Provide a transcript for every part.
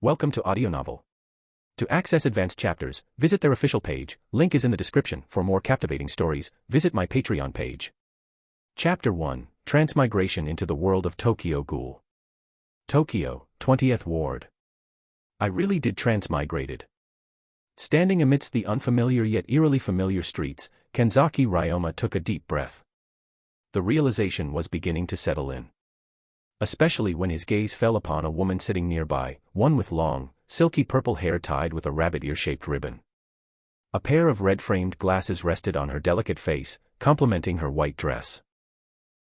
Welcome to AudioNovel. To access advanced chapters, visit their official page, link is in the description. For more captivating stories, visit my Patreon page. Chapter 1, Transmigration into the World of Tokyo Ghoul. Tokyo, 20th Ward. I really did transmigrated. Standing amidst the unfamiliar yet eerily familiar streets, Kanzaki Ryoma took a deep breath. The realization was beginning to settle in. Especially when his gaze fell upon a woman sitting nearby, one with long, silky purple hair tied with a rabbit ear-shaped ribbon. A pair of red-framed glasses rested on her delicate face, complementing her white dress.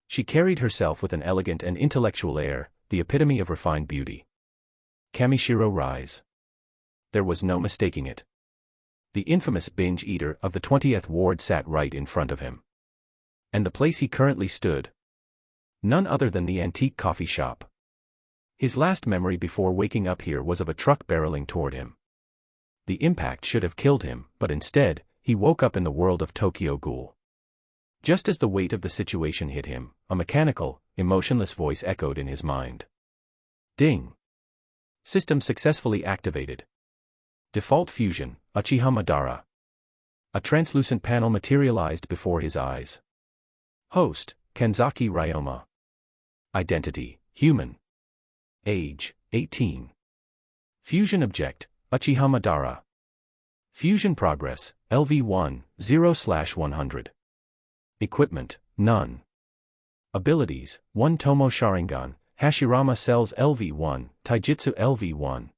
She carried herself with an elegant and intellectual air, the epitome of refined beauty. Kamishiro Rize. There was no mistaking it. The infamous binge eater of the 20th Ward sat right in front of him. And the place he currently stood. None other than the antique coffee shop. His last memory before waking up here was of a truck barreling toward him. The impact should have killed him, but instead, he woke up in the world of Tokyo Ghoul. Just as the weight of the situation hit him, a mechanical, emotionless voice echoed in his mind. Ding! System successfully activated. Default fusion, Uchiha Madara. A translucent panel materialized before his eyes. Host, Kanzaki Ryoma. Identity, human. Age, 18. Fusion object, Uchiha Madara. Fusion progress, LV1, 0/100. Equipment, none. Abilities, 1 Tomo Sharingan, Hashirama Cells LV1, Taijutsu LV1.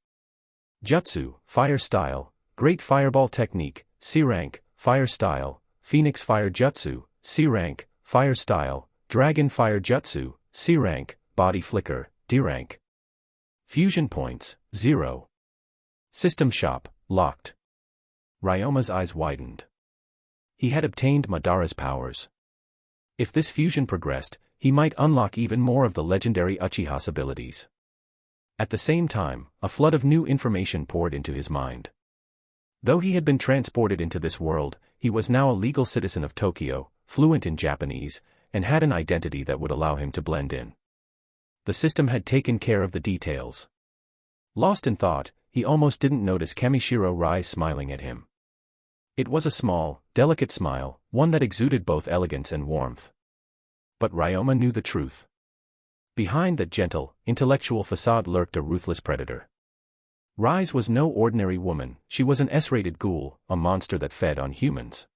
Jutsu, Fire Style, Great Fireball Technique, C rank, Fire Style, Phoenix Fire Jutsu, C rank, Fire Style, Dragon Fire Jutsu, C rank, Body Flicker, D rank. Fusion points, 0. System shop, locked. Ryoma's eyes widened. He had obtained Madara's powers. If this fusion progressed, he might unlock even more of the legendary Uchiha's abilities. At the same time, a flood of new information poured into his mind. Though he had been transported into this world, he was now a legal citizen of Tokyo, fluent in Japanese, and had an identity that would allow him to blend in. The system had taken care of the details. Lost in thought, he almost didn't notice Kamishiro Rize smiling at him. It was a small, delicate smile, one that exuded both elegance and warmth. But Ryoma knew the truth. Behind that gentle, intellectual facade lurked a ruthless predator. Rize was no ordinary woman, she was an S-rated ghoul, a monster that fed on humans.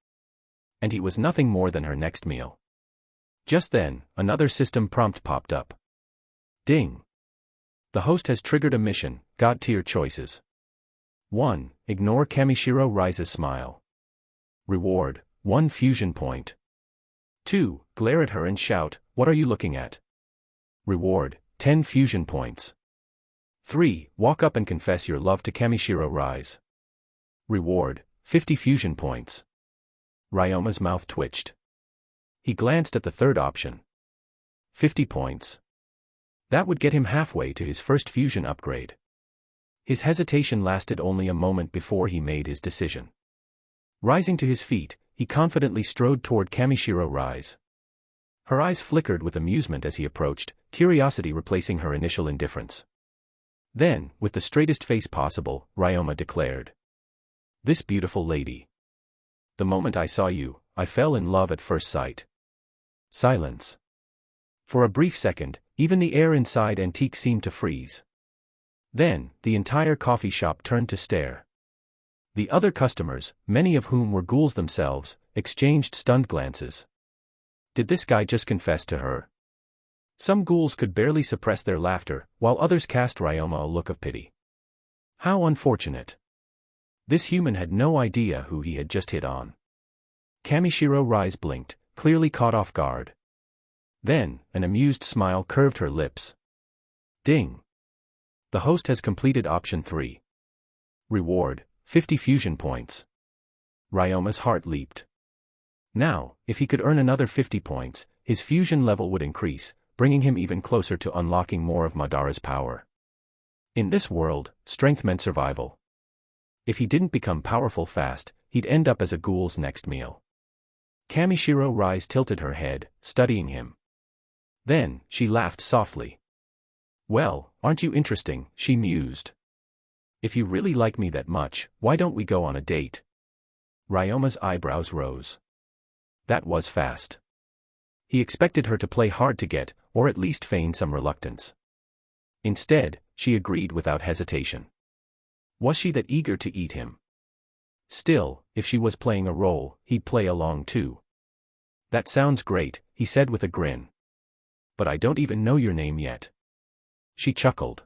And he was nothing more than her next meal. Just then, another system prompt popped up. Ding! The host has triggered a mission, God-tier choices. 1. Ignore Kamishiro Rize's smile. Reward, 1 fusion point. 2. Glare at her and shout, "What are you looking at?" Reward, 10 fusion points. 3. Walk up and confess your love to Kamishiro Rize. Reward, 50 fusion points. Ryoma's mouth twitched. He glanced at the third option. 50 points. That would get him halfway to his first fusion upgrade. His hesitation lasted only a moment before he made his decision. Rising to his feet, he confidently strode toward Kamishiro Rize. Her eyes flickered with amusement as he approached, curiosity replacing her initial indifference. Then, with the straightest face possible, Ryoma declared. "This beautiful lady. The moment I saw you, I fell in love at first sight." Silence. For a brief second, even the air inside Antique seemed to freeze. Then, the entire coffee shop turned to stare. The other customers, many of whom were ghouls themselves, exchanged stunned glances. Did this guy just confess to her? Some ghouls could barely suppress their laughter, while others cast Ryoma a look of pity. How unfortunate. This human had no idea who he had just hit on. Kamishiro Rize blinked, clearly caught off guard. Then, an amused smile curved her lips. Ding! The host has completed option 3. Reward, 50 fusion points. Ryoma's heart leaped. Now, if he could earn another 50 points, his fusion level would increase, bringing him even closer to unlocking more of Madara's power. In this world, strength meant survival. If he didn't become powerful fast, he'd end up as a ghoul's next meal. Kamishiro Rize tilted her head, studying him. Then, she laughed softly. "Well, aren't you interesting?" she mused. If you really like me that much, why don't we go on a date? Ryoma's eyebrows rose. That was fast. He expected her to play hard to get, or at least feign some reluctance. Instead, she agreed without hesitation. Was she that eager to eat him? Still, if she was playing a role, he'd play along too. That sounds great, he said with a grin. But I don't even know your name yet. She chuckled.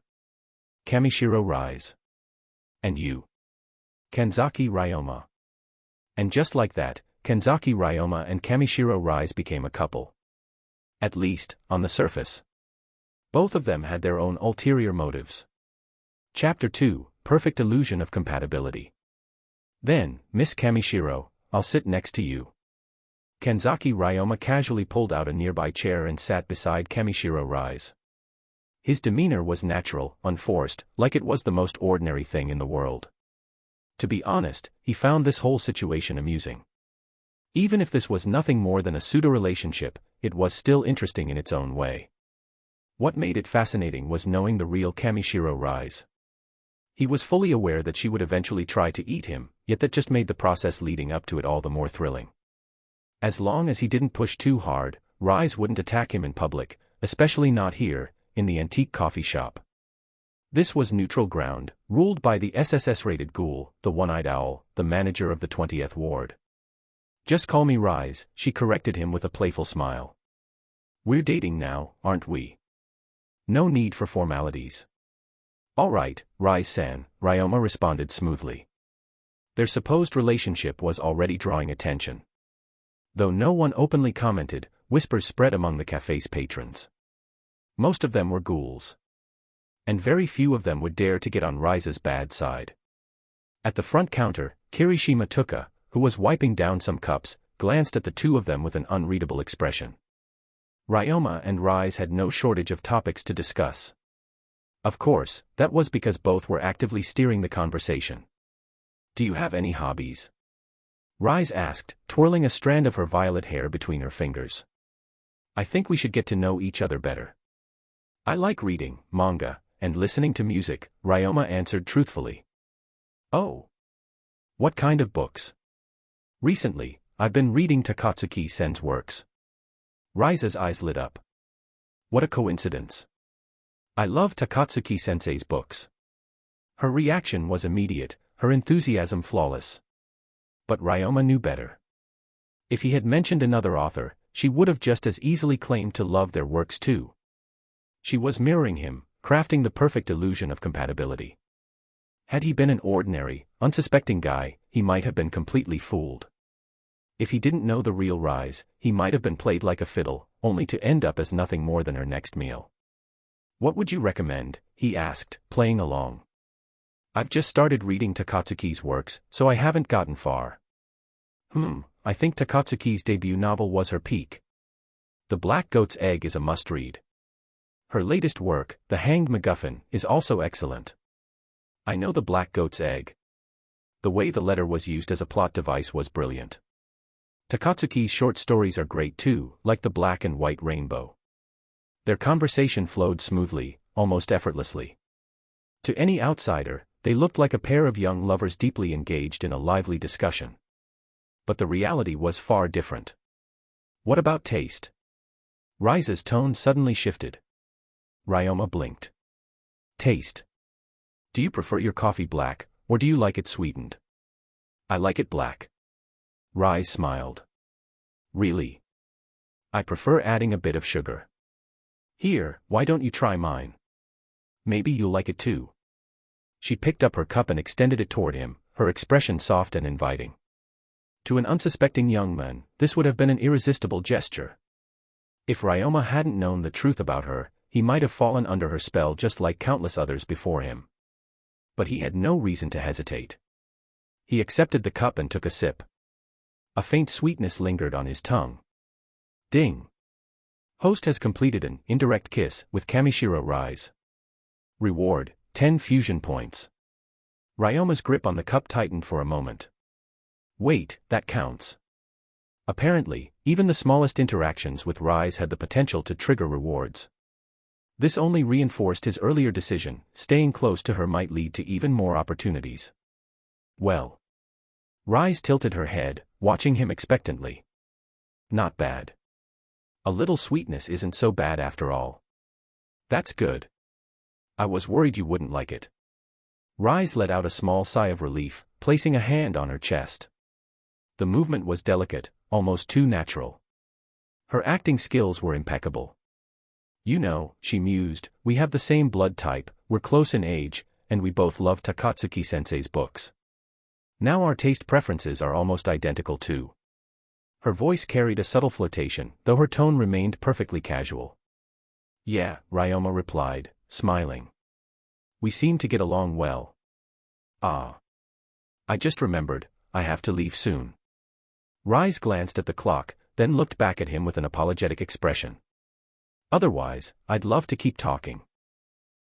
Kamishiro Rize. And you? Kanzaki Ryoma. And just like that, Kanzaki Ryoma and Kamishiro Rize became a couple. At least, on the surface. Both of them had their own ulterior motives. Chapter 2, Perfect Illusion of Compatibility. Then, Miss Kamishiro, I'll sit next to you. Kanzaki Ryoma casually pulled out a nearby chair and sat beside Kamishiro Rize. His demeanor was natural, unforced, like it was the most ordinary thing in the world. To be honest, he found this whole situation amusing. Even if this was nothing more than a pseudo-relationship, it was still interesting in its own way. What made it fascinating was knowing the real Kamishiro Rize. He was fully aware that she would eventually try to eat him, yet that just made the process leading up to it all the more thrilling. As long as he didn't push too hard, Rize wouldn't attack him in public, especially not here, in the antique coffee shop. This was neutral ground, ruled by the SSS-rated ghoul, the one-eyed owl, the manager of the 20th ward. Just call me Rize, she corrected him with a playful smile. We're dating now, aren't we? No need for formalities. All right, Rize-san, Ryoma responded smoothly. Their supposed relationship was already drawing attention. Though no one openly commented, whispers spread among the cafe's patrons. Most of them were ghouls. And very few of them would dare to get on Rize's bad side. At the front counter, Kirishima Tuka, who was wiping down some cups, glanced at the two of them with an unreadable expression. Ryoma and Rize had no shortage of topics to discuss. Of course, that was because both were actively steering the conversation. Do you have any hobbies? Rize asked, twirling a strand of her violet hair between her fingers. I think we should get to know each other better. I like reading, manga, and listening to music, Ryoma answered truthfully. Oh. What kind of books? Recently, I've been reading Takatsuki-sen's works. Rize's eyes lit up. What a coincidence. I love Takatsuki-sensei's books. Her reaction was immediate, her enthusiasm flawless. But Ryoma knew better. If he had mentioned another author, she would have just as easily claimed to love their works too. She was mirroring him, crafting the perfect illusion of compatibility. Had he been an ordinary, unsuspecting guy, he might have been completely fooled. If he didn't know the real Rize, he might have been played like a fiddle, only to end up as nothing more than her next meal. What would you recommend? He asked, playing along. I've just started reading Takatsuki's works, so I haven't gotten far. I think Takatsuki's debut novel was her peak. The Black Goat's Egg is a must-read. Her latest work, The Hanged MacGuffin, is also excellent. I know The Black Goat's Egg. The way the letter was used as a plot device was brilliant. Takatsuki's short stories are great too, like The Black and White Rainbow. Their conversation flowed smoothly, almost effortlessly. To any outsider, they looked like a pair of young lovers deeply engaged in a lively discussion. But the reality was far different. What about taste? Rize's tone suddenly shifted. Ryoma blinked. Taste. Do you prefer your coffee black, or do you like it sweetened? I like it black. Rize smiled. Really? I prefer adding a bit of sugar. Here, why don't you try mine? Maybe you'll like it too. She picked up her cup and extended it toward him, her expression soft and inviting. To an unsuspecting young man, this would have been an irresistible gesture. If Ryoma hadn't known the truth about her, he might have fallen under her spell just like countless others before him. But he had no reason to hesitate. He accepted the cup and took a sip. A faint sweetness lingered on his tongue. Ding! Host has completed an indirect kiss with Kamishiro Rize. Reward, 10 fusion points. Ryoma's grip on the cup tightened for a moment. Wait, that counts. Apparently, even the smallest interactions with Rize had the potential to trigger rewards. This only reinforced his earlier decision, staying close to her might lead to even more opportunities. Well. Rize tilted her head, watching him expectantly. Not bad. A little sweetness isn't so bad after all. That's good. I was worried you wouldn't like it. Rize let out a small sigh of relief, placing a hand on her chest. The movement was delicate, almost too natural. Her acting skills were impeccable. You know, she mused, we have the same blood type, we're close in age, and we both love Takatsuki-sensei's books. Now our taste preferences are almost identical too. Her voice carried a subtle flirtation, though her tone remained perfectly casual. Yeah, Ryoma replied, smiling. We seem to get along well. Ah. I just remembered, I have to leave soon. Rize glanced at the clock, then looked back at him with an apologetic expression. Otherwise, I'd love to keep talking.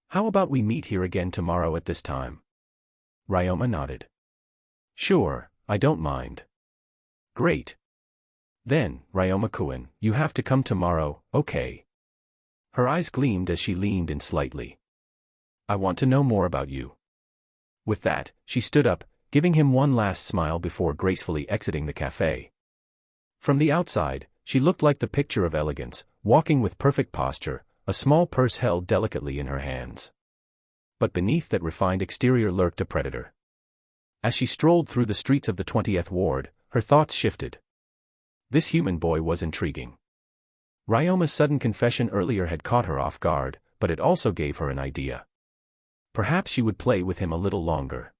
How about we meet here again tomorrow at this time? Ryoma nodded. Sure, I don't mind. Great. Then, Ryoma-kun, you have to come tomorrow, okay? Her eyes gleamed as she leaned in slightly. I want to know more about you. With that, she stood up, giving him one last smile before gracefully exiting the cafe. From the outside, she looked like the picture of elegance, walking with perfect posture, a small purse held delicately in her hands. But beneath that refined exterior lurked a predator. As she strolled through the streets of the 20th Ward, her thoughts shifted. This human boy was intriguing. Ryoma's sudden confession earlier had caught her off guard, but it also gave her an idea. Perhaps she would play with him a little longer.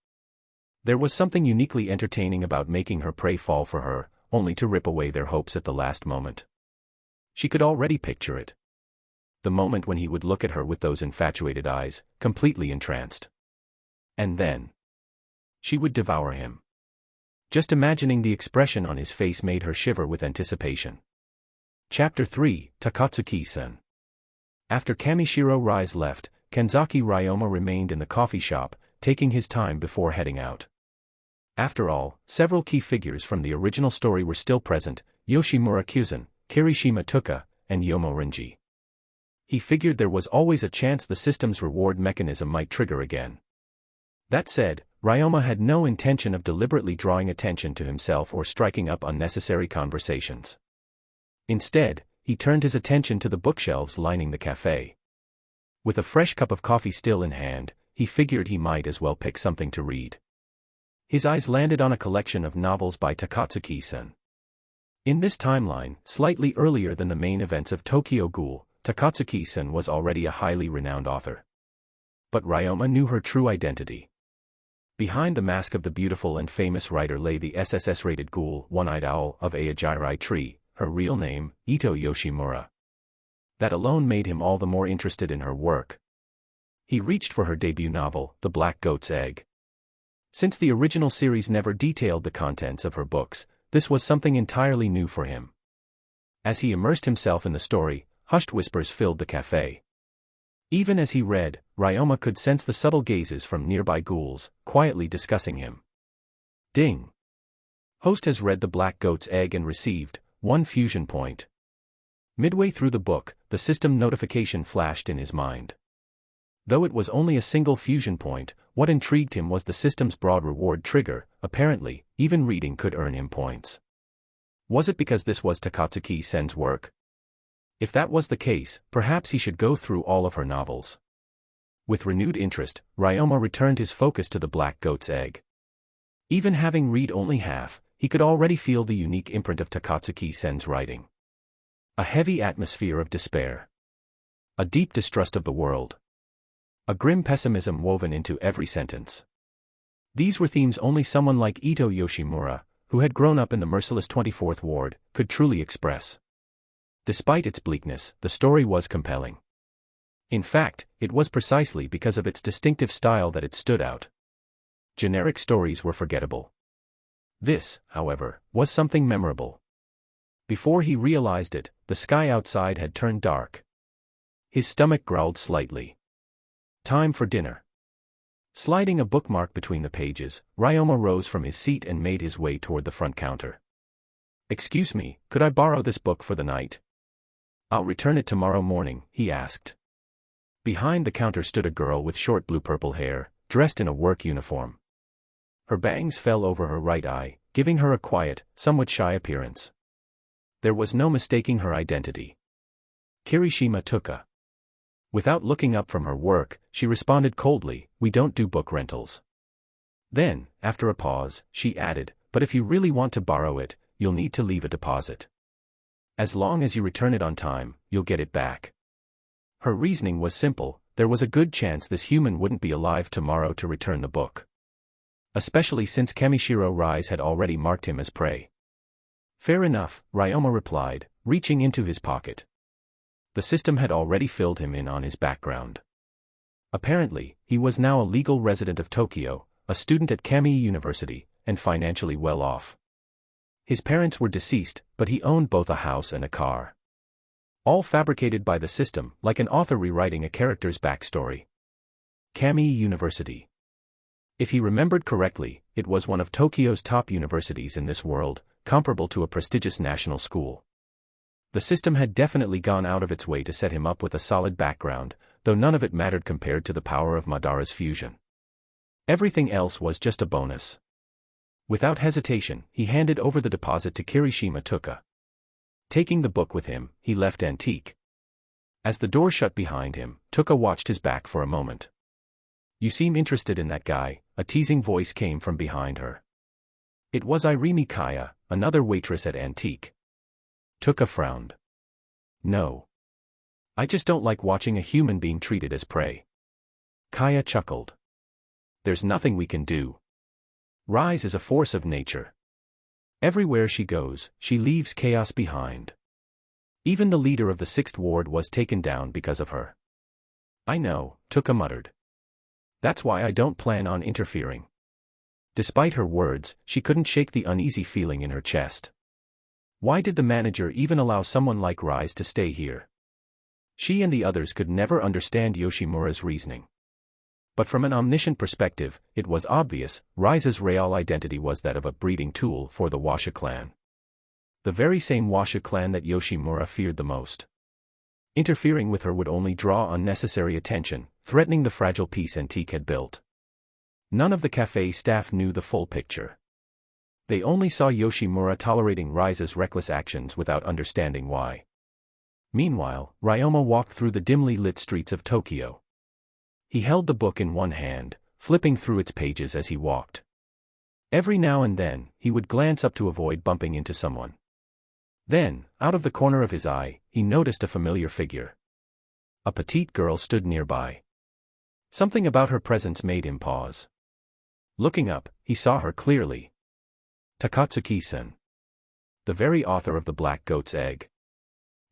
There was something uniquely entertaining about making her prey fall for her, only to rip away their hopes at the last moment. She could already picture it. The moment when he would look at her with those infatuated eyes, completely entranced. And then she would devour him. Just imagining the expression on his face made her shiver with anticipation. Chapter 3, Takatsuki-san. After Kamishiro Rize left, Kanzaki Ryoma remained in the coffee shop, taking his time before heading out. After all, several key figures from the original story were still present, Yoshimura Kyuzan, Kirishima Tuka, and Yomo Renji. He figured there was always a chance the system's reward mechanism might trigger again. That said, Ryoma had no intention of deliberately drawing attention to himself or striking up unnecessary conversations. Instead, he turned his attention to the bookshelves lining the cafe. With a fresh cup of coffee still in hand, he figured he might as well pick something to read. His eyes landed on a collection of novels by Takatsuki-san. In this timeline, slightly earlier than the main events of Tokyo Ghoul, Takatsuki-san was already a highly renowned author. But Ryoma knew her true identity. Behind the mask of the beautiful and famous writer lay the SSS-rated ghoul, one-eyed owl of Ayajirai Tree, her real name, Ito Yoshimura. That alone made him all the more interested in her work. He reached for her debut novel, The Black Goat's Egg. Since the original series never detailed the contents of her books, this was something entirely new for him. As he immersed himself in the story, hushed whispers filled the cafe. Even as he read, Ryoma could sense the subtle gazes from nearby ghouls, quietly discussing him. Ding! Host has read The Black Goat's Egg and received 1 fusion point. Midway through the book, the system notification flashed in his mind. Though it was only a single fusion point, what intrigued him was the system's broad reward trigger. Apparently, even reading could earn him points. Was it because this was Takatsuki-san's work? If that was the case, perhaps he should go through all of her novels. With renewed interest, Ryoma returned his focus to The Black Goat's Egg. Even having read only half, he could already feel the unique imprint of Takatsuki-san's writing. A heavy atmosphere of despair. A deep distrust of the world. A grim pessimism woven into every sentence. These were themes only someone like Ito Yoshimura, who had grown up in the merciless 24th Ward, could truly express. Despite its bleakness, the story was compelling. In fact, it was precisely because of its distinctive style that it stood out. Generic stories were forgettable. This, however, was something memorable. Before he realized it, the sky outside had turned dark. His stomach growled slightly. Time for dinner. Sliding a bookmark between the pages, Ryoma rose from his seat and made his way toward the front counter. "Excuse me, could I borrow this book for the night? I'll return it tomorrow morning," he asked. Behind the counter stood a girl with short blue-purple hair, dressed in a work uniform. Her bangs fell over her right eye, giving her a quiet, somewhat shy appearance. There was no mistaking her identity. Kirishima Tuka. Without looking up from her work, she responded coldly, "We don't do book rentals." Then, after a pause, she added, "But if you really want to borrow it, you'll need to leave a deposit. As long as you return it on time, you'll get it back." Her reasoning was simple: there was a good chance this human wouldn't be alive tomorrow to return the book. Especially since Kamishiro Rize had already marked him as prey. "Fair enough," Ryoma replied, reaching into his pocket. The system had already filled him in on his background. Apparently, he was now a legal resident of Tokyo, a student at Kamiya University, and financially well off. His parents were deceased, but he owned both a house and a car. All fabricated by the system, like an author rewriting a character's backstory. Kamiya University. If he remembered correctly, it was one of Tokyo's top universities in this world, comparable to a prestigious national school. The system had definitely gone out of its way to set him up with a solid background, though none of it mattered compared to the power of Madara's fusion. Everything else was just a bonus. Without hesitation, he handed over the deposit to Kirishima Tuka. Taking the book with him, he left Antique. As the door shut behind him, Tuka watched his back for a moment. "You seem interested in that guy," a teasing voice came from behind her. It was Irimi Kaya, another waitress at Antique. Tuka frowned. "No. I just don't like watching a human being treated as prey." Kaya chuckled. "There's nothing we can do. Rize is a force of nature. Everywhere she goes, she leaves chaos behind. Even the leader of the 6th Ward was taken down because of her." "I know," Tuka muttered. "That's why I don't plan on interfering." Despite her words, she couldn't shake the uneasy feeling in her chest. Why did the manager even allow someone like Rize to stay here? She and the others could never understand Yoshimura's reasoning. But from an omniscient perspective, it was obvious, Rize's real identity was that of a breeding tool for the Washa clan. The very same Washa clan that Yoshimura feared the most. Interfering with her would only draw unnecessary attention, threatening the fragile peace Antique had built. None of the cafe staff knew the full picture. They only saw Yoshimura tolerating Rize's reckless actions without understanding why. Meanwhile, Ryoma walked through the dimly lit streets of Tokyo. He held the book in one hand, flipping through its pages as he walked. Every now and then, he would glance up to avoid bumping into someone. Then, out of the corner of his eye, he noticed a familiar figure. A petite girl stood nearby. Something about her presence made him pause. Looking up, he saw her clearly. Takatsuki-san. The very author of The Black Goat's Egg.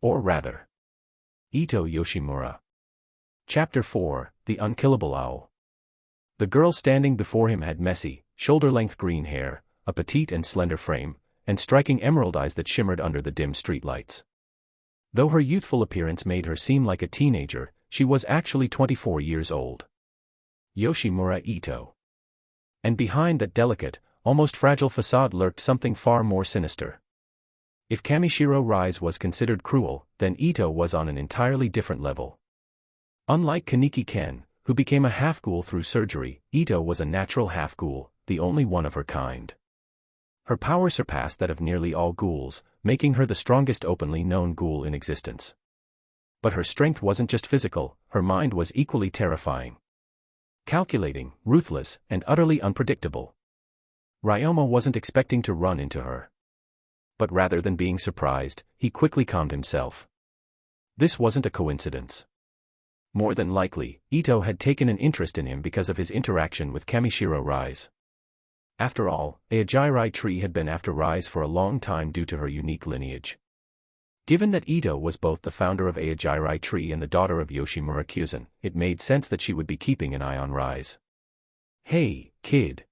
Or rather, Ito Yoshimura. Chapter 4, The Unkillable Owl. The girl standing before him had messy, shoulder-length green hair, a petite and slender frame, and striking emerald eyes that shimmered under the dim streetlights. Though her youthful appearance made her seem like a teenager, she was actually 24 years old. Yoshimura Ito. And behind that delicate, almost fragile facade lurked something far more sinister. If Kamishiro Rize was considered cruel, then Ito was on an entirely different level. Unlike Kaneki Ken, who became a half-ghoul through surgery, Ito was a natural half-ghoul, the only one of her kind. Her power surpassed that of nearly all ghouls, making her the strongest openly known ghoul in existence. But her strength wasn't just physical, her mind was equally terrifying. Calculating, ruthless, and utterly unpredictable. Ryoma wasn't expecting to run into her. But rather than being surprised, he quickly calmed himself. This wasn't a coincidence. More than likely, Ito had taken an interest in him because of his interaction with Kamishiro Rize. After all, Aojirai tree had been after Rize for a long time due to her unique lineage. Given that Ito was both the founder of Aojirai tree and the daughter of Yoshimura Kyuzen, it made sense that she would be keeping an eye on Rize. "Hey, kid.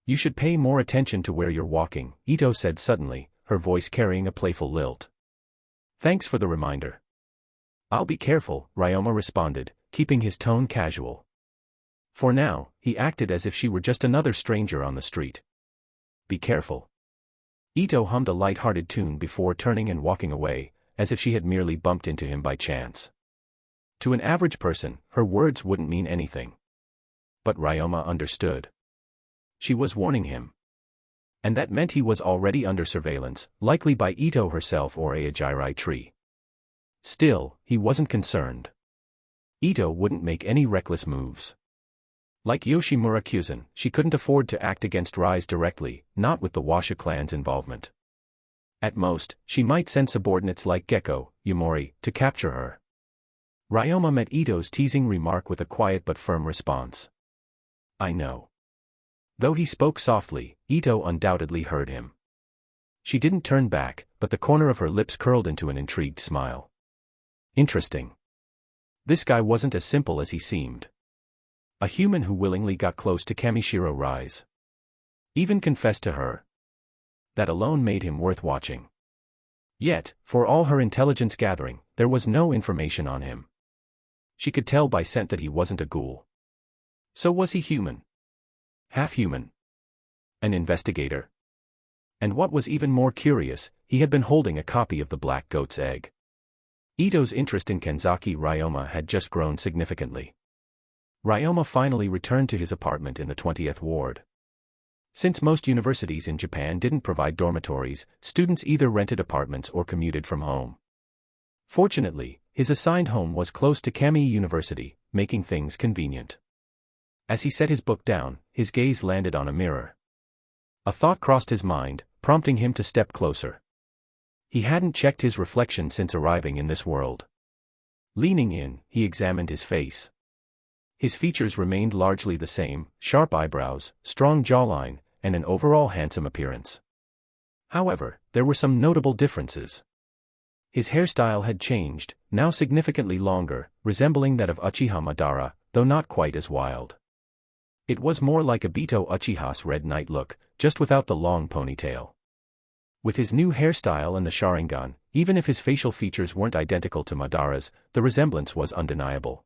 You should pay more attention to where you're walking," Ito said suddenly, her voice carrying a playful lilt. "Thanks for the reminder." "I'll be careful," Ryoma responded, keeping his tone casual. For now, he acted as if she were just another stranger on the street. "Be careful." Ito hummed a light-hearted tune before turning and walking away, as if she had merely bumped into him by chance. To an average person, her words wouldn't mean anything. But Ryoma understood. She was warning him. And that meant he was already under surveillance, likely by Ito herself or Aojirai Tree. Still, he wasn't concerned. Ito wouldn't make any reckless moves. Like Yoshimura Kyuzan, she couldn't afford to act against Rize directly, not with the Washa clan's involvement. At most, she might send subordinates like Gecko, Yumori, to capture her. Ryoma met Ito's teasing remark with a quiet but firm response. I know. Though he spoke softly, Ito undoubtedly heard him. She didn't turn back, but the corner of her lips curled into an intrigued smile. Interesting. This guy wasn't as simple as he seemed. A human who willingly got close to Kamishiro Rize. Even confessed to her. That alone made him worth watching. Yet, for all her intelligence gathering, there was no information on him. She could tell by scent that he wasn't a ghoul. So was he human? Half human? An investigator? And what was even more curious, he had been holding a copy of the Black Goat's Egg. Ito's interest in Kanzaki Ryoma had just grown significantly. Ryoma finally returned to his apartment in the 20th ward. Since most universities in Japan didn't provide dormitories, students either rented apartments or commuted from home. Fortunately, his assigned home was close to Kami University, making things convenient. As he set his book down, his gaze landed on a mirror. A thought crossed his mind, prompting him to step closer. He hadn't checked his reflection since arriving in this world. Leaning in, he examined his face. His features remained largely the same, sharp eyebrows, strong jawline, and an overall handsome appearance. However, there were some notable differences. His hairstyle had changed, now significantly longer, resembling that of Uchiha Madara, though not quite as wild. It was more like Obito Uchiha's Red Knight look, just without the long ponytail. With his new hairstyle and the Sharingan, even if his facial features weren't identical to Madara's, the resemblance was undeniable.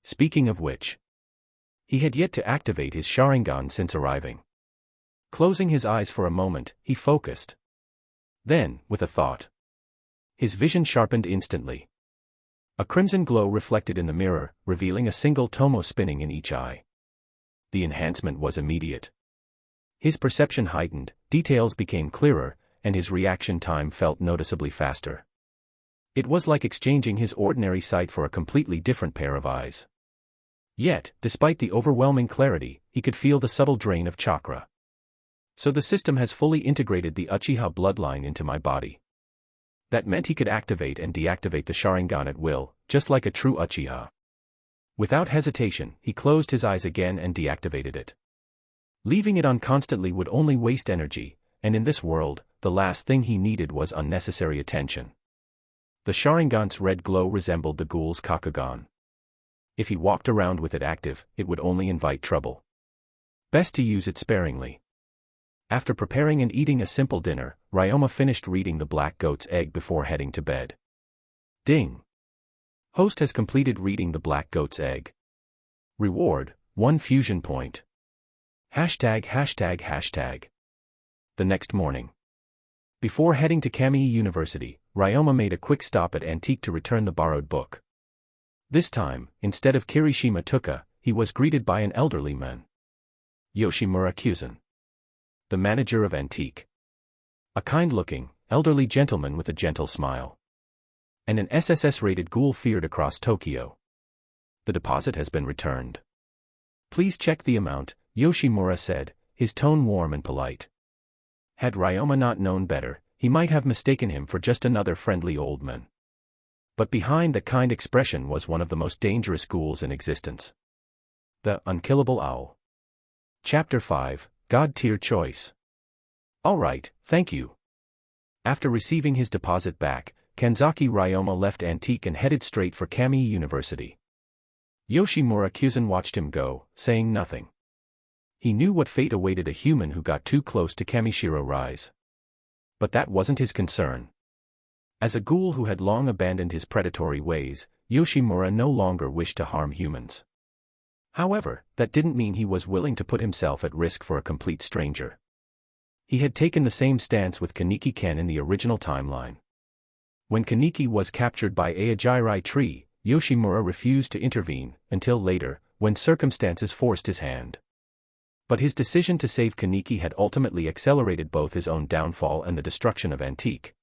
Speaking of which, he had yet to activate his Sharingan since arriving. Closing his eyes for a moment, he focused. Then, with a thought, his vision sharpened instantly. A crimson glow reflected in the mirror, revealing a single tomo spinning in each eye. The enhancement was immediate. His perception heightened, details became clearer, and his reaction time felt noticeably faster. It was like exchanging his ordinary sight for a completely different pair of eyes. Yet, despite the overwhelming clarity, he could feel the subtle drain of chakra. So the system has fully integrated the Uchiha bloodline into my body. That meant he could activate and deactivate the Sharingan at will, just like a true Uchiha. Without hesitation, he closed his eyes again and deactivated it. Leaving it on constantly would only waste energy, and in this world, the last thing he needed was unnecessary attention. The Sharingan's red glow resembled the ghoul's Kakugan. If he walked around with it active, it would only invite trouble. Best to use it sparingly. After preparing and eating a simple dinner, Ryoma finished reading The Black Goat's Egg before heading to bed. Ding! Host has completed reading The Black Goat's Egg. Reward, 1 fusion point. ####. The next morning. Before heading to Kami University, Ryoma made a quick stop at Antique to return the borrowed book. This time, instead of Kirishima Tuka, he was greeted by an elderly man. Yoshimura Kyuzan, the manager of Antique. A kind-looking, elderly gentleman with a gentle smile. And an SSS-rated ghoul feared across Tokyo. The deposit has been returned. Please check the amount, Yoshimura said, his tone warm and polite. Had Ryoma not known better, he might have mistaken him for just another friendly old man. But behind the kind expression was one of the most dangerous ghouls in existence. The Unkillable Owl. Chapter 5, God-Tier Choice. All right, thank you. After receiving his deposit back, Kanzaki Ryoma left Antique and headed straight for Kami University. Yoshimura Kyuzan watched him go, saying nothing. He knew what fate awaited a human who got too close to Kamishiro Rize. But that wasn't his concern. As a ghoul who had long abandoned his predatory ways, Yoshimura no longer wished to harm humans. However, that didn't mean he was willing to put himself at risk for a complete stranger. He had taken the same stance with Kaneki Ken in the original timeline. When Kaneki was captured by Aojirai Tree, Yoshimura refused to intervene, until later, when circumstances forced his hand. But his decision to save Kaneki had ultimately accelerated both his own downfall and the destruction of Antique.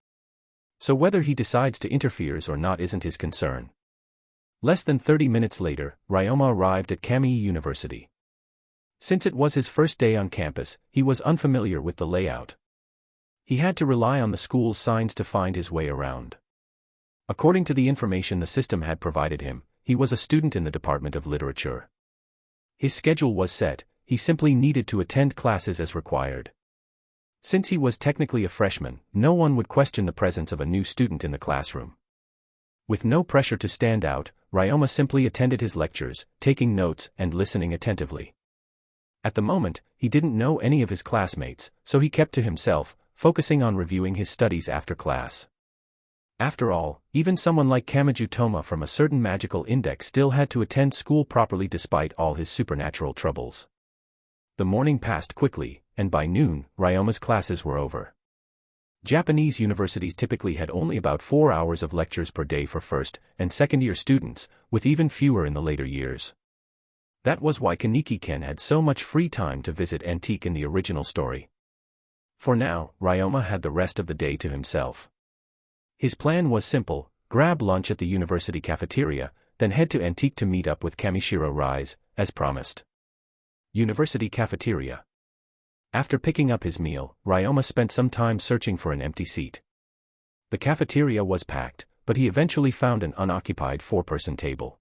So whether he decides to interfere or not isn't his concern. Less than 30 minutes later, Ryoma arrived at Kamiya University. Since it was his first day on campus, he was unfamiliar with the layout. He had to rely on the school's signs to find his way around. According to the information the system had provided him, he was a student in the Department of Literature. His schedule was set, he simply needed to attend classes as required. Since he was technically a freshman, no one would question the presence of a new student in the classroom. With no pressure to stand out, Ryoma simply attended his lectures, taking notes and listening attentively. At the moment, he didn't know any of his classmates, so he kept to himself, focusing on reviewing his studies after class. After all, even someone like Kamiju Toma from a certain magical index still had to attend school properly despite all his supernatural troubles. The morning passed quickly, and by noon, Ryoma's classes were over. Japanese universities typically had only about 4 hours of lectures per day for first- and second-year students, with even fewer in the later years. That was why Kaneki-ken had so much free time to visit Antique in the original story. For now, Ryoma had the rest of the day to himself. His plan was simple: grab lunch at the university cafeteria, then head to Antique to meet up with Kamishiro Rize, as promised. University cafeteria. After picking up his meal, Ryoma spent some time searching for an empty seat. The cafeteria was packed, but he eventually found an unoccupied 4-person table.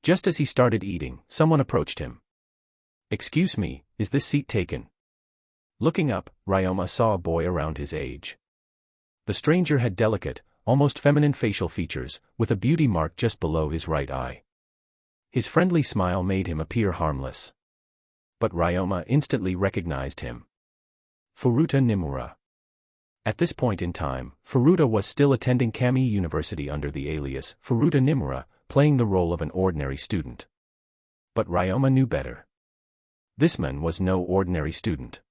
Just as he started eating, someone approached him. "Excuse me, is this seat taken?" Looking up, Ryoma saw a boy around his age. The stranger had delicate, almost feminine facial features, with a beauty mark just below his right eye. His friendly smile made him appear harmless. But Ryoma instantly recognized him. Furuta Nimura. At this point in time, Furuta was still attending Kamiya University under the alias Furuta Nimura, playing the role of an ordinary student. But Ryoma knew better. This man was no ordinary student.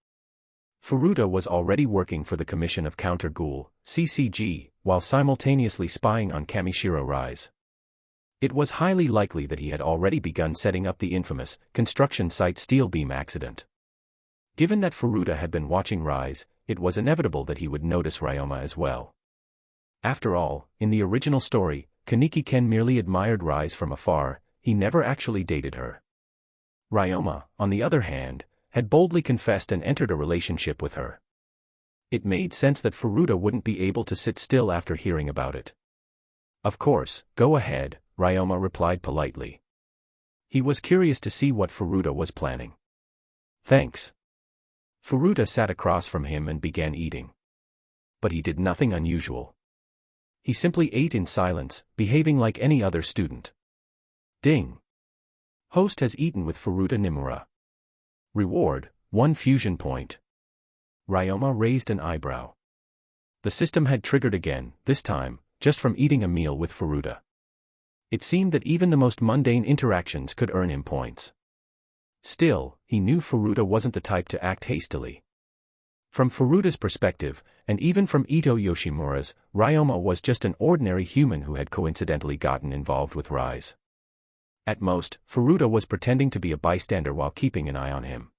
Furuta was already working for the Commission of Counter Ghoul, CCG, while simultaneously spying on Kamishiro Rize. It was highly likely that he had already begun setting up the infamous construction site steel beam accident. Given that Furuta had been watching Rize, it was inevitable that he would notice Ryoma as well. After all, in the original story, Kaneki-ken merely admired Rize from afar, he never actually dated her. Ryoma, on the other hand, had boldly confessed and entered a relationship with her. It made sense that Furuta wouldn't be able to sit still after hearing about it. "Of course, go ahead," Ryoma replied politely. He was curious to see what Furuta was planning. "Thanks." Furuta sat across from him and began eating. But he did nothing unusual. He simply ate in silence, behaving like any other student. Ding. Host has eaten with Furuta Nimura. Reward, 1 fusion point. Ryoma raised an eyebrow. The system had triggered again, this time, just from eating a meal with Furuta. It seemed that even the most mundane interactions could earn him points. Still, he knew Furuta wasn't the type to act hastily. From Furuta's perspective, and even from Ito Yoshimura's, Ryoma was just an ordinary human who had coincidentally gotten involved with Rize. At most, Furuta was pretending to be a bystander while keeping an eye on him.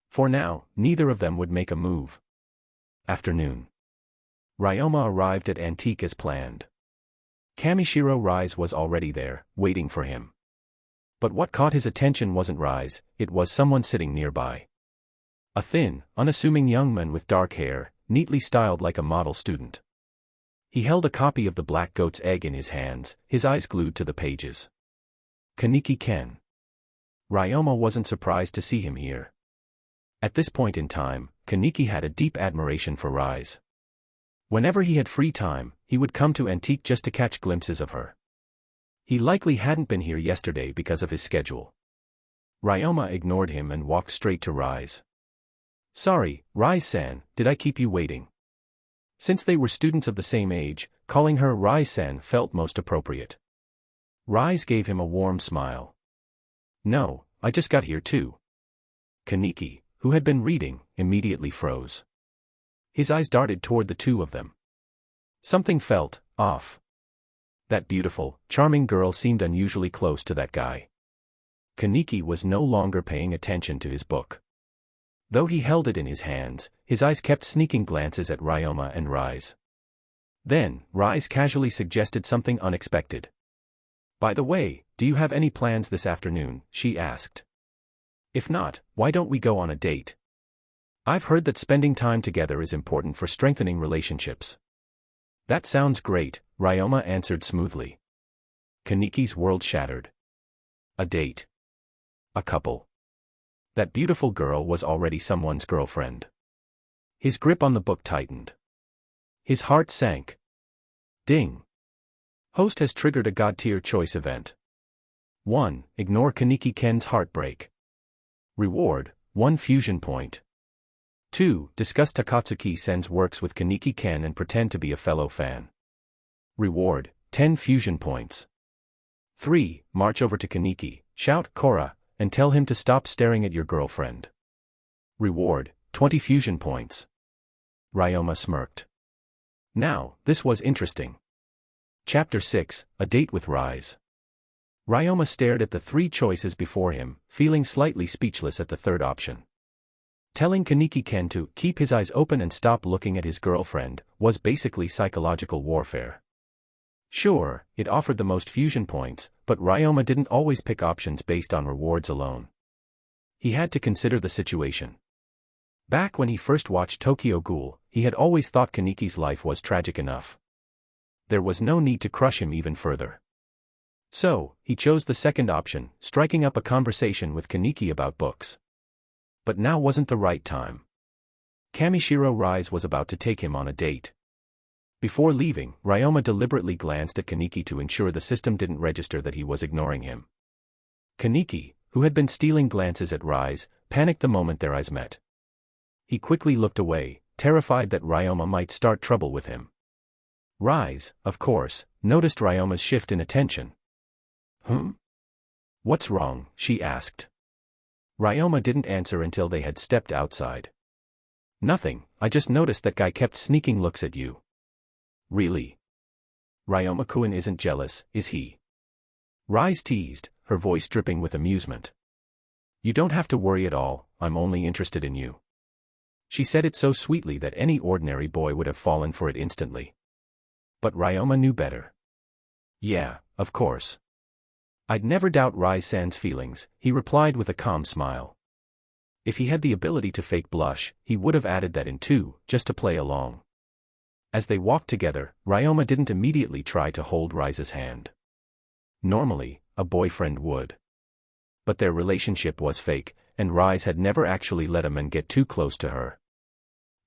For now, neither of them would make a move. Afternoon. Ryoma arrived at Antique as planned. Kamishiro Rize was already there, waiting for him. But what caught his attention wasn't Rize, it was someone sitting nearby. A thin, unassuming young man with dark hair, neatly styled like a model student. He held a copy of The Black Goat's Egg in his hands, his eyes glued to the pages. Kaneki-ken. Ryoma wasn't surprised to see him here. At this point in time, Kaneki had a deep admiration for Rize. Whenever he had free time, he would come to Antique just to catch glimpses of her. He likely hadn't been here yesterday because of his schedule. Ryoma ignored him and walked straight to Rize. "Sorry, Rize-san, did I keep you waiting?" Since they were students of the same age, calling her Rize-san felt most appropriate. Rize gave him a warm smile. "No, I just got here too." Kaneki, who had been reading, immediately froze. His eyes darted toward the two of them. Something felt off. That beautiful, charming girl seemed unusually close to that guy. Kaneki was no longer paying attention to his book. Though he held it in his hands, his eyes kept sneaking glances at Ryoma and Rize. Then, Rize casually suggested something unexpected. "By the way, do you have any plans this afternoon?" she asked. "If not, why don't we go on a date? I've heard that spending time together is important for strengthening relationships." "That sounds great," Ryoma answered smoothly. Kaneki's world shattered. A date. A couple. That beautiful girl was already someone's girlfriend. His grip on the book tightened. His heart sank. Ding. Host has triggered a God-tier choice event. 1. Ignore Kaneki Ken's heartbreak. Reward, 1 fusion point. 2. Discuss Takatsuki Sen's works with Kaneki Ken and pretend to be a fellow fan. Reward, 10 fusion points. 3. March over to Kaneki, shout "Korra," and tell him to stop staring at your girlfriend. Reward, 20 fusion points. Ryoma smirked. Now, this was interesting. Chapter 6, A Date with Rize. Ryoma stared at the 3 choices before him, feeling slightly speechless at the third option. Telling Kaneki Ken to keep his eyes open and stop looking at his girlfriend was basically psychological warfare. Sure, it offered the most fusion points, but Ryoma didn't always pick options based on rewards alone. He had to consider the situation. Back when he first watched Tokyo Ghoul, he had always thought Kaneki's life was tragic enough. There was no need to crush him even further. So, he chose the second option, striking up a conversation with Kaneki about books. But now wasn't the right time. Kamishiro Rize was about to take him on a date. Before leaving, Ryoma deliberately glanced at Kaneki to ensure the system didn't register that he was ignoring him. Kaneki, who had been stealing glances at Rize, panicked the moment their eyes met. He quickly looked away, terrified that Ryoma might start trouble with him. Rize, of course, noticed Ryoma's shift in attention. What's wrong?" she asked. Ryoma didn't answer until they had stepped outside. "Nothing, I just noticed that guy kept sneaking looks at you." "Really? Ryoma-kun isn't jealous, is he?" Rize teased, her voice dripping with amusement. "You don't have to worry at all, I'm only interested in you." She said it so sweetly that any ordinary boy would have fallen for it instantly. But Ryoma knew better. "Yeah, of course. I'd never doubt Rize-san's feelings," he replied with a calm smile. If he had the ability to fake blush, he would have added that in too, just to play along. As they walked together, Ryoma didn't immediately try to hold Rize's hand. Normally, a boyfriend would. But their relationship was fake, and Rize had never actually let a man get too close to her.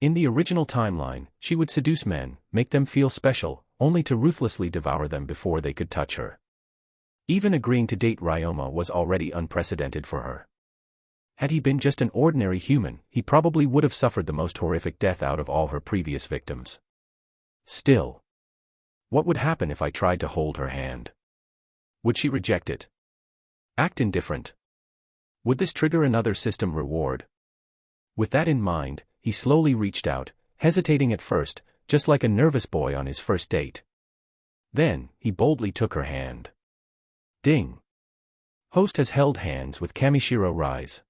In the original timeline, she would seduce men, make them feel special, only to ruthlessly devour them before they could touch her. Even agreeing to date Ryoma was already unprecedented for her. Had he been just an ordinary human, he probably would have suffered the most horrific death out of all her previous victims. Still, what would happen if I tried to hold her hand? Would she reject it? Act indifferent? Would this trigger another system reward? With that in mind, he slowly reached out, hesitating at first, just like a nervous boy on his first date. Then, he boldly took her hand. Ding. Host has held hands with Kamishiro Rize.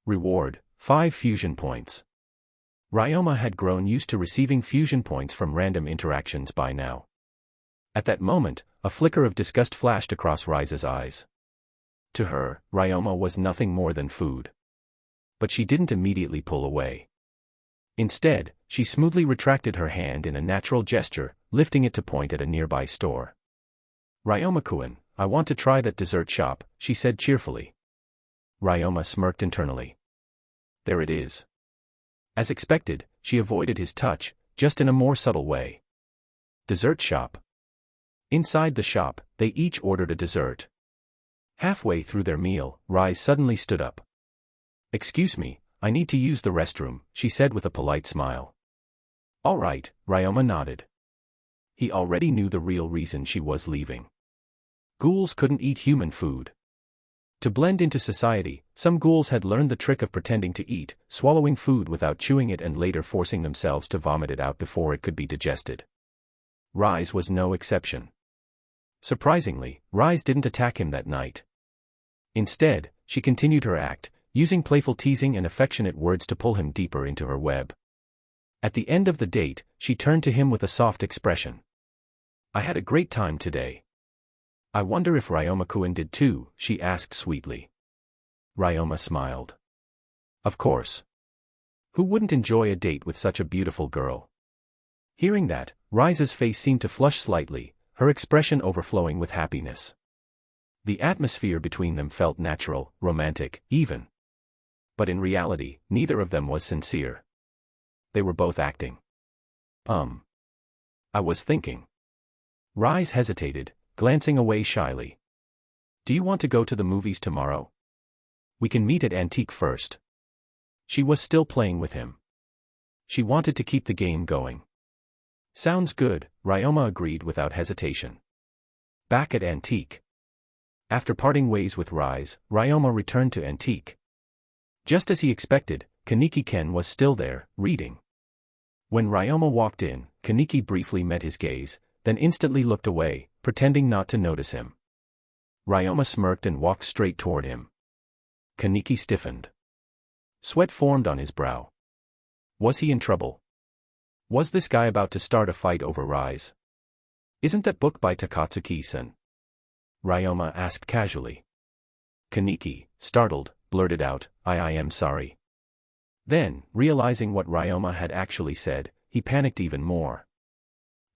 Reward, 5 fusion points. Ryoma had grown used to receiving fusion points from random interactions by now. At that moment, a flicker of disgust flashed across Rize's eyes. To her, Ryoma was nothing more than food. But she didn't immediately pull away. Instead, she smoothly retracted her hand in a natural gesture, lifting it to point at a nearby store. "Ryoma-kun, I want to try that dessert shop," she said cheerfully. Ryoma smirked internally. There it is. As expected, she avoided his touch, just in a more subtle way. Dessert shop. Inside the shop, they each ordered a dessert. Halfway through their meal, Rize suddenly stood up. "Excuse me, I need to use the restroom," she said with a polite smile. "All right," Ryoma nodded. He already knew the real reason she was leaving. Ghouls couldn't eat human food. To blend into society, some ghouls had learned the trick of pretending to eat, swallowing food without chewing it and later forcing themselves to vomit it out before it could be digested. Rize was no exception. Surprisingly, Rize didn't attack him that night. Instead, she continued her act, using playful teasing and affectionate words to pull him deeper into her web. At the end of the date, she turned to him with a soft expression. "I had a great time today." "I wonder if Ryoma-kun did too," she asked sweetly. Ryoma smiled. "Of course. Who wouldn't enjoy a date with such a beautiful girl?" Hearing that, Rize's face seemed to flush slightly, her expression overflowing with happiness. The atmosphere between them felt natural, romantic, even. But in reality, neither of them was sincere. They were both acting. I was thinking." Rize hesitated, glancing away shyly. "Do you want to go to the movies tomorrow? We can meet at Antique first." She was still playing with him. She wanted to keep the game going. "Sounds good," Ryoma agreed without hesitation. Back at Antique. After parting ways with Rize, Ryoma returned to Antique. Just as he expected, Kaneki-ken was still there, reading. When Ryoma walked in, Kaneki briefly met his gaze, then instantly looked away, pretending not to notice him. Ryoma smirked and walked straight toward him. Kaneki stiffened. Sweat formed on his brow. Was he in trouble? Was this guy about to start a fight over Rize? "Isn't that book by Takatsuki-san?" Ryoma asked casually. Kaneki, startled, blurted out, I am sorry." Then, realizing what Ryoma had actually said, he panicked even more.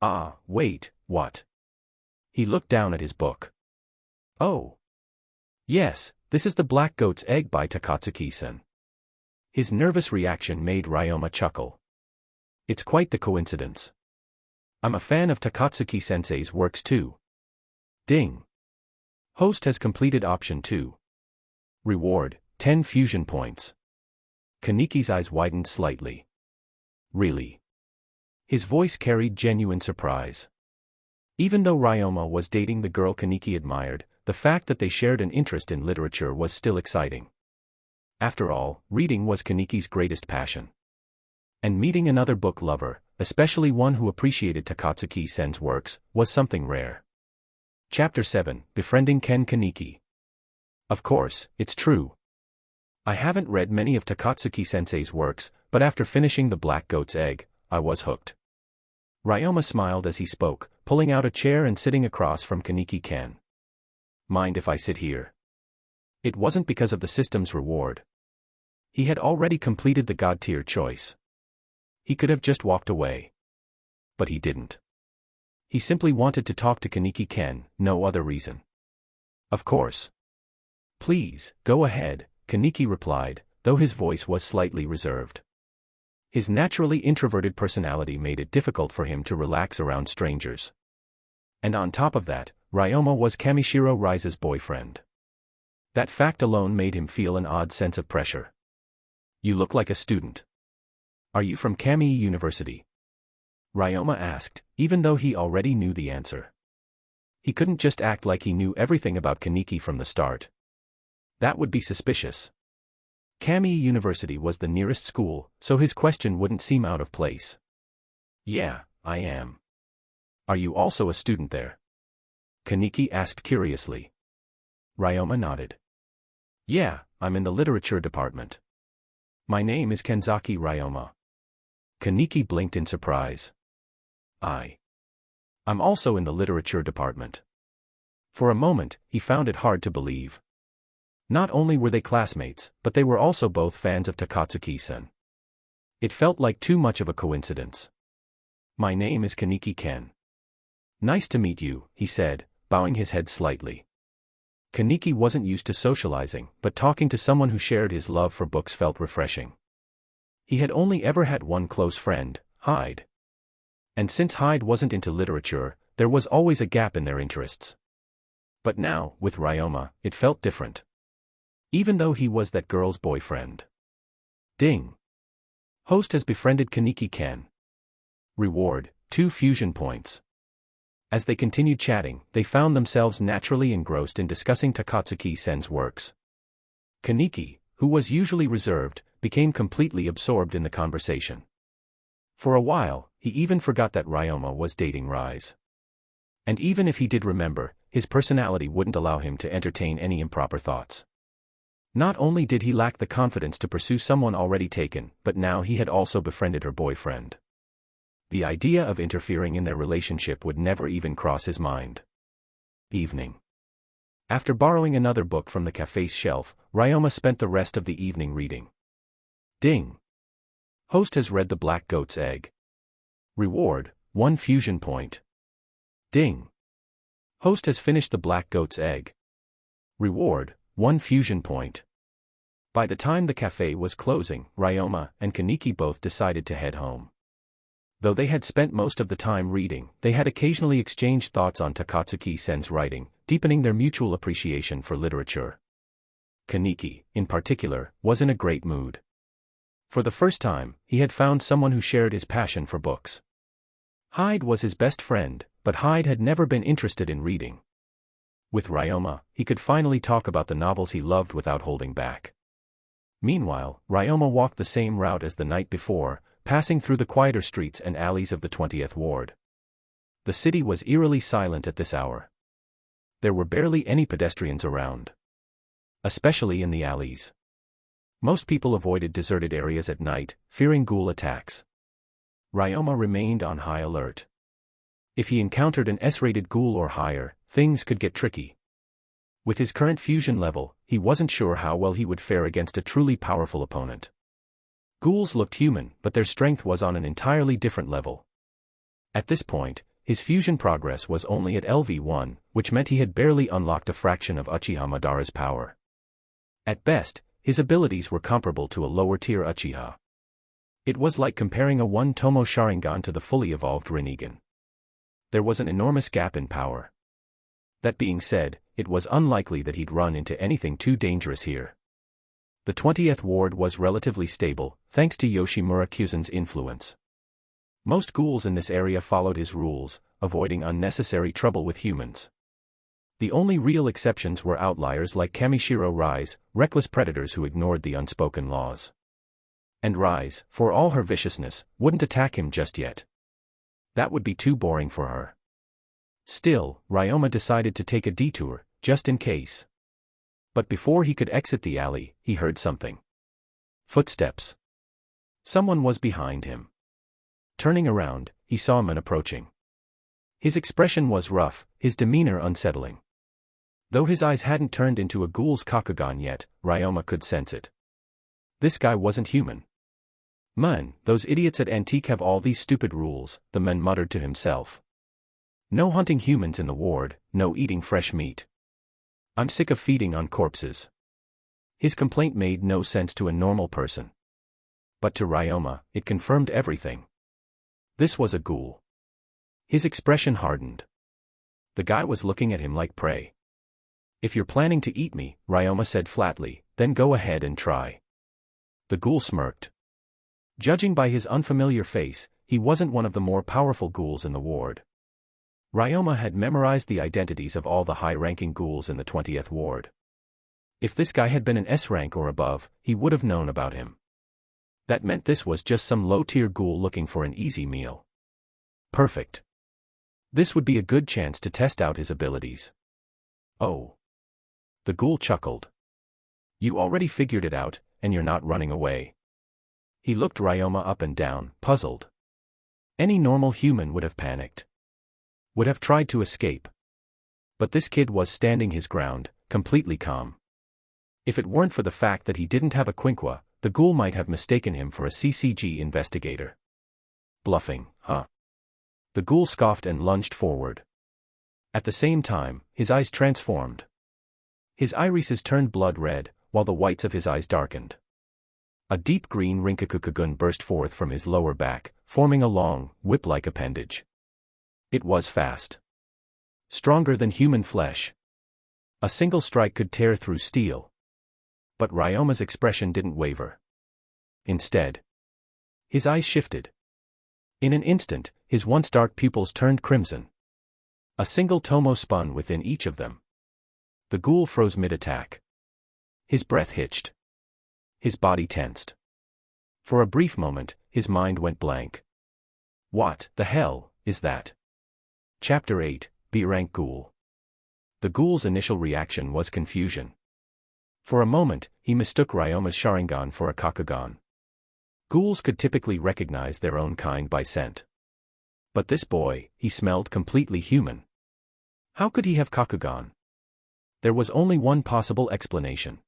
"Ah, wait, what?" He looked down at his book. "Oh. Yes, this is The Black Goat's Egg by Takatsuki-san." His nervous reaction made Ryoma chuckle. "It's quite the coincidence. I'm a fan of Takatsuki-sensei's works too." Ding. Host has completed option 2. Reward, 10 fusion points. Kaneki's eyes widened slightly. "Really?" His voice carried genuine surprise. Even though Ryoma was dating the girl Kaneki admired, the fact that they shared an interest in literature was still exciting. After all, reading was Kaneki's greatest passion. And meeting another book lover, especially one who appreciated Takatsuki-sen's works, was something rare. Chapter 7, Befriending Ken Kaneki. Of course, it's true. I haven't read many of Takatsuki-sensei's works, but after finishing The Black Goat's Egg, I was hooked. Ryoma smiled as he spoke, pulling out a chair and sitting across from Kaneki-ken. "Mind if I sit here?" It wasn't because of the system's reward. He had already completed the God-tier choice. He could have just walked away. But he didn't. He simply wanted to talk to Kaneki-ken, no other reason. "Of course." "Please, go ahead," Kaneki replied, though his voice was slightly reserved. His naturally introverted personality made it difficult for him to relax around strangers. And on top of that, Ryoma was Kamishiro Rize's boyfriend. That fact alone made him feel an odd sense of pressure. "You look like a student. Are you from Kami University?" Ryoma asked, even though he already knew the answer. He couldn't just act like he knew everything about Kaneki from the start. That would be suspicious. Kami University was the nearest school, so his question wouldn't seem out of place. "Yeah, I am." "Are you also a student there?" Kaneki asked curiously. Ryoma nodded. "Yeah, I'm in the literature department. My name is Kanzaki Ryoma." Kaneki blinked in surprise. I'm also in the literature department." For a moment, he found it hard to believe. Not only were they classmates, but they were also both fans of Takatsuki-san. It felt like too much of a coincidence. "My name is Kaneki-ken." "Nice to meet you," he said, bowing his head slightly. Kaneki wasn't used to socializing, but talking to someone who shared his love for books felt refreshing. He had only ever had one close friend, Hyde. And since Hyde wasn't into literature, there was always a gap in their interests. But now, with Ryoma, it felt different. Even though he was that girl's boyfriend. Ding. Host has befriended Kaneki-ken. Reward, 2 fusion points. As they continued chatting, they found themselves naturally engrossed in discussing Takatsuki-sen's works. Kaneki, who was usually reserved, became completely absorbed in the conversation. For a while, he even forgot that Ryoma was dating Rize. And even if he did remember, his personality wouldn't allow him to entertain any improper thoughts. Not only did he lack the confidence to pursue someone already taken, but now he had also befriended her boyfriend. The idea of interfering in their relationship would never even cross his mind. Evening. After borrowing another book from the cafe's shelf, Ryoma spent the rest of the evening reading. Ding. Host has read The Black Goat's Egg. Reward, 1 fusion point. Ding. Host has finished The Black Goat's Egg. Reward, 1 fusion point. By the time the cafe was closing, Ryoma and Kaneki both decided to head home. Though they had spent most of the time reading, they had occasionally exchanged thoughts on Takatsuki-sen's writing, deepening their mutual appreciation for literature. Kaneki, in particular, was in a great mood. For the first time, he had found someone who shared his passion for books. Hyde was his best friend, but Hyde had never been interested in reading. With Ryoma, he could finally talk about the novels he loved without holding back. Meanwhile, Ryoma walked the same route as the night before, passing through the quieter streets and alleys of the 20th Ward. The city was eerily silent at this hour. There were barely any pedestrians around. Especially in the alleys. Most people avoided deserted areas at night, fearing ghoul attacks. Ryoma remained on high alert. If he encountered an S-rated ghoul or higher, things could get tricky. With his current fusion level, he wasn't sure how well he would fare against a truly powerful opponent. Ghouls looked human, but their strength was on an entirely different level. At this point, his fusion progress was only at LV1, which meant he had barely unlocked a fraction of Uchiha Madara's power. At best, his abilities were comparable to a lower-tier Uchiha. It was like comparing a 1-Tomo Sharingan to the fully evolved Rinnegan. There was an enormous gap in power. That being said, it was unlikely that he'd run into anything too dangerous here. The 20th Ward was relatively stable, thanks to Yoshimura Kyuzen's influence. Most ghouls in this area followed his rules, avoiding unnecessary trouble with humans. The only real exceptions were outliers like Kamishiro Rize, reckless predators who ignored the unspoken laws. And Rize, for all her viciousness, wouldn't attack him just yet. That would be too boring for her. Still, Ryoma decided to take a detour, just in case. But before he could exit the alley, he heard something. Footsteps. Someone was behind him. Turning around, he saw a man approaching. His expression was rough, his demeanor unsettling. Though his eyes hadn't turned into a ghoul's Kakugan yet, Ryoma could sense it. This guy wasn't human. Man, those idiots at Antique have all these stupid rules, the man muttered to himself. No hunting humans in the ward, no eating fresh meat. I'm sick of feeding on corpses. His complaint made no sense to a normal person. But to Ryoma, it confirmed everything. This was a ghoul. His expression hardened. The guy was looking at him like prey. If you're planning to eat me, Ryoma said flatly, then go ahead and try. The ghoul smirked. Judging by his unfamiliar face, he wasn't one of the more powerful ghouls in the ward. Ryoma had memorized the identities of all the high-ranking ghouls in the 20th Ward. If this guy had been an S rank or above, he would have known about him. That meant this was just some low-tier ghoul looking for an easy meal. Perfect. This would be a good chance to test out his abilities. Oh. The ghoul chuckled. You already figured it out, and you're not running away. He looked Ryoma up and down, puzzled. Any normal human would have panicked. Would have tried to escape. But this kid was standing his ground, completely calm. If it weren't for the fact that he didn't have a quinkwa, the ghoul might have mistaken him for a CCG investigator. Bluffing, huh? The ghoul scoffed and lunged forward. At the same time, his eyes transformed. His irises turned blood red, while the whites of his eyes darkened. A deep green Rinkakukugun burst forth from his lower back, forming a long, whip-like appendage. It was fast. Stronger than human flesh. A single strike could tear through steel. But Ryoma's expression didn't waver. Instead, his eyes shifted. In an instant, his once dark pupils turned crimson. A single tomo spun within each of them. The ghoul froze mid-attack. His breath hitched. His body tensed. For a brief moment, his mind went blank. What the hell is that? Chapter 8, B-rank ghoul. The ghoul's initial reaction was confusion. For a moment, he mistook Ryoma's Sharingan for a Kakugan. Ghouls could typically recognize their own kind by scent. But this boy, he smelled completely human. How could he have Kakugan? There was only one possible explanation.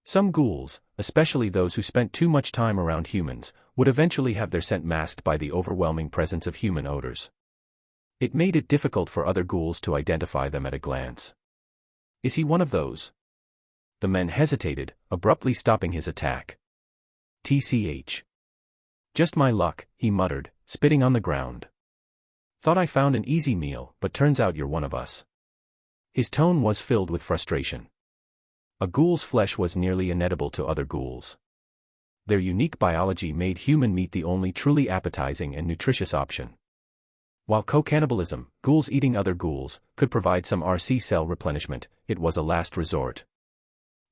Some ghouls, especially those who spent too much time around humans, would eventually have their scent masked by the overwhelming presence of human odors. It made it difficult for other ghouls to identify them at a glance. Is he one of those? The man hesitated, abruptly stopping his attack. TCH. Just my luck, he muttered, spitting on the ground. Thought I found an easy meal, but turns out you're one of us. His tone was filled with frustration. A ghoul's flesh was nearly inedible to other ghouls. Their unique biology made human meat the only truly appetizing and nutritious option. While co-cannibalism, ghouls eating other ghouls, could provide some RC cell replenishment, it was a last resort.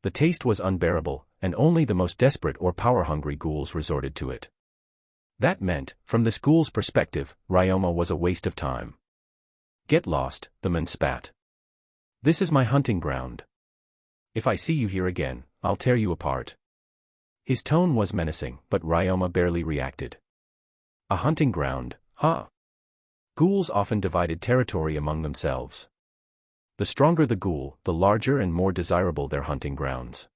The taste was unbearable, and only the most desperate or power-hungry ghouls resorted to it. That meant, from this ghoul's perspective, Ryoma was a waste of time. Get lost, the man spat. This is my hunting ground. If I see you here again, I'll tear you apart. His tone was menacing, but Ryoma barely reacted. A hunting ground, huh? Ghouls often divided territory among themselves. The stronger the ghoul, the larger and more desirable their hunting grounds.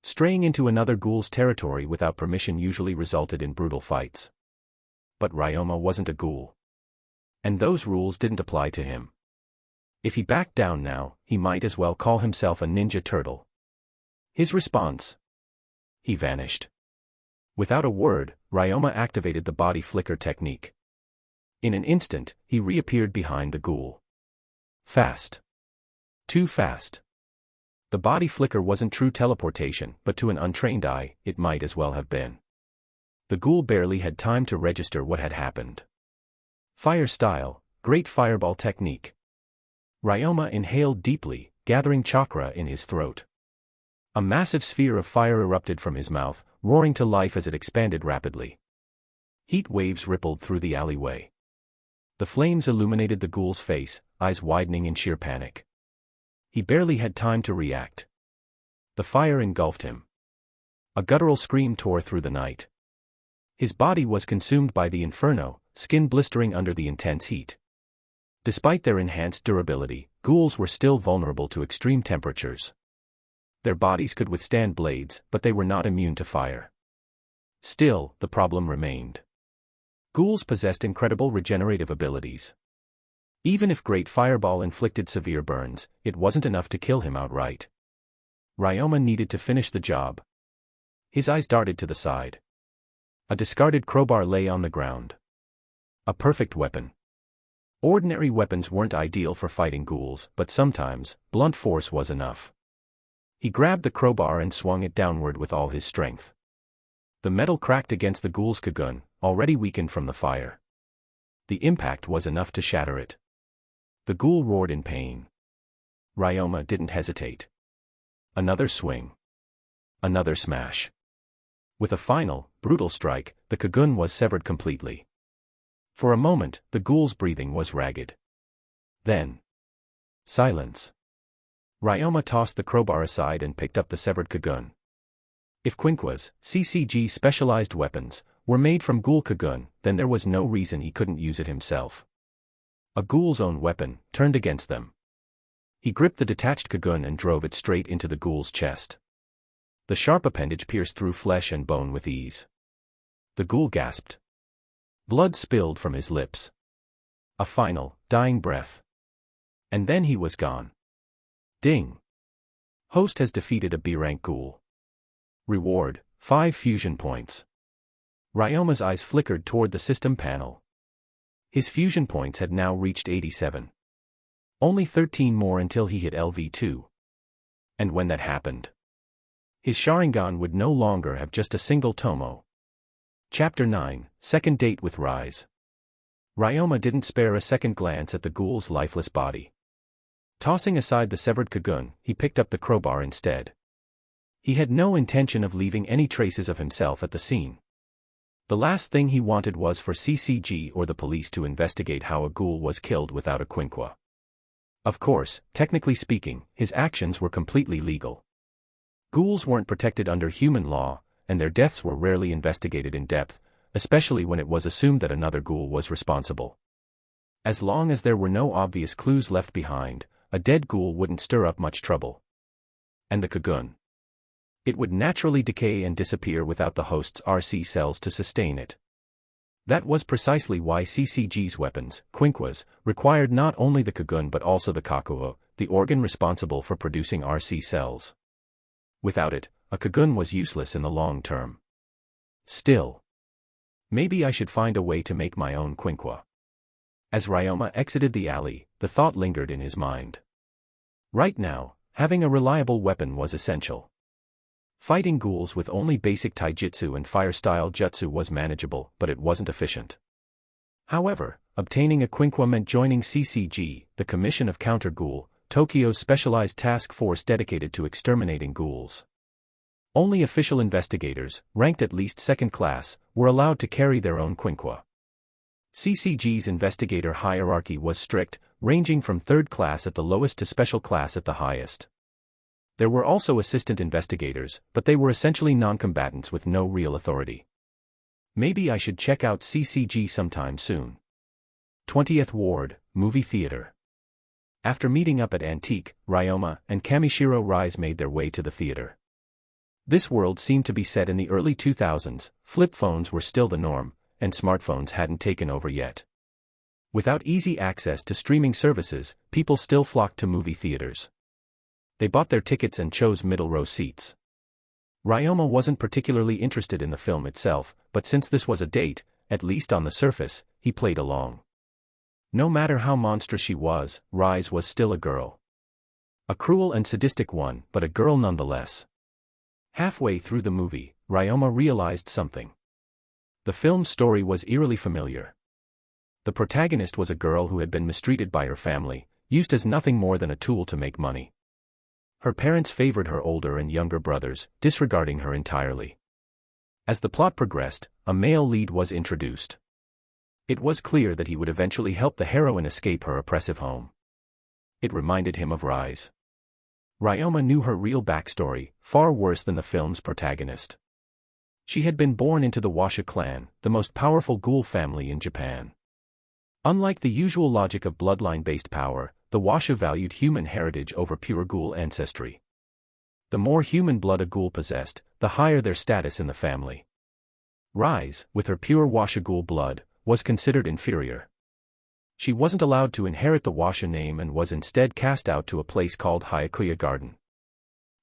Straying into another ghoul's territory without permission usually resulted in brutal fights. But Ryoma wasn't a ghoul. And those rules didn't apply to him. If he backed down now, he might as well call himself a ninja turtle. His response? He vanished. Without a word, Ryoma activated the body flicker technique. In an instant, he reappeared behind the ghoul. Fast. Too fast. The body flicker wasn't true teleportation, but to an untrained eye, it might as well have been. The ghoul barely had time to register what had happened. Fire style, great fireball technique. Ryoma inhaled deeply, gathering chakra in his throat. A massive sphere of fire erupted from his mouth, roaring to life as it expanded rapidly. Heat waves rippled through the alleyway. The flames illuminated the ghoul's face, eyes widening in sheer panic. He barely had time to react. The fire engulfed him. A guttural scream tore through the night. His body was consumed by the inferno, skin blistering under the intense heat. Despite their enhanced durability, ghouls were still vulnerable to extreme temperatures. Their bodies could withstand blades, but they were not immune to fire. Still, the problem remained. Ghouls possessed incredible regenerative abilities. Even if Great Fireball inflicted severe burns, it wasn't enough to kill him outright. Ryoma needed to finish the job. His eyes darted to the side. A discarded crowbar lay on the ground. A perfect weapon. Ordinary weapons weren't ideal for fighting ghouls, but sometimes, blunt force was enough. He grabbed the crowbar and swung it downward with all his strength. The metal cracked against the ghoul's kagun, already weakened from the fire. The impact was enough to shatter it. The ghoul roared in pain. Ryoma didn't hesitate. Another swing. Another smash. With a final, brutal strike, the kagun was severed completely. For a moment, the ghoul's breathing was ragged. Then, silence. Ryoma tossed the crowbar aside and picked up the severed kagun. If Quinqua's CCG specialized weapons were made from ghoul kagun, then there was no reason he couldn't use it himself. A ghoul's own weapon, turned against them. He gripped the detached kagun and drove it straight into the ghoul's chest. The sharp appendage pierced through flesh and bone with ease. The ghoul gasped. Blood spilled from his lips. A final, dying breath. And then he was gone. Ding. Host has defeated a B-rank ghoul. Reward, 5 fusion points. Ryoma's eyes flickered toward the system panel. His fusion points had now reached 87. Only 13 more until he hit LV2. And when that happened, his Sharingan would no longer have just a single tomo. Chapter 9, Second Date with Rize. Ryoma didn't spare a second glance at the ghoul's lifeless body. Tossing aside the severed kagun, he picked up the crowbar instead. He had no intention of leaving any traces of himself at the scene. The last thing he wanted was for CCG or the police to investigate how a ghoul was killed without a Quinqua. Of course, technically speaking, his actions were completely legal. Ghouls weren't protected under human law, and their deaths were rarely investigated in depth, especially when it was assumed that another ghoul was responsible. As long as there were no obvious clues left behind, a dead ghoul wouldn't stir up much trouble. And the Cocoon? It would naturally decay and disappear without the host's RC cells to sustain it. That was precisely why CCG's weapons, quinquas, required not only the Cocoon but also the kakuo, the organ responsible for producing RC cells. Without it, a Cocoon was useless in the long term. Still, maybe I should find a way to make my own quinqua. As Ryoma exited the alley, the thought lingered in his mind. Right now, having a reliable weapon was essential. Fighting ghouls with only basic taijutsu and fire-style jutsu was manageable, but it wasn't efficient. However, obtaining a quinqua meant joining CCG, the Commission of Counter-Ghoul, Tokyo's specialized task force dedicated to exterminating ghouls. Only official investigators, ranked at least second class, were allowed to carry their own quinqua. CCG's investigator hierarchy was strict, ranging from third class at the lowest to special class at the highest. There were also assistant investigators, but they were essentially non-combatants with no real authority. Maybe I should check out CCG sometime soon. 20th Ward, Movie Theater. After meeting up at Antique, Ryoma and Kamishiro Rize made their way to the theater. This world seemed to be set in the early 2000s, flip phones were still the norm, and smartphones hadn't taken over yet. Without easy access to streaming services, people still flocked to movie theaters. They bought their tickets and chose middle-row seats. Ryoma wasn't particularly interested in the film itself, but since this was a date, at least on the surface, he played along. No matter how monstrous she was, Rize was still a girl. A cruel and sadistic one, but a girl nonetheless. Halfway through the movie, Ryoma realized something. The film's story was eerily familiar. The protagonist was a girl who had been mistreated by her family, used as nothing more than a tool to make money. Her parents favored her older and younger brothers, disregarding her entirely. As the plot progressed, a male lead was introduced. It was clear that he would eventually help the heroine escape her oppressive home. It reminded him of Rize. Ryoma knew her real backstory, far worse than the film's protagonist. She had been born into the Washa clan, the most powerful ghoul family in Japan. Unlike the usual logic of bloodline-based power, the Washa valued human heritage over pure ghoul ancestry. The more human blood a ghoul possessed, the higher their status in the family. Rize, with her pure Washa ghoul blood, was considered inferior. She wasn't allowed to inherit the Washa name and was instead cast out to a place called Hyakuya Garden.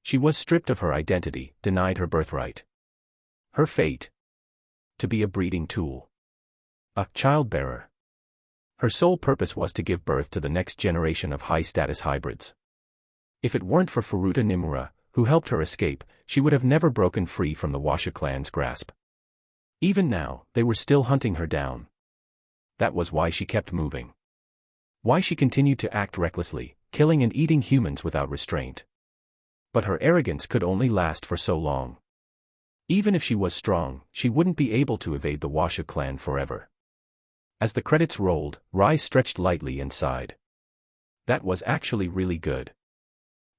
She was stripped of her identity, denied her birthright. Her fate? To be a breeding tool. A childbearer. Her sole purpose was to give birth to the next generation of high-status hybrids. If it weren't for Furuta Nimura, who helped her escape, she would have never broken free from the Washa clan's grasp. Even now, they were still hunting her down. That was why she kept moving. Why she continued to act recklessly, killing and eating humans without restraint. But her arrogance could only last for so long. Even if she was strong, she wouldn't be able to evade the Washa clan forever. As the credits rolled, Rize stretched lightly and sighed. That was actually really good.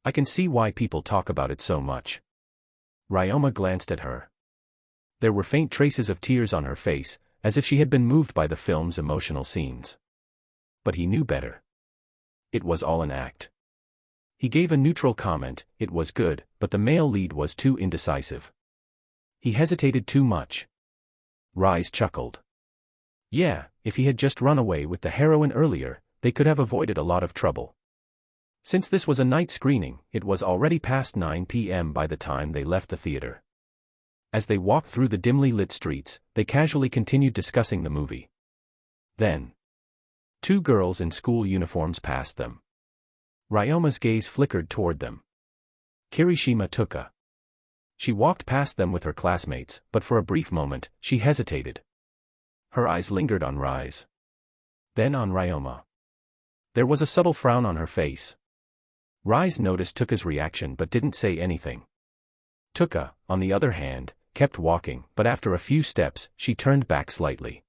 I can see why people talk about it so much. Ryoma glanced at her. There were faint traces of tears on her face, as if she had been moved by the film's emotional scenes. But he knew better. It was all an act. He gave a neutral comment, it was good, but the male lead was too indecisive. He hesitated too much. Rize chuckled. Yeah, if he had just run away with the heroine earlier, they could have avoided a lot of trouble. Since this was a night screening, it was already past 9 p.m. by the time they left the theater. As they walked through the dimly lit streets, they casually continued discussing the movie. Then, two girls in school uniforms passed them. Ryoma's gaze flickered toward them. Kirishima Tuka. She walked past them with her classmates, but for a brief moment, she hesitated. Her eyes lingered on Rize. Then on Ryoma. There was a subtle frown on her face. Rize noticed Tuka's reaction but didn't say anything. Tuka, on the other hand, kept walking, but after a few steps, she turned back slightly.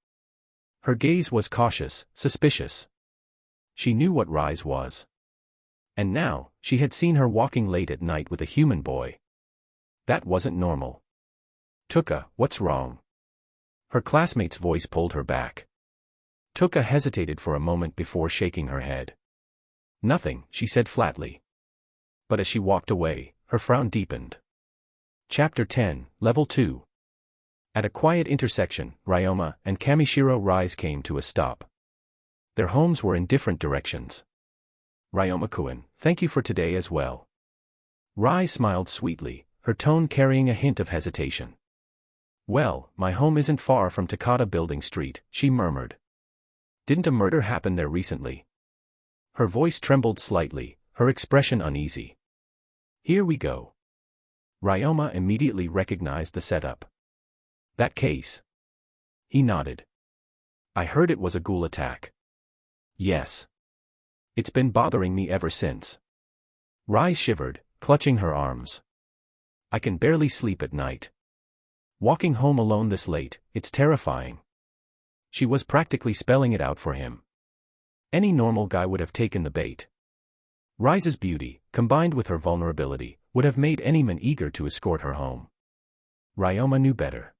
Her gaze was cautious, suspicious. She knew what Rize was. And now, she had seen her walking late at night with a human boy. That wasn't normal. Tuka, what's wrong? Her classmate's voice pulled her back. Tuka hesitated for a moment before shaking her head. Nothing, she said flatly. But as she walked away, her frown deepened. Chapter 10, Level 2. At a quiet intersection, Ryoma and Kamishiro Rize came to a stop. Their homes were in different directions. Ryoma-kun, thank you for today as well. Rize smiled sweetly, her tone carrying a hint of hesitation. Well, my home isn't far from Takata Building Street, she murmured. Didn't a murder happen there recently? Her voice trembled slightly, her expression uneasy. Here we go. Ryoma immediately recognized the setup. That case. He nodded. I heard it was a ghoul attack. Yes. It's been bothering me ever since. Rize shivered, clutching her arms. I can barely sleep at night. Walking home alone this late, it's terrifying. She was practically spelling it out for him. Any normal guy would have taken the bait. Rize's beauty, combined with her vulnerability, would have made any man eager to escort her home. Ryoma knew better.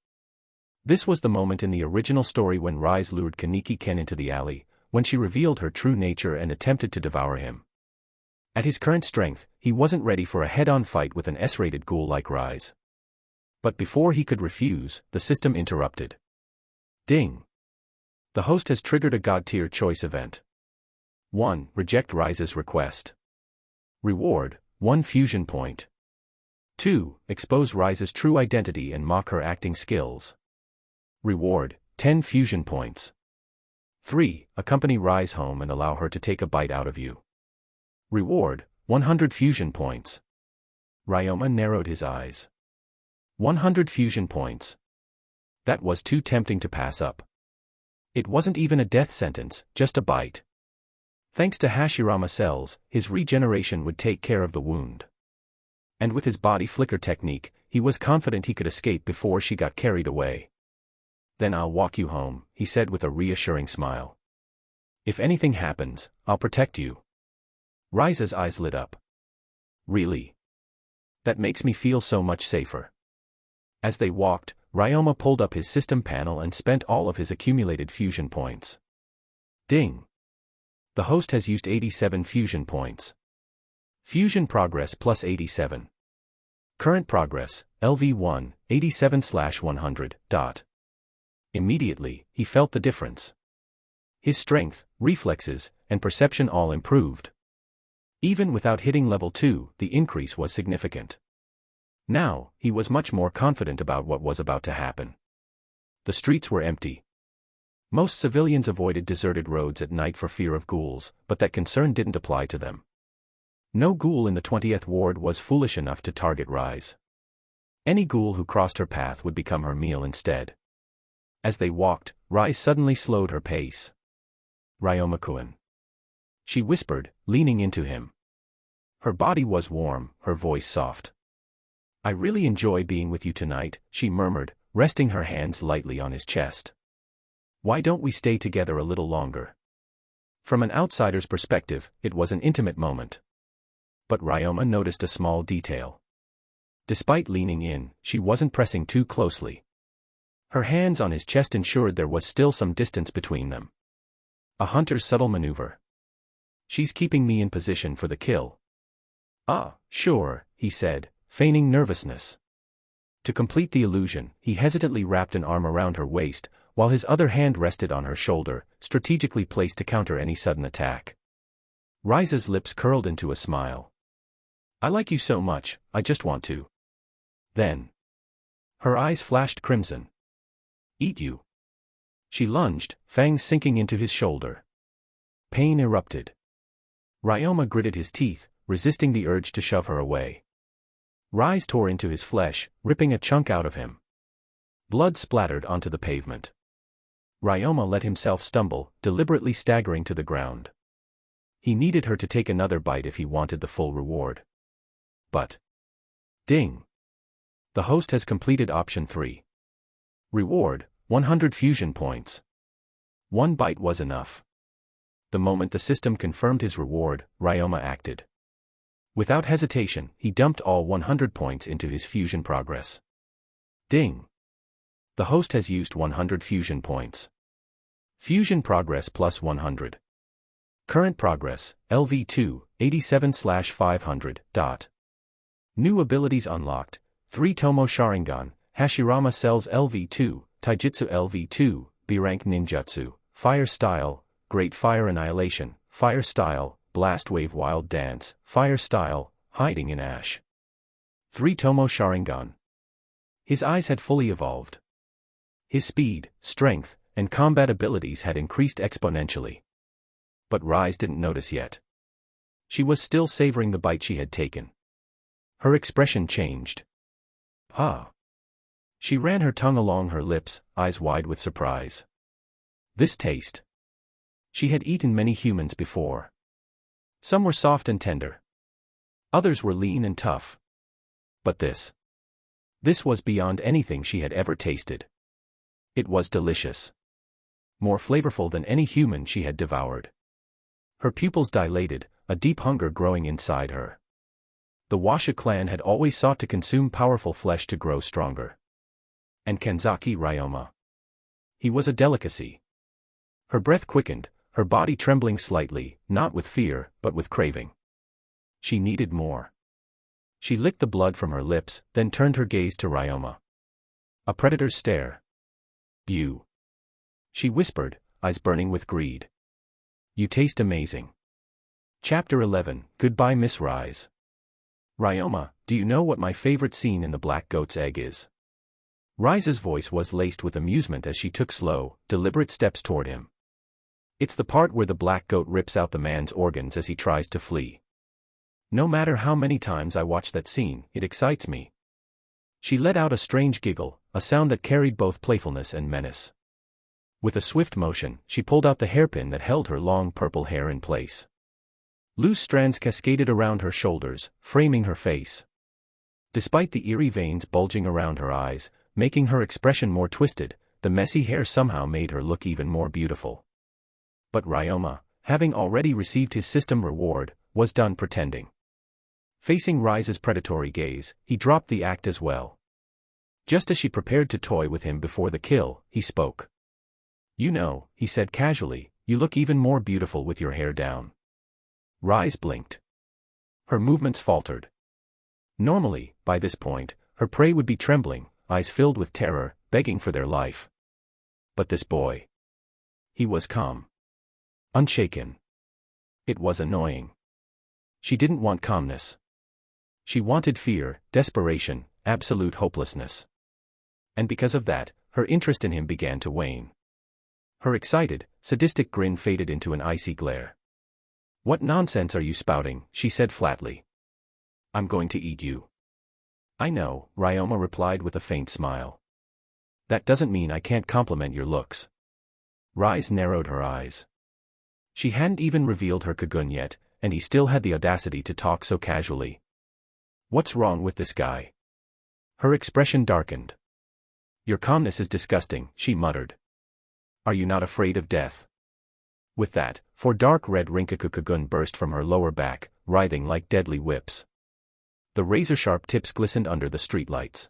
This was the moment in the original story when Rize lured Kaneki Ken into the alley, when she revealed her true nature and attempted to devour him. At his current strength, he wasn't ready for a head-on fight with an S-rated ghoul like Rize. But before he could refuse, the system interrupted. Ding! The host has triggered a God-tier choice event. 1. Reject Rize's request. Reward, 1 fusion point. 2. Expose Rize's true identity and mock her acting skills. Reward, 10 fusion points. 3. Accompany Rize home and allow her to take a bite out of you. Reward, 100 fusion points. Ryoma narrowed his eyes. 100 fusion points. That was too tempting to pass up. It wasn't even a death sentence, just a bite. Thanks to Hashirama cells, his regeneration would take care of the wound. And with his body flicker technique, he was confident he could escape before she got carried away. Then I'll walk you home, he said with a reassuring smile. If anything happens, I'll protect you. Rize's eyes lit up. Really? That makes me feel so much safer. As they walked, Ryoma pulled up his system panel and spent all of his accumulated fusion points. Ding! The host has used 87 fusion points. Fusion progress plus 87. Current progress, LV1, 87/100. Immediately, he felt the difference. His strength, reflexes, and perception all improved. Even without hitting level 2, the increase was significant. Now, he was much more confident about what was about to happen. The streets were empty. Most civilians avoided deserted roads at night for fear of ghouls, but that concern didn't apply to them. No ghoul in the 20th ward was foolish enough to target Rize. Any ghoul who crossed her path would become her meal instead. As they walked, Rize suddenly slowed her pace. Ryoma-kun. She whispered, leaning into him. Her body was warm, her voice soft. I really enjoy being with you tonight, she murmured, resting her hands lightly on his chest. Why don't we stay together a little longer? From an outsider's perspective, it was an intimate moment. But Ryoma noticed a small detail. Despite leaning in, she wasn't pressing too closely. Her hands on his chest ensured there was still some distance between them. A hunter's subtle maneuver. She's keeping me in position for the kill. Ah, sure, he said, feigning nervousness. To complete the illusion, he hesitantly wrapped an arm around her waist, while his other hand rested on her shoulder, strategically placed to counter any sudden attack. Rize's lips curled into a smile. I like you so much, I just want to. Then. Her eyes flashed crimson. Eat you. She lunged, fangs sinking into his shoulder. Pain erupted. Ryoma gritted his teeth, resisting the urge to shove her away. Rize tore into his flesh, ripping a chunk out of him. Blood splattered onto the pavement. Ryoma let himself stumble, deliberately staggering to the ground. He needed her to take another bite if he wanted the full reward. But. Ding! The host has completed option 3. Reward, 100 fusion points. 1 bite was enough. The moment the system confirmed his reward, Ryoma acted. Without hesitation, he dumped all 100 points into his fusion progress. Ding! The host has used 100 fusion points. Fusion progress plus 100. Current progress, LV2, 87/500. New abilities unlocked, 3 Tomo Sharingan, Hashirama Cells LV2, Taijutsu LV2, B-Rank Ninjutsu, Fire Style, Great Fire Annihilation, Fire Style, Blast Wave Wild Dance, Fire Style, Hiding in Ash. 3 Tomo Sharingan. His eyes had fully evolved. His speed, strength, and combat abilities had increased exponentially. But Rize didn't notice yet. She was still savoring the bite she had taken. Her expression changed. Ha! She ran her tongue along her lips, eyes wide with surprise. This taste. She had eaten many humans before. Some were soft and tender. Others were lean and tough. But this was beyond anything she had ever tasted. It was delicious. More flavorful than any human she had devoured. Her pupils dilated, a deep hunger growing inside her. The Washa clan had always sought to consume powerful flesh to grow stronger. And Kanzaki Ryoma. He was a delicacy. Her breath quickened, her body trembling slightly, not with fear, but with craving. She needed more. She licked the blood from her lips, then turned her gaze to Ryoma. A predator's stare. You. She whispered, eyes burning with greed. You taste amazing. Chapter 11, Goodbye Miss Rize. Ryoma, do you know what my favorite scene in The Black Goat's Egg is? Rize's voice was laced with amusement as she took slow, deliberate steps toward him. It's the part where the black goat rips out the man's organs as he tries to flee. No matter how many times I watch that scene, it excites me. She let out a strange giggle, a sound that carried both playfulness and menace. With a swift motion, she pulled out the hairpin that held her long purple hair in place. Loose strands cascaded around her shoulders, framing her face. Despite the eerie veins bulging around her eyes, making her expression more twisted, the messy hair somehow made her look even more beautiful. But Ryoma, having already received his system reward, was done pretending. Facing Rize's predatory gaze, he dropped the act as well. Just as she prepared to toy with him before the kill, he spoke. You know, he said casually, you look even more beautiful with your hair down. Rize blinked. Her movements faltered. Normally, by this point, her prey would be trembling, eyes filled with terror, begging for their life. But this boy. He was calm. Unshaken. It was annoying. She didn't want calmness. She wanted fear, desperation, absolute hopelessness. And because of that, her interest in him began to wane. Her excited, sadistic grin faded into an icy glare. What nonsense are you spouting? She said flatly. I'm going to eat you. I know, Ryoma replied with a faint smile. That doesn't mean I can't compliment your looks. Rize narrowed her eyes. She hadn't even revealed her Kagun yet, and he still had the audacity to talk so casually. What's wrong with this guy? Her expression darkened. Your calmness is disgusting, she muttered. Are you not afraid of death? With that, 4 dark red Rinkaku Kagun burst from her lower back, writhing like deadly whips. The razor-sharp tips glistened under the streetlights.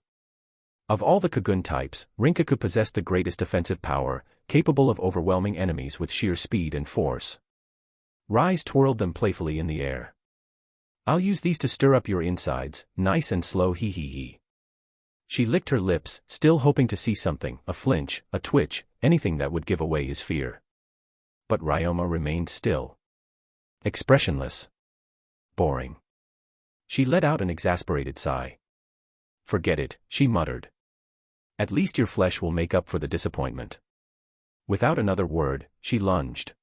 Of all the Kagun types, Rinkaku possessed the greatest offensive power, capable of overwhelming enemies with sheer speed and force. Rize twirled them playfully in the air. I'll use these to stir up your insides, nice and slow hee hee hee. She licked her lips, still hoping to see something, a flinch, a twitch, anything that would give away his fear. But Ryoma remained still. Expressionless. Boring. She let out an exasperated sigh. Forget it, she muttered. At least your flesh will make up for the disappointment. Without another word, she lunged.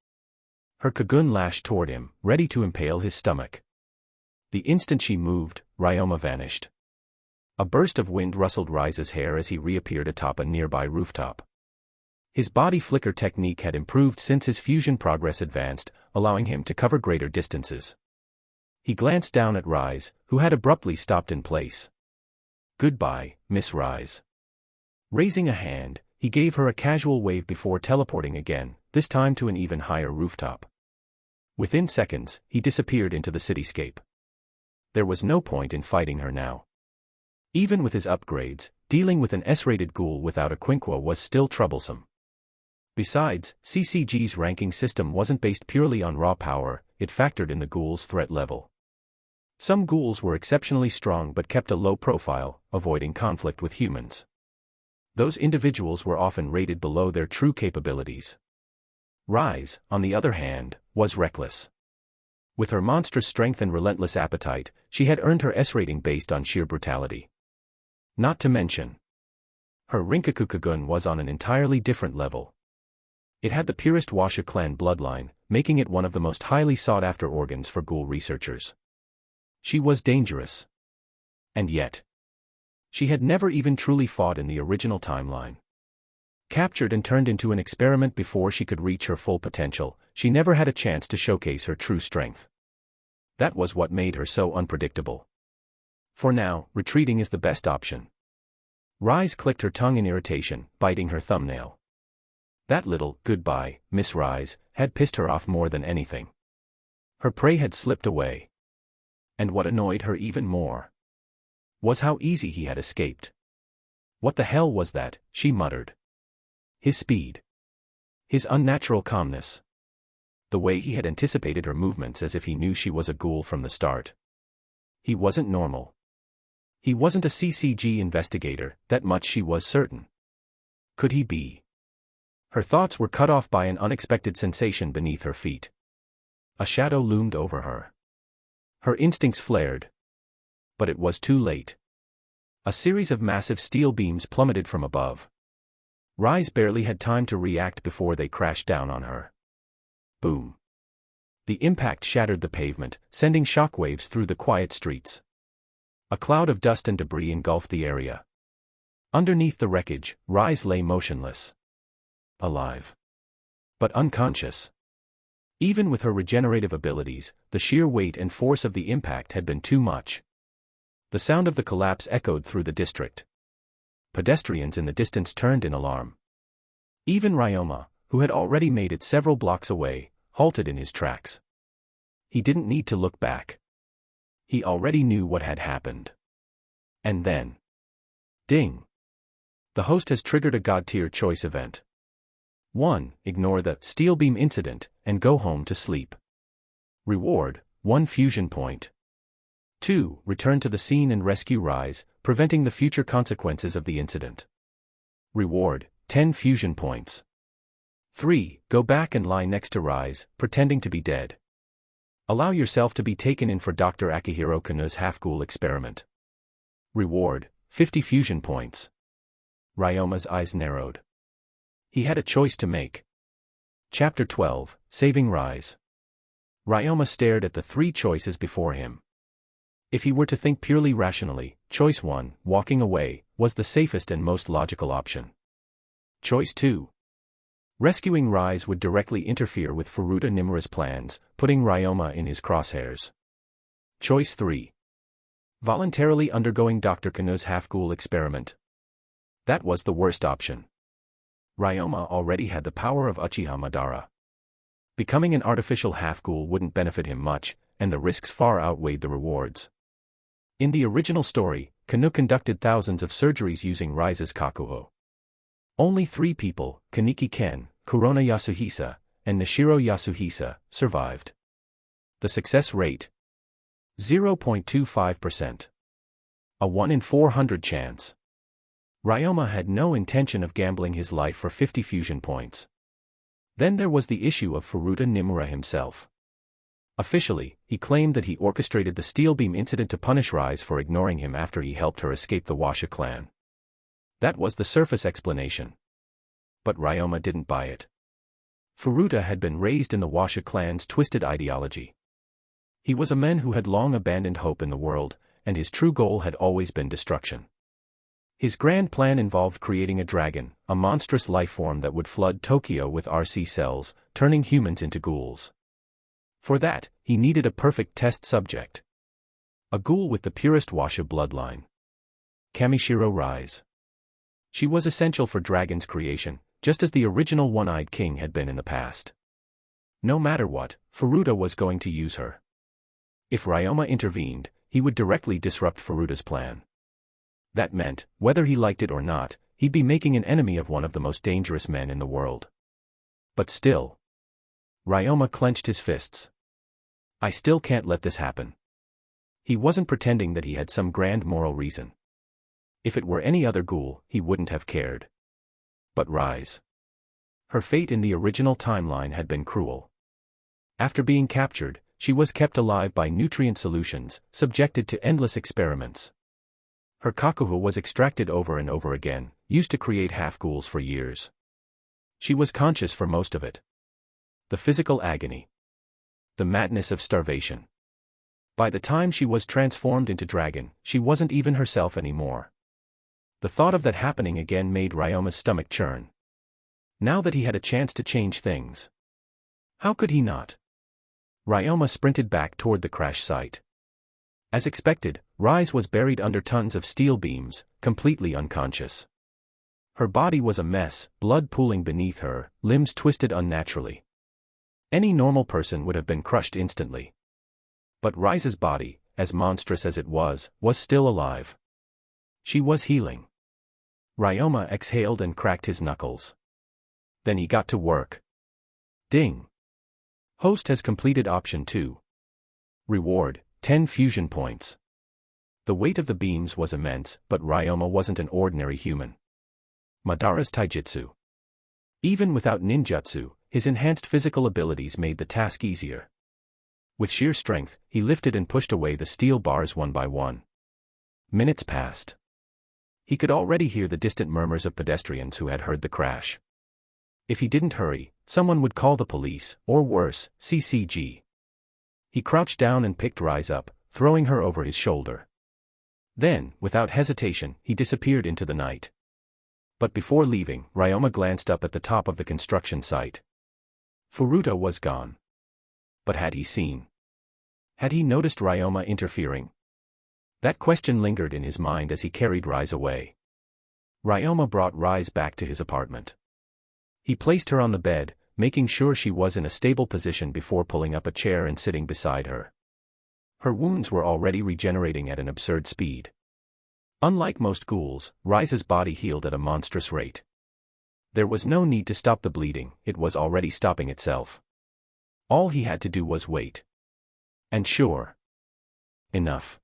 Her Kagun lashed toward him, ready to impale his stomach. The instant she moved, Ryoma vanished. A burst of wind rustled Rize's hair as he reappeared atop a nearby rooftop. His body flicker technique had improved since his fusion progress advanced, allowing him to cover greater distances. He glanced down at Rize, who had abruptly stopped in place. Goodbye, Miss Rize. Raising a hand, he gave her a casual wave before teleporting again, this time to an even higher rooftop. Within seconds, he disappeared into the cityscape. There was no point in fighting her now. Even with his upgrades, dealing with an S-rated ghoul without a quinquo was still troublesome. Besides, CCG's ranking system wasn't based purely on raw power, it factored in the ghoul's threat level. Some ghouls were exceptionally strong but kept a low profile, avoiding conflict with humans. Those individuals were often rated below their true capabilities. Rize, on the other hand, was reckless. With her monstrous strength and relentless appetite, she had earned her S rating based on sheer brutality. Not to mention, her Rinkaku-Kagun was on an entirely different level. It had the purest Washa clan bloodline, making it one of the most highly sought-after organs for ghoul researchers. She was dangerous. And yet, she had never even truly fought in the original timeline. Captured and turned into an experiment before she could reach her full potential, she never had a chance to showcase her true strength. That was what made her so unpredictable. For now, retreating is the best option. Rize clicked her tongue in irritation, biting her thumbnail. That little "goodbye, Miss Rize" had pissed her off more than anything. Her prey had slipped away. And what annoyed her even more was how easy he had escaped. What the hell was that, she muttered. His speed. His unnatural calmness. The way he had anticipated her movements as if he knew she was a ghoul from the start. He wasn't normal. He wasn't a CCG investigator, that much she was certain. Could he be? Her thoughts were cut off by an unexpected sensation beneath her feet. A shadow loomed over her. Her instincts flared. But it was too late. A series of massive steel beams plummeted from above. Rize barely had time to react before they crashed down on her. Boom. The impact shattered the pavement, sending shockwaves through the quiet streets. A cloud of dust and debris engulfed the area. Underneath the wreckage, Rize lay motionless. Alive. But unconscious. Even with her regenerative abilities, the sheer weight and force of the impact had been too much. The sound of the collapse echoed through the district. Pedestrians in the distance turned in alarm. Even Ryoma, who had already made it several blocks away, halted in his tracks. He didn't need to look back. He already knew what had happened. And then, ding! The host has triggered a God-tier choice event. 1. Ignore the steel beam incident and go home to sleep. Reward: 1 fusion point. 2. Return to the scene and rescue Rize, preventing the future consequences of the incident. Reward: 10 fusion points. 3. Go back and lie next to Rize, pretending to be dead. Allow yourself to be taken in for Dr. Akihiro Kono's half-ghoul experiment. Reward: 50 fusion points. Ryoma's eyes narrowed. He had a choice to make. Chapter 12, Saving Rize. Ryoma stared at the 3 choices before him. If he were to think purely rationally, choice 1, walking away, was the safest and most logical option. Choice 2. Rescuing Rize would directly interfere with Furuta Nimura's plans, putting Ryoma in his crosshairs. Choice 3. Voluntarily undergoing Dr. Kono's half-ghoul experiment. That was the worst option. Ryoma already had the power of Uchiha Madara. Becoming an artificial half-ghoul wouldn't benefit him much, and the risks far outweighed the rewards. In the original story, Kono conducted thousands of surgeries using Rize's Kakuho. Only 3 people, Kaneki Ken, Kurona Yasuhisa, and Nishiro Yasuhisa, survived. The success rate? 0.25%. A 1 in 400 chance. Ryoma had no intention of gambling his life for 50 fusion points. Then there was the issue of Furuta Nimura himself. Officially, he claimed that he orchestrated the steel beam incident to punish Rize for ignoring him after he helped her escape the Washa clan. That was the surface explanation. But Ryoma didn't buy it. Furuta had been raised in the Washa clan's twisted ideology. He was a man who had long abandoned hope in the world, and his true goal had always been destruction. His grand plan involved creating a dragon, a monstrous lifeform that would flood Tokyo with RC cells, turning humans into ghouls. For that, he needed a perfect test subject. A ghoul with the purest Washa bloodline. Kamishiro Rize. She was essential for Dragon's creation, just as the original One-Eyed King had been in the past. No matter what, Furuta was going to use her. If Ryoma intervened, he he would directly disrupt Furuta's plan. That meant, whether he liked it or not, he'd be making an enemy of one of the most dangerous men in the world. But still. Ryoma clenched his fists. I still can't let this happen. He wasn't pretending that he had some grand moral reason. If it were any other ghoul, he wouldn't have cared. But Rize. Her fate in the original timeline had been cruel. After being captured, she was kept alive by nutrient solutions, subjected to endless experiments. Her kakuho was extracted over and over again, used to create half-ghouls for years. She was conscious for most of it. The physical agony. The madness of starvation. By the time she was transformed into dragon, she wasn't even herself anymore. The thought of that happening again made Ryoma's stomach churn. Now that he had a chance to change things. How could he not? Ryoma sprinted back toward the crash site. As expected, Rize was buried under tons of steel beams, completely unconscious. Her body was a mess, blood pooling beneath her, limbs twisted unnaturally. Any normal person would have been crushed instantly. But Rize's body, as monstrous as it was still alive. She was healing. Ryoma exhaled and cracked his knuckles. Then he got to work. Ding. Host has completed option 2. Reward, 10 fusion points. The weight of the beams was immense, but Ryoma wasn't an ordinary human. Madara's taijutsu. Even without ninjutsu, his enhanced physical abilities made the task easier. With sheer strength, he lifted and pushed away the steel bars one by one. Minutes passed. He could already hear the distant murmurs of pedestrians who had heard the crash. If he didn't hurry, someone would call the police, or worse, CCG. He crouched down and picked Rize up, throwing her over his shoulder. Then, without hesitation, he disappeared into the night. But before leaving, Ryoma glanced up at the top of the construction site. Furuta was gone. But had he seen? Had he noticed Ryoma interfering? That question lingered in his mind as he carried Rize away. Ryoma brought Rize back to his apartment. He placed her on the bed, making sure she was in a stable position before pulling up a chair and sitting beside her. Her wounds were already regenerating at an absurd speed. Unlike most ghouls, Rize's body healed at a monstrous rate. There was no need to stop the bleeding, it was already stopping itself. All he had to do was wait. And sure enough.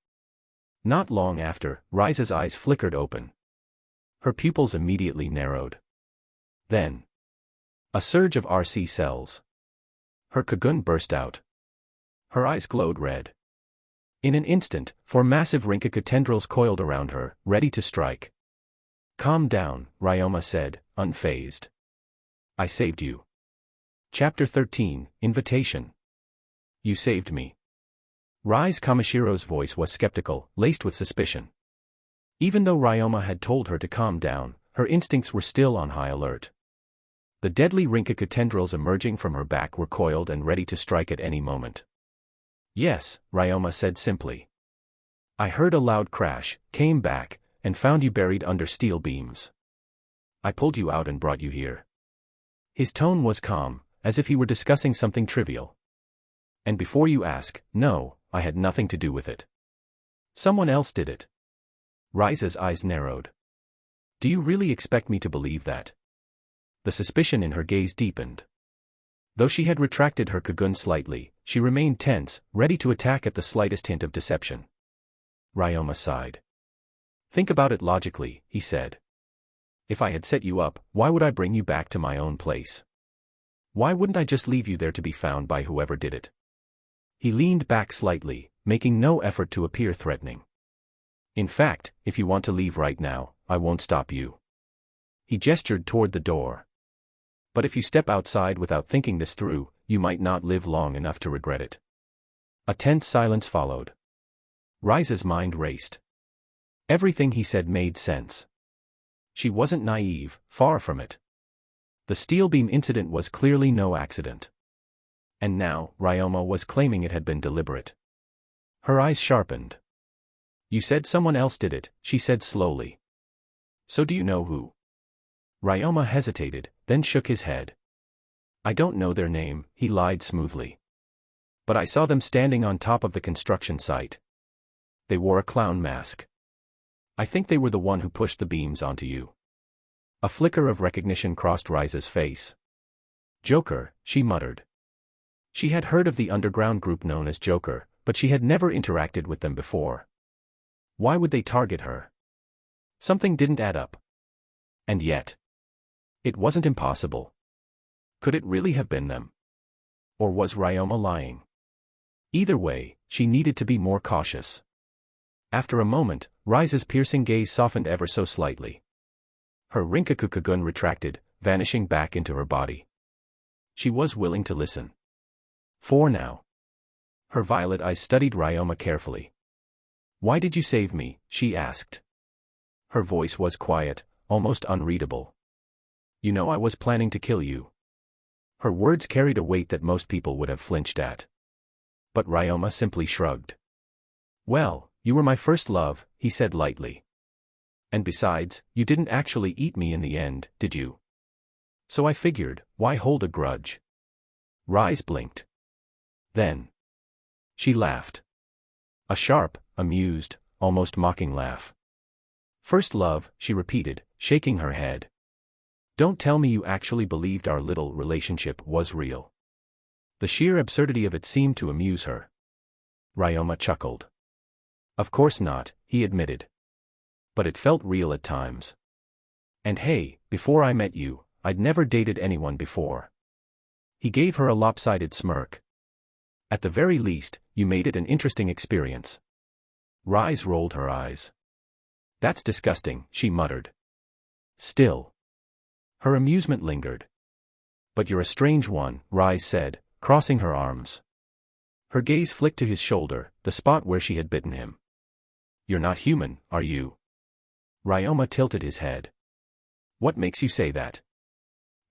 Not long after, Rize's eyes flickered open. Her pupils immediately narrowed. Then, a surge of RC cells. Her cocoon burst out. Her eyes glowed red. In an instant, 4 massive Rinkaku tendrils coiled around her, ready to strike. Calm down, Ryoma said, unfazed. I saved you. Chapter 13, Invitation. You saved me. Rize Kamashiro's voice was skeptical, laced with suspicion. Even though Ryoma had told her to calm down, her instincts were still on high alert. The deadly Rinkaku tendrils emerging from her back were coiled and ready to strike at any moment. Yes, Ryoma said simply. I heard a loud crash, came back, and found you buried under steel beams. I pulled you out and brought you here. His tone was calm, as if he were discussing something trivial. And before you ask, no, I had nothing to do with it. Someone else did it. Rize's eyes narrowed. Do you really expect me to believe that? The suspicion in her gaze deepened. Though she had retracted her cocoon slightly, she remained tense, ready to attack at the slightest hint of deception. Ryoma sighed. Think about it logically, he said. If I had set you up, why would I bring you back to my own place? Why wouldn't I just leave you there to be found by whoever did it? He leaned back slightly, making no effort to appear threatening. In fact, if you want to leave right now, I won't stop you. He gestured toward the door. But if you step outside without thinking this through, you might not live long enough to regret it. A tense silence followed. Rize's mind raced. Everything he said made sense. She wasn't naive, far from it. The steel beam incident was clearly no accident. And now, Ryoma was claiming it had been deliberate. Her eyes sharpened. You said someone else did it, she said slowly. So do you know who? Ryoma hesitated, then shook his head. I don't know their name, he lied smoothly. But I saw them standing on top of the construction site. They wore a clown mask. I think they were the one who pushed the beams onto you. A flicker of recognition crossed Rize's face. Joker, she muttered. She had heard of the underground group known as Joker, but she had never interacted with them before. Why would they target her? Something didn't add up. And yet, it wasn't impossible. Could it really have been them? Or was Ryoma lying? Either way, she needed to be more cautious. After a moment, Rize's piercing gaze softened ever so slightly. Her Rinkakukagun retracted, vanishing back into her body. She was willing to listen. For now. Her violet eyes studied Ryoma carefully. Why did you save me? She asked. Her voice was quiet, almost unreadable. You know I was planning to kill you. Her words carried a weight that most people would have flinched at. But Ryoma simply shrugged. Well, you were my first love, he said lightly. And besides, you didn't actually eat me in the end, did you? So I figured, why hold a grudge? Rize blinked. Then she laughed. A sharp, amused, almost mocking laugh. First love, she repeated, shaking her head. Don't tell me you actually believed our little relationship was real. The sheer absurdity of it seemed to amuse her. Ryoma chuckled. Of course not, he admitted. But it felt real at times. And hey, before I met you, I'd never dated anyone before. He gave her a lopsided smirk. At the very least, you made it an interesting experience. Rize rolled her eyes. That's disgusting, she muttered. Still. Her amusement lingered. But you're a strange one, Rize said, crossing her arms. Her gaze flicked to his shoulder, the spot where she had bitten him. You're not human, are you? Ryoma tilted his head. What makes you say that?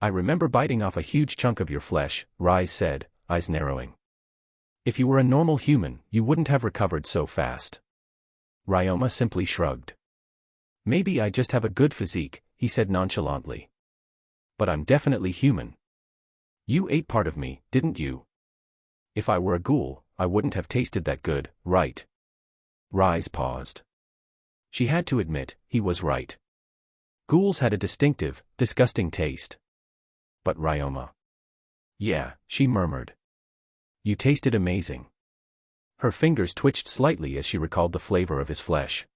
I remember biting off a huge chunk of your flesh, Rize said, eyes narrowing. If you were a normal human, you wouldn't have recovered so fast. Ryoma simply shrugged. Maybe I just have a good physique, he said nonchalantly. But I'm definitely human. You ate part of me, didn't you? If I were a ghoul, I wouldn't have tasted that good, right? Rize paused. She had to admit, he was right. Ghouls had a distinctive, disgusting taste. But Ryoma. Yeah, she murmured. You tasted amazing. Her fingers twitched slightly as she recalled the flavor of his flesh.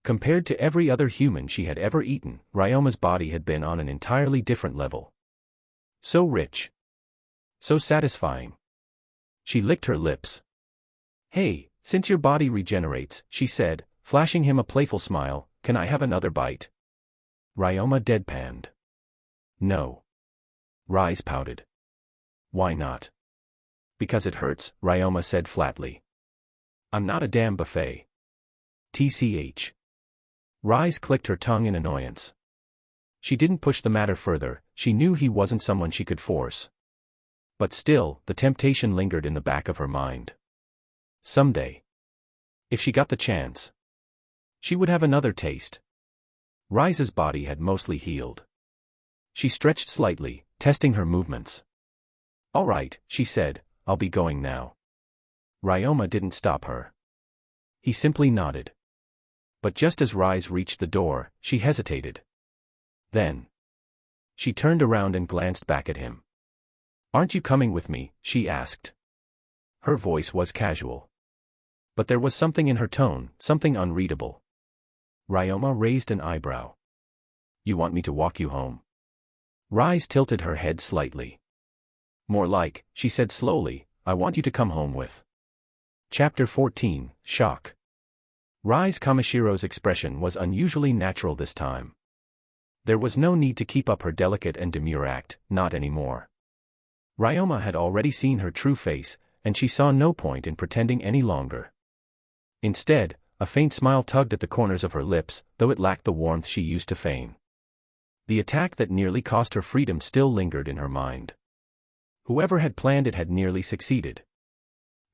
Compared to every other human she had ever eaten, Ryoma's body had been on an entirely different level. So rich. So satisfying. She licked her lips. Hey, since your body regenerates, she said, flashing him a playful smile, can I have another bite? Ryoma deadpanned. No. Rize pouted. Why not? Because it hurts, Ryoma said flatly. I'm not a damn buffet. TCH. Rize clicked her tongue in annoyance. She didn't push the matter further, she knew he wasn't someone she could force. But still, the temptation lingered in the back of her mind. Someday. If she got the chance. She would have another taste. Rize's body had mostly healed. She stretched slightly, testing her movements. All right, she said, I'll be going now. Ryoma didn't stop her. He simply nodded. But just as Rize reached the door, she hesitated. Then. She turned around and glanced back at him. Aren't you coming with me? She asked. Her voice was casual. But there was something in her tone, something unreadable. Ryoma raised an eyebrow. You want me to walk you home? Rize tilted her head slightly. More like, she said slowly, I want you to come home with. Chapter 14, Shock. Rize Kamashiro's expression was unusually natural this time. There was no need to keep up her delicate and demure act, not anymore. Ryoma had already seen her true face, and she saw no point in pretending any longer. Instead, a faint smile tugged at the corners of her lips, though it lacked the warmth she used to feign. The attack that nearly cost her freedom still lingered in her mind. Whoever had planned it had nearly succeeded.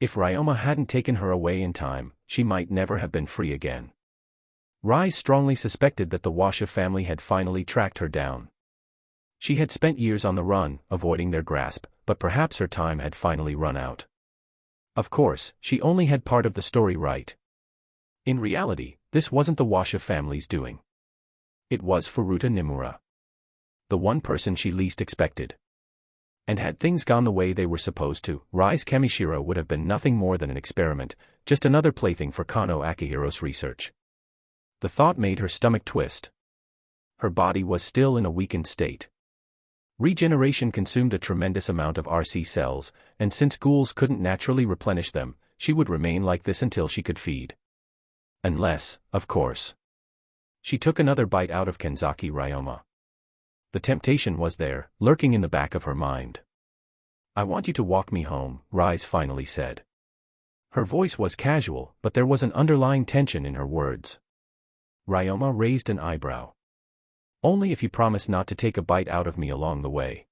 If Ryoma hadn't taken her away in time, she might never have been free again. Rize strongly suspected that the Washa family had finally tracked her down. She had spent years on the run, avoiding their grasp, but perhaps her time had finally run out. Of course, she only had part of the story right. In reality, this wasn't the Washa family's doing. It was Furuta Nimura. The one person she least expected. And had things gone the way they were supposed to, Rize Kamishiro would have been nothing more than an experiment, just another plaything for Kano Akihiro's research. The thought made her stomach twist. Her body was still in a weakened state. Regeneration consumed a tremendous amount of RC cells, and since ghouls couldn't naturally replenish them, she would remain like this until she could feed. Unless, of course, she took another bite out of Kanzaki Ryoma. The temptation was there, lurking in the back of her mind. "I want you to walk me home," Rize finally said. Her voice was casual, but there was an underlying tension in her words. Ryoma raised an eyebrow. "Only if you promise not to take a bite out of me along the way."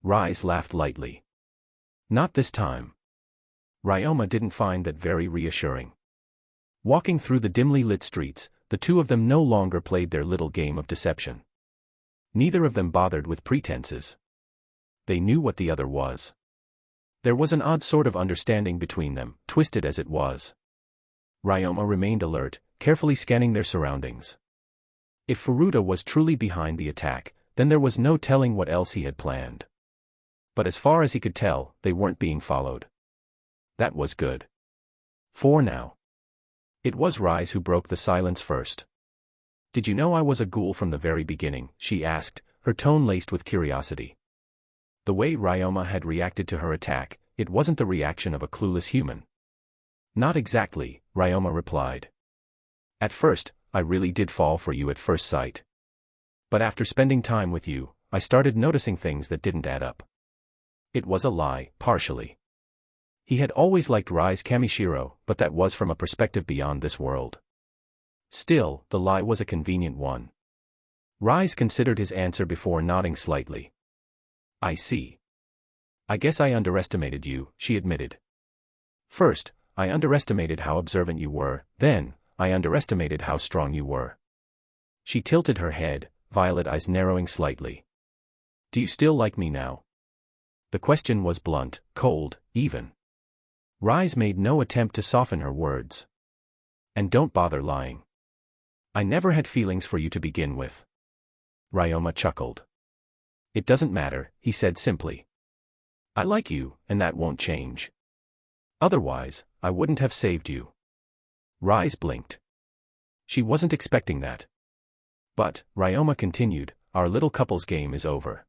Rize laughed lightly. "Not this time." Ryoma didn't find that very reassuring. Walking through the dimly lit streets, the two of them no longer played their little game of deception. Neither of them bothered with pretenses. They knew what the other was. There was an odd sort of understanding between them, twisted as it was. Ryoma remained alert, carefully scanning their surroundings. If Furuta was truly behind the attack, then there was no telling what else he had planned. But as far as he could tell, they weren't being followed. That was good. For now. It was Rize who broke the silence first. "Did you know I was a ghoul from the very beginning?" she asked, her tone laced with curiosity. The way Ryoma had reacted to her attack, it wasn't the reaction of a clueless human. "Not exactly," Ryoma replied. "At first, I really did fall for you at first sight. But after spending time with you, I started noticing things that didn't add up." It was a lie, partially. He had always liked Rize Kamishiro, but that was from a perspective beyond this world. Still, the lie was a convenient one. Rize considered his answer before nodding slightly. "I see. I guess I underestimated you," she admitted. "First, I underestimated how observant you were, then, I underestimated how strong you were." She tilted her head, violet eyes narrowing slightly. "Do you still like me now?" The question was blunt, cold, even. Rize made no attempt to soften her words. "And don't bother lying. I never had feelings for you to begin with." Ryoma chuckled. "It doesn't matter," he said simply. "I like you, and that won't change. Otherwise, I wouldn't have saved you." Rize blinked. She wasn't expecting that. "But," Ryoma continued, "our little couple's game is over.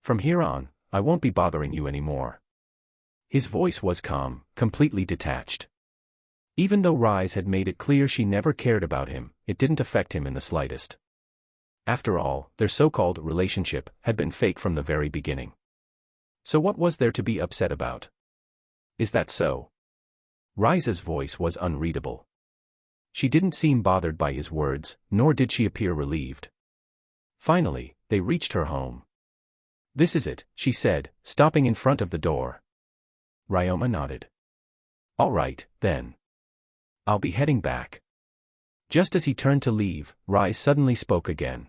From here on, I won't be bothering you anymore." His voice was calm, completely detached. Even though Rize had made it clear she never cared about him, it didn't affect him in the slightest. After all, their so-called relationship had been fake from the very beginning. So what was there to be upset about? "Is that so?" Rize's voice was unreadable. She didn't seem bothered by his words, nor did she appear relieved. Finally, they reached her home. "This is it," she said, stopping in front of the door. Ryoma nodded. "All right, then. I'll be heading back." Just as he turned to leave, Rize suddenly spoke again.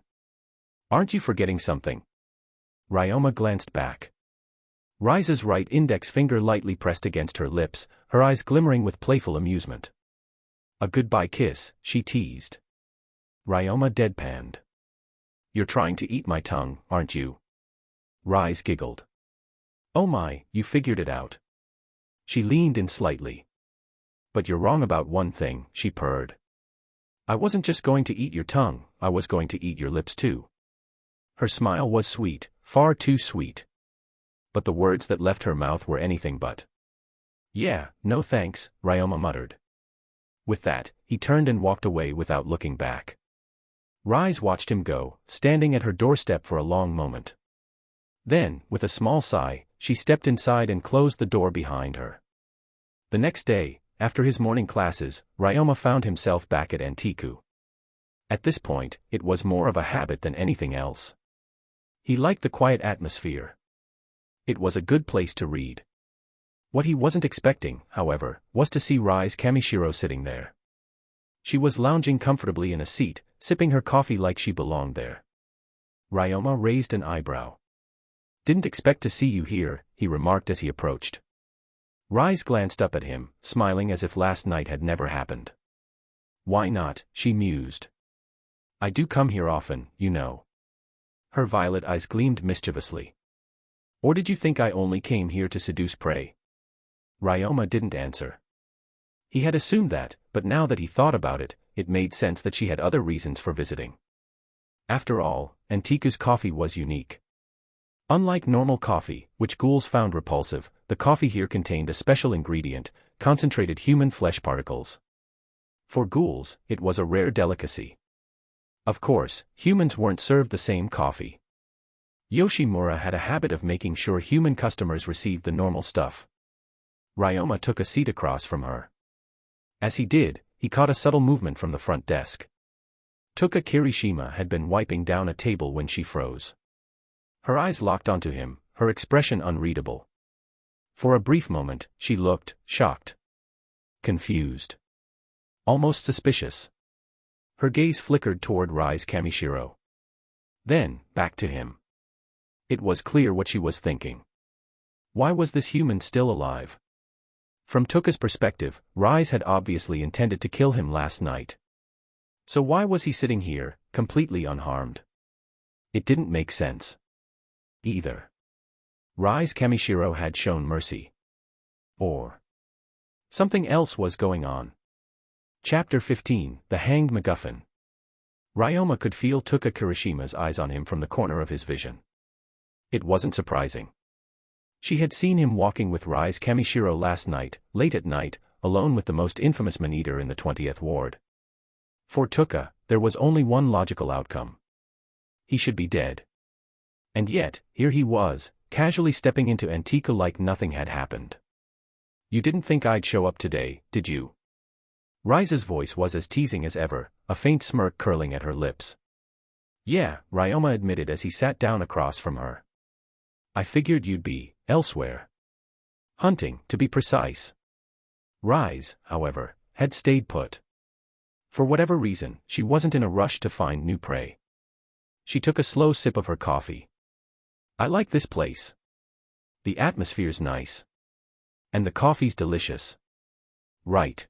"Aren't you forgetting something?" Ryoma glanced back. Rize's right index finger lightly pressed against her lips, her eyes glimmering with playful amusement. "A goodbye kiss," she teased. Ryoma deadpanned. "You're trying to eat my tongue, aren't you?" Rize giggled. "Oh my, you figured it out." She leaned in slightly. "But you're wrong about one thing," she purred. "I wasn't just going to eat your tongue, I was going to eat your lips too." Her smile was sweet, far too sweet. But the words that left her mouth were anything but. "Yeah, no thanks," Ryoma muttered. With that, he turned and walked away without looking back. Rize watched him go, standing at her doorstep for a long moment. Then, with a small sigh, she stepped inside and closed the door behind her. The next day, after his morning classes, Ryoma found himself back at Antiku. At this point, it was more of a habit than anything else. He liked the quiet atmosphere. It was a good place to read. What he wasn't expecting, however, was to see Rize Kamishiro sitting there. She was lounging comfortably in a seat, sipping her coffee like she belonged there. Ryoma raised an eyebrow. "Didn't expect to see you here," he remarked as he approached. Rize glanced up at him, smiling as if last night had never happened. Why not, she mused. I do come here often, you know. Her violet eyes gleamed mischievously. Or did you think I only came here to seduce prey? Ryoma didn't answer. He had assumed that, but now that he thought about it, it made sense that she had other reasons for visiting. After all, Antiku's coffee was unique. Unlike normal coffee, which ghouls found repulsive, the coffee here contained a special ingredient, concentrated human flesh particles. For ghouls, it was a rare delicacy. Of course, humans weren't served the same coffee. Yoshimura had a habit of making sure human customers received the normal stuff. Ryoma took a seat across from her. As he did, he caught a subtle movement from the front desk. Toka Kirishima had been wiping down a table when she froze. Her eyes locked onto him, her expression unreadable. For a brief moment, she looked shocked, confused, almost suspicious. Her gaze flickered toward Rize Kamishiro. Then, back to him. It was clear what she was thinking. Why was this human still alive? From Toka's perspective, Rize had obviously intended to kill him last night. So why was he sitting here, completely unharmed? It didn't make sense. Either. Rize Kamishiro had shown mercy. Or something else was going on. Chapter 15, The Hanged MacGuffin. Ryoma could feel Toka Kirishima's eyes on him from the corner of his vision. It wasn't surprising. She had seen him walking with Rize Kamishiro last night, late at night, alone with the most infamous man-eater in the 20th ward. For Toka, there was only one logical outcome. He should be dead. And yet, here he was, casually stepping into Antiku like nothing had happened. You didn't think I'd show up today, did you? Rize's voice was as teasing as ever, a faint smirk curling at her lips. Yeah, Ryoma admitted as he sat down across from her. I figured you'd be elsewhere. Hunting, to be precise. Rize, however, had stayed put. For whatever reason, she wasn't in a rush to find new prey. She took a slow sip of her coffee. I like this place. The atmosphere's nice. And the coffee's delicious. Right.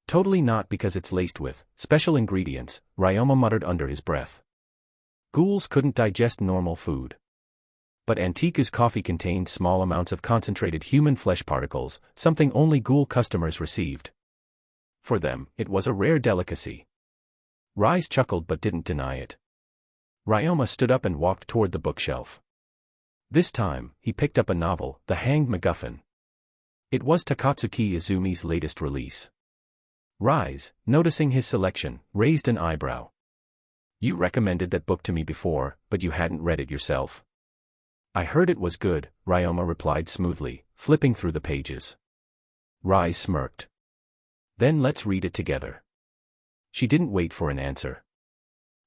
Totally not because it's laced with special ingredients, Ryoma muttered under his breath. Ghouls couldn't digest normal food. But Antiku's coffee contained small amounts of concentrated human flesh particles, something only ghoul customers received. For them, it was a rare delicacy. Rize chuckled but didn't deny it. Ryoma stood up and walked toward the bookshelf. This time, he picked up a novel, The Hanged MacGuffin. It was Takatsuki Izumi's latest release. Rize, noticing his selection, raised an eyebrow. You recommended that book to me before, but you hadn't read it yourself. I heard it was good, Ryoma replied smoothly, flipping through the pages. Rize smirked. Then let's read it together. She didn't wait for an answer.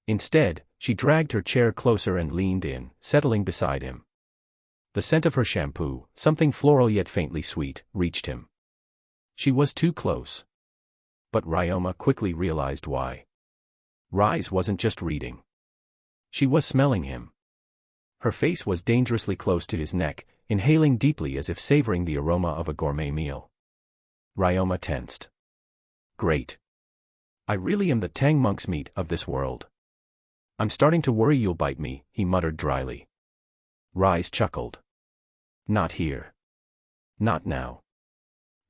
Instead, she dragged her chair closer and leaned in, settling beside him. The scent of her shampoo, something floral yet faintly sweet, reached him. She was too close. But Ryoma quickly realized why. Rize wasn't just reading. She was smelling him. Her face was dangerously close to his neck, inhaling deeply as if savoring the aroma of a gourmet meal. Ryoma tensed. Great. I really am the Tang monk's meat of this world. I'm starting to worry you'll bite me, he muttered dryly. Rize chuckled. Not here. Not now.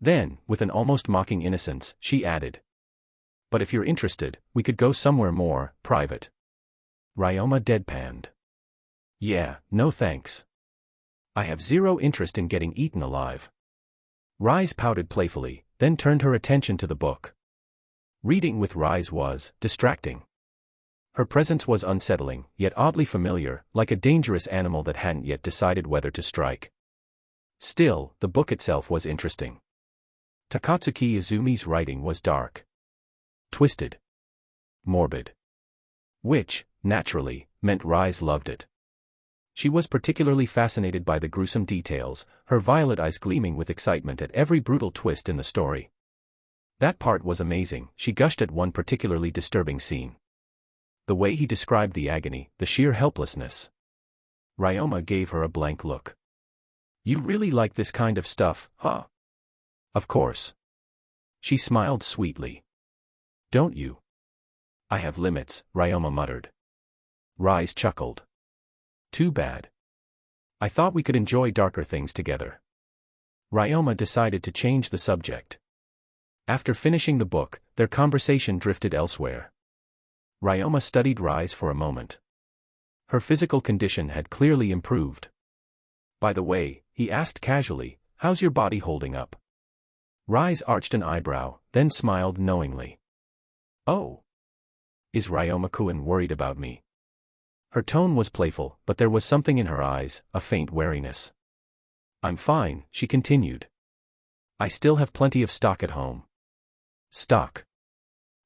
Then, with an almost mocking innocence, she added. But if you're interested, we could go somewhere more private. Ryoma deadpanned. Yeah, no thanks. I have zero interest in getting eaten alive. Rize pouted playfully, then turned her attention to the book. Reading with Rize was distracting. Her presence was unsettling, yet oddly familiar, like a dangerous animal that hadn't yet decided whether to strike. Still, the book itself was interesting. Takatsuki Izumi's writing was dark, twisted, morbid. Which, naturally, meant Rize loved it. She was particularly fascinated by the gruesome details, her violet eyes gleaming with excitement at every brutal twist in the story. That part was amazing, she gushed at one particularly disturbing scene. The way he described the agony, the sheer helplessness. Ryoma gave her a blank look. You really like this kind of stuff, huh? Of course. She smiled sweetly. Don't you? I have limits, Ryoma muttered. Rize chuckled. Too bad. I thought we could enjoy darker things together. Ryoma decided to change the subject. After finishing the book, their conversation drifted elsewhere. Ryoma studied Rize for a moment. Her physical condition had clearly improved. By the way, he asked casually, how's your body holding up? Rize arched an eyebrow, then smiled knowingly. Oh. Is Ryoma-kun worried about me? Her tone was playful, but there was something in her eyes, a faint wariness. I'm fine, she continued. I still have plenty of stock at home. Stock.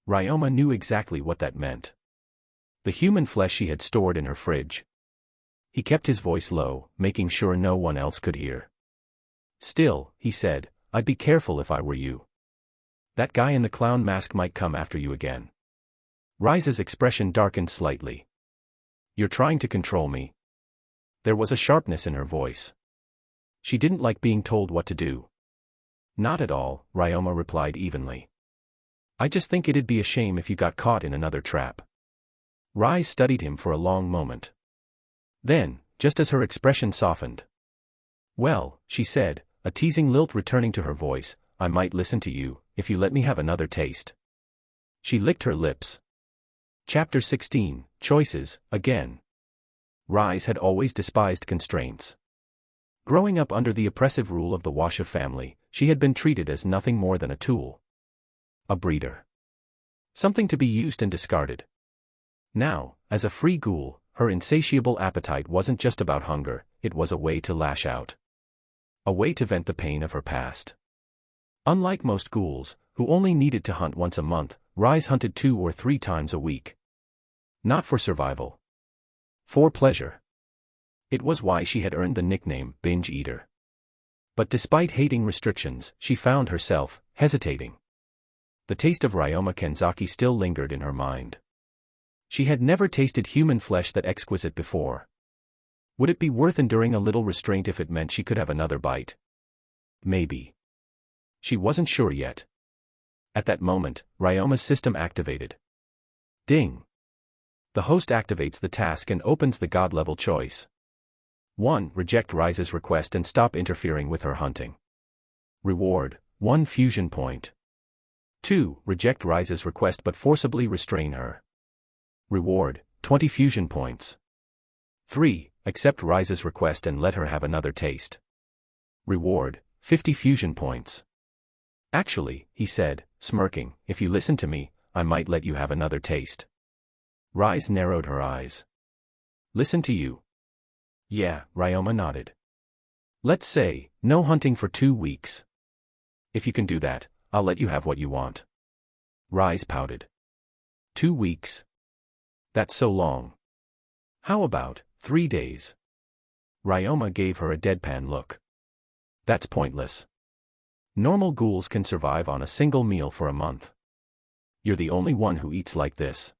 Ryoma knew exactly what that meant. The human flesh she had stored in her fridge. He kept his voice low, making sure no one else could hear. Still, he said, I'd be careful if I were you. That guy in the clown mask might come after you again. Rize's expression darkened slightly. You're trying to control me. There was a sharpness in her voice. She didn't like being told what to do. Not at all, Ryoma replied evenly. I just think it'd be a shame if you got caught in another trap. Rize studied him for a long moment. Then, just as her expression softened. Well, she said, a teasing lilt returning to her voice, I might listen to you, if you let me have another taste. She licked her lips. Chapter 16, Choices, Again. Rize had always despised constraints. Growing up under the oppressive rule of the Washa family, she had been treated as nothing more than a tool. A breeder. Something to be used and discarded. Now, as a free ghoul, her insatiable appetite wasn't just about hunger, it was a way to lash out. A way to vent the pain of her past. Unlike most ghouls, who only needed to hunt once a month, Rize hunted 2 or 3 times a week. Not for survival. For pleasure. It was why she had earned the nickname Binge Eater. But despite hating restrictions, she found herself hesitating. The taste of Ryoma Kanzaki still lingered in her mind. She had never tasted human flesh that exquisite before. Would it be worth enduring a little restraint if it meant she could have another bite? Maybe. She wasn't sure yet. At that moment, Ryoma's system activated. Ding. The host activates the task and opens the god-level choice. 1. Reject Rize's request and stop interfering with her hunting. Reward, 1 fusion point. 2. Reject Rize's request but forcibly restrain her. Reward, 20 fusion points. 3. Accept Rize's request and let her have another taste. Reward, 50 fusion points. Actually, he said, smirking, if you listen to me, I might let you have another taste. Rize narrowed her eyes. Listen to you? Yeah, Ryoma nodded. Let's say, no hunting for 2 weeks. If you can do that, I'll let you have what you want. Rize pouted. 2 weeks? That's so long. How about 3 days? Ryoma gave her a deadpan look. That's pointless. Normal ghouls can survive on a single meal for a month. You're the only one who eats like this.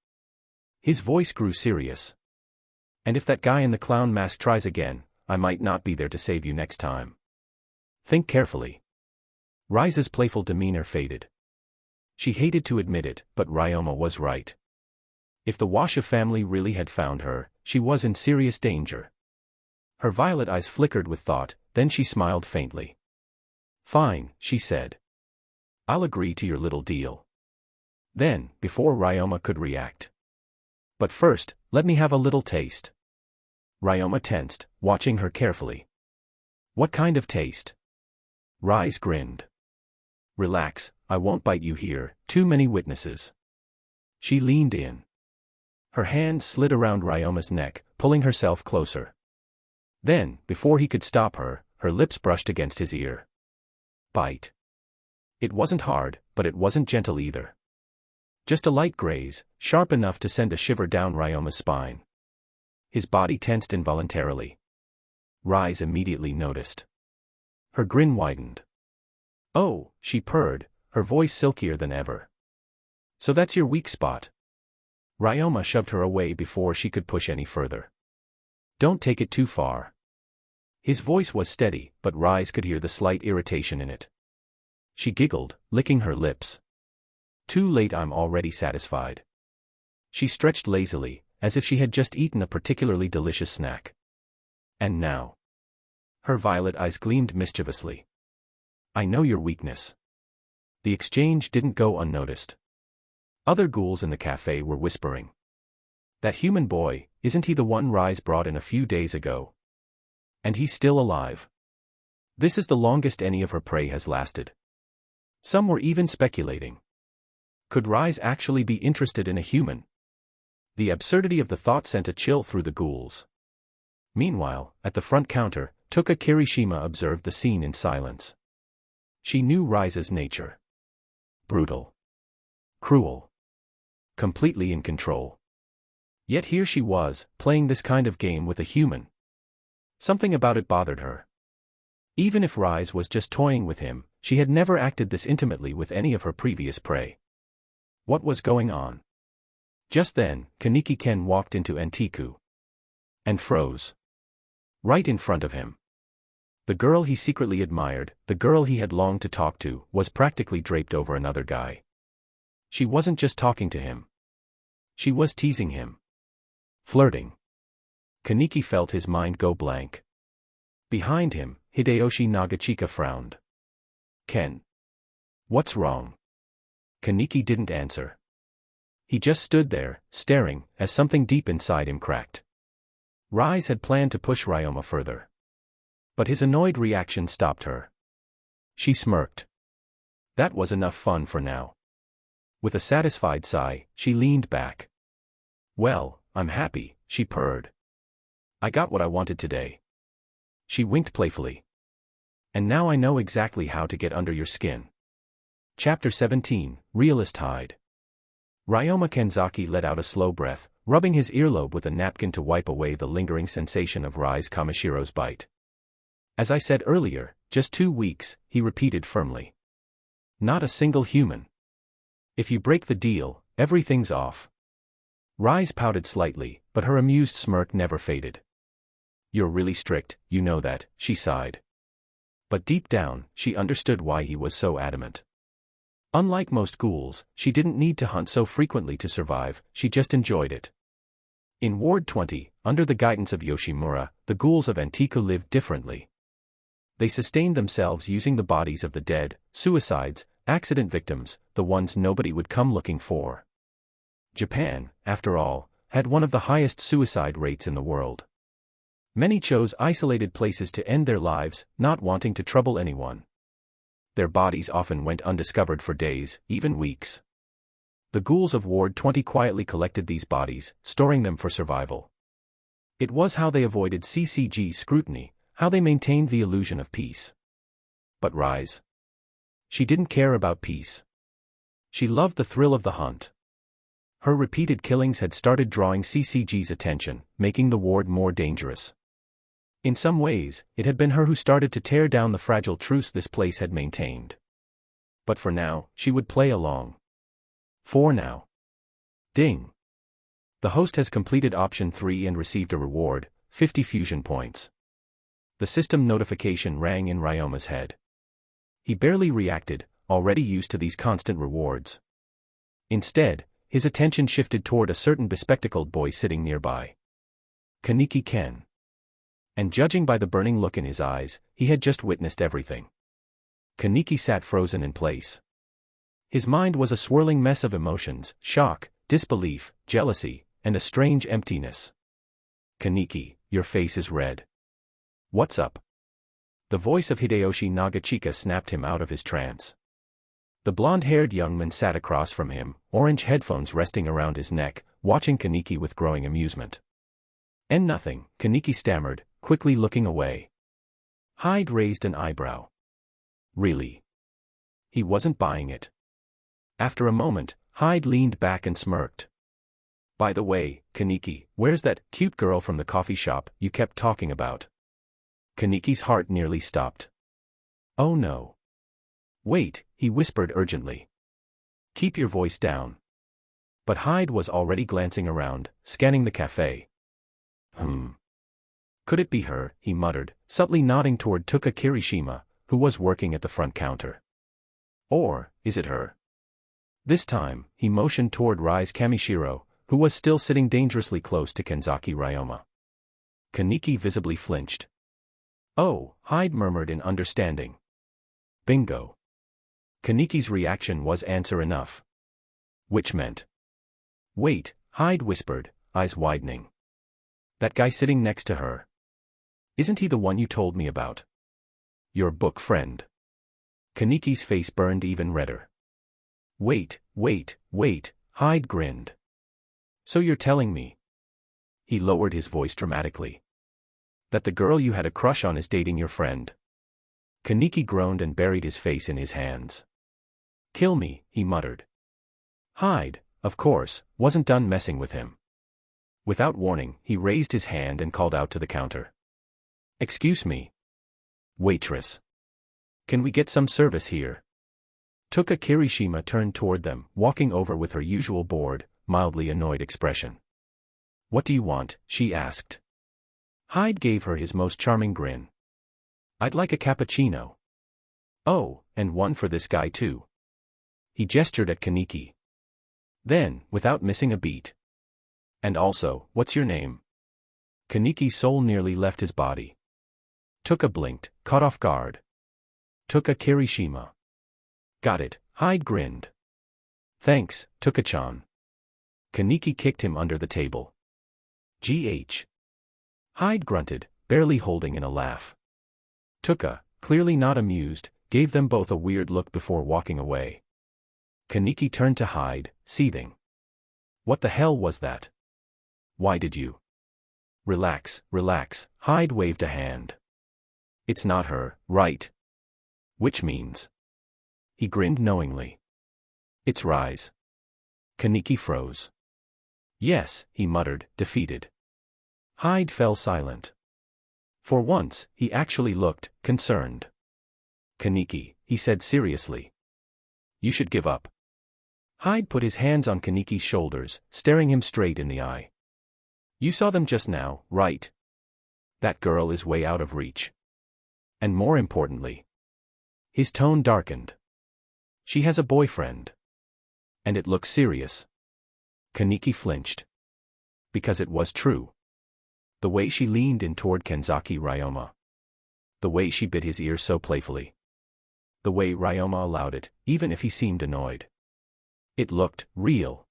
His voice grew serious. And if that guy in the clown mask tries again, I might not be there to save you next time. Think carefully. Rize's playful demeanor faded. She hated to admit it, but Ryoma was right. If the Washa family really had found her, she was in serious danger. Her violet eyes flickered with thought, then she smiled faintly. Fine, she said. I'll agree to your little deal. Then, before Ryoma could react. But first, let me have a little taste. Ryoma tensed, watching her carefully. What kind of taste? Rize grinned. Relax, I won't bite you here, too many witnesses. She leaned in. Her hand slid around Ryoma's neck, pulling herself closer. Then, before he could stop her, her lips brushed against his ear. Bite. It wasn't hard, but it wasn't gentle either. Just a light graze, sharp enough to send a shiver down Ryoma's spine. His body tensed involuntarily. Rize immediately noticed. Her grin widened. Oh, she purred, her voice silkier than ever. So that's your weak spot. Ryoma shoved her away before she could push any further. Don't take it too far. His voice was steady, but Rize could hear the slight irritation in it. She giggled, licking her lips. Too late, I'm already satisfied. She stretched lazily, as if she had just eaten a particularly delicious snack. And now? Her violet eyes gleamed mischievously. I know your weakness. The exchange didn't go unnoticed. Other ghouls in the cafe were whispering. That human boy, isn't he the one Rize brought in a few days ago? And he's still alive. This is the longest any of her prey has lasted. Some were even speculating. Could Rize actually be interested in a human? The absurdity of the thought sent a chill through the ghouls. Meanwhile, at the front counter, Tokyo Kirishima observed the scene in silence. She knew Rize's nature. Brutal. Cruel. Completely in control. Yet here she was, playing this kind of game with a human. Something about it bothered her. Even if Rize was just toying with him, she had never acted this intimately with any of her previous prey. What was going on? Just then, Kaneki Ken walked into Antiku. And froze. Right in front of him. The girl he secretly admired, the girl he had longed to talk to, was practically draped over another guy. She wasn't just talking to him. She was teasing him. Flirting. Kaneki felt his mind go blank. Behind him, Hideyoshi Nagachika frowned. Ken. What's wrong? Kaneki didn't answer. He just stood there, staring, as something deep inside him cracked. Rize had planned to push Ryoma further. But his annoyed reaction stopped her. She smirked. That was enough fun for now. With a satisfied sigh, she leaned back. Well, I'm happy, she purred. I got what I wanted today. She winked playfully. And now I know exactly how to get under your skin. Chapter 17, Realist Hide. Ryoma Kanzaki let out a slow breath, rubbing his earlobe with a napkin to wipe away the lingering sensation of Rize Kamashiro's bite. As I said earlier, just 2 weeks, he repeated firmly. Not a single human. If you break the deal, everything's off. Rize pouted slightly, but her amused smirk never faded. You're really strict, you know that, she sighed. But deep down, she understood why he was so adamant. Unlike most ghouls, she didn't need to hunt so frequently to survive, she just enjoyed it. In Ward 20, under the guidance of Yoshimura, the ghouls of Antiku lived differently. They sustained themselves using the bodies of the dead, suicides, accident victims, the ones nobody would come looking for. Japan, after all, had one of the highest suicide rates in the world. Many chose isolated places to end their lives, not wanting to trouble anyone. Their bodies often went undiscovered for days, even weeks. The ghouls of Ward 20 quietly collected these bodies, storing them for survival. It was how they avoided CCG scrutiny, how they maintained the illusion of peace. But Rize. She didn't care about peace. She loved the thrill of the hunt. Her repeated killings had started drawing CCG's attention, making the ward more dangerous. In some ways, it had been her who started to tear down the fragile truce this place had maintained. But for now, she would play along. For now. Ding. The host has completed option 3 and received a reward, 50 fusion points. The system notification rang in Ryoma's head. He barely reacted, already used to these constant rewards. Instead, his attention shifted toward a certain bespectacled boy sitting nearby. Kaneki Ken. And judging by the burning look in his eyes, he had just witnessed everything. Kaneki sat frozen in place. His mind was a swirling mess of emotions, shock, disbelief, jealousy, and a strange emptiness. Kaneki, your face is red. What's up? The voice of Hideyoshi Nagachika snapped him out of his trance. The blonde-haired young man sat across from him, orange headphones resting around his neck, watching Kaneki with growing amusement. And nothing, Kaneki stammered, quickly looking away. Hyde raised an eyebrow. Really? He wasn't buying it. After a moment, Hyde leaned back and smirked. By the way, Kaneki, where's that cute girl from the coffee shop you kept talking about? Kaneki's heart nearly stopped. Oh no. Wait, he whispered urgently. Keep your voice down. But Hyde was already glancing around, scanning the cafe. Could it be her, he muttered, subtly nodding toward Tokyo Kirishima, who was working at the front counter. Or, is it her? This time, he motioned toward Rize Kamishiro, who was still sitting dangerously close to Kanzaki Ryoma. Kaneki visibly flinched. "Oh," Hyde murmured in understanding. "Bingo." Kaneki's reaction was answer enough. Which meant, "Wait," Hyde whispered, eyes widening. "That guy sitting next to her. Isn't he the one you told me about? Your book friend?" Kaneki's face burned even redder. "Wait, Hyde grinned. "So you're telling me," he lowered his voice dramatically, "that the girl you had a crush on is dating your friend?" Kaneki groaned and buried his face in his hands. "Kill me," he muttered. Hyde, of course, wasn't done messing with him. Without warning, he raised his hand and called out to the counter. "Excuse me. Waitress. Can we get some service here?" Tuka Kirishima turned toward them, walking over with her usual bored, mildly annoyed expression. "What do you want?" she asked. Hyde gave her his most charming grin. "I'd like a cappuccino." "Oh, and one for this guy too." He gestured at Kaneki. Then, without missing a beat, "And also, what's your name?" Kaneki's soul nearly left his body. Tuka blinked, caught off guard. "Tuka Kirishima." "Got it," Hyde grinned. "Thanks, Tuka-chan." Kaneki kicked him under the table. "Gh." Hyde grunted, barely holding in a laugh. Tuka, clearly not amused, gave them both a weird look before walking away. Kaneki turned to Hyde, seething. "What the hell was that? Why did you—" Relax, Hyde waved a hand. "It's not her, right? Which means—" He grinned knowingly. "It's Rize." Kaneki froze. "Yes," he muttered, defeated. Hyde fell silent. For once, he actually looked concerned. "Kaneki," he said seriously. "You should give up." Hyde put his hands on Kaneki's shoulders, staring him straight in the eye. "You saw them just now, right? That girl is way out of reach. And more importantly—" His tone darkened. "She has a boyfriend. And it looks serious." Kaneki flinched. Because it was true. The way she leaned in toward Kanzaki Ryoma. The way she bit his ear so playfully. The way Ryoma allowed it, even if he seemed annoyed. It looked real.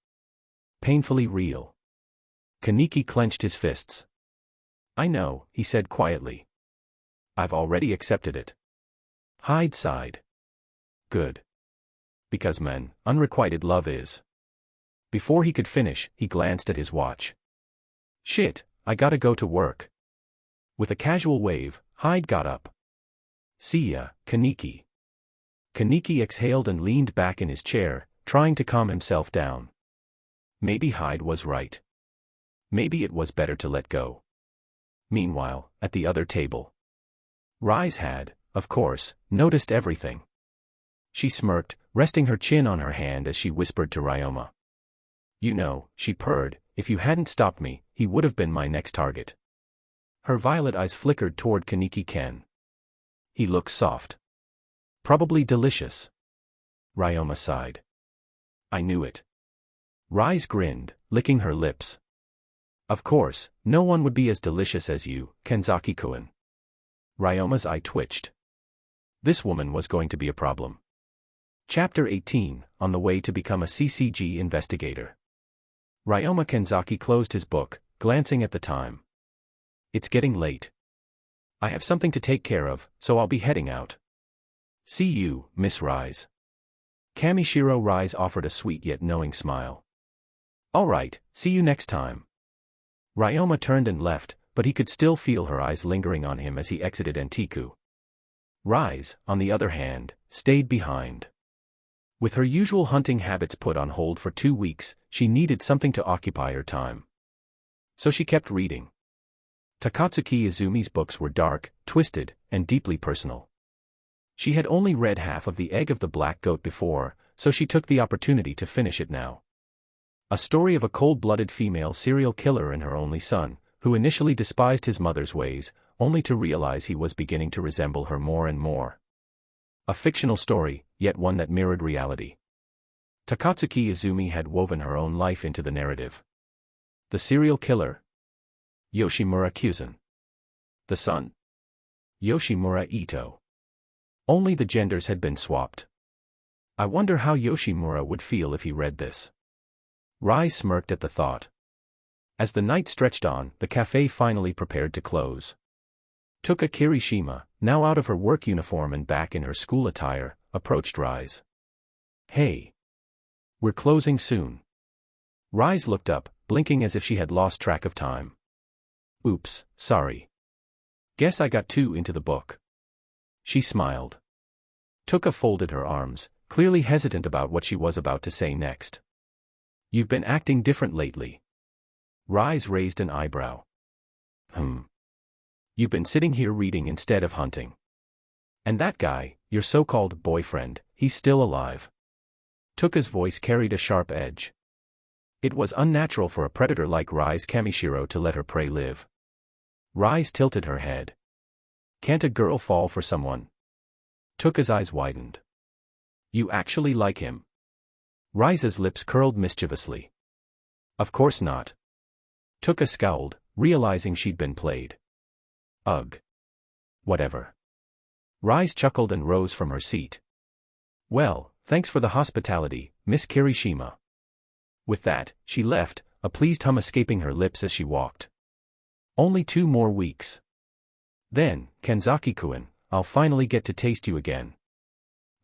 Painfully real. Kaneki clenched his fists. "I know," he said quietly. "I've already accepted it." Hyde sighed. "Good. Because men, unrequited love is." Before he could finish, he glanced at his watch. "Shit, I gotta go to work." With a casual wave, Hyde got up. "See ya, Kaneki." Kaneki exhaled and leaned back in his chair, trying to calm himself down. Maybe Hyde was right. Maybe it was better to let go. Meanwhile, at the other table, Rize had, of course, noticed everything. She smirked, resting her chin on her hand as she whispered to Ryoma. "You know," she purred, "if you hadn't stopped me, he would have been my next target." Her violet eyes flickered toward Kaneki-ken. "He looks soft. Probably delicious." Ryoma sighed. "I knew it." Rize grinned, licking her lips. "Of course, no one would be as delicious as you, Kanzaki-kun." Ryoma's eye twitched. This woman was going to be a problem. Chapter 18, On the Way to Become a CCG Investigator. Ryoma Kanzaki closed his book, glancing at the time. "It's getting late. I have something to take care of, so I'll be heading out. See you, Miss Rize." Kamishiro Rize offered a sweet yet knowing smile. "All right, see you next time." Ryoma turned and left, but he could still feel her eyes lingering on him as he exited Antiku. Rize, on the other hand, stayed behind. With her usual hunting habits put on hold for 2 weeks, she needed something to occupy her time. So she kept reading. Takatsuki Izumi's books were dark, twisted, and deeply personal. She had only read half of The Egg of the Black Goat before, so she took the opportunity to finish it now. A story of a cold-blooded female serial killer and her only son, who initially despised his mother's ways, only to realize he was beginning to resemble her more and more. A fictional story, yet one that mirrored reality. Takatsuki Izumi had woven her own life into the narrative. The serial killer, Yoshimura Kyuzen. The son, Yoshimura Ito. Only the genders had been swapped. I wonder how Yoshimura would feel if he read this. Rize smirked at the thought. As the night stretched on, the cafe finally prepared to close. Tuka Kirishima, now out of her work uniform and back in her school attire, approached Rize. Hey. We're closing soon. Rize looked up, blinking as if she had lost track of time. Oops, sorry. Guess I got too into the book. She smiled. Tuka folded her arms, clearly hesitant about what she was about to say next. You've been acting different lately. Rize raised an eyebrow. You've been sitting here reading instead of hunting. And that guy, your so-called boyfriend, he's still alive. Tuka's voice carried a sharp edge. It was unnatural for a predator like Rize Kamishiro to let her prey live. Rize tilted her head. Can't a girl fall for someone? Tuka's eyes widened. You actually like him? Rize's lips curled mischievously. Of course not. Tuka scowled, realizing she'd been played. Ugh. Whatever. Rize chuckled and rose from her seat. Well, thanks for the hospitality, Miss Kirishima. With that, she left, a pleased hum escaping her lips as she walked. Only 2 more weeks. Then, Kanzaki-kun, I'll finally get to taste you again.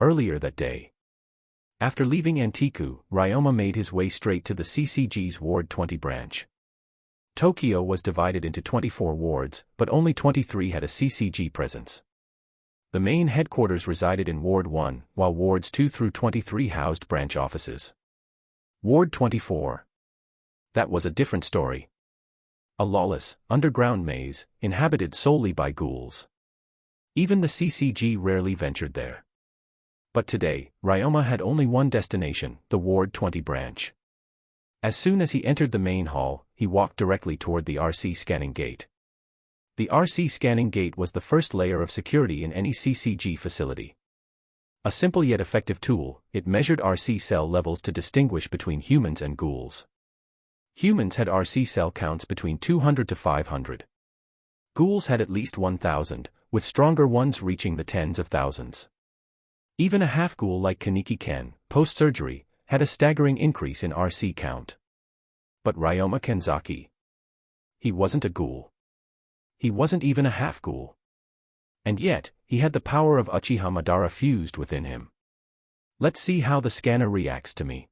Earlier that day. After leaving Antiku, Ryoma made his way straight to the CCG's Ward 20 branch. Tokyo was divided into 24 wards, but only 23 had a CCG presence. The main headquarters resided in Ward 1, while Wards 2 through 23 housed branch offices. Ward 24. That was a different story. A lawless, underground maze, inhabited solely by ghouls. Even the CCG rarely ventured there. But today, Ryoma had only one destination, the Ward 20 branch. As soon as he entered the main hall, he walked directly toward the RC scanning gate. The RC scanning gate was the first layer of security in any CCG facility. A simple yet effective tool, it measured RC cell levels to distinguish between humans and ghouls. Humans had RC cell counts between 200 to 500. Ghouls had at least 1,000, with stronger ones reaching the tens of thousands. Even a half-ghoul like Kaneki Ken, post-surgery, had a staggering increase in RC count. But Ryoma Kanzaki? He wasn't a ghoul. He wasn't even a half-ghoul. And yet, he had the power of Uchiha Madara fused within him. Let's see how the scanner reacts to me.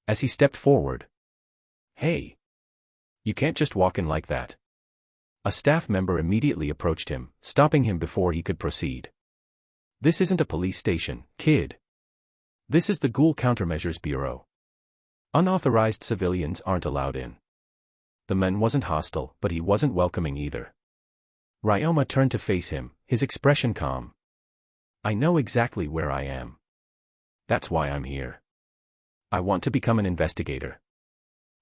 As he stepped forward. Hey! You can't just walk in like that. A staff member immediately approached him, stopping him before he could proceed. This isn't a police station, kid. This is the Ghoul Countermeasures Bureau. Unauthorized civilians aren't allowed in. The man wasn't hostile, but he wasn't welcoming either. Ryoma turned to face him, his expression calm. I know exactly where I am. That's why I'm here. I want to become an investigator.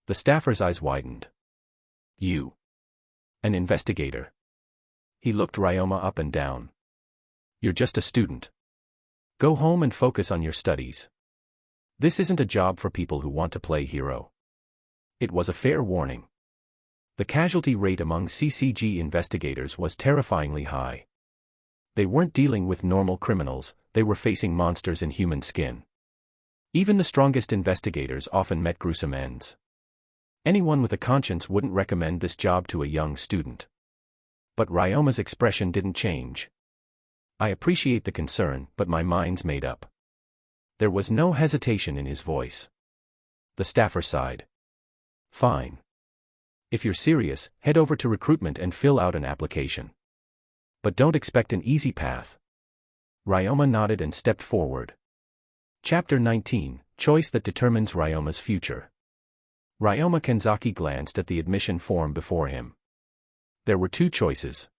The staffer's eyes widened. You. An investigator. He looked Ryoma up and down. You're just a student. Go home and focus on your studies. This isn't a job for people who want to play hero. It was a fair warning. The casualty rate among CCG investigators was terrifyingly high. They weren't dealing with normal criminals, they were facing monsters in human skin. Even the strongest investigators often met gruesome ends. Anyone with a conscience wouldn't recommend this job to a young student. But Ryoma's expression didn't change. I appreciate the concern, but my mind's made up. There was no hesitation in his voice. The staffer sighed. Fine. If you're serious, head over to recruitment and fill out an application. But don't expect an easy path. Ryoma nodded and stepped forward. Chapter 19, Choice that Determines Ryoma's Future. Ryoma Kanzaki glanced at the admission form before him. There were 2 choices.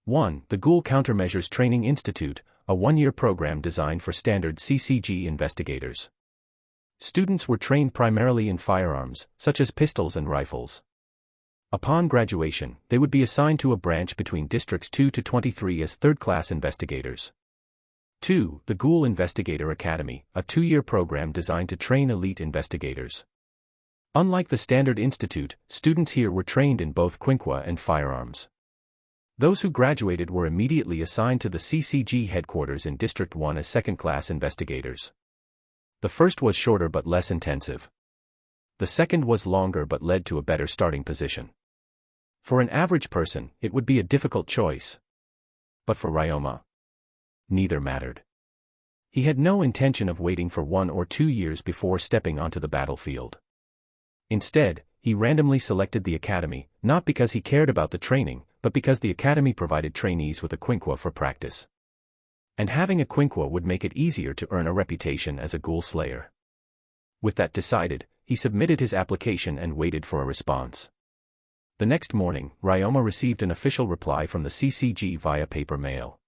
1. The Ghoul Countermeasures Training Institute, a 1-year program designed for standard CCG investigators. Students were trained primarily in firearms, such as pistols and rifles. Upon graduation, they would be assigned to a branch between Districts 2 to 23 as third-class investigators. 2. The Ghoul Investigator Academy, a 2-year program designed to train elite investigators. Unlike the standard institute, students here were trained in both quinqua and firearms. Those who graduated were immediately assigned to the CCG headquarters in District 1 as second-class investigators. The first was shorter but less intensive. The second was longer but led to a better starting position. For an average person, it would be a difficult choice. But for Ryoma, neither mattered. He had no intention of waiting for 1 or 2 years before stepping onto the battlefield. Instead, he randomly selected the academy, not because he cared about the training, but because the academy provided trainees with a quinqua for practice. And having a quinqua would make it easier to earn a reputation as a ghoul slayer. With that decided, he submitted his application and waited for a response. The next morning, Ryoma received an official reply from the CCG via paper mail.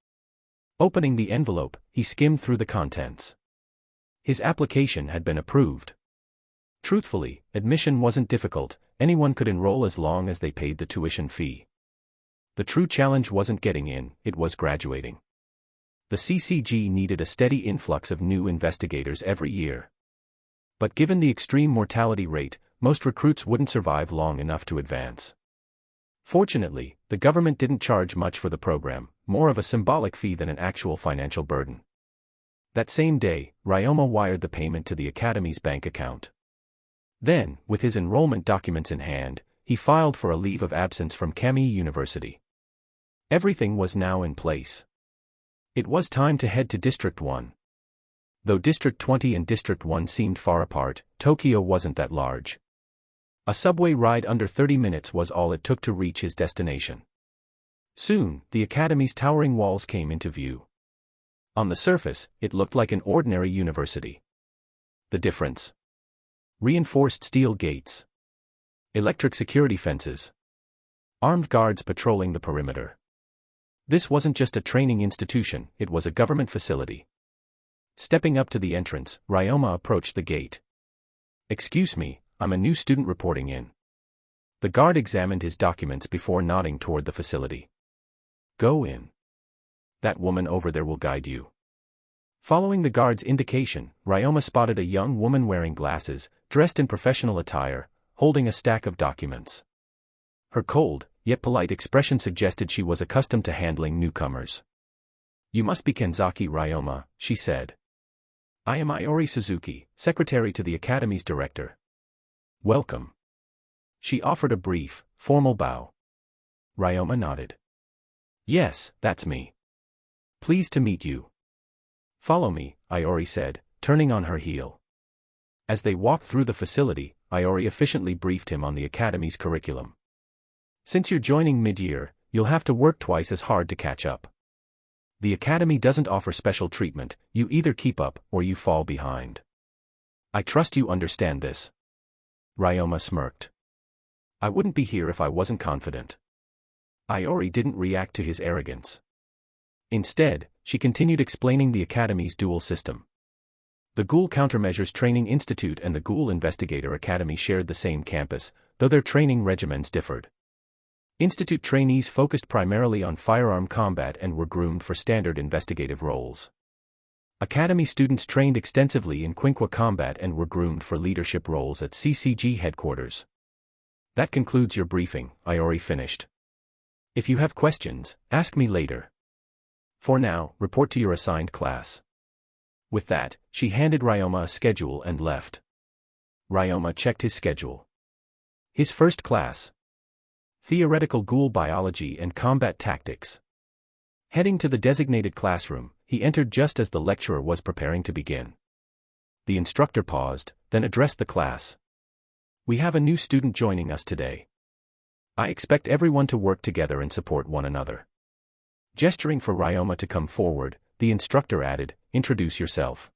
Opening the envelope, he skimmed through the contents. His application had been approved. Truthfully, admission wasn't difficult, anyone could enroll as long as they paid the tuition fee. The true challenge wasn't getting in, it was graduating. The CCG needed a steady influx of new investigators every year. But given the extreme mortality rate, most recruits wouldn't survive long enough to advance. Fortunately, the government didn't charge much for the program, more of a symbolic fee than an actual financial burden. That same day, Ryoma wired the payment to the academy's bank account. Then, with his enrollment documents in hand, he filed for a leave of absence from Kami University. Everything was now in place. It was time to head to District 1. Though District 20 and District 1 seemed far apart, Tokyo wasn't that large. A subway ride under 30 minutes was all it took to reach his destination. Soon, the academy's towering walls came into view. On the surface, it looked like an ordinary university. The difference? Reinforced steel gates. Electric security fences. Armed guards patrolling the perimeter. This wasn't just a training institution, it was a government facility. Stepping up to the entrance, Ryoma approached the gate. "Excuse me, I'm a new student reporting in." The guard examined his documents before nodding toward the facility. "Go in. That woman over there will guide you." Following the guard's indication, Ryoma spotted a young woman wearing glasses, dressed in professional attire, holding a stack of documents. Her cold, yet polite expression suggested she was accustomed to handling newcomers. "You must be Kanzaki Ryoma," she said. "I am Iori Suzuki, secretary to the academy's director." "Welcome." She offered a brief, formal bow. Ryoma nodded. "Yes, that's me. Pleased to meet you." "Follow me," Iori said, turning on her heel. As they walked through the facility, Iori efficiently briefed him on the academy's curriculum. "Since you're joining mid-year, you'll have to work twice as hard to catch up. The academy doesn't offer special treatment, you either keep up or you fall behind. I trust you understand this." Ryoma smirked. "I wouldn't be here if I wasn't confident." Iori didn't react to his arrogance. Instead, she continued explaining the academy's dual system. The Ghoul Countermeasures Training Institute and the Ghoul Investigator Academy shared the same campus, though their training regimens differed. Institute trainees focused primarily on firearm combat and were groomed for standard investigative roles. Academy students trained extensively in quinqua combat and were groomed for leadership roles at CCG headquarters. "That concludes your briefing," Iori finished. "If you have questions, ask me later. For now, report to your assigned class." With that, she handed Ryoma a schedule and left. Ryoma checked his schedule. His first class. Theoretical Ghoul Biology and Combat Tactics. Heading to the designated classroom, he entered just as the lecturer was preparing to begin. The instructor paused, then addressed the class. "We have a new student joining us today. I expect everyone to work together and support one another." Gesturing for Ryoma to come forward, the instructor added, "Introduce yourself."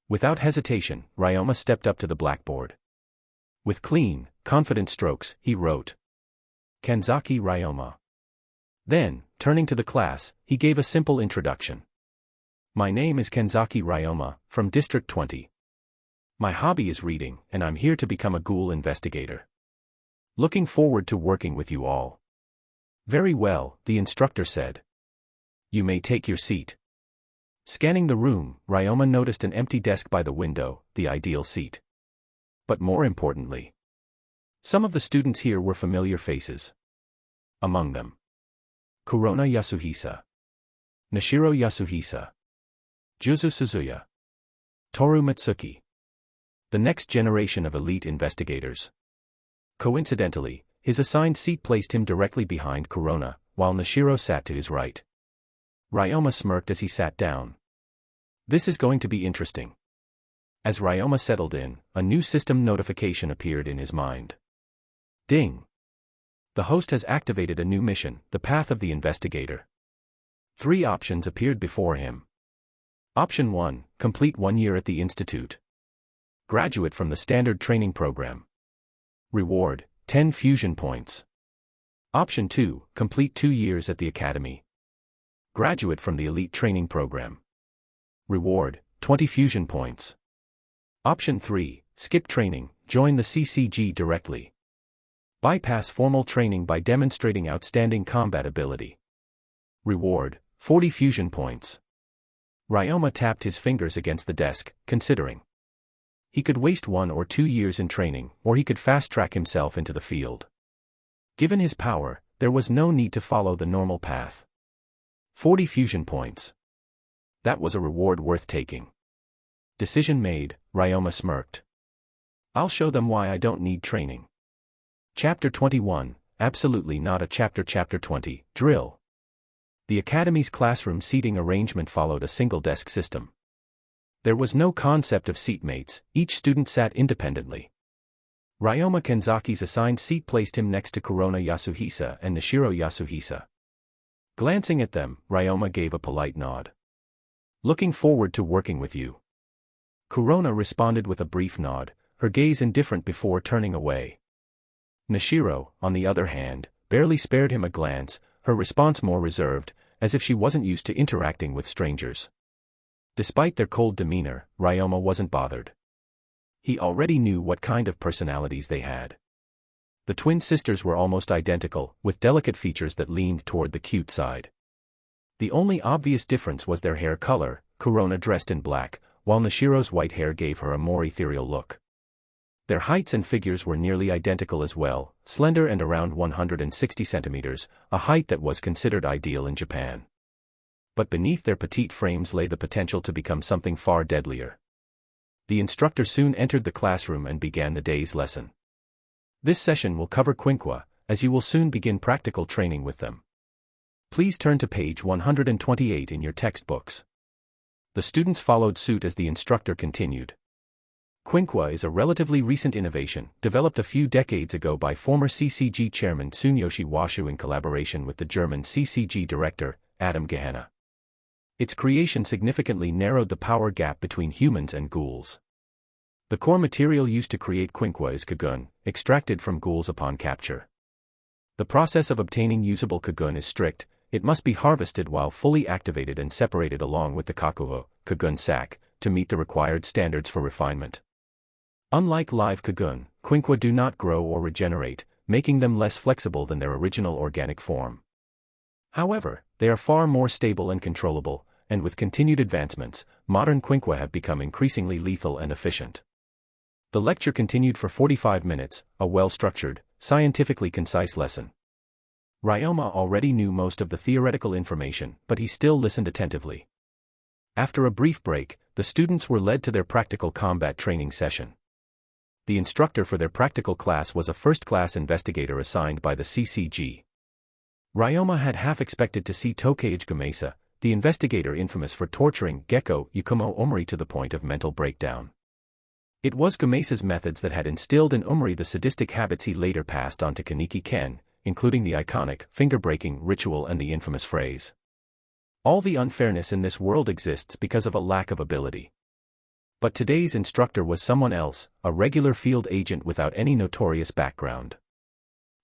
Without hesitation, Ryoma stepped up to the blackboard. With clean, confident strokes, he wrote, "Kanzaki Ryoma." Then, turning to the class, he gave a simple introduction. "My name is Kanzaki Ryoma, from District 20. My hobby is reading, and I'm here to become a ghoul investigator. Looking forward to working with you all." "Very well," the instructor said. "You may take your seat." Scanning the room, Ryoma noticed an empty desk by the window, the ideal seat. But more importantly, some of the students here were familiar faces. Among them, Kurona Yasuhisa, Nishiro Yasuhisa, Juzu Suzuya, Toru Mitsuki. The next generation of elite investigators. Coincidentally, his assigned seat placed him directly behind Kurona, while Nishiro sat to his right. Ryoma smirked as he sat down. This is going to be interesting. As Ryoma settled in, a new system notification appeared in his mind. Ding! The host has activated a new mission, the Path of the Investigator. 3 options appeared before him. Option 1, complete 1 year at the Institute. Graduate from the Standard Training Program. Reward, 10 fusion points. Option 2, complete 2 years at the Academy. Graduate from the Elite Training Program. Reward, 20 fusion points. Option 3, skip training, join the CCG directly. Bypass formal training by demonstrating outstanding combat ability. Reward, 40 fusion points. Ryoma tapped his fingers against the desk, considering. He could waste 1 or 2 years in training, or he could fast-track himself into the field. Given his power, there was no need to follow the normal path. 40 fusion points. That was a reward worth taking. Decision made, Ryoma smirked. I'll show them why I don't need training. Chapter 21, absolutely not a chapter. Chapter 20, Drill. The Academy's classroom seating arrangement followed a single-desk system. There was no concept of seatmates, each student sat independently. Ryoma Kanzaki's assigned seat placed him next to Kurona Yasuhisa and Nishiro Yasuhisa. Glancing at them, Ryoma gave a polite nod. Looking forward to working with you. Kurona responded with a brief nod, her gaze indifferent before turning away. Nishiro, on the other hand, barely spared him a glance, her response more reserved, as if she wasn't used to interacting with strangers. Despite their cold demeanor, Ryoma wasn't bothered. He already knew what kind of personalities they had. The twin sisters were almost identical, with delicate features that leaned toward the cute side. The only obvious difference was their hair color, Kurona dressed in black, while Nishiro's white hair gave her a more ethereal look. Their heights and figures were nearly identical as well, slender and around 160 centimeters, a height that was considered ideal in Japan. But beneath their petite frames lay the potential to become something far deadlier. The instructor soon entered the classroom and began the day's lesson. This session will cover Quinqua, as you will soon begin practical training with them. Please turn to page 128 in your textbooks. The students followed suit as the instructor continued. Quinqua is a relatively recent innovation, developed a few decades ago by former CCG chairman Tsuneyoshi Washu in collaboration with the German CCG director, Adam Gehenna. Its creation significantly narrowed the power gap between humans and ghouls. The core material used to create Quinqua is Kagun, extracted from ghouls upon capture. The process of obtaining usable Kagun is strict, it must be harvested while fully activated and separated along with the Kakuho, Kagun sac, to meet the required standards for refinement. Unlike live Kagun, Quinqua do not grow or regenerate, making them less flexible than their original organic form. However, they are far more stable and controllable, and with continued advancements, modern Quinqua have become increasingly lethal and efficient. The lecture continued for 45 minutes, a well-structured, scientifically concise lesson. Ryoma already knew most of the theoretical information, but he still listened attentively. After a brief break, the students were led to their practical combat training session. The instructor for their practical class was a first-class investigator assigned by the CCG. Ryoma had half expected to see Tokage Gamesa, the investigator infamous for torturing Gecko Yakumo Omori to the point of mental breakdown. It was Gamesa's methods that had instilled in Omori the sadistic habits he later passed on to Kaneki Ken, including the iconic finger-breaking ritual and the infamous phrase. All the unfairness in this world exists because of a lack of ability. But today's instructor was someone else, a regular field agent without any notorious background.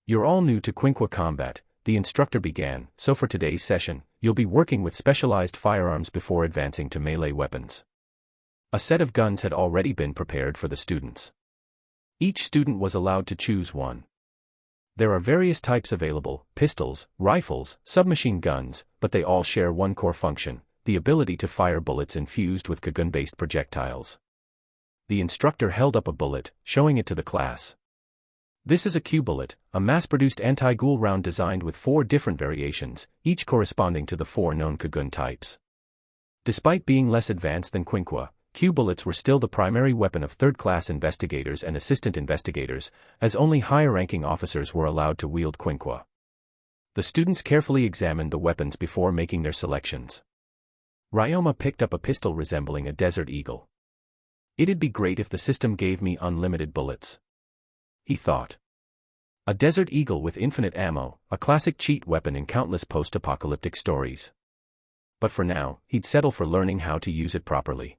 You're all new to Quinqua combat, the instructor began, so for today's session, you'll be working with specialized firearms before advancing to melee weapons. A set of guns had already been prepared for the students. Each student was allowed to choose one. There are various types available, pistols, rifles, submachine guns, but they all share one core function: the ability to fire bullets infused with Kagun-based projectiles. The instructor held up a bullet, showing it to the class. This is a Q-bullet, a mass-produced anti-ghoul round designed with 4 different variations, each corresponding to the 4 known Kagun types. Despite being less advanced than Quinqua, Q-bullets were still the primary weapon of third-class investigators and assistant investigators, as only higher-ranking officers were allowed to wield Quinqua. The students carefully examined the weapons before making their selections. Ryoma picked up a pistol resembling a Desert Eagle. It'd be great if the system gave me unlimited bullets, he thought. A Desert Eagle with infinite ammo, a classic cheat weapon in countless post-apocalyptic stories. But for now, he'd settle for learning how to use it properly.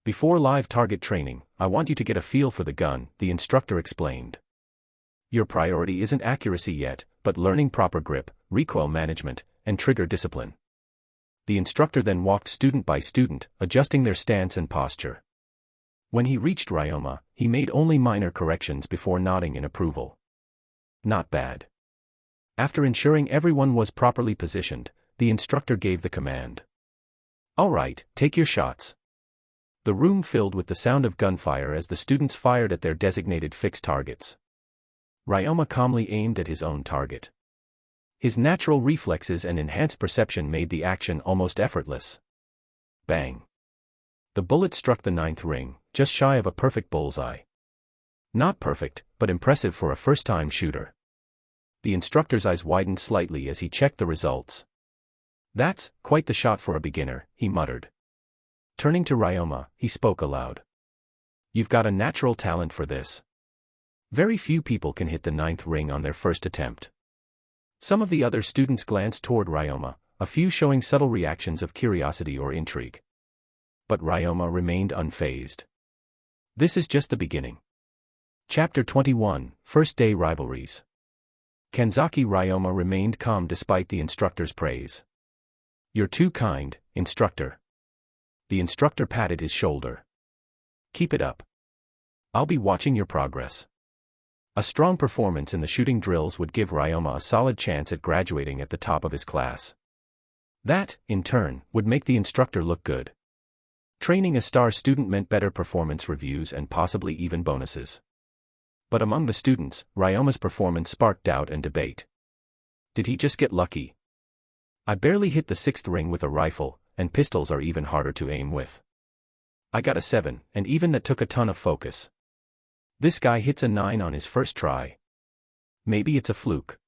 Before live target training, I want you to get a feel for the gun, the instructor explained. Your priority isn't accuracy yet, but learning proper grip, recoil management, and trigger discipline. The instructor then walked student by student, adjusting their stance and posture. When he reached Ryoma, he made only minor corrections before nodding in approval. Not bad. After ensuring everyone was properly positioned, the instructor gave the command. All right, take your shots. The room filled with the sound of gunfire as the students fired at their designated fixed targets. Ryoma calmly aimed at his own target. His natural reflexes and enhanced perception made the action almost effortless. Bang! The bullet struck the 9th ring, just shy of a perfect bullseye. Not perfect, but impressive for a first-time shooter. The instructor's eyes widened slightly as he checked the results. That's quite the shot for a beginner, he muttered. Turning to Ryoma, he spoke aloud. You've got a natural talent for this. Very few people can hit the 9th ring on their first attempt. Some of the other students glanced toward Ryoma, a few showing subtle reactions of curiosity or intrigue. But Ryoma remained unfazed. This is just the beginning. Chapter 21, First Day Rivalries. Kanzaki Ryoma remained calm despite the instructor's praise. You're too kind, instructor. The instructor patted his shoulder. Keep it up. I'll be watching your progress. A strong performance in the shooting drills would give Ryoma a solid chance at graduating at the top of his class. That, in turn, would make the instructor look good. Training a star student meant better performance reviews and possibly even bonuses. But among the students, Ryoma's performance sparked doubt and debate. Did he just get lucky? I barely hit the 6th ring with a rifle, and pistols are even harder to aim with. I got a 7, and even that took a ton of focus. This guy hits a 9 on his first try. Maybe it's a fluke.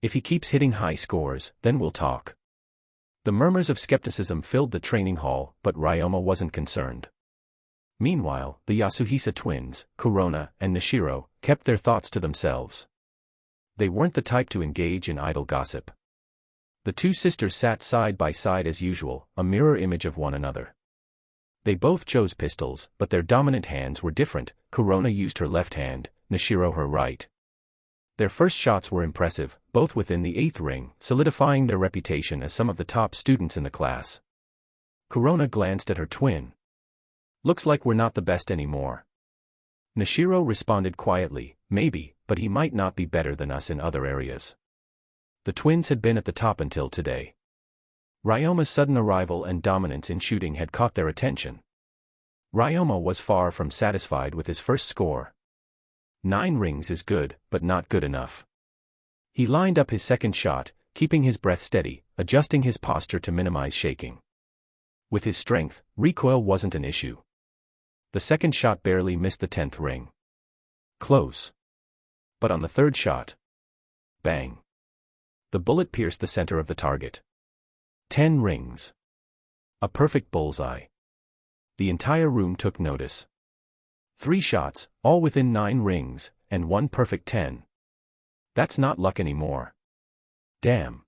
If he keeps hitting high scores, then we'll talk. The murmurs of skepticism filled the training hall, but Ryoma wasn't concerned. Meanwhile, the Yasuhisa twins, Kurona and Nishiro, kept their thoughts to themselves. They weren't the type to engage in idle gossip. The two sisters sat side by side as usual, a mirror image of one another. They both chose pistols, but their dominant hands were different. Kurona used her left hand, Nishiro her right. Their first shots were impressive, both within the 8th ring, solidifying their reputation as some of the top students in the class. Kurona glanced at her twin. Looks like we're not the best anymore. Nishiro responded quietly, maybe, but he might not be better than us in other areas. The twins had been at the top until today. Ryoma's sudden arrival and dominance in shooting had caught their attention. Ryoma was far from satisfied with his first score. 9 rings is good, but not good enough. He lined up his second shot, keeping his breath steady, adjusting his posture to minimize shaking. With his strength, recoil wasn't an issue. The second shot barely missed the 10th ring. Close. But on the third shot, bang! The bullet pierced the center of the target. 10 rings. A perfect bullseye. The entire room took notice. 3 shots, all within 9 rings, and 1 perfect 10. That's not luck anymore. Damn.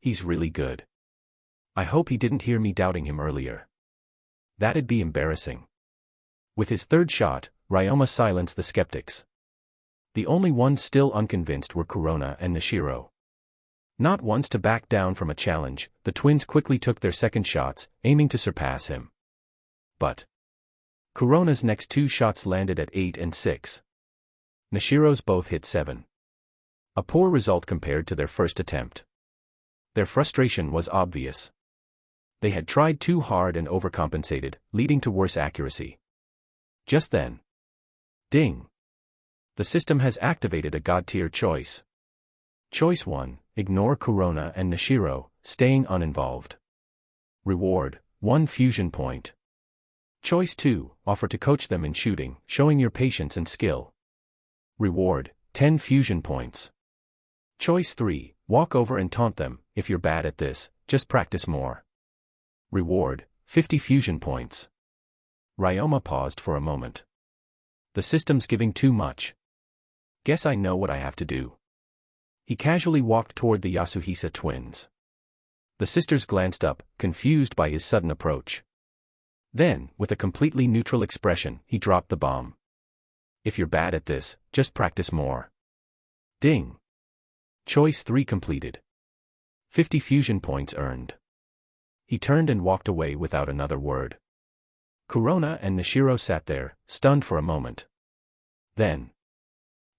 He's really good. I hope he didn't hear me doubting him earlier. That'd be embarrassing. With his third shot, Ryoma silenced the skeptics. The only ones still unconvinced were Kurona and Nishiro. Not once to back down from a challenge, the twins quickly took their second shots, aiming to surpass him. But Kurona's next 2 shots landed at 8 and 6. Nishiro's both hit 7. A poor result compared to their first attempt. Their frustration was obvious. They had tried too hard and overcompensated, leading to worse accuracy. Just then. Ding! The system has activated a God-tier choice. Choice 1, ignore Kurona and Nishiro, staying uninvolved. Reward, 1 fusion point. Choice 2, offer to coach them in shooting, showing your patience and skill. Reward, 10 fusion points. Choice 3, walk over and taunt them, if you're bad at this, just practice more. Reward, 50 fusion points. Ryoma paused for a moment. The system's giving too much. Guess I know what I have to do. He casually walked toward the Yasuhisa twins. The sisters glanced up, confused by his sudden approach. Then, with a completely neutral expression, he dropped the bomb. If you're bad at this, just practice more. Ding! Choice 3 completed. 50 fusion points earned. He turned and walked away without another word. Kurona and Nishiro sat there, stunned for a moment. Then.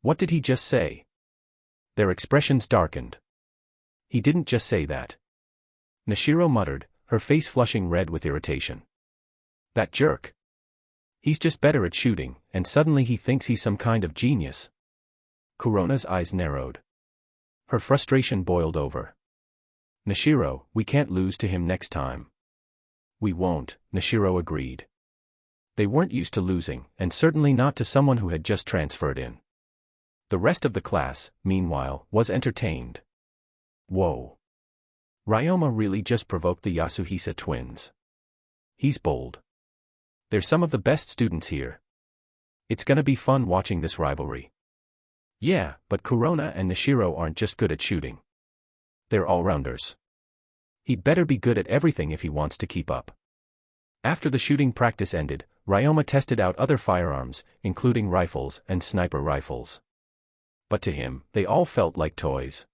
What did he just say? Their expressions darkened. He didn't just say that. Nishiro muttered, her face flushing red with irritation. That jerk. He's just better at shooting, and suddenly he thinks he's some kind of genius. Kurona's eyes narrowed. Her frustration boiled over. Nishiro, we can't lose to him next time. We won't, Nishiro agreed. They weren't used to losing, and certainly not to someone who had just transferred in. The rest of the class, meanwhile, was entertained. Whoa. Ryoma really just provoked the Yasuhisa twins. He's bold. They're some of the best students here. It's gonna be fun watching this rivalry. Yeah, but Kurona and Nishiro aren't just good at shooting. They're all-rounders. He'd better be good at everything if he wants to keep up. After the shooting practice ended, Ryoma tested out other firearms, including rifles and sniper rifles. But to him, they all felt like toys.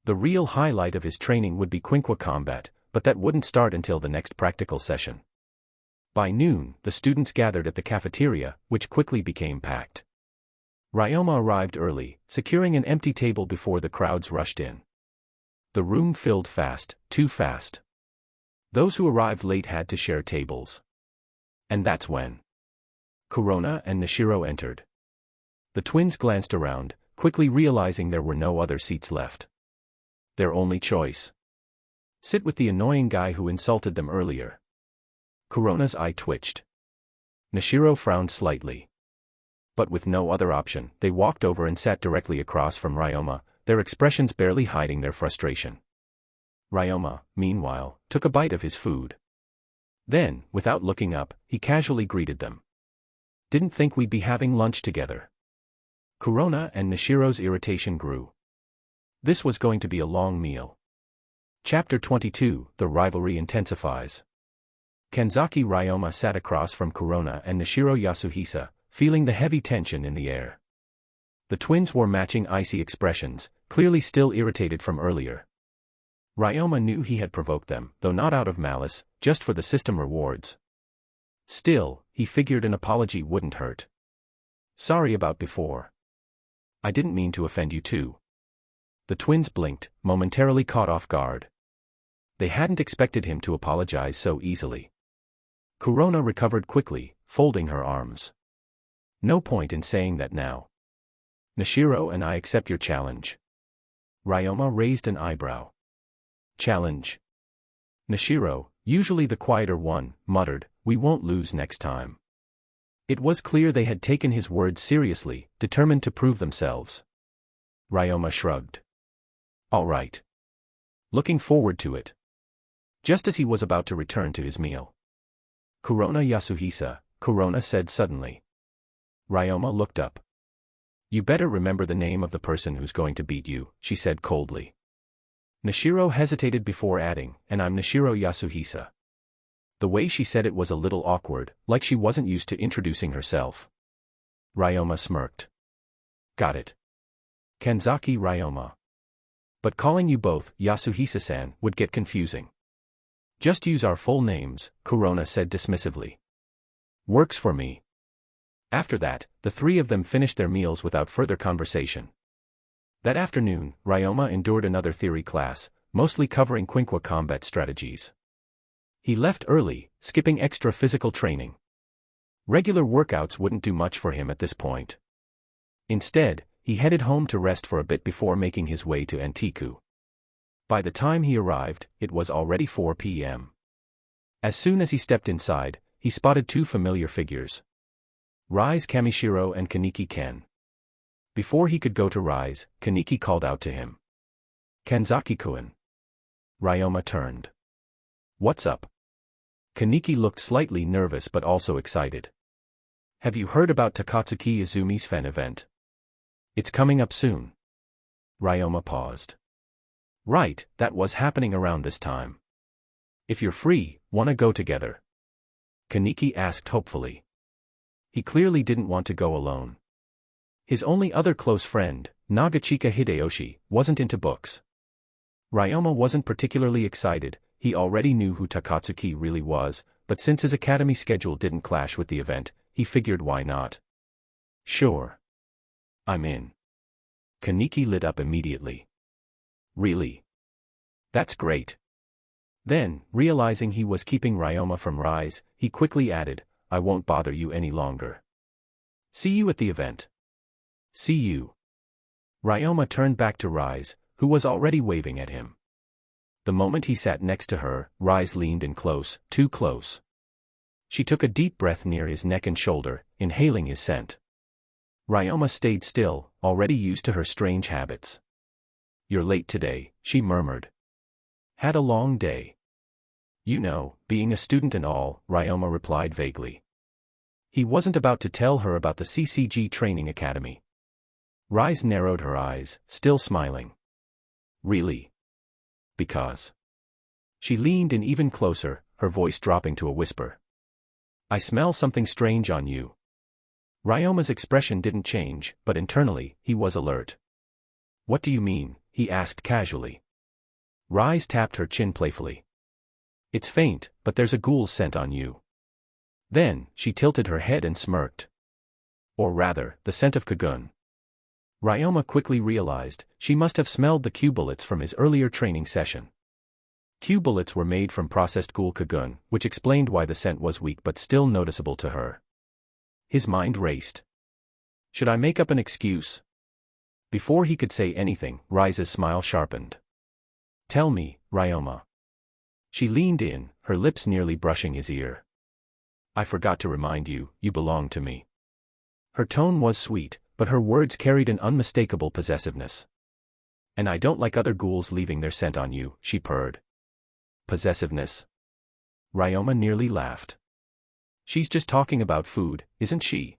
The real highlight of his training would be Quinqua combat, but that wouldn't start until the next practical session. By noon, the students gathered at the cafeteria, which quickly became packed. Ryoma arrived early, securing an empty table before the crowds rushed in. The room filled fast, too fast. Those who arrived late had to share tables. And that's when Kurona and Nishiro entered. The twins glanced around, quickly realizing there were no other seats left. Their only choice. Sit with the annoying guy who insulted them earlier. Kurona's eye twitched. Nishiro frowned slightly. But with no other option, they walked over and sat directly across from Ryoma, their expressions barely hiding their frustration. Ryoma, meanwhile, took a bite of his food. Then, without looking up, he casually greeted them. Didn't think we'd be having lunch together. Kurona and Nishiro's irritation grew. This was going to be a long meal. Chapter 22, The Rivalry Intensifies. Kanzaki Ryoma sat across from Kurona and Nishiro Yasuhisa, feeling the heavy tension in the air. The twins wore matching icy expressions, clearly still irritated from earlier. Ryoma knew he had provoked them, though not out of malice, just for the system rewards. Still, he figured an apology wouldn't hurt. Sorry about before. I didn't mean to offend you too. The twins blinked, momentarily caught off guard. They hadn't expected him to apologize so easily. Kurona recovered quickly, folding her arms. No point in saying that now. Nishiro and I accept your challenge. Ryoma raised an eyebrow. Challenge. Nishiro, usually the quieter one, muttered, we won't lose next time. It was clear they had taken his words seriously, determined to prove themselves. Ryoma shrugged. All right. Looking forward to it. Just as he was about to return to his meal. Kurona Yasuhisa, Kurona said suddenly. Ryoma looked up. You better remember the name of the person who's going to beat you, she said coldly. Nishiro hesitated before adding, and I'm Nishiro Yasuhisa. The way she said it was a little awkward, like she wasn't used to introducing herself. Ryoma smirked. Got it. Kanzaki Ryoma. But calling you both Yasuhisa-san would get confusing. Just use our full names, Kurona said dismissively. Works for me. After that, the three of them finished their meals without further conversation. That afternoon, Ryoma endured another theory class, mostly covering Quinqua combat strategies. He left early, skipping extra physical training. Regular workouts wouldn't do much for him at this point. Instead, he headed home to rest for a bit before making his way to Antiku. By the time he arrived, it was already 4 p.m. As soon as he stepped inside, he spotted two familiar figures. Rize Kamishiro and Kaneki Ken. Before he could go to Rize, Kaneki called out to him. Kanzaki-kun. Ryoma turned. What's up? Kaneki looked slightly nervous but also excited. Have you heard about Takatsuki Izumi's fan event? It's coming up soon. Ryoma paused. Right, that was happening around this time. If you're free, wanna go together? Kaneki asked hopefully. He clearly didn't want to go alone. His only other close friend, Nagachika Hideyoshi, wasn't into books. Ryoma wasn't particularly excited. He already knew who Takatsuki really was, but since his academy schedule didn't clash with the event, he figured why not. Sure. I'm in. Kaneki lit up immediately. Really? That's great. Then, realizing he was keeping Ryoma from Rize, he quickly added, I won't bother you any longer. See you at the event. See you. Ryoma turned back to Rize, who was already waving at him. The moment he sat next to her, Rize leaned in close, too close. She took a deep breath near his neck and shoulder, inhaling his scent. Ryoma stayed still, already used to her strange habits. You're late today, she murmured. Had a long day. You know, being a student and all, Ryoma replied vaguely. He wasn't about to tell her about the CCG training academy. Rize narrowed her eyes, still smiling. Really? Because. She leaned in even closer, her voice dropping to a whisper. I smell something strange on you. Ryoma's expression didn't change, but internally, he was alert. What do you mean? He asked casually. Rize tapped her chin playfully. It's faint, but there's a ghoul scent on you. Then, she tilted her head and smirked. Or rather, the scent of Kagun. Ryoma quickly realized, she must have smelled the Q bullets from his earlier training session. Q bullets were made from processed ghoul Kagun, which explained why the scent was weak but still noticeable to her. His mind raced. Should I make up an excuse? Before he could say anything, Rize's smile sharpened. Tell me, Ryoma. She leaned in, her lips nearly brushing his ear. I forgot to remind you, you belong to me. Her tone was sweet, but her words carried an unmistakable possessiveness. And I don't like other ghouls leaving their scent on you, she purred. Possessiveness? Ryoma nearly laughed. She's just talking about food, isn't she?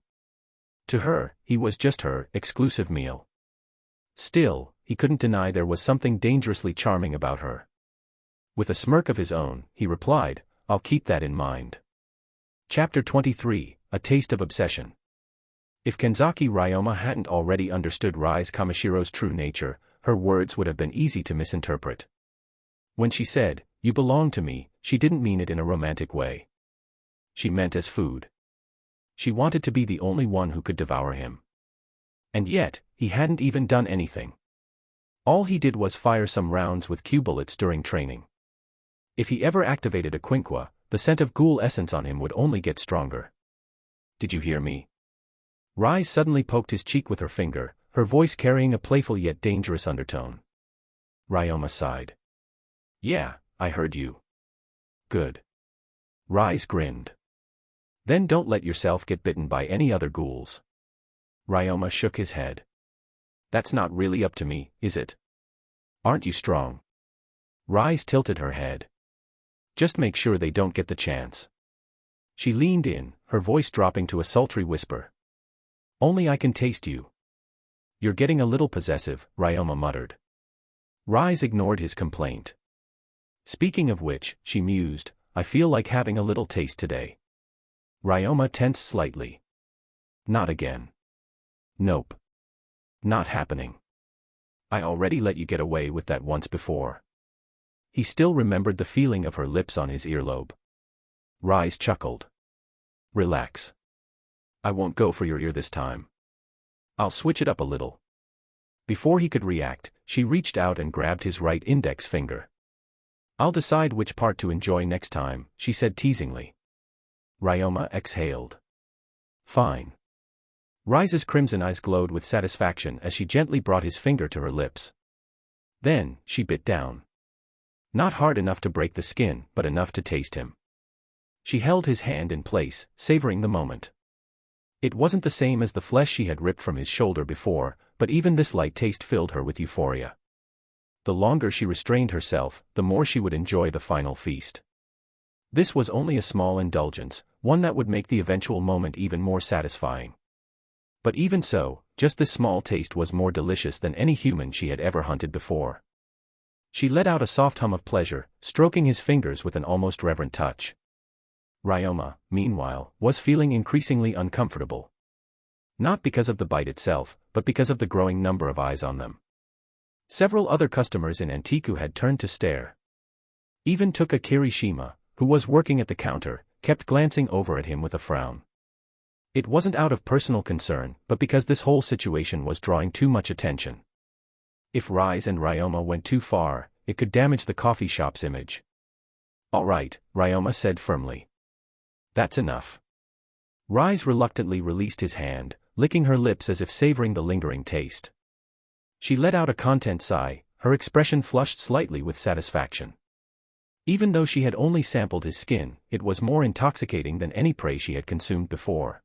To her, he was just her exclusive meal. Still, he couldn't deny there was something dangerously charming about her. With a smirk of his own, he replied, I'll keep that in mind. Chapter 23, A Taste of Obsession. If Kanzaki Ryoma hadn't already understood Rize Kamashiro's true nature, her words would have been easy to misinterpret. When she said, you belong to me, she didn't mean it in a romantic way. She meant as food. She wanted to be the only one who could devour him. And yet, he hadn't even done anything. All he did was fire some rounds with Q bullets during training. If he ever activated a quinqua, the scent of ghoul essence on him would only get stronger. Did you hear me? Rize suddenly poked his cheek with her finger, her voice carrying a playful yet dangerous undertone. Ryoma sighed. Yeah, I heard you. Good. Rize grinned. Then don't let yourself get bitten by any other ghouls. Ryoma shook his head. That's not really up to me, is it? Aren't you strong? Rize tilted her head. Just make sure they don't get the chance. She leaned in, her voice dropping to a sultry whisper. Only I can taste you. You're getting a little possessive, Ryoma muttered. Rize ignored his complaint. Speaking of which, she mused, I feel like having a little taste today. Ryoma tensed slightly. Not again. Nope. Not happening. I already let you get away with that once before. He still remembered the feeling of her lips on his earlobe. Rize chuckled. Relax. I won't go for your ear this time. I'll switch it up a little. Before he could react, she reached out and grabbed his right index finger. I'll decide which part to enjoy next time, she said teasingly. Ryoma exhaled. Fine. Rize's crimson eyes glowed with satisfaction as she gently brought his finger to her lips. Then, she bit down. Not hard enough to break the skin, but enough to taste him. She held his hand in place, savoring the moment. It wasn't the same as the flesh she had ripped from his shoulder before, but even this light taste filled her with euphoria. The longer she restrained herself, the more she would enjoy the final feast. This was only a small indulgence, one that would make the eventual moment even more satisfying. But even so, just this small taste was more delicious than any human she had ever hunted before. She let out a soft hum of pleasure, stroking his fingers with an almost reverent touch. Ryoma, meanwhile, was feeling increasingly uncomfortable. Not because of the bite itself, but because of the growing number of eyes on them. Several other customers in Antiku had turned to stare. Even Toka Kirishima, who was working at the counter, kept glancing over at him with a frown. It wasn't out of personal concern, but because this whole situation was drawing too much attention. If Rize and Ryoma went too far, it could damage the coffee shop's image. All right, Ryoma said firmly. That's enough. Rize reluctantly released his hand, licking her lips as if savoring the lingering taste. She let out a content sigh, her expression flushed slightly with satisfaction. Even though she had only sampled his skin, it was more intoxicating than any prey she had consumed before.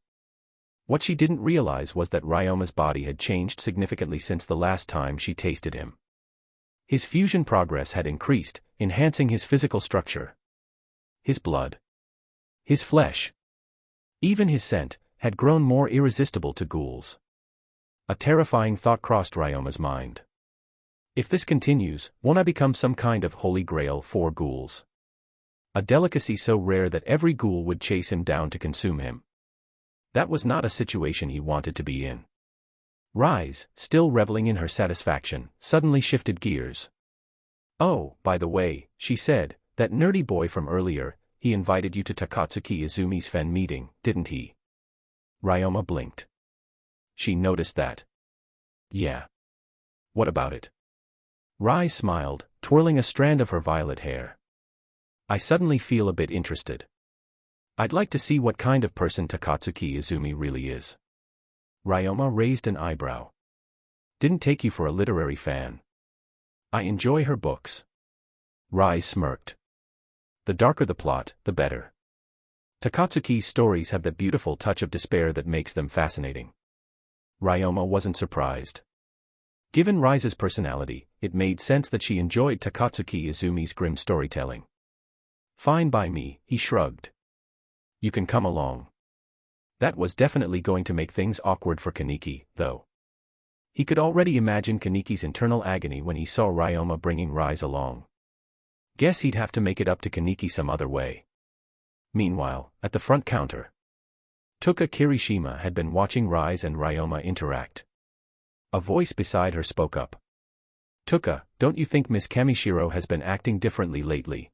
What she didn't realize was that Ryoma's body had changed significantly since the last time she tasted him. His fusion progress had increased, enhancing his physical structure. His blood. His flesh. Even his scent had grown more irresistible to ghouls. A terrifying thought crossed Ryoma's mind. If this continues, won't I become some kind of holy grail for ghouls? A delicacy so rare that every ghoul would chase him down to consume him. That was not a situation he wanted to be in. Rize, still reveling in her satisfaction, suddenly shifted gears. Oh, by the way, she said, that nerdy boy from earlier, he invited you to Takatsuki Izumi's fan meeting, didn't he? Ryoma blinked. She noticed that. Yeah. What about it? Rize smiled, twirling a strand of her violet hair. I suddenly feel a bit interested. I'd like to see what kind of person Takatsuki Izumi really is. Ryoma raised an eyebrow. Didn't take you for a literary fan. I enjoy her books. Rize smirked. The darker the plot, the better. Takatsuki's stories have that beautiful touch of despair that makes them fascinating. Ryoma wasn't surprised. Given Rize's personality, it made sense that she enjoyed Takatsuki Izumi's grim storytelling. Fine by me, he shrugged. You can come along. That was definitely going to make things awkward for Kaneki, though. He could already imagine Kaneki's internal agony when he saw Ryoma bringing Rize along. Guess he'd have to make it up to Kaneki some other way. Meanwhile, at the front counter, Toka Kirishima had been watching Rize and Ryoma interact. A voice beside her spoke up. Toka, don't you think Miss Kamishiro has been acting differently lately?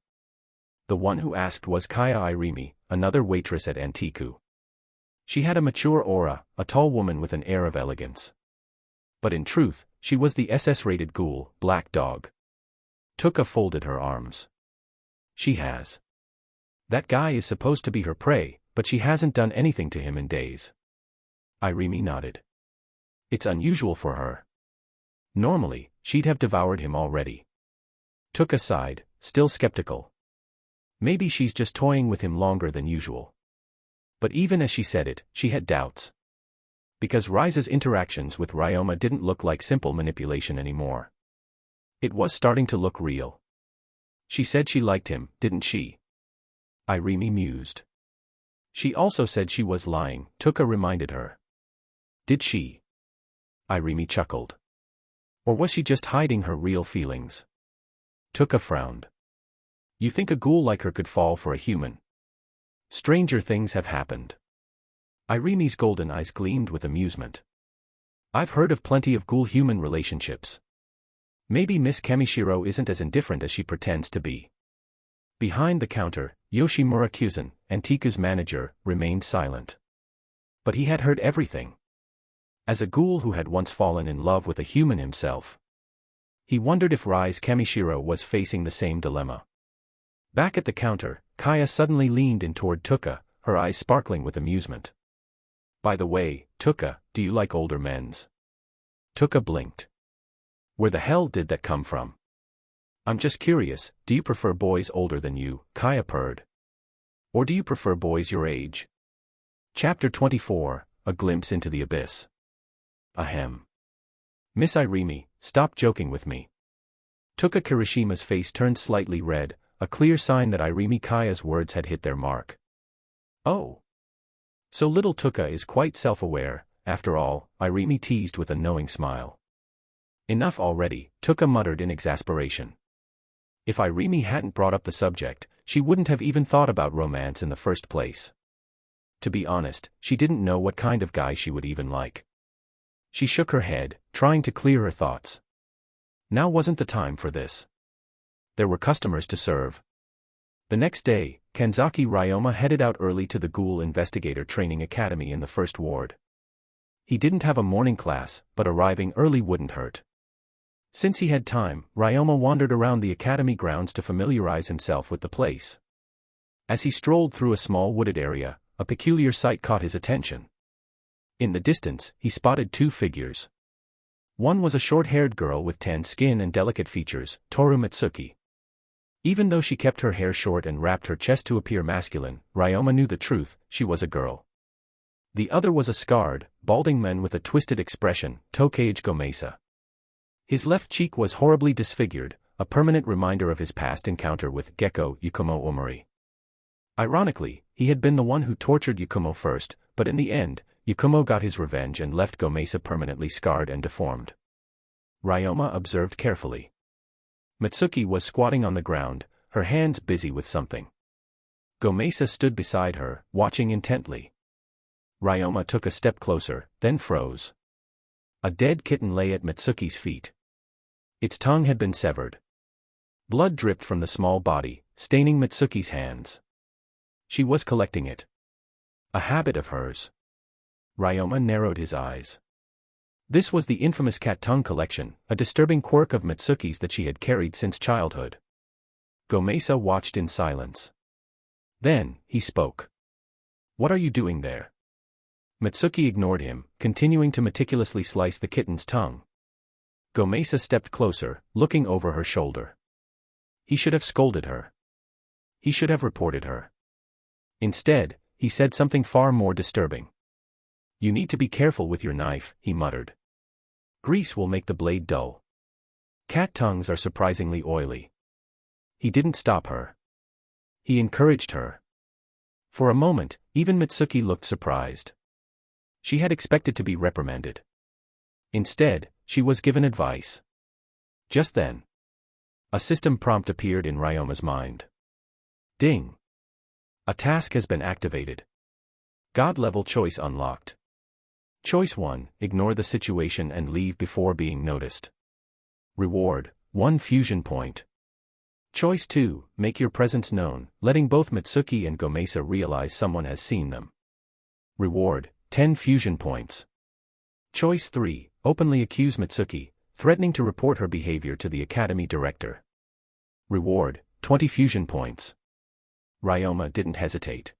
The one who asked was Kaya Irimi, another waitress at Antiku. She had a mature aura, a tall woman with an air of elegance. But in truth, she was the SS-rated ghoul, Black Dog. Toka folded her arms. She has. That guy is supposed to be her prey, but she hasn't done anything to him in days. Irimi nodded. It's unusual for her. Normally, she'd have devoured him already. Toka sighed, still skeptical. Maybe she's just toying with him longer than usual. But even as she said it, she had doubts. Because Rize's interactions with Ryoma didn't look like simple manipulation anymore. It was starting to look real. She said she liked him, didn't she? Irimi mused. She also said she was lying, Toka reminded her. Did she? Irimi chuckled. Or was she just hiding her real feelings? Toka frowned. You think a ghoul like her could fall for a human? Stranger things have happened. Irimi's golden eyes gleamed with amusement. I've heard of plenty of ghoul-human relationships. Maybe Miss Kamishiro isn't as indifferent as she pretends to be. Behind the counter, Yoshimura Kyuzen, Antiku's manager, remained silent. But he had heard everything. As a ghoul who had once fallen in love with a human himself, he wondered if Rize Kamishiro was facing the same dilemma. Back at the counter, Kaya suddenly leaned in toward Tuka, her eyes sparkling with amusement. By the way, Tuka, do you like older men's? Tuka blinked. Where the hell did that come from? I'm just curious, do you prefer boys older than you, Kaya purred. Or do you prefer boys your age? Chapter 24, A Glimpse into the Abyss. Ahem. Miss Irimi, stop joking with me. Tuka Kirishima's face turned slightly red, a clear sign that Irimi Kaya's words had hit their mark. Oh. So little Tuka is quite self-aware, after all, Irimi teased with a knowing smile. Enough already, Tuka muttered in exasperation. If Irimi hadn't brought up the subject, she wouldn't have even thought about romance in the first place. To be honest, she didn't know what kind of guy she would even like. She shook her head, trying to clear her thoughts. Now wasn't the time for this. There were customers to serve. The next day, Kanzaki Ryoma headed out early to the Ghoul Investigator Training Academy in the First Ward. He didn't have a morning class, but arriving early wouldn't hurt. Since he had time, Ryoma wandered around the academy grounds to familiarize himself with the place. As he strolled through a small wooded area, a peculiar sight caught his attention. In the distance, he spotted two figures. One was a short-haired girl with tan skin and delicate features, Toru Mitsuki. Even though she kept her hair short and wrapped her chest to appear masculine, Ryoma knew the truth, she was a girl. The other was a scarred, balding man with a twisted expression, Tokage Gomesa. His left cheek was horribly disfigured, a permanent reminder of his past encounter with Gecko Yakumo Omori. Ironically, he had been the one who tortured Yakumo first, but in the end, Yakumo got his revenge and left Gomesa permanently scarred and deformed. Ryoma observed carefully. Mitsuki was squatting on the ground, her hands busy with something. Gomesa stood beside her, watching intently. Ryoma took a step closer, then froze. A dead kitten lay at Mitsuki's feet. Its tongue had been severed. Blood dripped from the small body, staining Mitsuki's hands. She was collecting it. A habit of hers. Ryoma narrowed his eyes. This was the infamous cat tongue collection, a disturbing quirk of Mitsuki's that she had carried since childhood. Gomesa watched in silence. Then, he spoke. What are you doing there? Mitsuki ignored him, continuing to meticulously slice the kitten's tongue. Gomesa stepped closer, looking over her shoulder. He should have scolded her. He should have reported her. Instead, he said something far more disturbing. You need to be careful with your knife, he muttered. Grease will make the blade dull. Cat tongues are surprisingly oily. He didn't stop her. He encouraged her. For a moment, even Mitsuki looked surprised. She had expected to be reprimanded. Instead, she was given advice. Just then, a system prompt appeared in Ryoma's mind. Ding! A task has been activated. God-level choice unlocked. Choice 1, ignore the situation and leave before being noticed. Reward, 1 fusion point. Choice 2, make your presence known, letting both Mitsuki and Gomesa realize someone has seen them. Reward, 10 fusion points. Choice 3, openly accuse Mitsuki, threatening to report her behavior to the academy director. Reward, 20 fusion points. Ryoma didn't hesitate.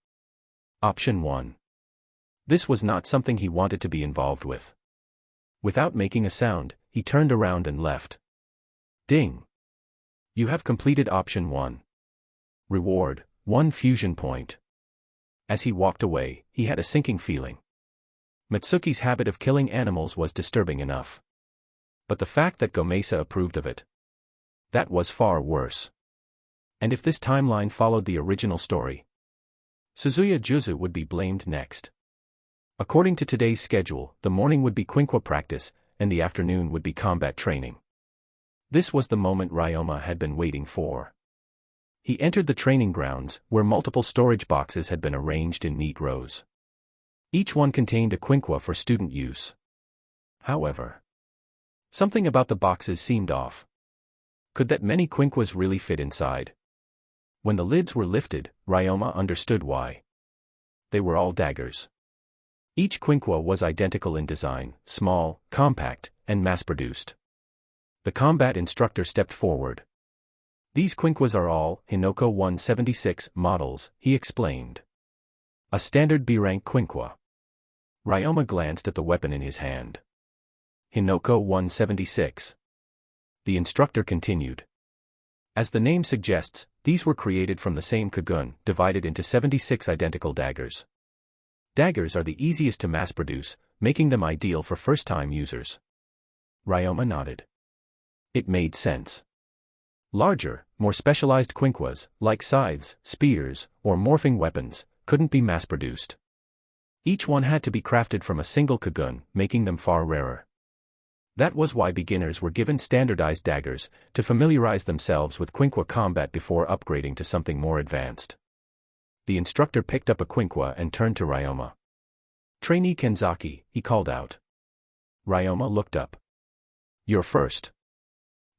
Option 1. This was not something he wanted to be involved with. Without making a sound, he turned around and left. Ding! You have completed option 1. Reward, 1 fusion point. As he walked away, he had a sinking feeling. Mitsuki's habit of killing animals was disturbing enough. But the fact that Gomesa approved of it, that was far worse. And if this timeline followed the original story, Suzuya Juzu would be blamed next. According to today's schedule, the morning would be Quinqua practice, and the afternoon would be combat training. This was the moment Ryoma had been waiting for. He entered the training grounds, where multiple storage boxes had been arranged in neat rows. Each one contained a Quinqua for student use. However, something about the boxes seemed off. Could that many Quinquas really fit inside? When the lids were lifted, Ryoma understood why. They were all daggers. Each Quinqua was identical in design, small, compact, and mass-produced. The combat instructor stepped forward. These quinquas are all Hinoko 176 models, he explained. A standard B-rank quinqua. Ryoma glanced at the weapon in his hand. Hinoko 176. The instructor continued. As the name suggests, these were created from the same kagun, divided into 76 identical daggers. Daggers are the easiest to mass-produce, making them ideal for first-time users. Ryoma nodded. It made sense. Larger, more specialized quinquas, like scythes, spears, or morphing weapons, couldn't be mass-produced. Each one had to be crafted from a single kagun, making them far rarer. That was why beginners were given standardized daggers, to familiarize themselves with quinqua combat before upgrading to something more advanced. The instructor picked up a quinqua and turned to Ryoma. "Trainee Kanzaki," he called out. Ryoma looked up. "You're first.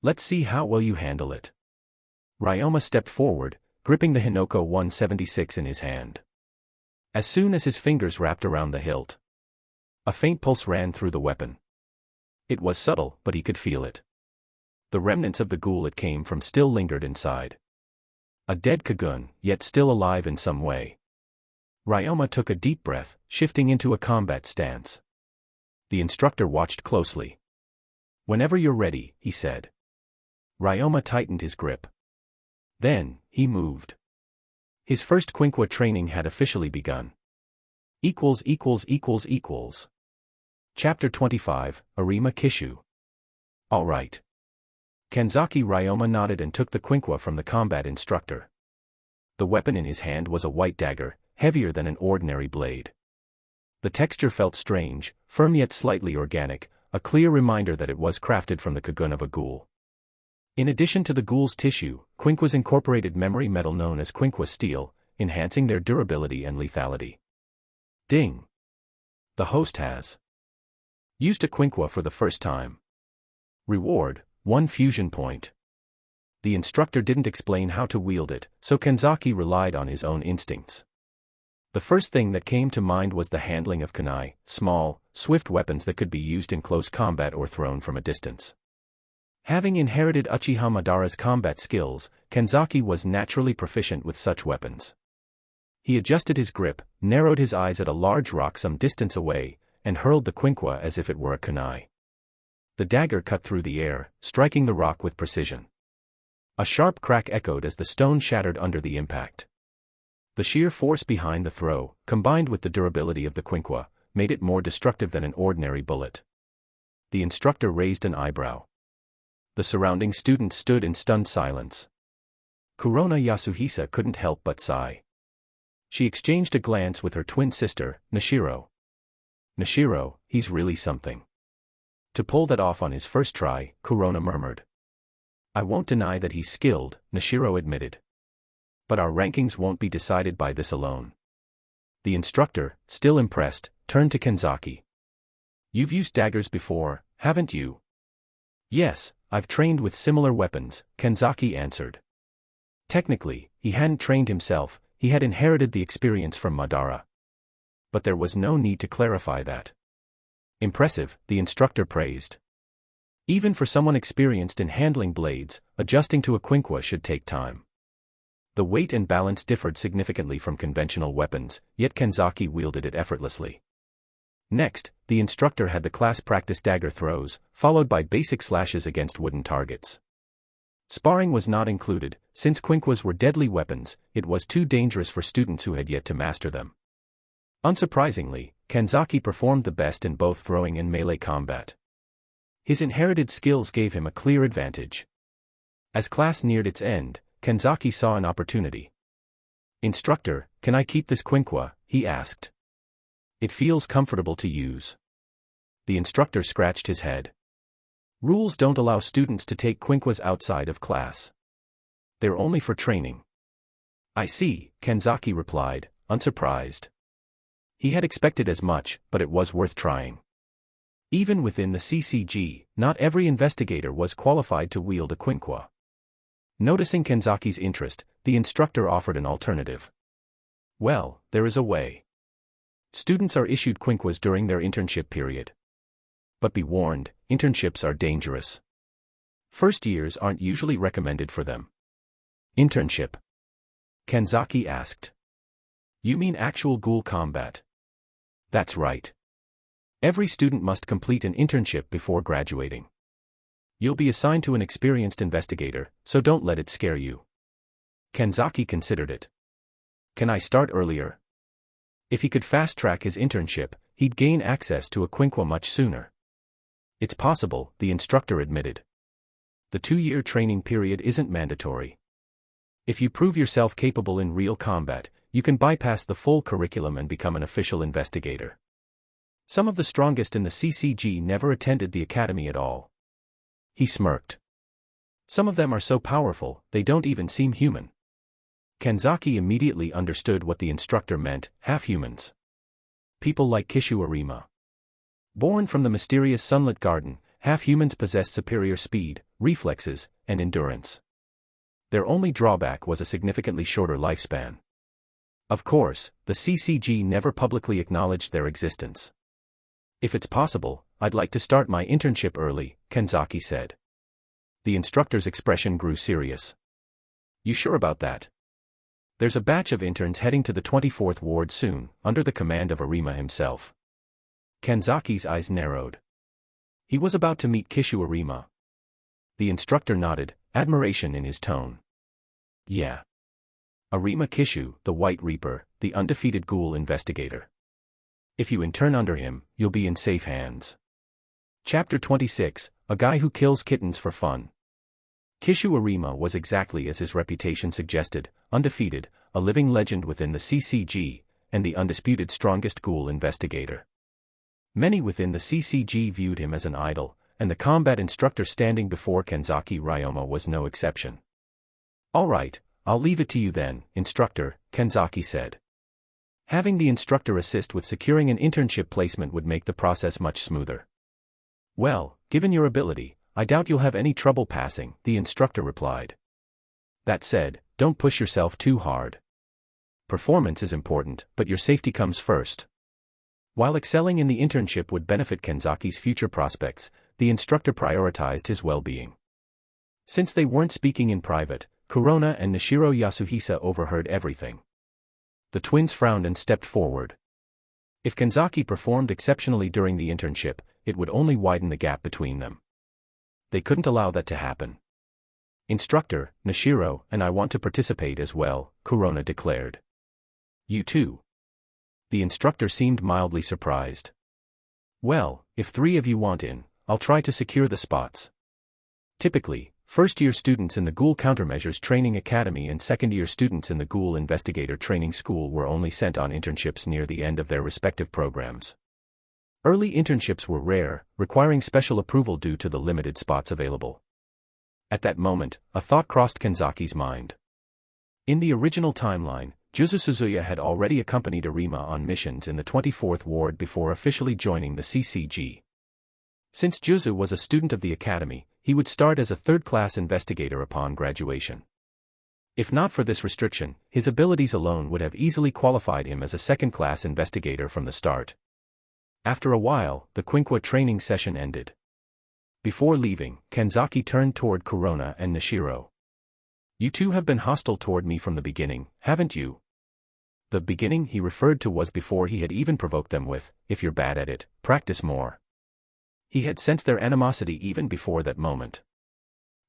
Let's see how well you handle it." Ryoma stepped forward, gripping the Hinoko 176 in his hand. As soon as his fingers wrapped around the hilt, a faint pulse ran through the weapon. It was subtle, but he could feel it. The remnants of the ghoul it came from still lingered inside. A dead kagun, yet still alive in some way. Ryoma took a deep breath, shifting into a combat stance. The instructor watched closely. "Whenever you're ready," he said. Ryoma tightened his grip. Then, he moved. His first quinqua training had officially begun. Chapter 25, Arima Kishu. All right. Kanzaki Ryoma nodded and took the quinqua from the combat instructor. The weapon in his hand was a white dagger, heavier than an ordinary blade. The texture felt strange, firm yet slightly organic, a clear reminder that it was crafted from the kagun of a ghoul. In addition to the ghoul's tissue, quinquas incorporated memory metal known as quinqua steel, enhancing their durability and lethality. Ding! The host has used a quinqua for the first time. Reward, 1 fusion point. The instructor didn't explain how to wield it, so Kanzaki relied on his own instincts. The first thing that came to mind was the handling of kunai, small, swift weapons that could be used in close combat or thrown from a distance. Having inherited Uchiha Madara's combat skills, Kanzaki was naturally proficient with such weapons. He adjusted his grip, narrowed his eyes at a large rock some distance away, and hurled the quinqua as if it were a kunai. The dagger cut through the air, striking the rock with precision. A sharp crack echoed as the stone shattered under the impact. The sheer force behind the throw, combined with the durability of the quinqua, made it more destructive than an ordinary bullet. The instructor raised an eyebrow. The surrounding students stood in stunned silence. Kurona Yasuhisa couldn't help but sigh. She exchanged a glance with her twin sister, Nishiro. "Nishiro, he's really something." To pull that off on his first try, Kurona murmured. "I won't deny that he's skilled," Nishiro admitted. "But our rankings won't be decided by this alone." The instructor, still impressed, turned to Kanzaki. "You've used daggers before, haven't you?" "Yes, I've trained with similar weapons," Kanzaki answered. Technically, he hadn't trained himself, he had inherited the experience from Madara. But there was no need to clarify that. "Impressive," the instructor praised. Even for someone experienced in handling blades, adjusting to a quinqua should take time. The weight and balance differed significantly from conventional weapons, yet Kanzaki wielded it effortlessly. Next, the instructor had the class practice dagger throws, followed by basic slashes against wooden targets. Sparring was not included, since quinquas were deadly weapons, it was too dangerous for students who had yet to master them. Unsurprisingly, Kanzaki performed the best in both throwing and melee combat. His inherited skills gave him a clear advantage. As class neared its end, Kanzaki saw an opportunity. "Instructor, can I keep this quinqua?" he asked. "It feels comfortable to use." The instructor scratched his head. "Rules don't allow students to take quinquas outside of class. They're only for training." "I see," Kanzaki replied, unsurprised. He had expected as much, but it was worth trying. Even within the CCG, not every investigator was qualified to wield a quinqua. Noticing Kanzaki's interest, the instructor offered an alternative. "Well, there is a way. Students are issued quinquas during their internship period. But be warned, internships are dangerous. First years aren't usually recommended for them. Internship? Kanzaki asked. You mean actual ghoul combat? That's right. Every student must complete an internship before graduating. You'll be assigned to an experienced investigator, so don't let it scare you. Kanzaki considered it. Can I start earlier? If he could fast-track his internship, he'd gain access to a quinqua much sooner. It's possible, the instructor admitted. The 2-year training period isn't mandatory. If you prove yourself capable in real combat, you can bypass the full curriculum and become an official investigator. Some of the strongest in the CCG never attended the academy at all. He smirked. Some of them are so powerful, they don't even seem human. Kanzaki immediately understood what the instructor meant, half-humans. People like Kishu Arima. Born from the mysterious sunlit garden, half-humans possessed superior speed, reflexes, and endurance. Their only drawback was a significantly shorter lifespan. Of course, the CCG never publicly acknowledged their existence. If it's possible, I'd like to start my internship early, Kanzaki said. The instructor's expression grew serious. You sure about that? There's a batch of interns heading to the 24th ward soon, under the command of Arima himself. Kanzaki's eyes narrowed. He was about to meet Kishu Arima. The instructor nodded, admiration in his tone. Yeah. Arima Kishu, the White Reaper, the undefeated ghoul investigator. If you intern under him, you'll be in safe hands. Chapter 26, A Guy Who Kills Kittens for Fun. Kishu Arima was exactly as his reputation suggested, undefeated, a living legend within the CCG, and the undisputed strongest ghoul investigator. Many within the CCG viewed him as an idol, and the combat instructor standing before Kanzaki Ryoma was no exception. All right, I'll leave it to you then, instructor, Kanzaki said. Having the instructor assist with securing an internship placement would make the process much smoother. Well, given your ability, I doubt you'll have any trouble passing, the instructor replied. That said, don't push yourself too hard. Performance is important, but your safety comes first. While excelling in the internship would benefit Kanzaki's future prospects, the instructor prioritized his well-being. Since they weren't speaking in private, Kurona and Nishiro Yasuhisa overheard everything. The twins frowned and stepped forward. If Kanzaki performed exceptionally during the internship, it would only widen the gap between them. They couldn't allow that to happen. Instructor, Nishiro, and I want to participate as well, Kurona declared. You too? The instructor seemed mildly surprised. Well, if 3 of you want in, I'll try to secure the spots. Typically, first-year students in the Ghoul Countermeasures Training Academy and second-year students in the Ghoul Investigator Training School were only sent on internships near the end of their respective programs. Early internships were rare, requiring special approval due to the limited spots available. At that moment, a thought crossed Kanzaki's mind. In the original timeline, Juzu Suzuya had already accompanied Arima on missions in the 24th ward before officially joining the CCG. Since Juzu was a student of the academy, he would start as a third-class investigator upon graduation. If not for this restriction, his abilities alone would have easily qualified him as a second-class investigator from the start. After a while, the quinqua training session ended. Before leaving, Kanzaki turned toward Kurona and Nishiro. You two have been hostile toward me from the beginning, haven't you? The beginning he referred to was before he had even provoked them with, if you're bad at it, practice more. He had sensed their animosity even before that moment.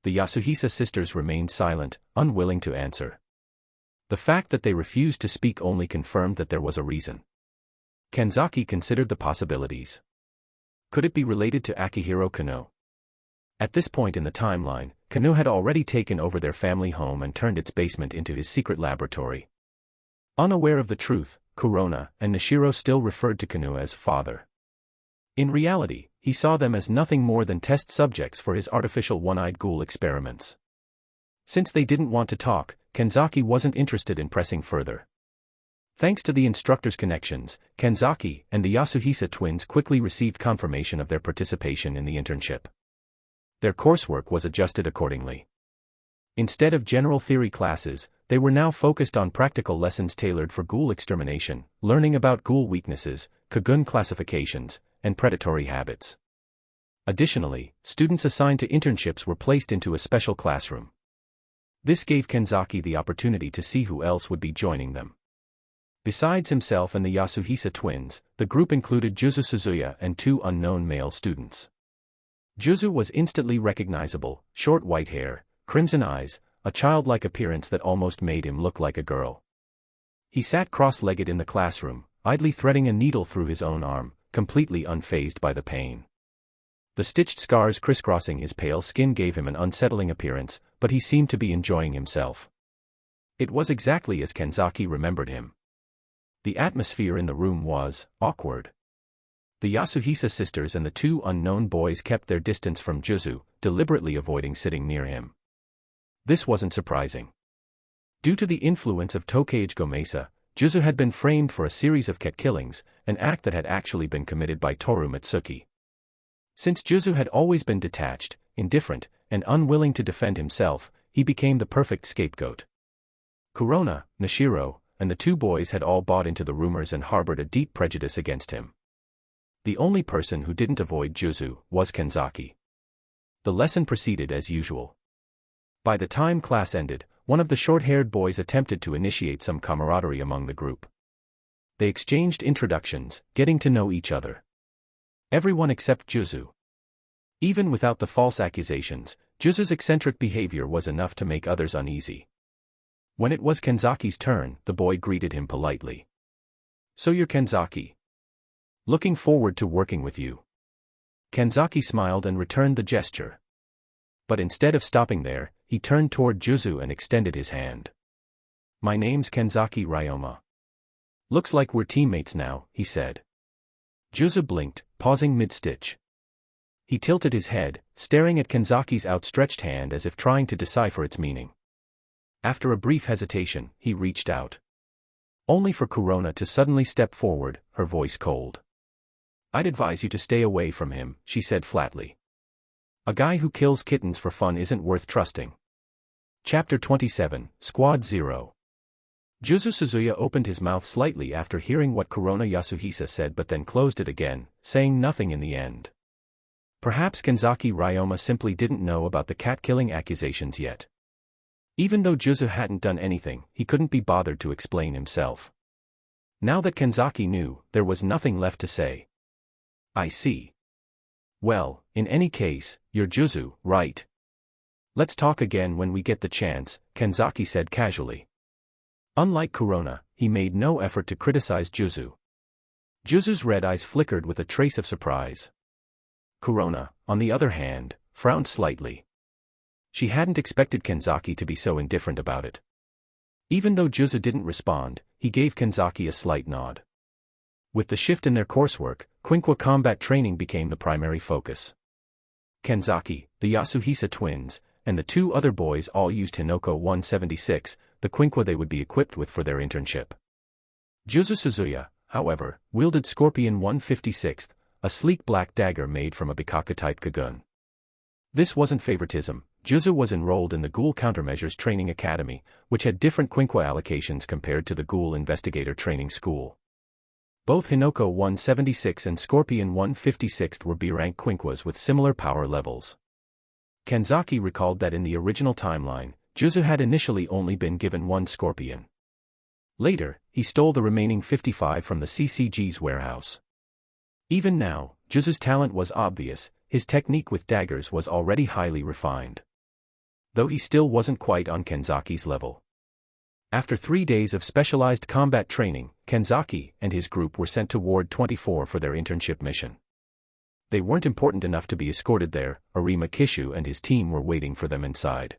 The Yasuhisa sisters remained silent, unwilling to answer. The fact that they refused to speak only confirmed that there was a reason. Kanzaki considered the possibilities. Could it be related to Akihiro Kano? At this point in the timeline, Kano had already taken over their family home and turned its basement into his secret laboratory. Unaware of the truth, Kurona and Nishiro still referred to Kano as father. In reality, he saw them as nothing more than test subjects for his artificial one-eyed ghoul experiments. Since they didn't want to talk, Kanzaki wasn't interested in pressing further. Thanks to the instructor's connections, Kanzaki and the Yasuhisa twins quickly received confirmation of their participation in the internship. Their coursework was adjusted accordingly. Instead of general theory classes, they were now focused on practical lessons tailored for ghoul extermination, learning about ghoul weaknesses, Kagun classifications, and predatory habits. Additionally, students assigned to internships were placed into a special classroom. This gave Kanzaki the opportunity to see who else would be joining them. Besides himself and the Yasuhisa twins, the group included Juzu Suzuya and 2 unknown male students. Juzu was instantly recognizable, short white hair, crimson eyes, a childlike appearance that almost made him look like a girl. He sat cross-legged in the classroom, idly threading a needle through his own arm, completely unfazed by the pain. The stitched scars crisscrossing his pale skin gave him an unsettling appearance, but he seemed to be enjoying himself. It was exactly as Kanzaki remembered him. The atmosphere in the room was awkward. The Yasuhisa sisters and the 2 unknown boys kept their distance from Juzu, deliberately avoiding sitting near him. This wasn't surprising. Due to the influence of Tokyo Ghoul, Juzu had been framed for a series of cat killings, an act that had actually been committed by Toru Mitsuki. Since Juzu had always been detached, indifferent, and unwilling to defend himself, he became the perfect scapegoat. Kurona, Nishiro, and the 2 boys had all bought into the rumors and harbored a deep prejudice against him. The only person who didn't avoid Juzu was Kanzaki. The lesson proceeded as usual. By the time class ended, one of the short-haired boys attempted to initiate some camaraderie among the group. They exchanged introductions, getting to know each other. Everyone except Juzu. Even without the false accusations, Juzu's eccentric behavior was enough to make others uneasy. When it was Kanzaki's turn, the boy greeted him politely. "So you're Kanzaki. Looking forward to working with you." Kanzaki smiled and returned the gesture. But instead of stopping there, he turned toward Juzu and extended his hand. "My name's Kanzaki Ryoma. Looks like we're teammates now," he said. Juzu blinked, pausing mid-stitch. He tilted his head, staring at Kanzaki's outstretched hand as if trying to decipher its meaning. After a brief hesitation, he reached out. Only for Kurona to suddenly step forward, her voice cold. "I'd advise you to stay away from him," she said flatly. "A guy who kills kittens for fun isn't worth trusting." Chapter 27, Squad 0. Juzu Suzuya opened his mouth slightly after hearing what Kurona Yasuhisa said but then closed it again, saying nothing in the end. Perhaps Kanzaki Ryoma simply didn't know about the cat-killing accusations yet. Even though Juzu hadn't done anything, he couldn't be bothered to explain himself. Now that Kanzaki knew, there was nothing left to say. "I see. Well, in any case, you're Juzu, right? Let's talk again when we get the chance," Kanzaki said casually. Unlike Kurona, he made no effort to criticize Juzu. Juzu's red eyes flickered with a trace of surprise. Kurona, on the other hand, frowned slightly. She hadn't expected Kanzaki to be so indifferent about it. Even though Juzu didn't respond, he gave Kanzaki a slight nod. With the shift in their coursework, Quinqua combat training became the primary focus. Kanzaki, the Yasuhisa twins, and the 2 other boys all used Hinoko 176, the Quinqua they would be equipped with for their internship. Juzu Suzuya, however, wielded Scorpion 156, a sleek black dagger made from a Bikaku-type kagun. This wasn't favoritism. Juzu was enrolled in the Ghoul Countermeasures Training Academy, which had different Quinqua allocations compared to the Ghoul Investigator Training School. Both Hinoko 176 and Scorpion 156 were B-rank Quinquas with similar power levels. Kanzaki recalled that in the original timeline, Juzu had initially only been given 1 Scorpion. Later, he stole the remaining 55 from the CCG's warehouse. Even now, Juzu's talent was obvious, his technique with daggers was already highly refined. Though he still wasn't quite on Kanzaki's level. After 3 days of specialized combat training, Kanzaki and his group were sent to Ward 24 for their internship mission. They weren't important enough to be escorted there. Arima Kishu and his team were waiting for them inside.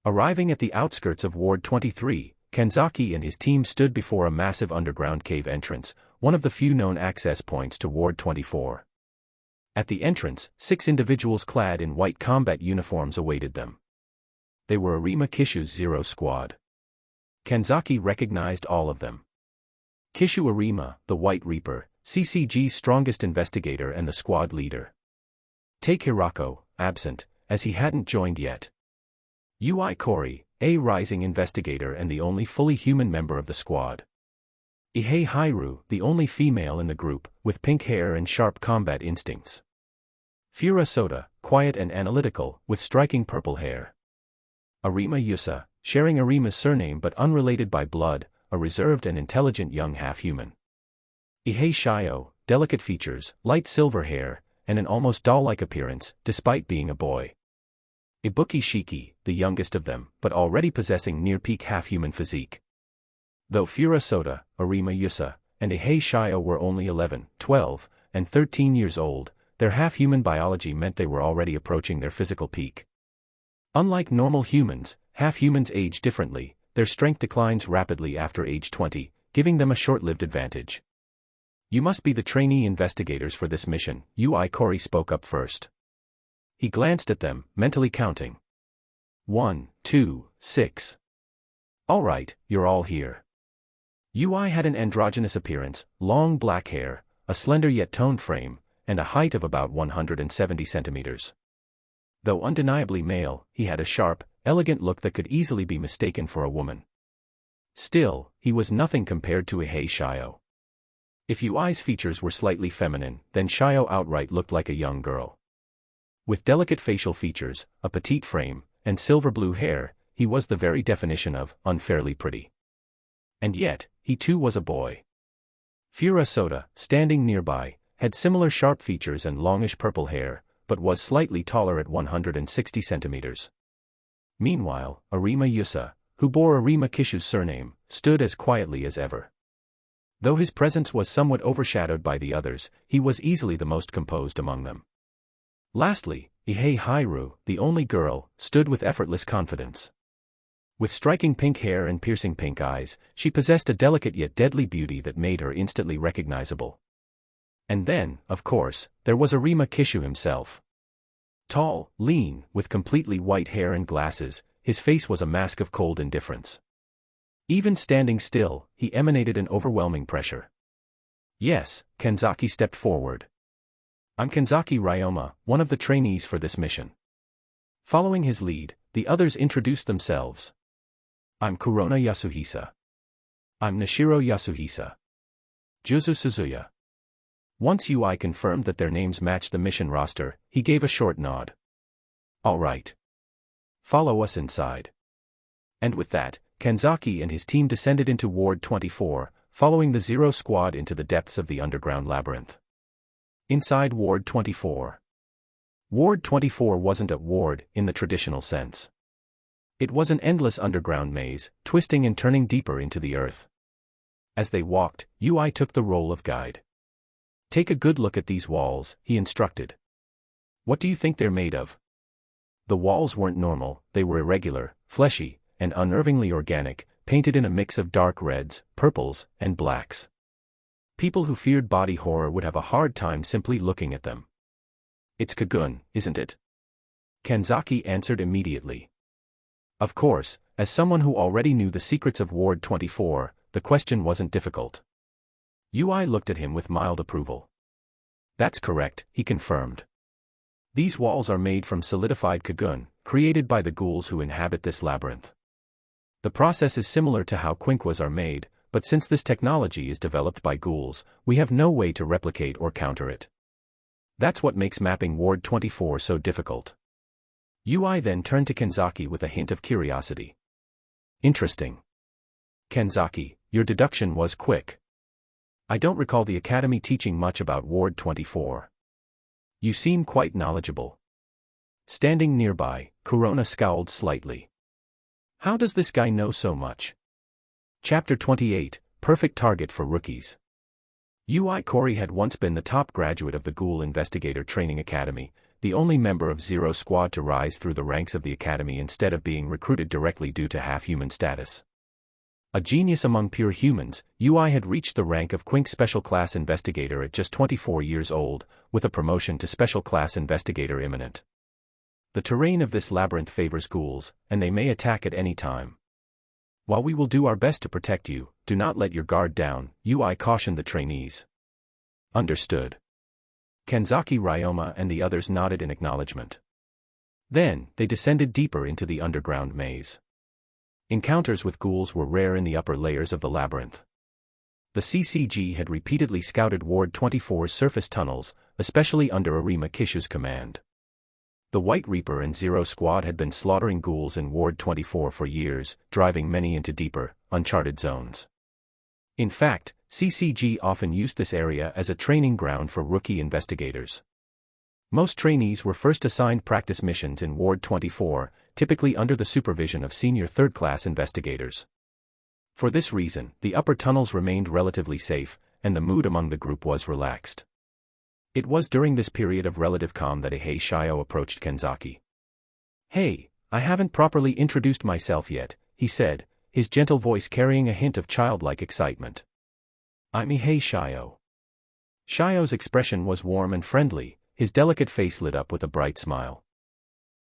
Arriving at the outskirts of Ward 23, Kanzaki and his team stood before a massive underground cave entrance, one of the few known access points to Ward 24. At the entrance, 6 individuals clad in white combat uniforms awaited them. They were Arima Kishu's Zero Squad. Kanzaki recognized all of them. Kishu Arima, the White Reaper, CCG's strongest investigator and the squad leader. Take Hirako, absent, as he hadn't joined yet. Ui Kori, a rising investigator and the only fully human member of the squad. Ihei Hairu, the only female in the group, with pink hair and sharp combat instincts. Fura Soda, quiet and analytical, with striking purple hair. Arima Yusa, sharing Arima's surname but unrelated by blood, a reserved and intelligent young half-human. Ihei Shio, delicate features, light silver hair, and an almost doll-like appearance, despite being a boy. Ibuki Shiki, the youngest of them, but already possessing near-peak half-human physique. Though Furuta, Arima Yusa, and Ihei Shio were only 11, 12, and 13 years old, their half-human biology meant they were already approaching their physical peak. Unlike normal humans, half-humans age differently, their strength declines rapidly after age 20, giving them a short-lived advantage. You must be the trainee investigators for this mission, Ui Kori spoke up first. He glanced at them, mentally counting. 1, 2, 6. All right, you're all here. Ui had an androgynous appearance, long black hair, a slender yet toned frame, and a height of about 170 centimeters. Though undeniably male, he had a sharp, elegant look that could easily be mistaken for a woman. Still, he was nothing compared to Ihei Shio. If Ui's features were slightly feminine, then Shio outright looked like a young girl. With delicate facial features, a petite frame, and silver blue hair, he was the very definition of unfairly pretty. And yet, he too was a boy. Furuta, standing nearby, had similar sharp features and longish purple hair, but was slightly taller at 160 centimeters. Meanwhile, Arima Yusa, who bore Arima Kishu's surname, stood as quietly as ever. Though his presence was somewhat overshadowed by the others, he was easily the most composed among them. Lastly, Ihei Hairu, the only girl, stood with effortless confidence. With striking pink hair and piercing pink eyes, she possessed a delicate yet deadly beauty that made her instantly recognizable. And then, of course, there was Arima Kishu himself. Tall, lean, with completely white hair and glasses, his face was a mask of cold indifference. Even standing still, he emanated an overwhelming pressure. Yes, Kanzaki stepped forward. I'm Kanzaki Ryoma, one of the trainees for this mission. Following his lead, the others introduced themselves. I'm Kurona Yasuhisa. I'm Nishiro Yasuhisa. Juzu Suzuya. Once Ui confirmed that their names matched the mission roster, he gave a short nod. All right. Follow us inside. And with that, Kanzaki and his team descended into Ward 24, following the Zero Squad into the depths of the underground labyrinth. Inside Ward 24. Ward 24 wasn't a ward in the traditional sense. It was an endless underground maze, twisting and turning deeper into the earth. As they walked, Ui took the role of guide. Take a good look at these walls, he instructed. What do you think they're made of? The walls weren't normal, they were irregular, fleshy, and unnervingly organic, painted in a mix of dark reds, purples, and blacks. People who feared body horror would have a hard time simply looking at them. It's Kagun, isn't it? Kanzaki answered immediately. Of course, as someone who already knew the secrets of Ward 24, the question wasn't difficult. Ui looked at him with mild approval. That's correct, he confirmed. These walls are made from solidified Kagun, created by the ghouls who inhabit this labyrinth. The process is similar to how quinkwas are made, but since this technology is developed by ghouls, we have no way to replicate or counter it. That's what makes mapping Ward 24 so difficult. Ui then turned to Kanzaki with a hint of curiosity. Interesting. Kanzaki, your deduction was quick. I don't recall the Academy teaching much about Ward 24. You seem quite knowledgeable. Standing nearby, Kurona scowled slightly. How does this guy know so much? Chapter 28, Perfect Target for Rookies. Ui Kori had once been the top graduate of the Ghoul Investigator Training Academy, the only member of Zero Squad to rise through the ranks of the Academy instead of being recruited directly due to half-human status. A genius among pure humans, Ui had reached the rank of Quink Special Class Investigator at just 24 years old, with a promotion to Special Class Investigator imminent. The terrain of this labyrinth favors ghouls, and they may attack at any time. While we will do our best to protect you, do not let your guard down, Ui cautioned the trainees. Understood. Kanzaki Ryoma and the others nodded in acknowledgement. Then, they descended deeper into the underground maze. Encounters with ghouls were rare in the upper layers of the labyrinth. The CCG had repeatedly scouted Ward 24's surface tunnels, especially under Arima Kishu's command. The White Reaper and Zero Squad had been slaughtering ghouls in Ward 24 for years, driving many into deeper, uncharted zones. In fact, CCG often used this area as a training ground for rookie investigators. Most trainees were first assigned practice missions in Ward 24, typically under the supervision of senior third-class investigators. For this reason, the upper tunnels remained relatively safe, and the mood among the group was relaxed. It was during this period of relative calm that Eihei Shio approached Kanzaki. "Hey, I haven't properly introduced myself yet," he said, his gentle voice carrying a hint of childlike excitement. "I'm Eihei Shio." Shio's expression was warm and friendly, his delicate face lit up with a bright smile.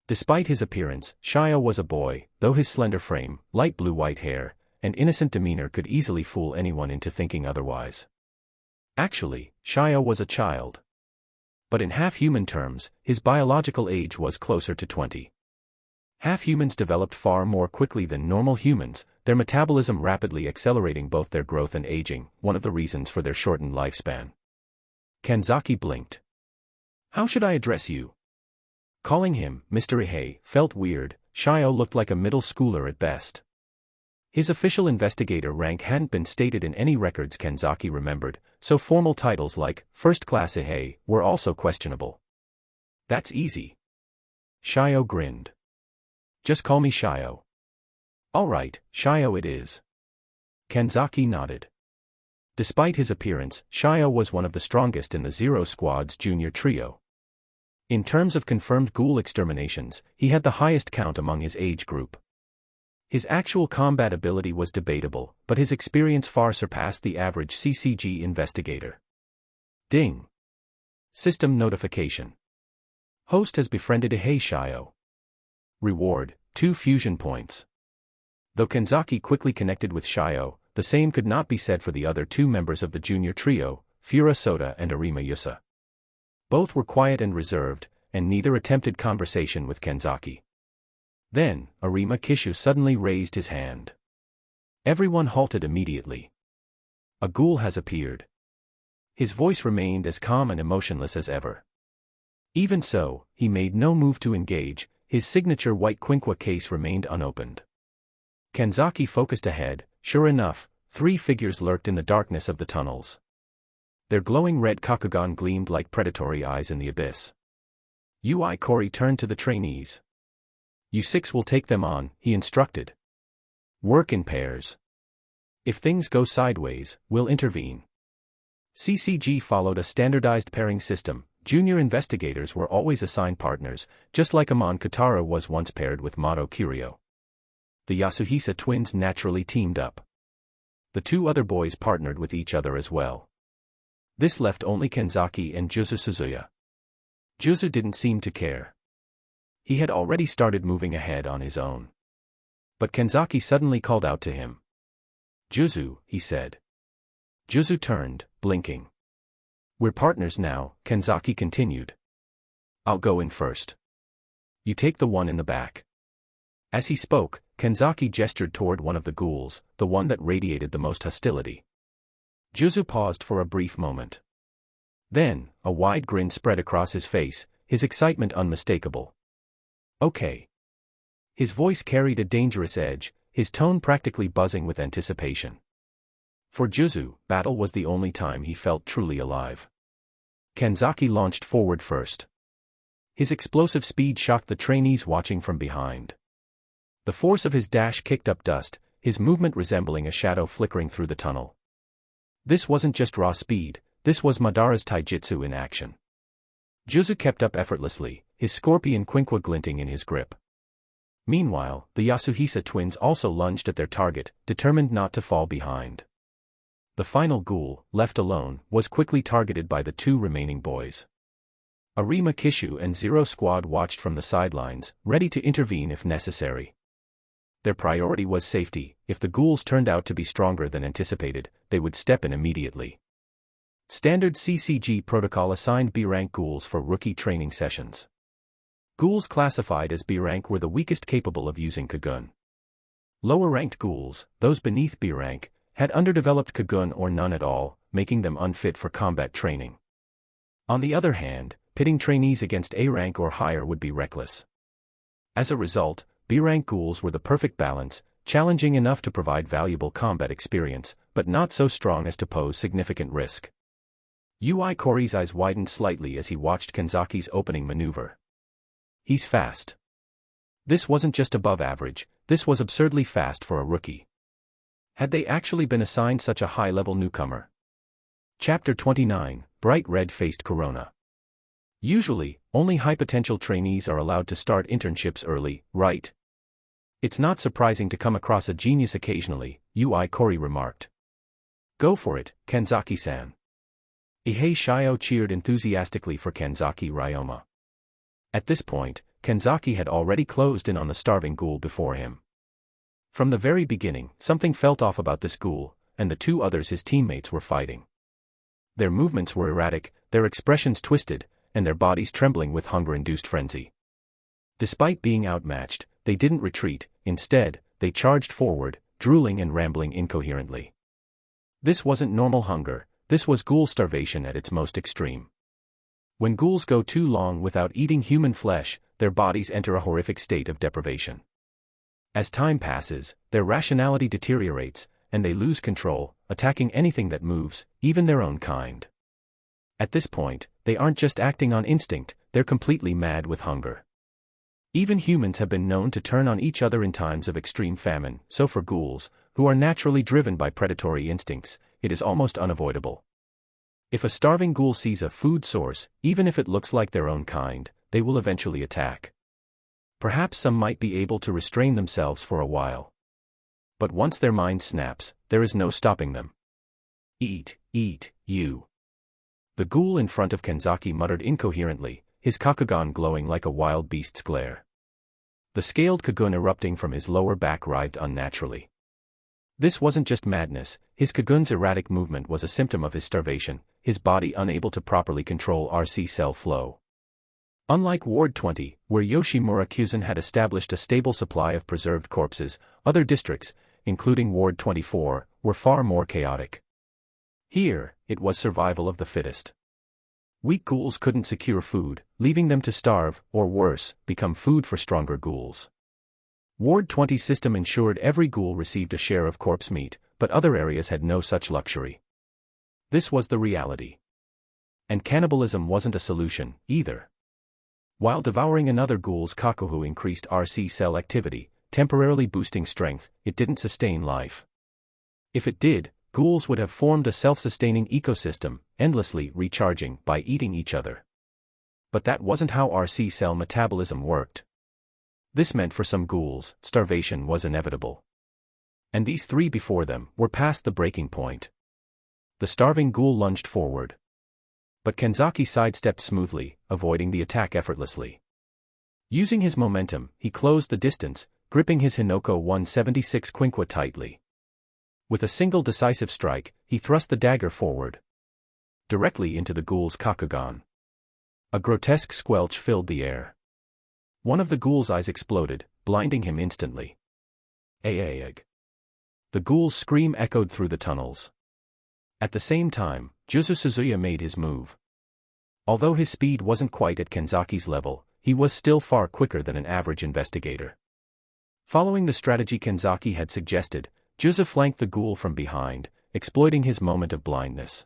Despite his appearance, Shio was a boy, though his slender frame, light blue-white hair, and innocent demeanor could easily fool anyone into thinking otherwise. Actually, Shio was a child. But in half-human terms, his biological age was closer to 20. Half-humans developed far more quickly than normal humans, their metabolism rapidly accelerating both their growth and aging, one of the reasons for their shortened lifespan. Kanzaki blinked. "How should I address you?" Calling him Mr. Eihei felt weird. Shio looked like a middle schooler at best. His official investigator rank hadn't been stated in any records Kanzaki remembered, so formal titles like First Class Eihei were also questionable. "That's easy." Shio grinned. "Just call me Shio." "All right, Shio it is." Kanzaki nodded. Despite his appearance, Shio was one of the strongest in the Zero Squad's junior trio. In terms of confirmed ghoul exterminations, he had the highest count among his age group. His actual combat ability was debatable, but his experience far surpassed the average CCG investigator. Ding. System notification. Host has befriended Eihei Shio. Reward, 2 fusion points. Though Kanzaki quickly connected with Shio, the same could not be said for the other 2 members of the junior trio, Furuta and Arima Yusa. Both were quiet and reserved, and neither attempted conversation with Kanzaki. Then, Arima Kishu suddenly raised his hand. Everyone halted immediately. "A ghoul has appeared." His voice remained as calm and emotionless as ever. Even so, he made no move to engage, his signature white quinqua case remained unopened. Kanzaki focused ahead. Sure enough, 3 figures lurked in the darkness of the tunnels. Their glowing red kakugan gleamed like predatory eyes in the abyss. Ui Kori turned to the trainees. "You 6 will take them on," he instructed. "Work in pairs. If things go sideways, we'll intervene." CCG followed a standardized pairing system. Junior investigators were always assigned partners, just like Amon Katara was once paired with Mato Kiryu. The Yasuhisa twins naturally teamed up. The 2 other boys partnered with each other as well. This left only Kanzaki and Juzu Suzuya. Juzu didn't seem to care. He had already started moving ahead on his own. But Kanzaki suddenly called out to him. "Juzu," he said. Juzu turned, blinking. "We're partners now," Kanzaki continued. "I'll go in first. You take the one in the back." As he spoke, Kanzaki gestured toward one of the ghouls, the one that radiated the most hostility. Juzu paused for a brief moment. Then, a wide grin spread across his face, his excitement unmistakable. "Okay." His voice carried a dangerous edge, his tone practically buzzing with anticipation. For Juzu, battle was the only time he felt truly alive. Kanzaki launched forward first. His explosive speed shocked the trainees watching from behind. The force of his dash kicked up dust, his movement resembling a shadow flickering through the tunnel. This wasn't just raw speed, this was Madara's taijutsu in action. Juzu kept up effortlessly, his scorpion quinqua glinting in his grip. Meanwhile, the Yasuhisa twins also lunged at their target, determined not to fall behind. The final ghoul, left alone, was quickly targeted by the 2 remaining boys. Arima Kishu and Zero Squad watched from the sidelines, ready to intervene if necessary. Their priority was safety. If the ghouls turned out to be stronger than anticipated, they would step in immediately. Standard CCG protocol assigned B-rank ghouls for rookie training sessions. Ghouls classified as B-rank were the weakest capable of using Kagun. Lower-ranked ghouls, those beneath B-rank, had underdeveloped Kagun or none at all, making them unfit for combat training. On the other hand, pitting trainees against A rank or higher would be reckless. As a result, B rank ghouls were the perfect balance, challenging enough to provide valuable combat experience, but not so strong as to pose significant risk. Uchiha's eyes widened slightly as he watched Kanzaki's opening maneuver. He's fast. This wasn't just above average, this was absurdly fast for a rookie. Had they actually been assigned such a high-level newcomer? Chapter 29, Bright Red-Faced Corona. Usually, only high-potential trainees are allowed to start internships early, right? It's not surprising to come across a genius occasionally, Uchiha remarked. Go for it, Kanzaki-san. Ihei Shio cheered enthusiastically for Kanzaki Ryoma. At this point, Kanzaki had already closed in on the starving ghoul before him. From the very beginning, something felt off about this ghoul, and the two others his teammates were fighting. Their movements were erratic, their expressions twisted, and their bodies trembling with hunger-induced frenzy. Despite being outmatched, they didn't retreat, instead, they charged forward, drooling and rambling incoherently. This wasn't normal hunger, this was ghoul starvation at its most extreme. When ghouls go too long without eating human flesh, their bodies enter a horrific state of deprivation. As time passes, their rationality deteriorates, and they lose control, attacking anything that moves, even their own kind. At this point, they aren't just acting on instinct, they're completely mad with hunger. Even humans have been known to turn on each other in times of extreme famine, so for ghouls, who are naturally driven by predatory instincts, it is almost unavoidable. If a starving ghoul sees a food source, even if it looks like their own kind, they will eventually attack. Perhaps some might be able to restrain themselves for a while. But once their mind snaps, there is no stopping them. Eat, you. The ghoul in front of Kanzaki muttered incoherently, his kakugan glowing like a wild beast's glare. The scaled kagun erupting from his lower back writhed unnaturally. This wasn't just madness, his kagun's erratic movement was a symptom of his starvation, his body unable to properly control RC cell flow. Unlike Ward 20, where Yoshimura Kyuzen had established a stable supply of preserved corpses, other districts, including Ward 24, were far more chaotic. Here, it was survival of the fittest. Weak ghouls couldn't secure food, leaving them to starve, or worse, become food for stronger ghouls. Ward 20's system ensured every ghoul received a share of corpse meat, but other areas had no such luxury. This was the reality. And cannibalism wasn't a solution, either. While devouring another ghoul's kakuhu increased RC cell activity, temporarily boosting strength, it didn't sustain life. If it did, ghouls would have formed a self-sustaining ecosystem, endlessly recharging by eating each other. But that wasn't how RC cell metabolism worked. This meant for some ghouls, starvation was inevitable. And these three before them were past the breaking point. The starving ghoul lunged forward. But Kanzaki sidestepped smoothly, avoiding the attack effortlessly. Using his momentum, he closed the distance, gripping his Hinoko 176 Quinqua tightly. With a single decisive strike, he thrust the dagger forward. Directly into the ghoul's kakugan. A grotesque squelch filled the air. One of the ghoul's eyes exploded, blinding him instantly. Aag. The ghoul's scream echoed through the tunnels. At the same time, Juzu Suzuya made his move. Although his speed wasn't quite at Kanzaki's level, he was still far quicker than an average investigator. Following the strategy Kanzaki had suggested, Juzu flanked the ghoul from behind, exploiting his moment of blindness.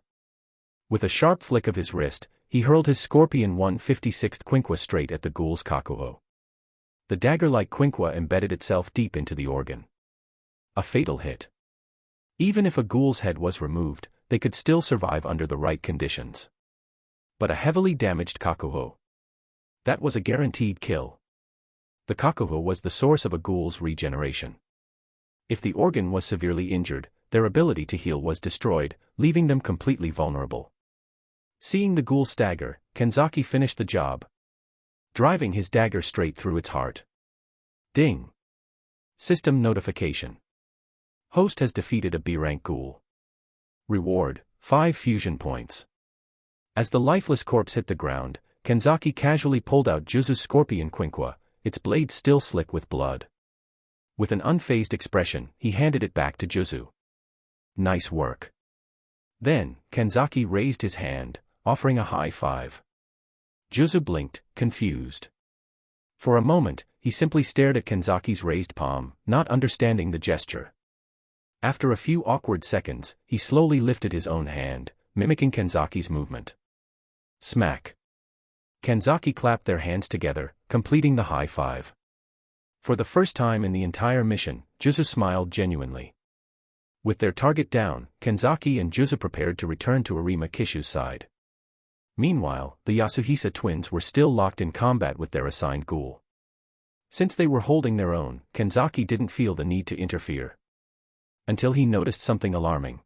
With a sharp flick of his wrist, he hurled his Scorpion 156th Quinqua straight at the ghoul's kakuho. The dagger-like Quinqua embedded itself deep into the organ. A fatal hit. Even if a ghoul's head was removed, they could still survive under the right conditions. But a heavily damaged kakuho. That was a guaranteed kill. The kakuho was the source of a ghoul's regeneration. If the organ was severely injured, their ability to heal was destroyed, leaving them completely vulnerable. Seeing the ghoul stagger, Kanzaki finished the job, driving his dagger straight through its heart. Ding. System notification. Host has defeated a B-rank ghoul. Reward, 5 fusion points. As the lifeless corpse hit the ground, Kanzaki casually pulled out Juzu's Scorpion Quinqua, its blade still slick with blood. With an unfazed expression, he handed it back to Juzu. Nice work. Then, Kanzaki raised his hand, offering a high five. Juzu blinked, confused. For a moment, he simply stared at Kanzaki's raised palm, not understanding the gesture. After a few awkward seconds, he slowly lifted his own hand, mimicking Kanzaki's movement. Smack. Kanzaki clapped their hands together, completing the high five. For the first time in the entire mission, Juzu smiled genuinely. With their target down, Kanzaki and Juzu prepared to return to Arima Kishu's side. Meanwhile, the Yasuhisa twins were still locked in combat with their assigned ghoul. Since they were holding their own, Kanzaki didn't feel the need to interfere. Until he noticed something alarming.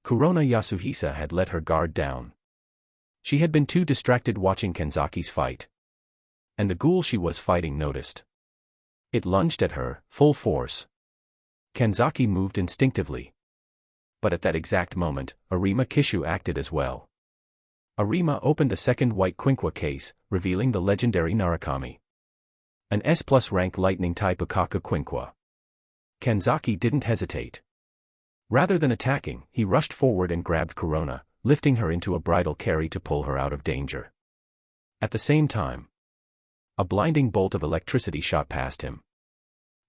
Kurona Yasuhisa had let her guard down. She had been too distracted watching Kanzaki's fight. And the ghoul she was fighting noticed. It lunged at her, full force. Kanzaki moved instinctively. But at that exact moment, Arima Kishu acted as well. Arima opened a second white Quinqua case, revealing the legendary Narukami. An S+ rank lightning type Ukaka Quinqua. Kanzaki didn't hesitate. Rather than attacking, he rushed forward and grabbed Kurona, lifting her into a bridal carry to pull her out of danger. At the same time, a blinding bolt of electricity shot past him.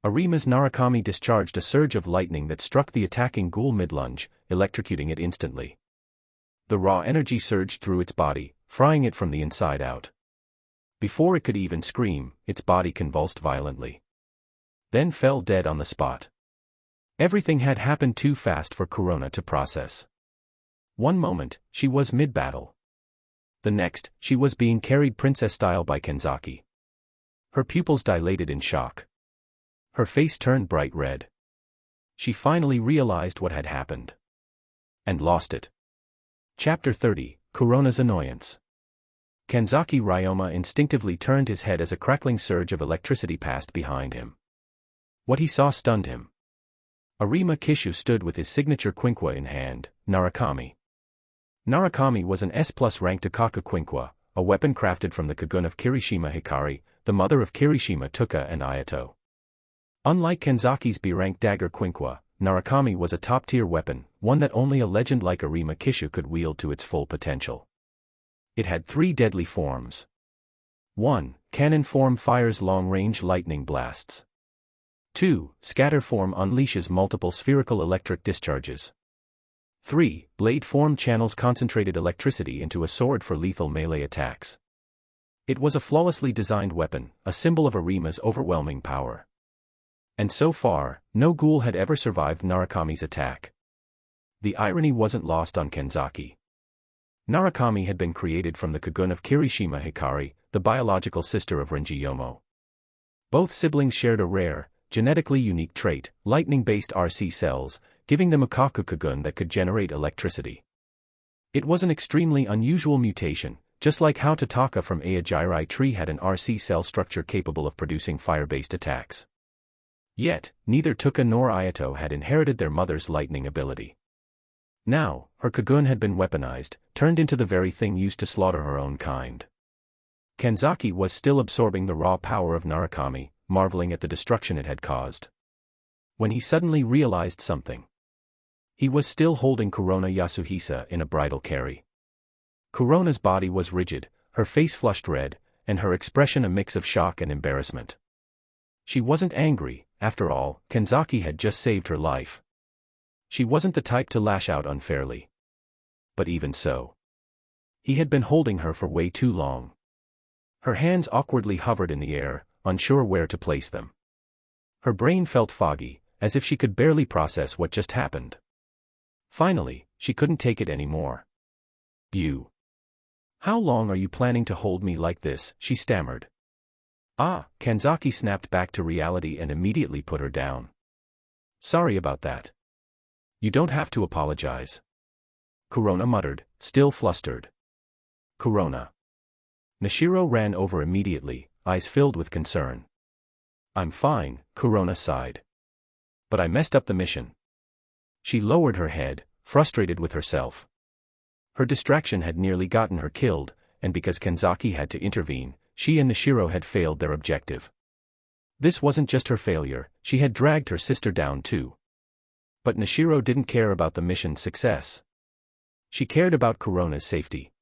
Arima's Narukami discharged a surge of lightning that struck the attacking ghoul mid-lunge, electrocuting it instantly. The raw energy surged through its body, frying it from the inside out. Before it could even scream, its body convulsed violently. Then fell dead on the spot. Everything had happened too fast for Kurona to process. One moment, she was mid-battle. The next, she was being carried princess-style by Kanzaki. Her pupils dilated in shock. Her face turned bright red. She finally realized what had happened. And lost it. Chapter 30, Kurona's Annoyance. Kanzaki Ryoma instinctively turned his head as a crackling surge of electricity passed behind him. What he saw stunned him. Arima Kishu stood with his signature Quinqua in hand, Narukami. Narukami was an S+ ranked Ukaka Quinqua, a weapon crafted from the Kagun of Kirishima Hikari, the mother of Kirishima Tuka and Ayato. Unlike Kanzaki's B-rank dagger Quinqua, Narukami was a top-tier weapon, one that only a legend like Arima Kishu could wield to its full potential. It had 3 deadly forms. 1. Cannon form fires long-range lightning blasts. 2. Scatter form unleashes multiple spherical electric discharges. 3. Blade form channels concentrated electricity into a sword for lethal melee attacks. It was a flawlessly designed weapon, a symbol of Arima's overwhelming power. And so far, no ghoul had ever survived Narukami's attack. The irony wasn't lost on Kanzaki. Narukami had been created from the Kagun of Kirishima Hikari, the biological sister of Rinjiyomo. Both siblings shared a rare, genetically unique trait, lightning-based RC cells, giving them a Kaku Kagun that could generate electricity. It was an extremely unusual mutation, just like how Tataka from Aojirai tree had an RC cell structure capable of producing fire-based attacks. Yet, neither Tuka nor Ayato had inherited their mother's lightning ability. Now, her Kagun had been weaponized, turned into the very thing used to slaughter her own kind. Kanzaki was still absorbing the raw power of Narukami, marveling at the destruction it had caused. When he suddenly realized something. He was still holding Kurona Yasuhisa in a bridal carry. Kurona's body was rigid, her face flushed red, and her expression a mix of shock and embarrassment. She wasn't angry, after all, Kanzaki had just saved her life. She wasn't the type to lash out unfairly. But even so. He had been holding her for way too long. Her hands awkwardly hovered in the air, unsure where to place them. Her brain felt foggy, as if she could barely process what just happened. Finally, she couldn't take it anymore. "You. How long are you planning to hold me like this?" she stammered. Kanzaki snapped back to reality and immediately put her down. "Sorry about that. You don't have to apologize." Kurona muttered, still flustered. "Kurona." Nishiro ran over immediately, eyes filled with concern. "I'm fine," Kurona sighed. "But I messed up the mission." She lowered her head, frustrated with herself. Her distraction had nearly gotten her killed, and because Kanzaki had to intervene, she and Nishiro had failed their objective. This wasn't just her failure, she had dragged her sister down too. But Nishiro didn't care about the mission's success. She cared about Kurona's safety.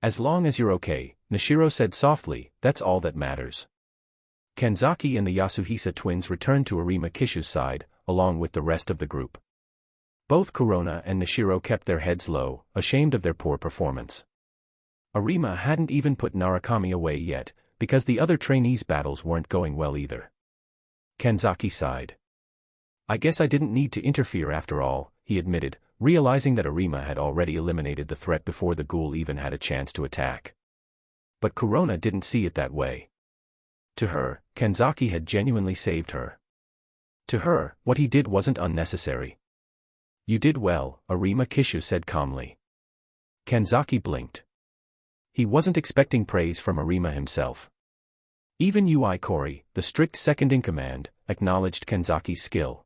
As long as you're okay, Nishiro said softly, that's all that matters. Kanzaki and the Yasuhisa twins returned to Arima Kishu's side, along with the rest of the group. Both Kurona and Nishiro kept their heads low, ashamed of their poor performance. Arima hadn't even put Narukami away yet, because the other trainees' battles weren't going well either. Kanzaki sighed. I guess I didn't need to interfere after all, he admitted, realizing that Arima had already eliminated the threat before the ghoul even had a chance to attack. But Kurona didn't see it that way. To her, Kanzaki had genuinely saved her. To her, what he did wasn't unnecessary. You did well, Arima Kishu said calmly. Kanzaki blinked. He wasn't expecting praise from Arima himself. Even Ui Kori, the strict second-in-command, acknowledged Kanzaki's skill.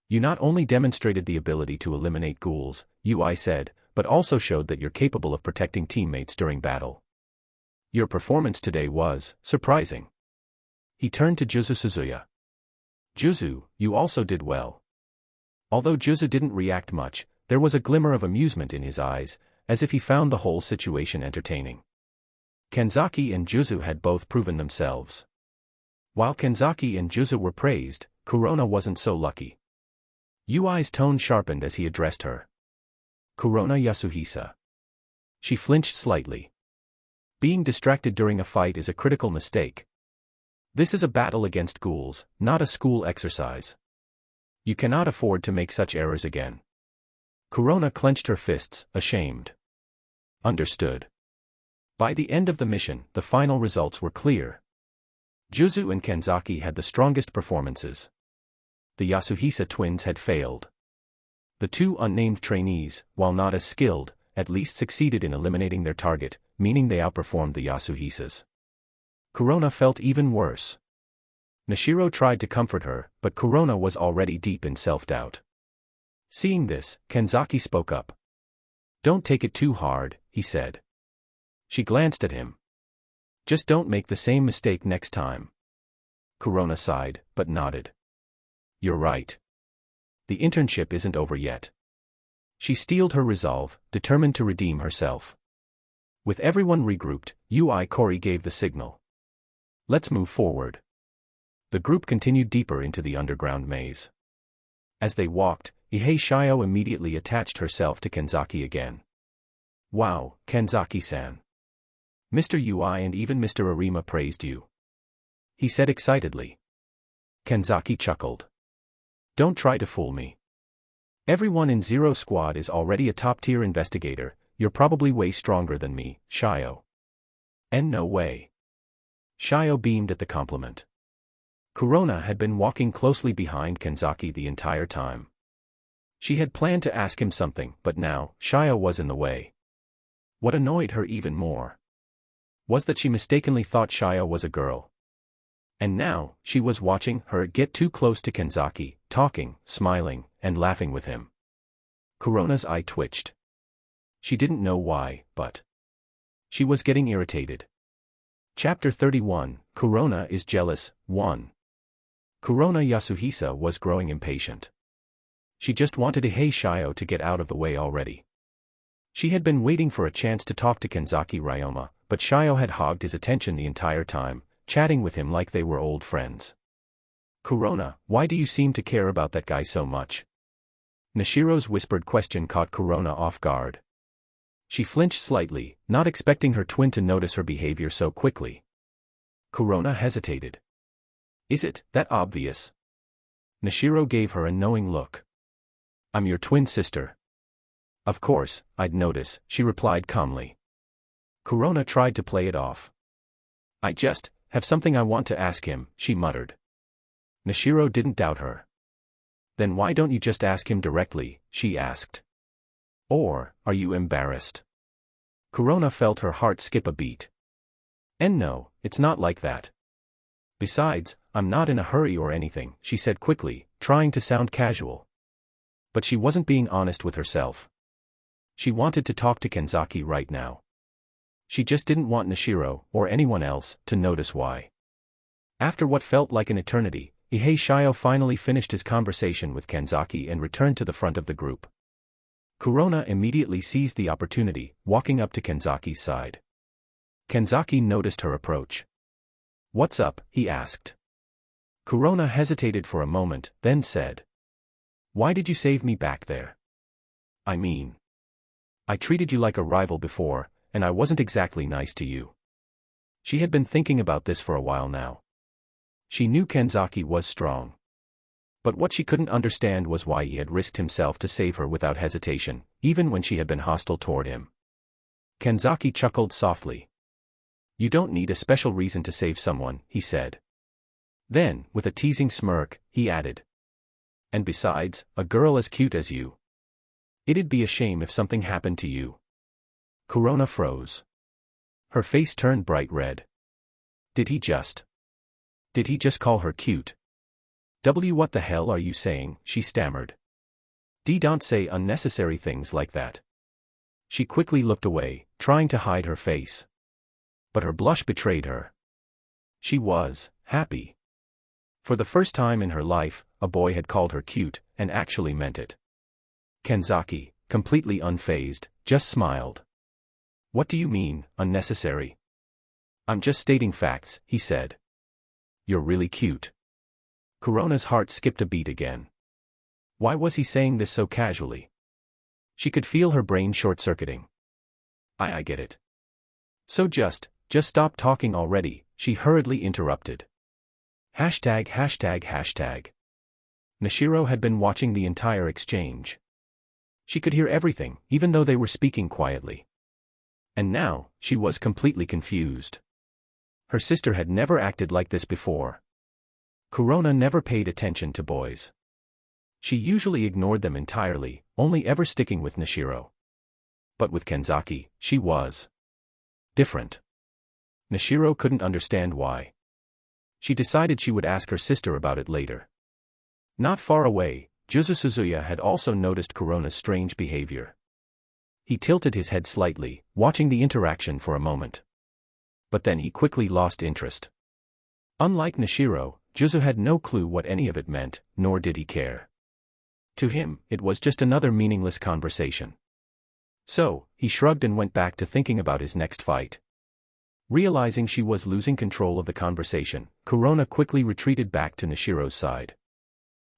You not only demonstrated the ability to eliminate ghouls, Ui said, but also showed that you're capable of protecting teammates during battle. Your performance today was surprising. He turned to Juzu Suzuya. Juzu, you also did well. Although Juzu didn't react much, there was a glimmer of amusement in his eyes, as if he found the whole situation entertaining. Kanzaki and Juzu had both proven themselves. While Kanzaki and Juzu were praised, Kurona wasn't so lucky. Ui's tone sharpened as he addressed her. Kurona Yasuhisa. She flinched slightly. Being distracted during a fight is a critical mistake. This is a battle against ghouls, not a school exercise. You cannot afford to make such errors again. Kurona clenched her fists, ashamed. Understood. By the end of the mission, the final results were clear. Juzu and Kanzaki had the strongest performances. The Yasuhisa twins had failed. The two unnamed trainees, while not as skilled, at least succeeded in eliminating their target, meaning they outperformed the Yasuhisas. Kurona felt even worse. Nishiro tried to comfort her, but Kurona was already deep in self-doubt. Seeing this, Kanzaki spoke up. Don't take it too hard, he said. She glanced at him. Just don't make the same mistake next time. Kurona sighed, but nodded. You're right. The internship isn't over yet. She steeled her resolve, determined to redeem herself. With everyone regrouped, Ui Kori gave the signal. Let's move forward. The group continued deeper into the underground maze. As they walked, Ihei Shio immediately attached herself to Kanzaki again. Wow, Kanzaki-san. Mr. Ui and even Mr. Arima praised you. He said excitedly. Kanzaki chuckled. Don't try to fool me. Everyone in Zero Squad is already a top-tier investigator, you're probably way stronger than me, Shio. And no way. Shio beamed at the compliment. Kurona had been walking closely behind Kanzaki the entire time. She had planned to ask him something, but now, Shio was in the way. What annoyed her even more was that she mistakenly thought Shio was a girl. And now, she was watching her get too close to Kanzaki, talking, smiling, and laughing with him. Kurona's eye twitched. She didn't know why, but she was getting irritated. Chapter 31, Kurona is Jealous, 1. Kurona Yasuhisa was growing impatient. She just wanted Ihei Shio to get out of the way already. She had been waiting for a chance to talk to Kanzaki Ryoma, but Shio had hogged his attention the entire time, chatting with him like they were old friends. Kurona, why do you seem to care about that guy so much? Nishiro's whispered question caught Kurona off guard. She flinched slightly, not expecting her twin to notice her behavior so quickly. Kurona hesitated. Is it that obvious? Nishiro gave her a knowing look. I'm your twin sister. Of course, I'd notice, she replied calmly. Kurona tried to play it off. I just have something I want to ask him, she muttered. Nishiro didn't doubt her. Then why don't you just ask him directly, she asked. Or, are you embarrassed? Kurona felt her heart skip a beat. And no, it's not like that. Besides, I'm not in a hurry or anything, she said quickly, trying to sound casual. But she wasn't being honest with herself. She wanted to talk to Kanzaki right now. She just didn't want Nishiro, or anyone else, to notice why. After what felt like an eternity, Ihei Shio finally finished his conversation with Kanzaki and returned to the front of the group. Kurona immediately seized the opportunity, walking up to Kanzaki's side. Kanzaki noticed her approach. "What's up?" he asked. Kurona hesitated for a moment, then said, "Why did you save me back there? I mean, I treated you like a rival before, and I wasn't exactly nice to you." She had been thinking about this for a while now. She knew Kanzaki was strong. But what she couldn't understand was why he had risked himself to save her without hesitation, even when she had been hostile toward him. Kanzaki chuckled softly. "You don't need a special reason to save someone," he said. Then, with a teasing smirk, he added, "And besides, a girl as cute as you. It'd be a shame if something happened to you." Kurona froze. Her face turned bright red. Did he just call her cute? What the hell are you saying?" she stammered. Don't say unnecessary things like that." She quickly looked away, trying to hide her face. But her blush betrayed her. She was happy. For the first time in her life, a boy had called her cute, and actually meant it. Kanzaki, completely unfazed, just smiled. "What do you mean, unnecessary?" "I'm just stating facts," he said. "You're really cute." Kurona's heart skipped a beat again. Why was he saying this so casually? She could feel her brain short-circuiting. I get it. So just stop talking already," she hurriedly interrupted. Hashtag. Nishiro had been watching the entire exchange. She could hear everything, even though they were speaking quietly. And now, she was completely confused. Her sister had never acted like this before. Kurona never paid attention to boys. She usually ignored them entirely, only ever sticking with Nishiro. But with Kanzaki, she was different. Nishiro couldn't understand why. She decided she would ask her sister about it later. Not far away, Juzo Suzuya had also noticed Kurona's strange behavior. He tilted his head slightly, watching the interaction for a moment. But then he quickly lost interest. Unlike Nishiro, Juzo had no clue what any of it meant, nor did he care. To him, it was just another meaningless conversation. So, he shrugged and went back to thinking about his next fight. Realizing she was losing control of the conversation, Kurona quickly retreated back to Nishiro's side.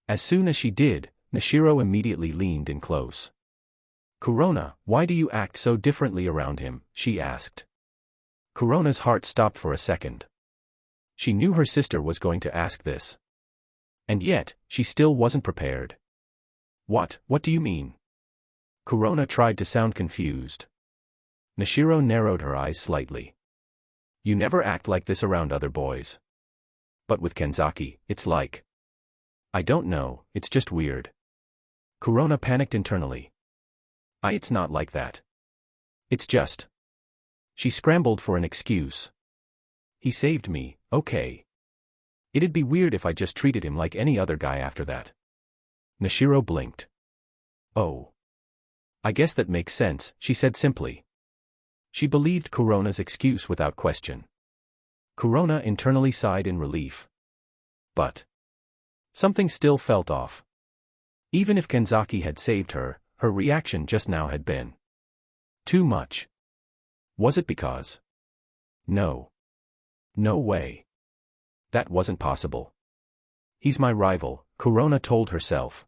As soon as she did, Nishiro immediately leaned in close. "Kurona, why do you act so differently around him?" she asked. Kurona's heart stopped for a second. She knew her sister was going to ask this. And yet, she still wasn't prepared. What do you mean?" Kurona tried to sound confused. Nishiro narrowed her eyes slightly. "You never act like this around other boys. But with Kanzaki, it's like... I don't know, it's just weird." Kurona panicked internally. It's not like that. It's just..." She scrambled for an excuse. "He saved me, okay. It'd be weird if I just treated him like any other guy after that." Nishiro blinked. "Oh. I guess that makes sense," she said simply. She believed Kurona's excuse without question. Kurona internally sighed in relief. But something still felt off. Even if Kanzaki had saved her, her reaction just now had been too much. Was it because... No. No way. That wasn't possible. He's my rival, Kurona told herself.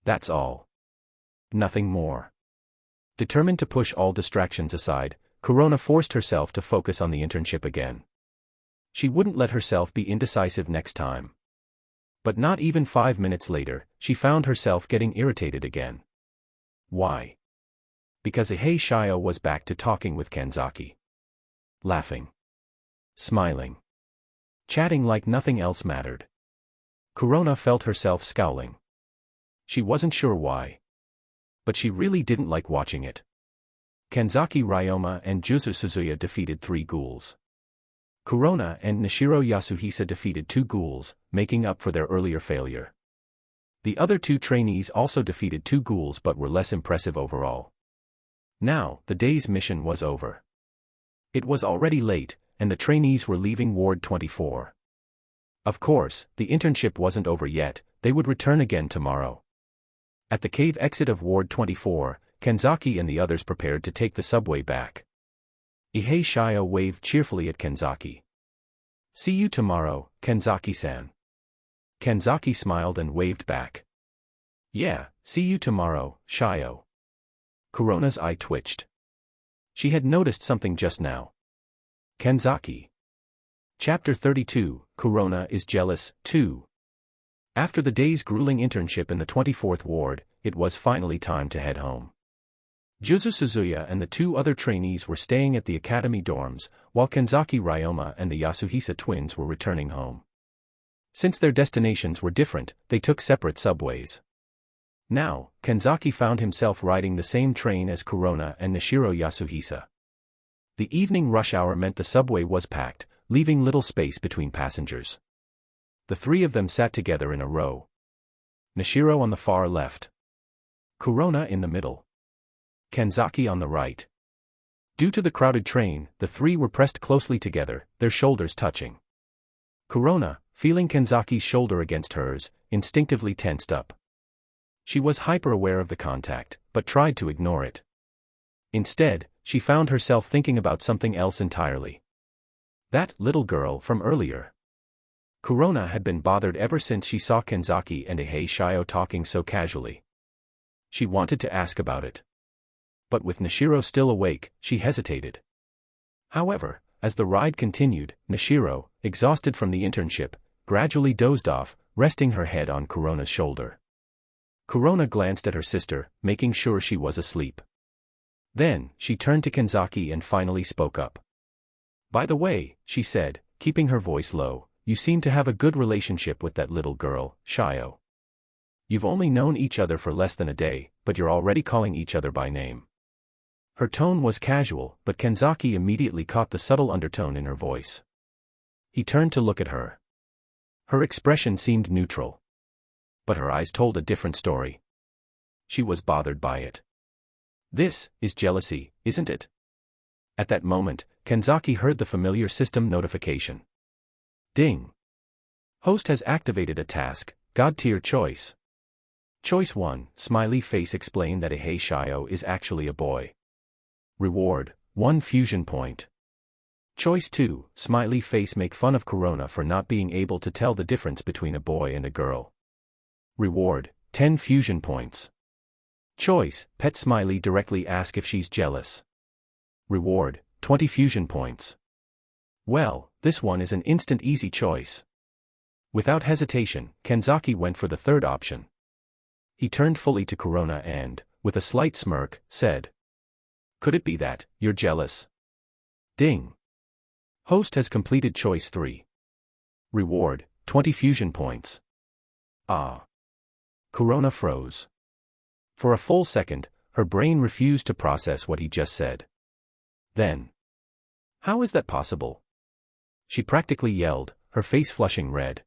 That's all. Nothing more. Determined to push all distractions aside, Kurona forced herself to focus on the internship again. She wouldn't let herself be indecisive next time. But not even 5 minutes later, she found herself getting irritated again. Why? Because Ihei Shio was back to talking with Kanzaki. Laughing. Smiling. Chatting like nothing else mattered. Kurona felt herself scowling. She wasn't sure why. But she really didn't like watching it. Kanzaki Ryoma and Juzo Suzuya defeated 3 ghouls. Kurona and Nishiro Yasuhisa defeated 2 ghouls, making up for their earlier failure. The other 2 trainees also defeated 2 ghouls but were less impressive overall. Now, the day's mission was over. It was already late, and the trainees were leaving Ward 24. Of course, the internship wasn't over yet, they would return again tomorrow. At the cave exit of Ward 24, Kanzaki and the others prepared to take the subway back. Ihei Shio waved cheerfully at Kanzaki. "See you tomorrow, Kanzaki-san." Kanzaki smiled and waved back. "Yeah, see you tomorrow, Shio." Kurona's eye twitched. She had noticed something just now. Kanzaki. Chapter 32, Kurona is Jealous, 2. After the day's grueling internship in the 24th Ward, it was finally time to head home. Juzu Suzuya and the 2 other trainees were staying at the academy dorms, while Kanzaki Ryoma and the Yasuhisa twins were returning home. Since their destinations were different, they took separate subways. Now, Kanzaki found himself riding the same train as Kurona and Nishiro Yasuhisa. The evening rush hour meant the subway was packed, leaving little space between passengers. The 3 of them sat together in a row. Nishiro on the far left. Kurona in the middle. Kanzaki on the right. Due to the crowded train, the 3 were pressed closely together, their shoulders touching. Kurona, feeling Kanzaki's shoulder against hers, instinctively tensed up. She was hyper-aware of the contact, but tried to ignore it. Instead, she found herself thinking about something else entirely. That little girl from earlier. Kurona had been bothered ever since she saw Kanzaki and Ihei Shio talking so casually. She wanted to ask about it. But with Nishiro still awake, she hesitated. However, as the ride continued, Nishiro, exhausted from the internship, gradually dozed off, resting her head on Kurona's shoulder. Kurona glanced at her sister, making sure she was asleep. Then, she turned to Kanzaki and finally spoke up. "By the way," she said, keeping her voice low, "you seem to have a good relationship with that little girl, Shio. You've only known each other for less than a day, but you're already calling each other by name." Her tone was casual, but Kanzaki immediately caught the subtle undertone in her voice. He turned to look at her. Her expression seemed neutral. But her eyes told a different story. She was bothered by it. "This is jealousy, isn't it?" At that moment, Kanzaki heard the familiar system notification. Ding. Host has activated a task, God tier choice. Choice 1, smiley face explain that Ihei Shio is actually a boy. Reward, 1 fusion point. Choice 2, smiley face make fun of Kurona for not being able to tell the difference between a boy and a girl. Reward, 10 fusion points. Choice, pet smiley directly ask if she's jealous. Reward, 20 fusion points. Well, this one is an instant easy choice. Without hesitation, Kanzaki went for the third option. He turned fully to Kurona and, with a slight smirk, said, "Could it be that you're jealous?" Ding. Host has completed choice 3. Reward, 20 fusion points. Ah. Kurona froze. For a full second, her brain refused to process what he just said. Then, how is that possible? She practically yelled, her face flushing red.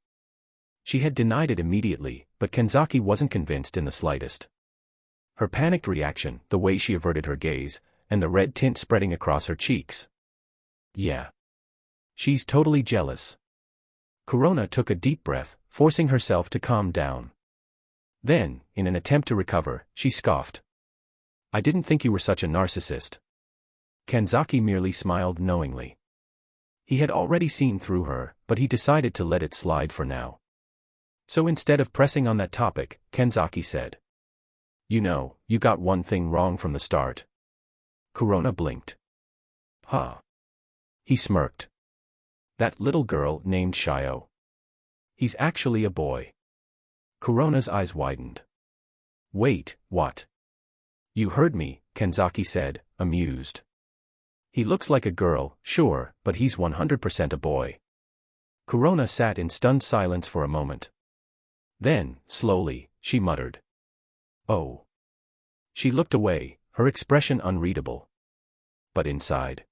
She had denied it immediately, but Kanzaki wasn't convinced in the slightest. Her panicked reaction, the way she averted her gaze, and the red tint spreading across her cheeks. Yeah. She's totally jealous. Kurona took a deep breath, forcing herself to calm down. Then, in an attempt to recover, she scoffed. "I didn't think you were such a narcissist." Kanzaki merely smiled knowingly. He had already seen through her, but he decided to let it slide for now. So instead of pressing on that topic, Kanzaki said, "You know, you got one thing wrong from the start." Kurona blinked. Huh. He smirked. That little girl named Shio. He's actually a boy. Kurona's eyes widened. Wait, what? You heard me, Kanzaki said, amused. He looks like a girl, sure, but he's 100% a boy. Kurona sat in stunned silence for a moment. Then, slowly, she muttered. Oh. She looked away, her expression unreadable. But inside,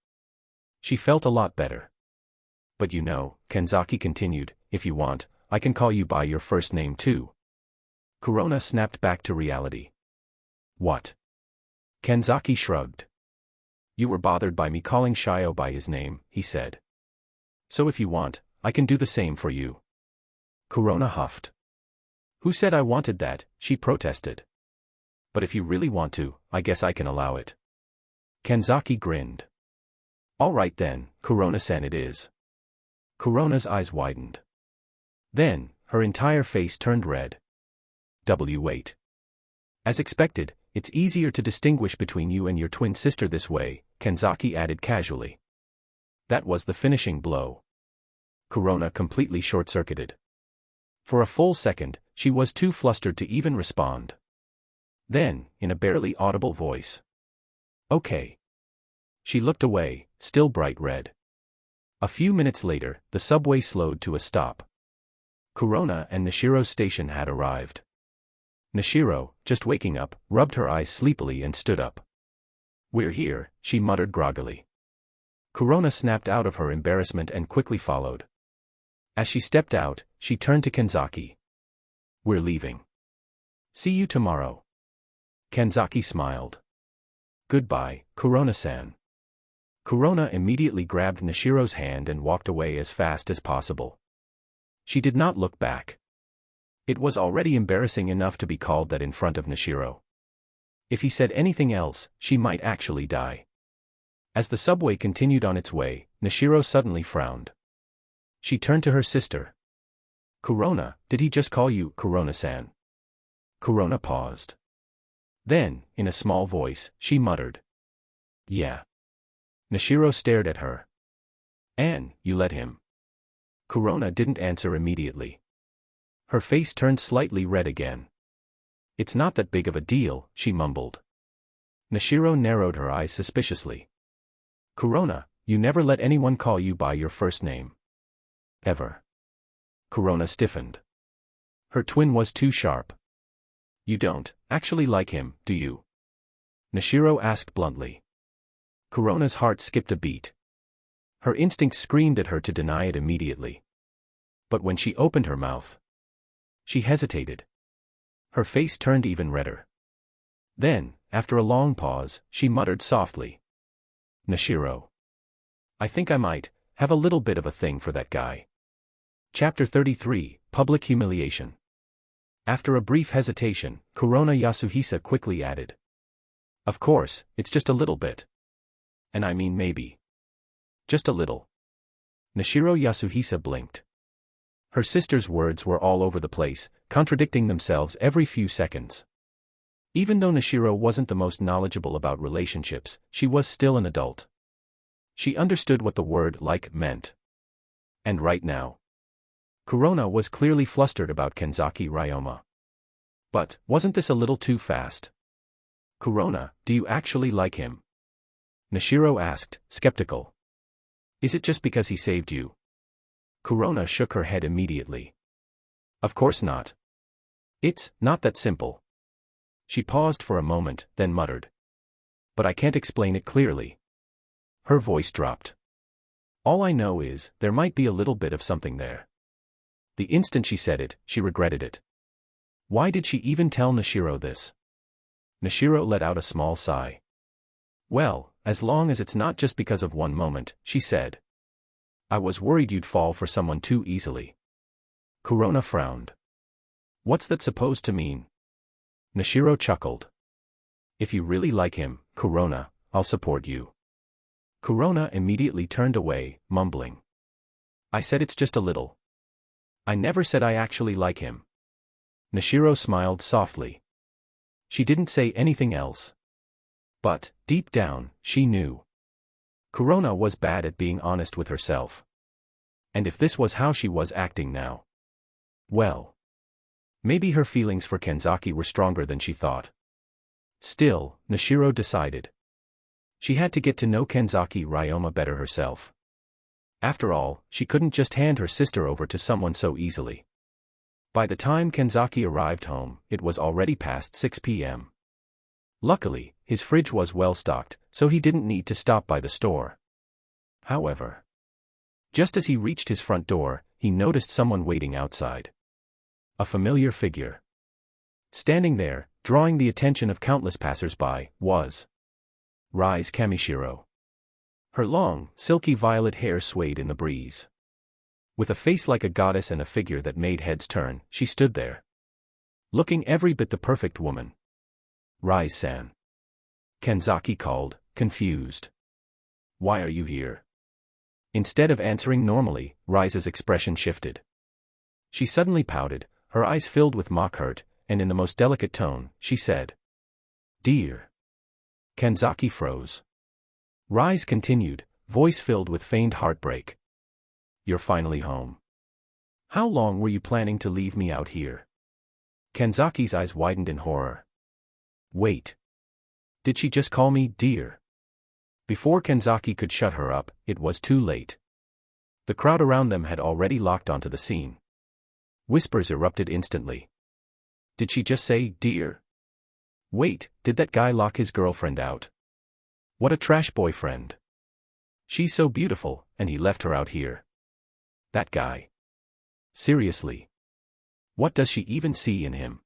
she felt a lot better. But you know, Kanzaki continued, if you want, I can call you by your first name too. Kurona snapped back to reality. What? Kanzaki shrugged. You were bothered by me calling Shio by his name, he said. So if you want, I can do the same for you. Kurona huffed. Who said I wanted that? She protested. But if you really want to, I guess I can allow it. Kanzaki grinned. All right then, Kurona-san it is. Kurona's eyes widened. Then, her entire face turned red. Wait. As expected, it's easier to distinguish between you and your twin sister this way, Kanzaki added casually. That was the finishing blow. Kurona completely short-circuited. For a full second, she was too flustered to even respond. Then, in a barely audible voice. Okay. She looked away, still bright red. A few minutes later, the subway slowed to a stop. Kurona and Nishiro's station had arrived. Nishiro, just waking up, rubbed her eyes sleepily and stood up. We're here, she muttered groggily. Kurona snapped out of her embarrassment and quickly followed. As she stepped out, she turned to Kanzaki. We're leaving. See you tomorrow. Kanzaki smiled. Goodbye, Kurona-san. Kurona immediately grabbed Nishiro's hand and walked away as fast as possible. She did not look back. It was already embarrassing enough to be called that in front of Nishiro. If he said anything else, she might actually die. As the subway continued on its way, Nishiro suddenly frowned. She turned to her sister. Kurona, did he just call you Kurona-san? Kurona paused. Then, in a small voice, she muttered. Yeah. Nishiro stared at her. And, you let him? Kurona didn't answer immediately. Her face turned slightly red again. It's not that big of a deal, she mumbled. Nishiro narrowed her eyes suspiciously. Kurona, you never let anyone call you by your first name. Ever. Kurona stiffened. Her twin was too sharp. You don't actually like him, do you? Nishiro asked bluntly. Kurona's heart skipped a beat. Her instinct screamed at her to deny it immediately. But when she opened her mouth, she hesitated. Her face turned even redder. Then, after a long pause, she muttered softly. Nishiro. I think I might have a little bit of a thing for that guy. Chapter 33, Public Humiliation. After a brief hesitation, Kurona Yasuhisa quickly added. Of course, it's just a little bit. And I mean maybe. Just a little. Nishiro Yasuhisa blinked. Her sister's words were all over the place, contradicting themselves every few seconds. Even though Nishiro wasn't the most knowledgeable about relationships, she was still an adult. She understood what the word like meant. And right now, Kurona was clearly flustered about Kanzaki Ryoma. But, wasn't this a little too fast? Kurona, do you actually like him? Nishiro asked, skeptical. Is it just because he saved you? Kurona shook her head immediately. Of course not. It's not that simple. She paused for a moment, then muttered. But I can't explain it clearly. Her voice dropped. All I know is, there might be a little bit of something there. The instant she said it, she regretted it. Why did she even tell Nishiro this? Nishiro let out a small sigh. Well, as long as it's not just because of one moment, she said. I was worried you'd fall for someone too easily. Kurona frowned. What's that supposed to mean? Nishiro chuckled. If you really like him, Kurona, I'll support you. Kurona immediately turned away, mumbling. I said it's just a little. I never said I actually like him. Nishiro smiled softly. She didn't say anything else. But, deep down, she knew. Kurona was bad at being honest with herself. And if this was how she was acting now, well, maybe her feelings for Kanzaki were stronger than she thought. Still, Nishiro decided. She had to get to know Kanzaki Ryoma better herself. After all, she couldn't just hand her sister over to someone so easily. By the time Kanzaki arrived home, it was already past 6 p.m. Luckily, his fridge was well stocked, so he didn't need to stop by the store. However, just as he reached his front door, he noticed someone waiting outside. A familiar figure. Standing there, drawing the attention of countless passers-by, was Rize Kamishiro. Her long, silky violet hair swayed in the breeze. With a face like a goddess and a figure that made heads turn, she stood there, looking every bit the perfect woman. Rize-san. Kanzaki called, confused. Why are you here? Instead of answering normally, Rize's expression shifted. She suddenly pouted, her eyes filled with mock hurt, and in the most delicate tone, she said, "Dear." Kanzaki froze. Rize continued, voice filled with feigned heartbreak. "You're finally home. How long were you planning to leave me out here?" Kanzaki's eyes widened in horror. Wait. Did she just call me dear? Before Kanzaki could shut her up, it was too late. The crowd around them had already locked onto the scene. Whispers erupted instantly. Did she just say, dear? Wait, did that guy lock his girlfriend out? What a trash boyfriend. She's so beautiful, and he left her out here. That guy. Seriously. What does she even see in him?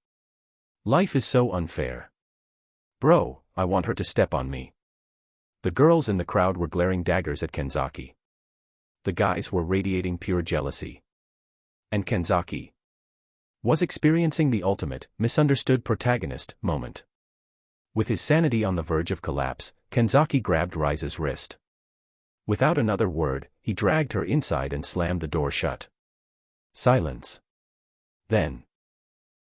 Life is so unfair. Bro, I want her to step on me. The girls in the crowd were glaring daggers at Kanzaki. The guys were radiating pure jealousy. And Kanzaki was experiencing the ultimate, misunderstood protagonist moment. With his sanity on the verge of collapse, Kanzaki grabbed Rize's wrist. Without another word, he dragged her inside and slammed the door shut. Silence. Then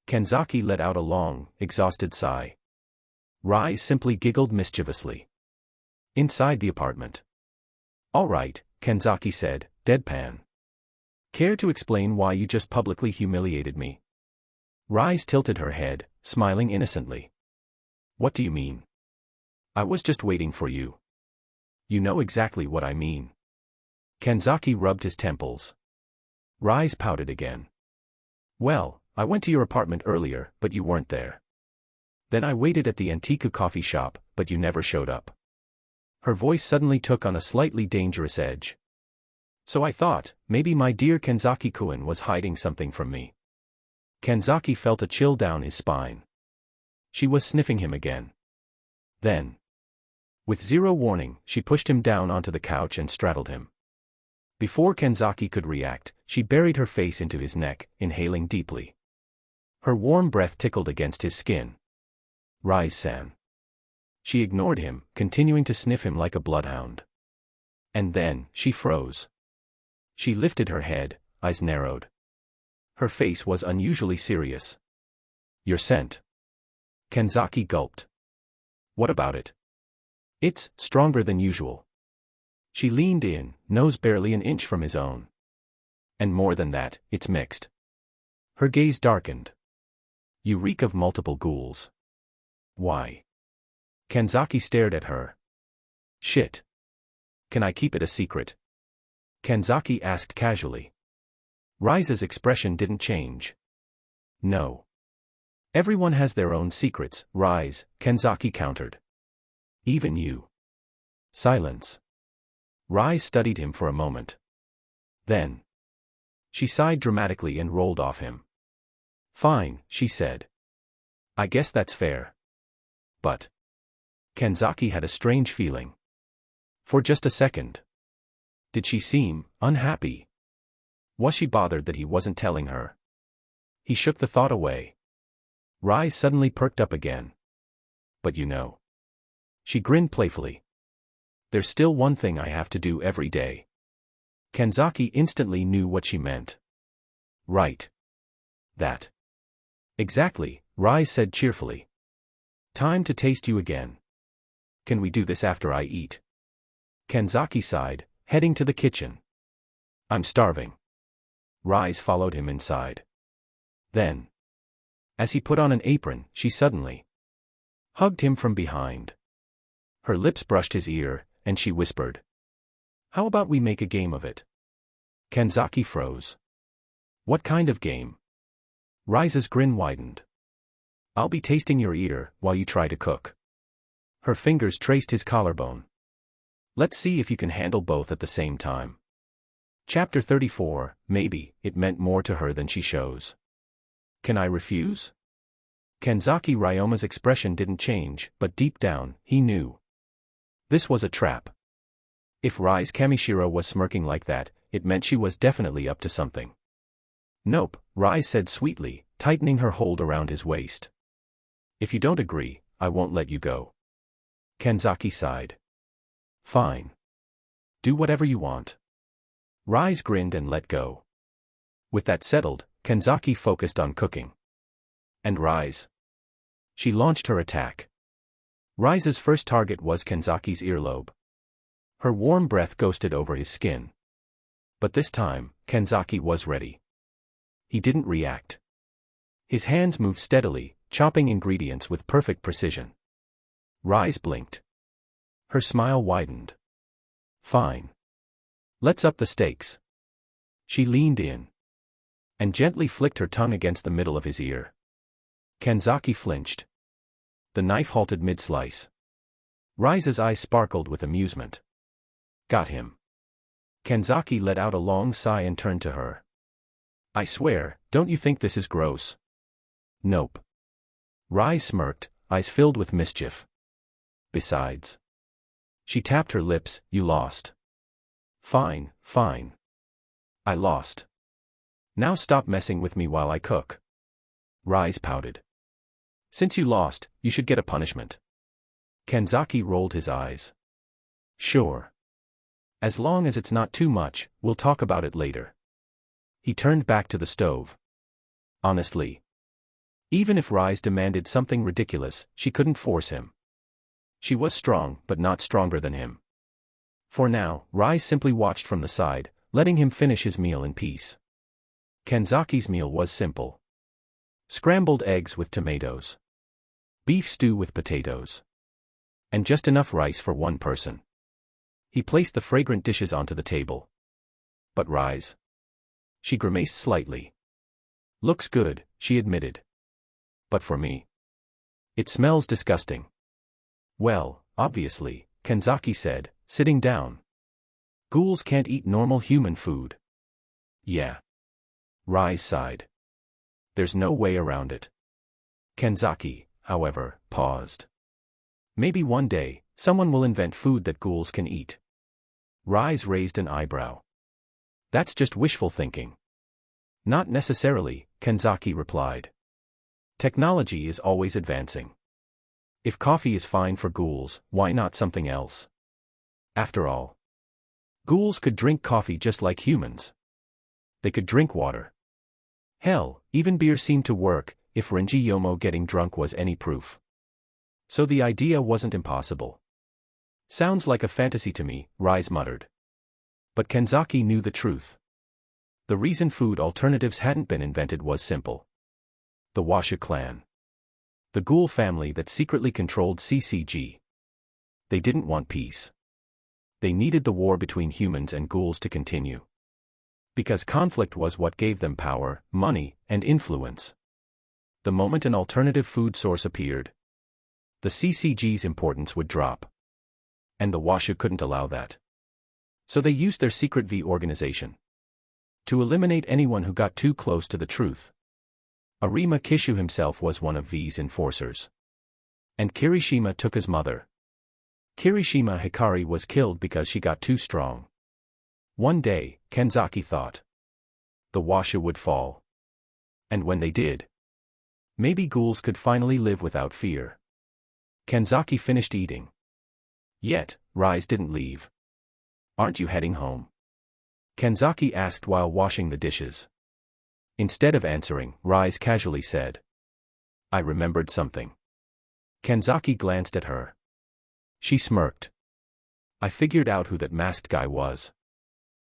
Kanzaki let out a long, exhausted sigh. Rize simply giggled mischievously. Inside the apartment. All right, Kanzaki said, deadpan. Care to explain why you just publicly humiliated me? Rize tilted her head, smiling innocently. What do you mean? I was just waiting for you. You know exactly what I mean. Kanzaki rubbed his temples. Rize pouted again. Well, I went to your apartment earlier, but you weren't there. Then I waited at the Antiku coffee shop, but you never showed up. Her voice suddenly took on a slightly dangerous edge. So I thought, maybe my dear Kanzaki-kun was hiding something from me. Kanzaki felt a chill down his spine. She was sniffing him again. Then, with zero warning, she pushed him down onto the couch and straddled him. Before Kanzaki could react, she buried her face into his neck, inhaling deeply. Her warm breath tickled against his skin. Rize-san. She ignored him, continuing to sniff him like a bloodhound. And then, she froze. She lifted her head, eyes narrowed. Her face was unusually serious. Your scent. Kanzaki gulped. What about it? It's stronger than usual. She leaned in, nose barely an inch from his own. And more than that, it's mixed. Her gaze darkened. You reek of multiple ghouls. Why? Kanzaki stared at her. Shit. Can I keep it a secret? Kanzaki asked casually. Rize's expression didn't change. No. Everyone has their own secrets, Rize, Kanzaki countered. Even you. Silence. Rize studied him for a moment. Then she sighed dramatically and rolled off him. Fine, she said. I guess that's fair. But Kanzaki had a strange feeling. For just a second. Did she seem unhappy? Was she bothered that he wasn't telling her? He shook the thought away. Rize suddenly perked up again. But you know. She grinned playfully. There's still one thing I have to do every day. Kanzaki instantly knew what she meant. Right. That. Exactly, Rize said cheerfully. Time to taste you again. Can we do this after I eat? Kanzaki sighed, heading to the kitchen. I'm starving. Rize followed him inside. Then, as he put on an apron, she suddenly hugged him from behind. Her lips brushed his ear, and she whispered. How about we make a game of it? Kanzaki froze. What kind of game? Rize's grin widened. I'll be tasting your ear while you try to cook. Her fingers traced his collarbone. Let's see if you can handle both at the same time. Chapter 34, maybe, it meant more to her than she shows. Can I refuse? Kanzaki Ryoma's expression didn't change, but deep down, he knew. This was a trap. If Rize Kamishiro was smirking like that, it meant she was definitely up to something. Nope, Rize said sweetly, tightening her hold around his waist. If you don't agree, I won't let you go. Kanzaki sighed. Fine. Do whatever you want. Rize grinned and let go. With that settled, Kanzaki focused on cooking. And Rize. She launched her attack. Rize's first target was Kanzaki's earlobe. Her warm breath ghosted over his skin. But this time, Kanzaki was ready. He didn't react. His hands moved steadily, chopping ingredients with perfect precision. Rize blinked. Her smile widened. Fine. Let's up the stakes. She leaned in. And gently flicked her tongue against the middle of his ear. Kanzaki flinched. The knife halted mid-slice. Rize's eyes sparkled with amusement. Got him. Kanzaki let out a long sigh and turned to her. I swear, don't you think this is gross? Nope. Rize smirked, eyes filled with mischief. Besides. She tapped her lips, you lost. Fine, fine. I lost. Now stop messing with me while I cook. Rize pouted. Since you lost, you should get a punishment. Kanzaki rolled his eyes. Sure. As long as it's not too much, we'll talk about it later. He turned back to the stove. Honestly. Even if Rize demanded something ridiculous, she couldn't force him. She was strong, but not stronger than him. For now, Rize simply watched from the side, letting him finish his meal in peace. Kanzaki's meal was simple. Scrambled eggs with tomatoes. Beef stew with potatoes. And just enough rice for one person. He placed the fragrant dishes onto the table. But Rize. She grimaced slightly. Looks good, she admitted. But for me. It smells disgusting. Well, obviously, Kanzaki said, sitting down. Ghouls can't eat normal human food. Yeah. Rize sighed. There's no way around it. Kanzaki, however, paused. Maybe one day, someone will invent food that ghouls can eat. Rize raised an eyebrow. That's just wishful thinking. Not necessarily, Kanzaki replied. Technology is always advancing. If coffee is fine for ghouls, why not something else? After all, ghouls could drink coffee just like humans. They could drink water. Hell, even beer seemed to work, if Renji Yomo getting drunk was any proof. So the idea wasn't impossible. Sounds like a fantasy to me, Rize muttered. But Kanzaki knew the truth. The reason food alternatives hadn't been invented was simple. The Washa clan. The ghoul family that secretly controlled CCG. They didn't want peace. They needed the war between humans and ghouls to continue. Because conflict was what gave them power, money, and influence. The moment an alternative food source appeared, the CCG's importance would drop. And the Washa couldn't allow that. So they used their secret V organization to eliminate anyone who got too close to the truth. Arima Kishu himself was one of V's enforcers. And Kirishima took his mother. Kirishima Hikari was killed because she got too strong. One day, Kanzaki thought, the Washa would fall. And when they did, maybe ghouls could finally live without fear. Kanzaki finished eating. Yet, Rize didn't leave. Aren't you heading home? Kanzaki asked while washing the dishes. Instead of answering, Rize casually said, I remembered something. Kanzaki glanced at her. She smirked. I figured out who that masked guy was.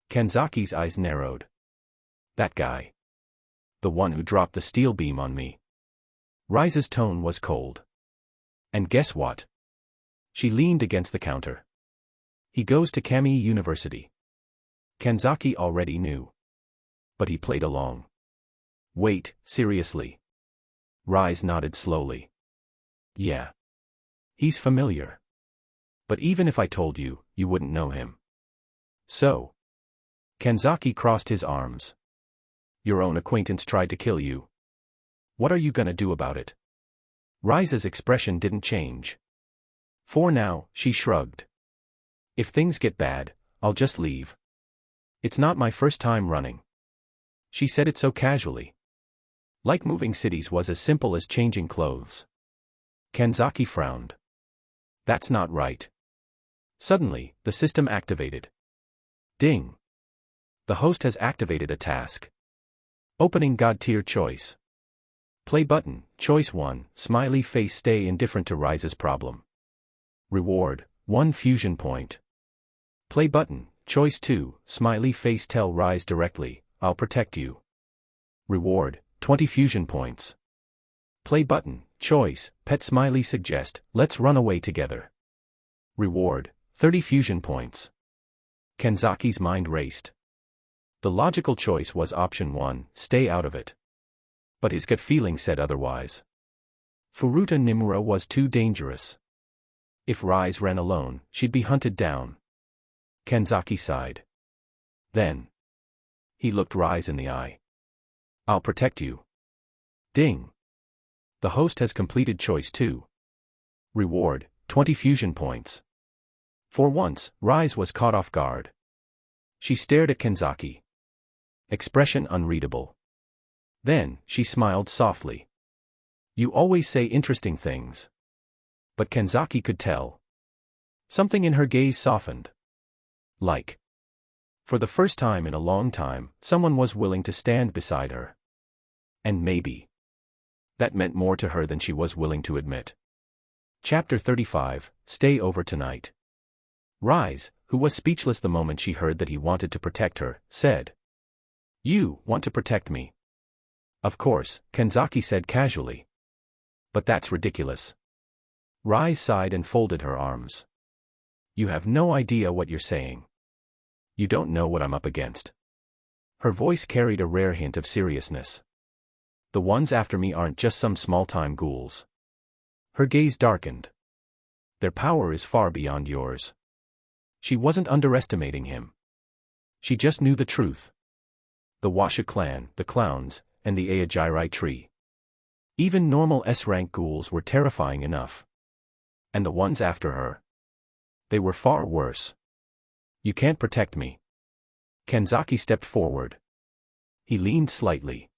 Kanzaki's eyes narrowed. That guy. The one who dropped the steel beam on me. Rize's tone was cold. And guess what? She leaned against the counter. He goes to Kami University. Kanzaki already knew. But he played along. Wait, seriously? Rize nodded slowly. Yeah. He's familiar. But even if I told you, you wouldn't know him. So. Kanzaki crossed his arms. Your own acquaintance tried to kill you. What are you gonna do about it? Rize's expression didn't change. For now, she shrugged. If things get bad, I'll just leave. It's not my first time running. She said it so casually. Like moving cities was as simple as changing clothes. Kanzaki frowned. That's not right. Suddenly, the system activated. Ding. The host has activated a task. Opening God tier choice. Play button, choice 1, smiley face stay indifferent to Rize's problem. Reward, 1 fusion point. Play button, choice 2, smiley face tell Rize directly, I'll protect you. Reward, 20 fusion points. Play button, choice, pet smiley suggest, let's run away together. Reward, 30 fusion points. Kanzaki's mind raced. The logical choice was option 1, stay out of it. But his gut feeling said otherwise. Furuta Nimura was too dangerous. If Rize ran alone, she'd be hunted down. Kanzaki sighed. Then he looked Rize in the eye. I'll protect you. Ding. The host has completed choice 2. Reward, 20 fusion points. For once, Rize was caught off guard. She stared at Kanzaki. Expression unreadable. Then, she smiled softly. You always say interesting things. But Kanzaki could tell. Something in her gaze softened. Like. For the first time in a long time, someone was willing to stand beside her. And maybe. That meant more to her than she was willing to admit. Chapter 35, Stay over tonight. Rize, who was speechless the moment she heard that he wanted to protect her, said. You want to protect me? Of course, Kanzaki said casually. But that's ridiculous. Rize sighed and folded her arms. You have no idea what you're saying. You don't know what I'm up against. Her voice carried a rare hint of seriousness. The ones after me aren't just some small-time ghouls. Her gaze darkened. Their power is far beyond yours. She wasn't underestimating him. She just knew the truth. The Washa clan, the clowns, and the Aojirai tree. Even normal S-rank ghouls were terrifying enough. And the ones after her. They were far worse. You can't protect me. Kanzaki stepped forward. He leaned slightly.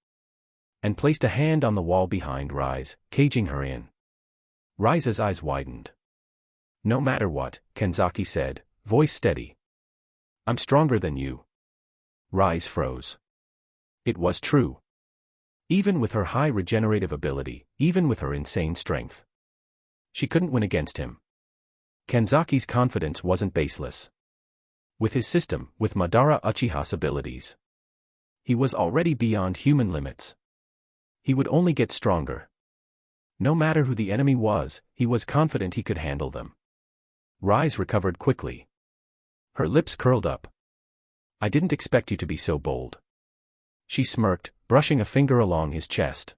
And placed a hand on the wall behind Rize, caging her in. Rize's eyes widened. No matter what, Kanzaki said, voice steady. I'm stronger than you. Rize froze. It was true. Even with her high regenerative ability, even with her insane strength. She couldn't win against him. Kanzaki's confidence wasn't baseless. With his system, with Madara Uchiha's abilities. He was already beyond human limits. He would only get stronger. No matter who the enemy was, he was confident he could handle them. Rize recovered quickly. Her lips curled up. I didn't expect you to be so bold. She smirked, brushing a finger along his chest.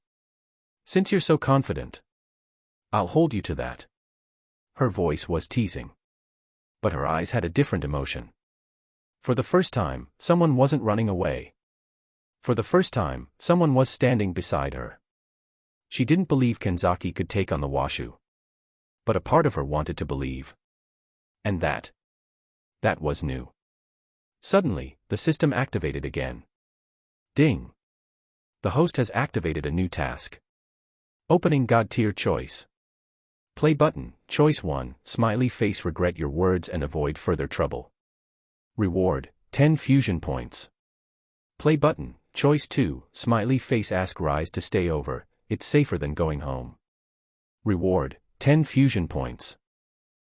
Since you're so confident, I'll hold you to that. Her voice was teasing. But her eyes had a different emotion. For the first time, someone wasn't running away. For the first time, someone was standing beside her. She didn't believe Kanzaki could take on the Washu. But a part of her wanted to believe. And that was new. Suddenly, the system activated again. Ding. The host has activated a new task. Opening God tier choice. Play button, choice 1, smiley face regret your words and avoid further trouble. Reward, 10 fusion points. Play button, choice 2, smiley face ask Rize to stay over, it's safer than going home. Reward, 10 fusion points.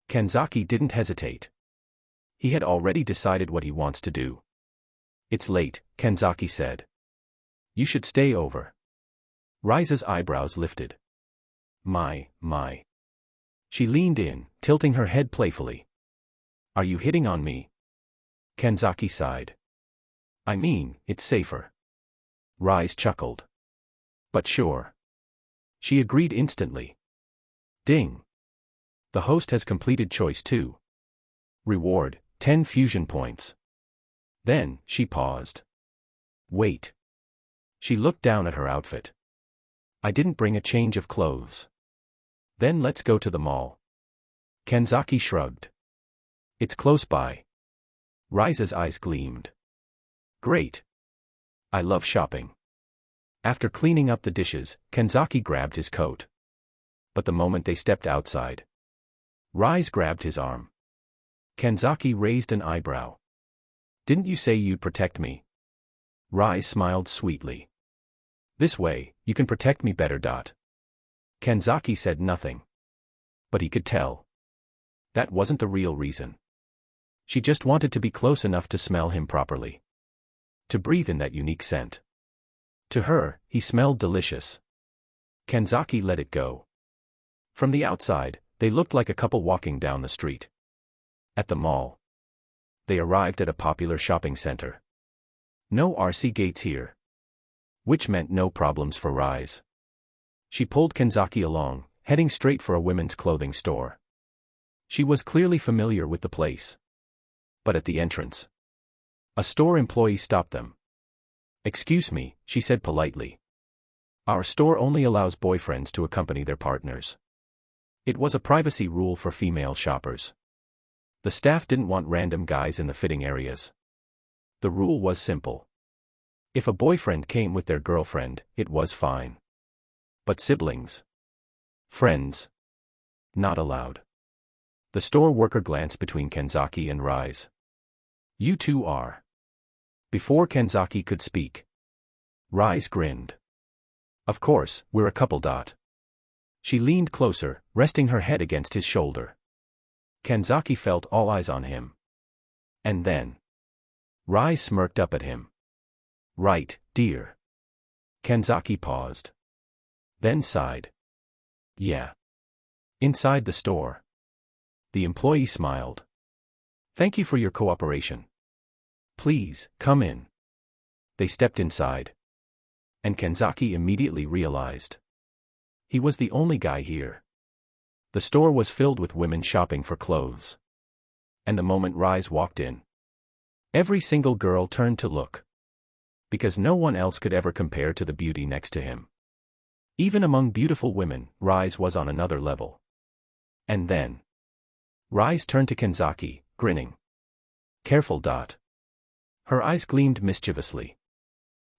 Kanzaki didn't hesitate. He had already decided what he wants to do. It's late, Kanzaki said. You should stay over. Rize's eyebrows lifted. My. She leaned in, tilting her head playfully. Are you hitting on me? Kanzaki sighed. I mean, it's safer. Rize chuckled. But sure. She agreed instantly. Ding. The host has completed choice 2. Reward, 10 fusion points. Then, she paused. Wait. She looked down at her outfit. I didn't bring a change of clothes. Then let's go to the mall. Kanzaki shrugged. It's close by. Rize's eyes gleamed. Great. I love shopping. After cleaning up the dishes, Kanzaki grabbed his coat. But the moment they stepped outside, Rize grabbed his arm. Kanzaki raised an eyebrow. "Didn't you say you'd protect me?" Rize smiled sweetly. "This way, you can protect me better." Kanzaki said nothing. But he could tell. That wasn't the real reason. She just wanted to be close enough to smell him properly. To breathe in that unique scent. To her, he smelled delicious. Kanzaki let it go. From the outside, they looked like a couple walking down the street. At the mall. They arrived at a popular shopping center. No RC gates here. Which meant no problems for Rize. She pulled Kanzaki along, heading straight for a women's clothing store. She was clearly familiar with the place. But at the entrance, a store employee stopped them. "Excuse me," she said politely. "Our store only allows boyfriends to accompany their partners." It was a privacy rule for female shoppers. The staff didn't want random guys in the fitting areas. The rule was simple. If a boyfriend came with their girlfriend, it was fine. But siblings, friends, not allowed. The store worker glanced between Kanzaki and Rize. "You two are." Before Kanzaki could speak, Rize grinned. "Of course, we're a couple." She leaned closer, resting her head against his shoulder. Kanzaki felt all eyes on him. And then, Rize smirked up at him. "Right, dear." Kanzaki paused. Then sighed. "Yeah." Inside the store, the employee smiled. "Thank you for your cooperation. Please, come in." They stepped inside. And Kanzaki immediately realized. He was the only guy here. The store was filled with women shopping for clothes. And the moment Rize walked in, every single girl turned to look. Because no one else could ever compare to the beauty next to him. Even among beautiful women, Rize was on another level. And then, Rize turned to Kanzaki, grinning. "Careful." Her eyes gleamed mischievously.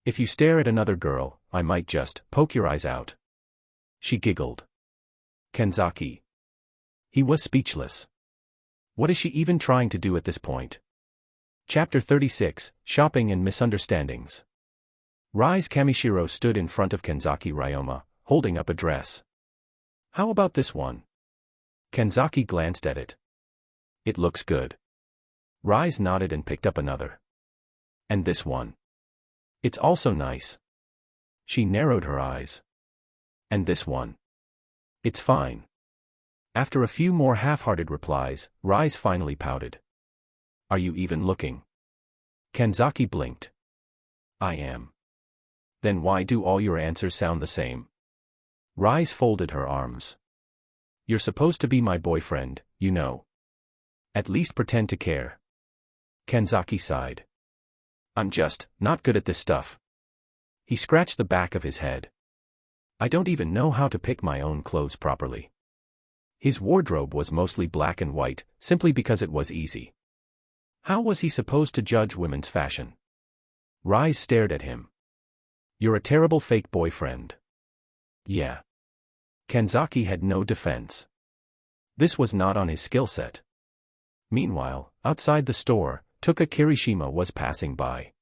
"If you stare at another girl, I might just poke your eyes out." She giggled. Kanzaki. He was speechless. What is she even trying to do at this point? Chapter 36, Shopping and Misunderstandings. Rize Kamishiro stood in front of Kanzaki Ryoma, holding up a dress. "How about this one?" Kanzaki glanced at it. "It looks good." Rize nodded and picked up another. "And this one?" "It's also nice." She narrowed her eyes. "And this one?" "It's fine." After a few more half-hearted replies, Rize finally pouted. "Are you even looking?" Kanzaki blinked. "I am." "Then why do all your answers sound the same?" Rize folded her arms. "You're supposed to be my boyfriend, you know. At least pretend to care." Kanzaki sighed. "I'm just not good at this stuff." He scratched the back of his head. "I don't even know how to pick my own clothes properly." His wardrobe was mostly black and white, simply because it was easy. How was he supposed to judge women's fashion? Rize stared at him. "You're a terrible fake boyfriend." "Yeah." Kanzaki had no defense. This was not on his skill set. Meanwhile, outside the store, Toka Kirishima was passing by.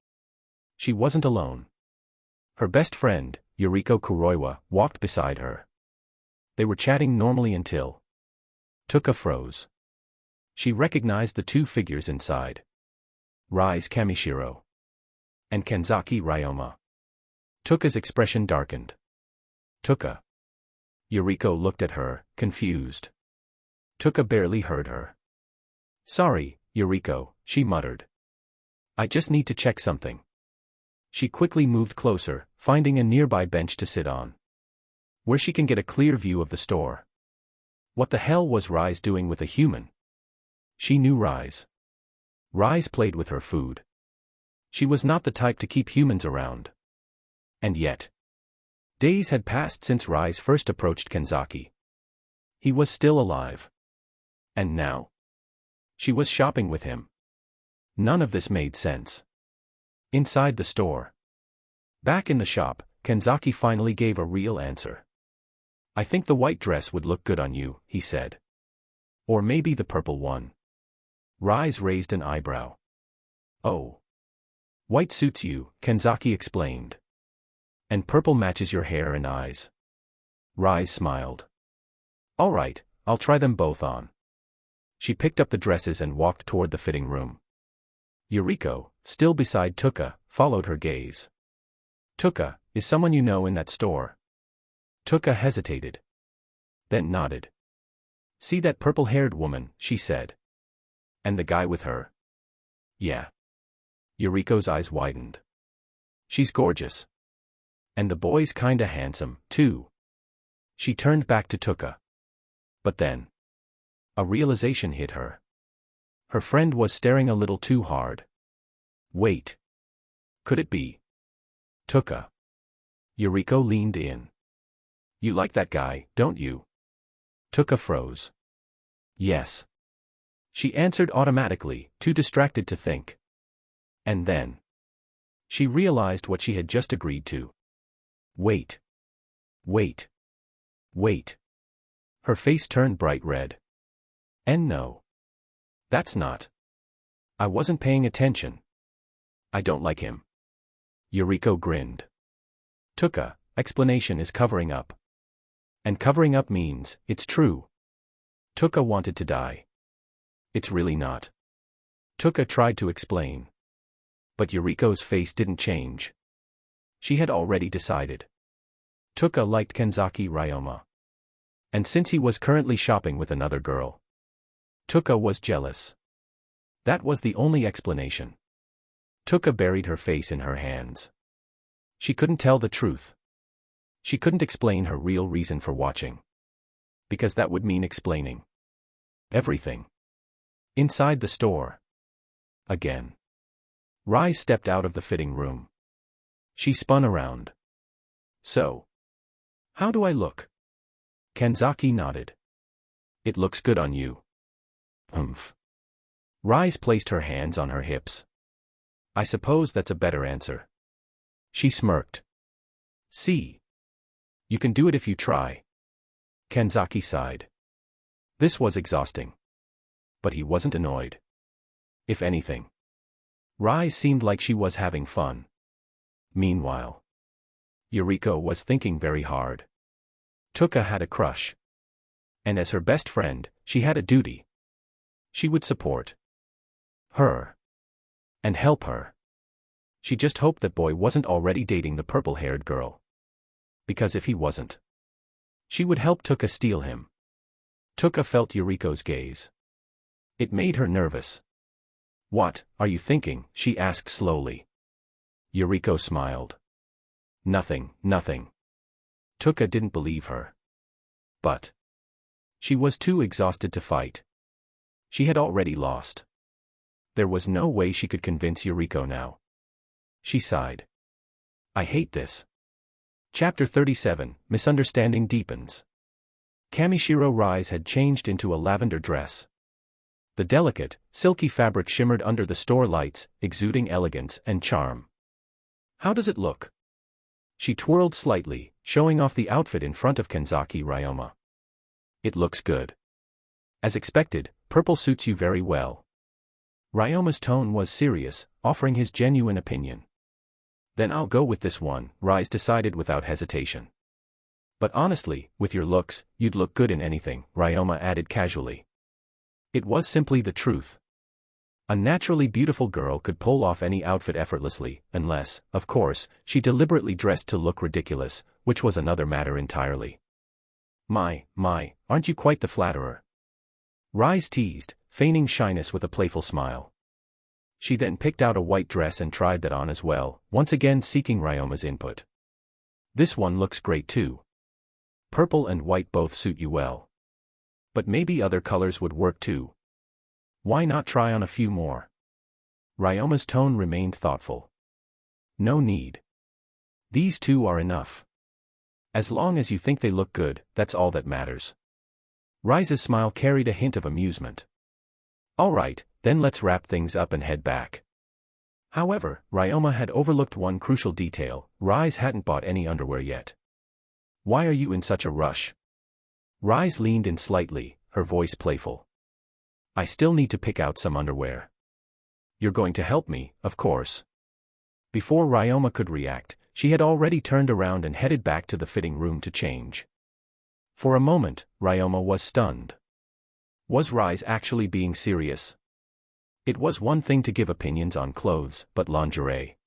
She wasn't alone. Her best friend, Yuriko Kuroiwa, walked beside her. They were chatting normally until Toka froze. She recognized the two figures inside. Rize Kamishiro and Kanzaki Ryoma. Toka's expression darkened. "Toka." Yuriko looked at her, confused. Toka barely heard her. "Sorry, Yuriko," she muttered. "I just need to check something." She quickly moved closer, finding a nearby bench to sit on, where she can get a clear view of the store. What the hell was Rize doing with a human? She knew Rize. Rize played with her food. She was not the type to keep humans around. And yet, days had passed since Rize first approached Kanzaki. He was still alive. And now, she was shopping with him. None of this made sense. Inside the store. Back in the shop, Kanzaki finally gave a real answer. I think the white dress would look good on you, he said. Or maybe the purple one. Rize raised an eyebrow. Oh. White suits you, Kanzaki explained. And purple matches your hair and eyes. Rize smiled. All right, I'll try them both on. She picked up the dresses and walked toward the fitting room. Yuriko, still beside Tuka, followed her gaze. Tuka, is someone you know in that store? Tuka hesitated. Then nodded. See that purple-haired woman, she said. And the guy with her? Yeah. Yuriko's eyes widened. She's gorgeous. And the boy's kinda handsome, too. She turned back to Tuka. But then, a realization hit her. Her friend was staring a little too hard. Wait. Could it be? Tuka. Yuriko leaned in. You like that guy, don't you? Tuka froze. Yes. She answered automatically, too distracted to think. And then, she realized what she had just agreed to. Wait. Wait. Wait. Her face turned bright red. And no. That's not. I wasn't paying attention. I don't like him. Yuriko grinned. Tuka, explanation is covering up. And covering up means, it's true. Tuka wanted to die. It's really not. Tuka tried to explain. But Yuriko's face didn't change. She had already decided. Tuka liked Kanzaki Ryoma. And since he was currently shopping with another girl, Tuka was jealous. That was the only explanation. Tuka buried her face in her hands. She couldn't tell the truth. She couldn't explain her real reason for watching. Because that would mean explaining everything. Inside the store. Again. Rize stepped out of the fitting room. She spun around. So. How do I look? Kanzaki nodded. It looks good on you. Humph. Rize placed her hands on her hips. I suppose that's a better answer. She smirked. See. You can do it if you try. Kanzaki sighed. This was exhausting. But he wasn't annoyed. If anything. Rize seemed like she was having fun. Meanwhile, Yuriko was thinking very hard. Tuka had a crush. And as her best friend, she had a duty. She would support her. And help her. She just hoped that boy wasn't already dating the purple-haired girl. Because if he wasn't, she would help Tuka steal him. Tuka felt Yuriko's gaze. It made her nervous. What are you thinking? She asked slowly. Yuriko smiled. Nothing, nothing. Tuka didn't believe her. But she was too exhausted to fight. She had already lost. There was no way she could convince Yuriko now. She sighed. I hate this. Chapter 37, Misunderstanding Deepens. Kamishiro Rize had changed into a lavender dress. The delicate, silky fabric shimmered under the store lights, exuding elegance and charm. How does it look? She twirled slightly, showing off the outfit in front of Kanzaki Ryoma. It looks good. As expected, purple suits you very well. Ryoma's tone was serious, offering his genuine opinion. Then I'll go with this one, Rize decided without hesitation. But honestly, with your looks, you'd look good in anything, Ryoma added casually. It was simply the truth. A naturally beautiful girl could pull off any outfit effortlessly, unless, of course, she deliberately dressed to look ridiculous, which was another matter entirely. My, aren't you quite the flatterer? Rize teased, feigning shyness with a playful smile. She then picked out a white dress and tried that on as well, once again seeking Ryoma's input. This one looks great too. Purple and white both suit you well. But maybe other colors would work too. Why not try on a few more? Ryoma's tone remained thoughtful. No need. These two are enough. As long as you think they look good, that's all that matters. Rize's smile carried a hint of amusement. All right, then let's wrap things up and head back. However, Ryoma had overlooked one crucial detail. Rize hadn't bought any underwear yet. Why are you in such a rush? Rize leaned in slightly, her voice playful. I still need to pick out some underwear. You're going to help me, of course. Before Ryoma could react, she had already turned around and headed back to the fitting room to change. For a moment, Ryoma was stunned. Was Rize actually being serious? It was one thing to give opinions on clothes, but lingerie.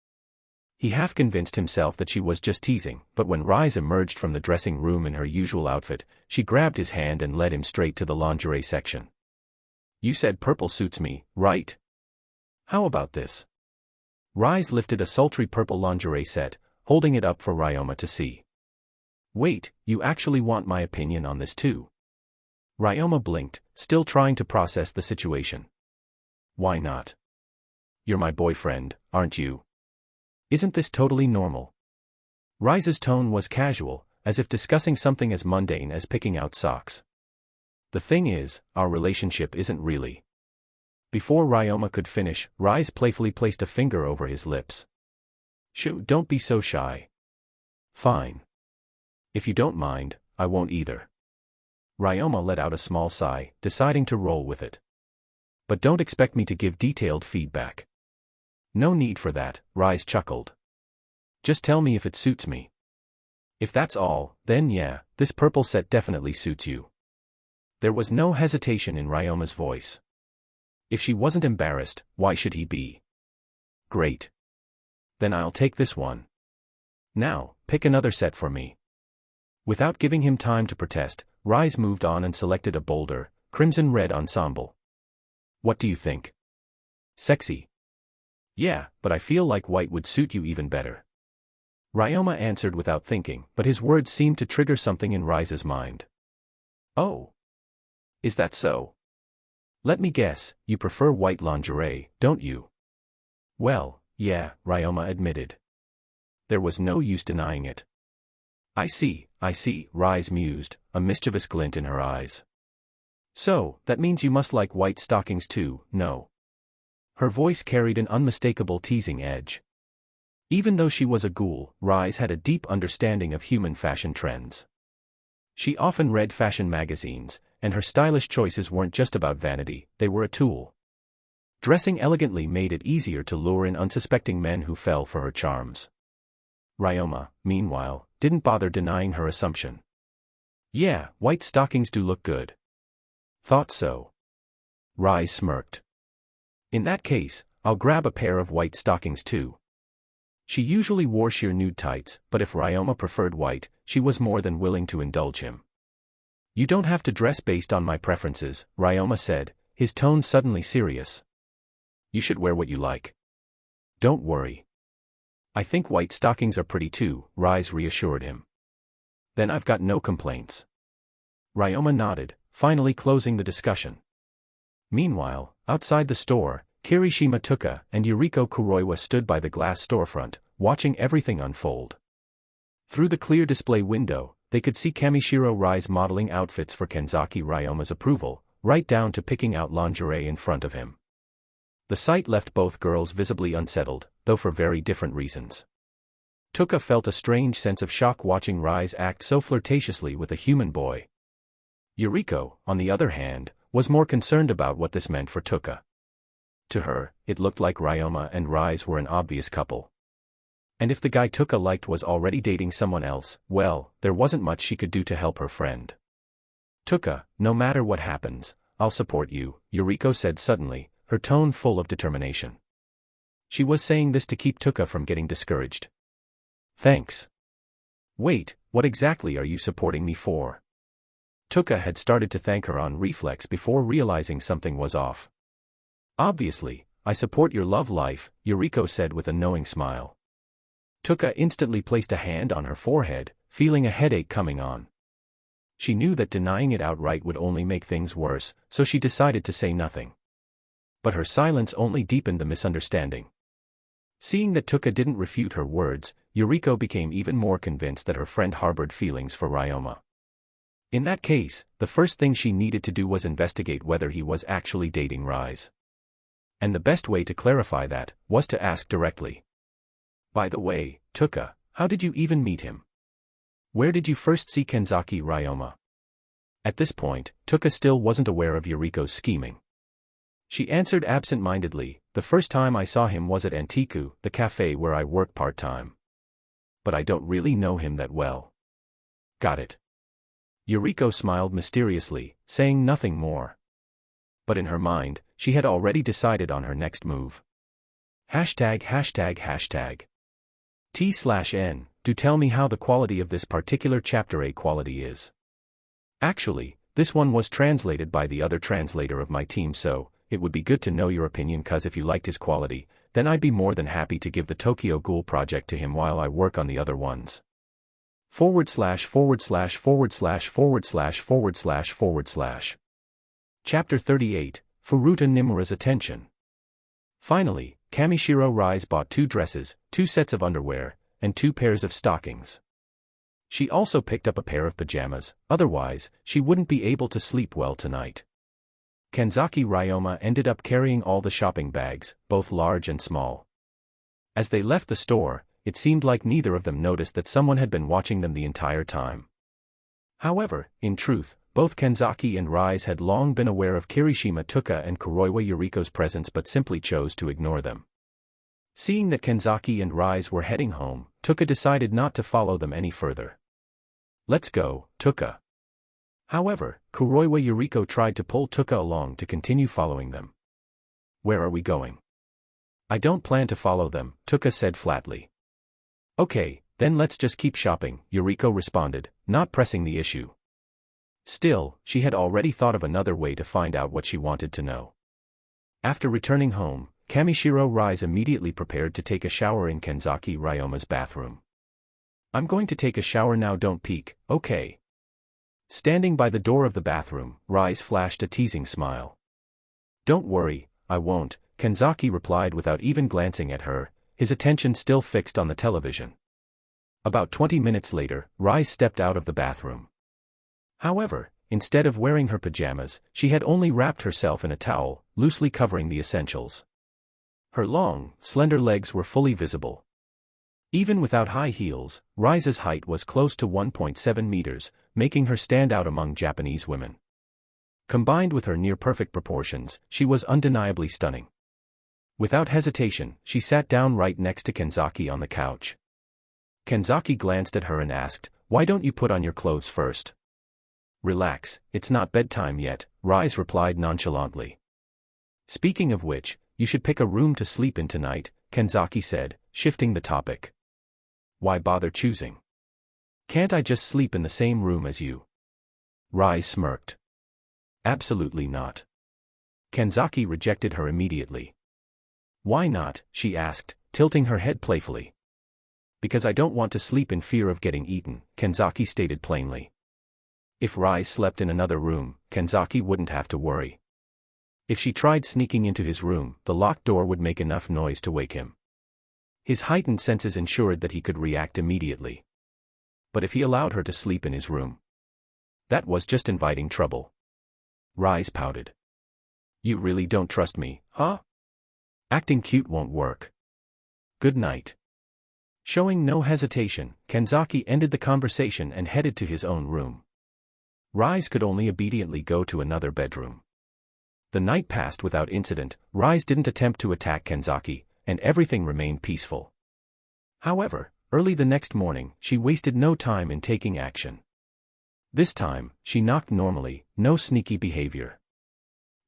He half convinced himself that she was just teasing, but when Rize emerged from the dressing room in her usual outfit, she grabbed his hand and led him straight to the lingerie section. You said purple suits me, right? How about this? Rize lifted a sultry purple lingerie set, holding it up for Ryoma to see. Wait, you actually want my opinion on this too? Ryoma blinked, still trying to process the situation. Why not? You're my boyfriend, aren't you? Isn't this totally normal? Rize's tone was casual, as if discussing something as mundane as picking out socks. The thing is, our relationship isn't really. Before Ryoma could finish, Rize playfully placed a finger over his lips. Shoo, don't be so shy. Fine. If you don't mind, I won't either. Ryoma let out a small sigh, deciding to roll with it. But don't expect me to give detailed feedback. No need for that, Rize chuckled. Just tell me if it suits me. If that's all, then yeah, this purple set definitely suits you. There was no hesitation in Ryoma's voice. If she wasn't embarrassed, why should he be? Great. Then I'll take this one. Now, pick another set for me. Without giving him time to protest, Rize moved on and selected a bolder, crimson-red ensemble. What do you think? Sexy. Yeah, but I feel like white would suit you even better. Ryoma answered without thinking, but his words seemed to trigger something in Rize's mind. Oh. Is that so? Let me guess, you prefer white lingerie, don't you? Well, yeah, Ryoma admitted. There was no use denying it. I see, Rize mused, a mischievous glint in her eyes. So, that means you must like white stockings too, no? Her voice carried an unmistakable teasing edge. Even though she was a ghoul, Rize had a deep understanding of human fashion trends. She often read fashion magazines, and her stylish choices weren't just about vanity, they were a tool. Dressing elegantly made it easier to lure in unsuspecting men who fell for her charms. Ryoma, meanwhile, didn't bother denying her assumption. Yeah, white stockings do look good. Thought so. Rize smirked. In that case, I'll grab a pair of white stockings too. She usually wore sheer nude tights, but if Ryoma preferred white, she was more than willing to indulge him. You don't have to dress based on my preferences, Ryoma said, his tone suddenly serious. You should wear what you like. Don't worry. I think white stockings are pretty too, Rize reassured him. Then I've got no complaints. Ryoma nodded, finally closing the discussion. Meanwhile, outside the store, Kirishima Tuka and Yuriko Kuroiwa stood by the glass storefront, watching everything unfold. Through the clear display window, they could see Kamishiro Rize modeling outfits for Kanzaki Ryoma's approval, right down to picking out lingerie in front of him. The sight left both girls visibly unsettled, though for very different reasons. Tuka felt a strange sense of shock watching Rize act so flirtatiously with a human boy. Yuriko, on the other hand, was more concerned about what this meant for Tuka. To her, it looked like Ryoma and Rize were an obvious couple. And if the guy Tuka liked was already dating someone else, well, there wasn't much she could do to help her friend. Tuka, no matter what happens, I'll support you, Yuriko said suddenly, her tone full of determination. She was saying this to keep Tuka from getting discouraged. Thanks. Wait, what exactly are you supporting me for? Tuka had started to thank her on reflex before realizing something was off. Obviously, I support your love life, Yuriko said with a knowing smile. Tuka instantly placed a hand on her forehead, feeling a headache coming on. She knew that denying it outright would only make things worse, so she decided to say nothing. But her silence only deepened the misunderstanding. Seeing that Tuka didn't refute her words, Yuriko became even more convinced that her friend harbored feelings for Ryoma. In that case, the first thing she needed to do was investigate whether he was actually dating Rize. And the best way to clarify that was to ask directly. By the way, Tuka, how did you even meet him? Where did you first see Kanzaki Ryoma? At this point, Tuka still wasn't aware of Yuriko's scheming. She answered absent-mindedly, "The first time I saw him was at Antiku, the cafe where I work part-time. But I don't really know him that well." "Got it." Yuriko smiled mysteriously, saying nothing more. But in her mind, she had already decided on her next move. ####. T/N, do tell me how the quality of this particular chapter A quality is. Actually, this one was translated by the other translator of my team, so it would be good to know your opinion, cause if you liked his quality, then I'd be more than happy to give the Tokyo Ghoul project to him while I work on the other ones. // Chapter 38, Furuta Nimura's Attention. Finally, Kamishiro Rize bought 2 dresses, 2 sets of underwear, and 2 pairs of stockings. She also picked up a pair of pajamas, otherwise, she wouldn't be able to sleep well tonight. Kanzaki Ryoma ended up carrying all the shopping bags, both large and small. As they left the store, it seemed like neither of them noticed that someone had been watching them the entire time. However, in truth, both Kanzaki and Rize had long been aware of Kirishima Tuka and Kuroiwa Yuriko's presence but simply chose to ignore them. Seeing that Kanzaki and Rize were heading home, Tuka decided not to follow them any further. "Let's go, Tuka." However, Kuroiwa Yuriko tried to pull Tuka along to continue following them. "Where are we going?" "I don't plan to follow them," Tuka said flatly. "Okay, then let's just keep shopping," Yuriko responded, not pressing the issue. Still, she had already thought of another way to find out what she wanted to know. After returning home, Kamishiro Rize immediately prepared to take a shower in Kanzaki Ryoma's bathroom. "I'm going to take a shower now, don't peek, okay?" Standing by the door of the bathroom, Rize flashed a teasing smile. "Don't worry, I won't," Kanzaki replied without even glancing at her, his attention still fixed on the television. About 20 minutes later, Rize stepped out of the bathroom. However, instead of wearing her pajamas, she had only wrapped herself in a towel, loosely covering the essentials. Her long, slender legs were fully visible. Even without high heels, Rize's height was close to 1.7 meters, making her stand out among Japanese women. Combined with her near-perfect proportions, she was undeniably stunning. Without hesitation, she sat down right next to Kanzaki on the couch. Kanzaki glanced at her and asked, "Why don't you put on your clothes first?" "Relax, it's not bedtime yet," Rize replied nonchalantly. "Speaking of which, you should pick a room to sleep in tonight," Kanzaki said, shifting the topic. "Why bother choosing? Can't I just sleep in the same room as you?" Rize smirked. "Absolutely not." Kanzaki rejected her immediately. "Why not?" she asked, tilting her head playfully. "Because I don't want to sleep in fear of getting eaten," Kanzaki stated plainly. If Rize slept in another room, Kanzaki wouldn't have to worry. If she tried sneaking into his room, the locked door would make enough noise to wake him. His heightened senses ensured that he could react immediately. But if he allowed her to sleep in his room, that was just inviting trouble. Rize pouted. "You really don't trust me, huh? Acting cute won't work. Good night." Showing no hesitation, Kanzaki ended the conversation and headed to his own room. Rize could only obediently go to another bedroom. The night passed without incident. Rize didn't attempt to attack Kanzaki, and everything remained peaceful. However, early the next morning, she wasted no time in taking action. This time, she knocked normally, no sneaky behavior.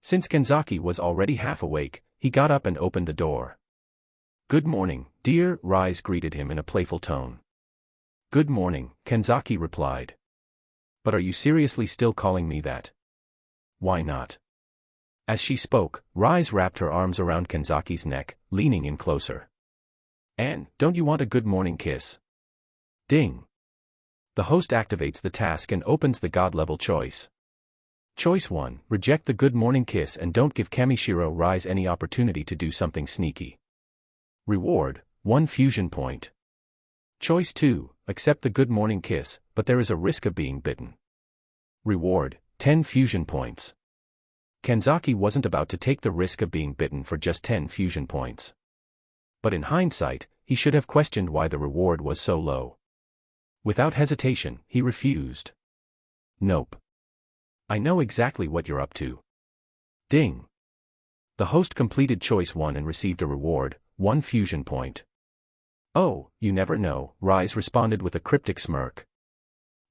Since Kanzaki was already half awake, he got up and opened the door. "Good morning, dear," Rize greeted him in a playful tone. "Good morning," Kanzaki replied. "But are you seriously still calling me that?" "Why not?" As she spoke, Rize wrapped her arms around Kanzaki's neck, leaning in closer. "And, don't you want a good morning kiss?" Ding. The host activates the task and opens the God-level choice. Choice 1, reject the good morning kiss and don't give Kamishiro Rize any opportunity to do something sneaky. Reward, 1 fusion point. Choice 2, accept the good morning kiss, but there is a risk of being bitten. Reward, 10 fusion points. Kanzaki wasn't about to take the risk of being bitten for just 10 fusion points. But in hindsight, he should have questioned why the reward was so low. Without hesitation, he refused. "Nope. I know exactly what you're up to. Ding. The host completed choice 1 and received a reward, 1 fusion point. Oh, you never know, Rize responded with a cryptic smirk.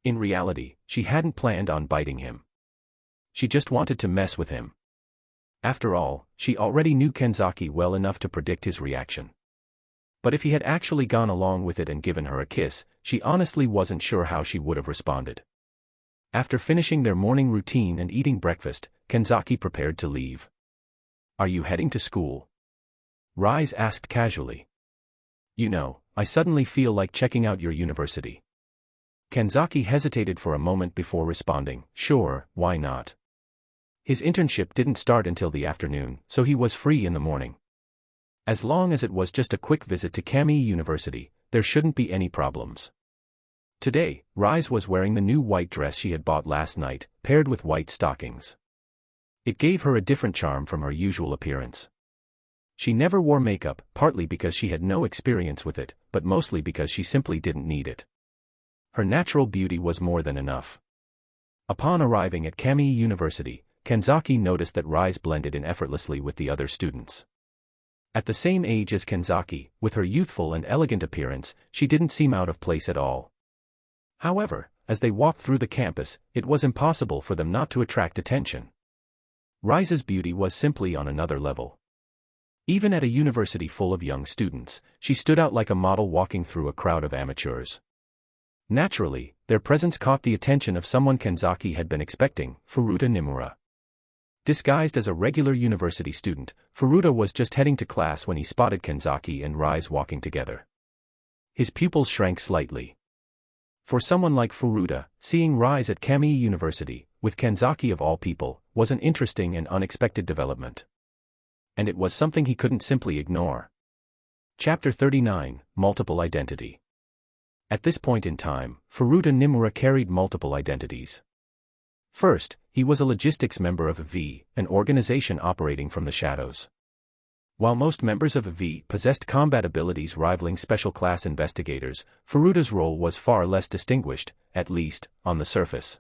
In reality, she hadn't planned on biting him. She just wanted to mess with him. After all, she already knew Kanzaki well enough to predict his reaction. But if he had actually gone along with it and given her a kiss, she honestly wasn't sure how she would have responded. After finishing their morning routine and eating breakfast, Kanzaki prepared to leave. Are you heading to school? Rize asked casually. You know, I suddenly feel like checking out your university. Kanzaki hesitated for a moment before responding, sure, why not? His internship didn't start until the afternoon, so he was free in the morning. As long as it was just a quick visit to Kami University, there shouldn't be any problems. Today, Rize was wearing the new white dress she had bought last night, paired with white stockings. It gave her a different charm from her usual appearance. She never wore makeup, partly because she had no experience with it, but mostly because she simply didn't need it. Her natural beauty was more than enough. Upon arriving at Kami University, Kanzaki noticed that Rize blended in effortlessly with the other students. At the same age as Kanzaki, with her youthful and elegant appearance, she didn't seem out of place at all. However, as they walked through the campus, it was impossible for them not to attract attention. Rize's beauty was simply on another level. Even at a university full of young students, she stood out like a model walking through a crowd of amateurs. Naturally, their presence caught the attention of someone Kanzaki had been expecting, Furuta Nimura. Disguised as a regular university student, Furuta was just heading to class when he spotted Kanzaki and Rize walking together. His pupils shrank slightly. For someone like Furuta, seeing Rize at Kami University, with Kanzaki of all people, was an interesting and unexpected development. And it was something he couldn't simply ignore. Chapter 39, Multiple Identity. At this point in time, Furuta Nimura carried multiple identities. First, he was a logistics member of V, an organization operating from the shadows. While most members of V possessed combat abilities rivaling special class investigators, Furuta's role was far less distinguished, at least, on the surface.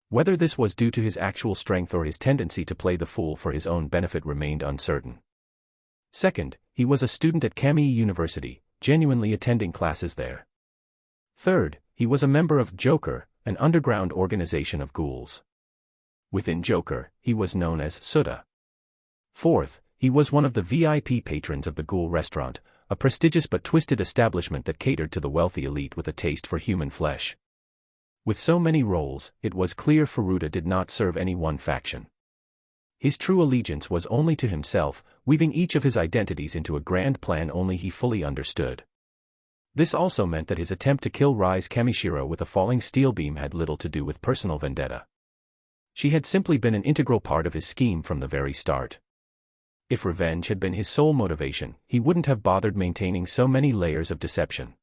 Whether this was due to his actual strength or his tendency to play the fool for his own benefit remained uncertain. Second, he was a student at Kami University, genuinely attending classes there. Third, he was a member of Joker, an underground organization of ghouls. Within Joker, he was known as Futa. Fourth, he was one of the VIP patrons of the Ghoul Restaurant, a prestigious but twisted establishment that catered to the wealthy elite with a taste for human flesh. With so many roles, it was clear Furuta did not serve any one faction. His true allegiance was only to himself, weaving each of his identities into a grand plan only he fully understood. This also meant that his attempt to kill Rize Kamishiro with a falling steel beam had little to do with personal vendetta. She had simply been an integral part of his scheme from the very start. If revenge had been his sole motivation, he wouldn't have bothered maintaining so many layers of deception.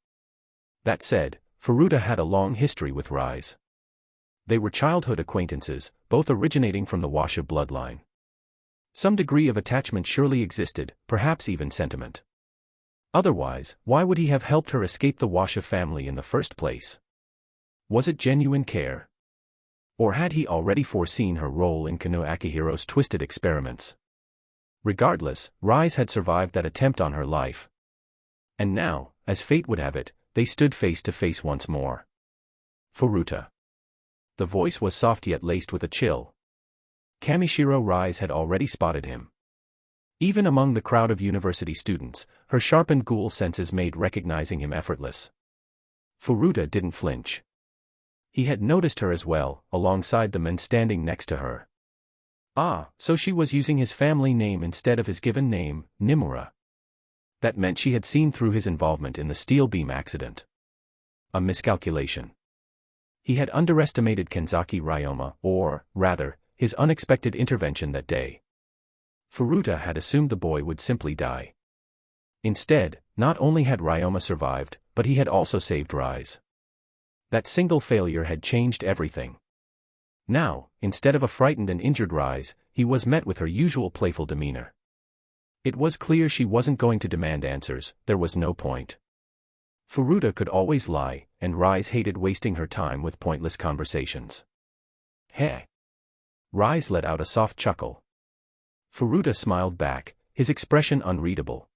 That said, Furuta had a long history with Rize. They were childhood acquaintances, both originating from the Washa bloodline. Some degree of attachment surely existed, perhaps even sentiment. Otherwise, why would he have helped her escape the Washa family in the first place? Was it genuine care? Or had he already foreseen her role in Kano Akihiro's twisted experiments? Regardless, Rize had survived that attempt on her life. And now, as fate would have it, they stood face to face once more. Furuta. The voice was soft yet laced with a chill. Kamishiro Rize had already spotted him. Even among the crowd of university students, her sharpened ghoul senses made recognizing him effortless. Furuta didn't flinch. He had noticed her as well, alongside the men standing next to her. Ah, so she was using his family name instead of his given name, Nimura. That meant she had seen through his involvement in the steel beam accident. A miscalculation. He had underestimated Kanzaki Ryoma, or, rather, his unexpected intervention that day. Furuta had assumed the boy would simply die. Instead, not only had Ryoma survived, but he had also saved Rize. That single failure had changed everything. Now, instead of a frightened and injured Rize, he was met with her usual playful demeanor. It was clear she wasn't going to demand answers, there was no point. Furuta could always lie, and Rize hated wasting her time with pointless conversations. Heh. Rize let out a soft chuckle. Furuta smiled back, his expression unreadable.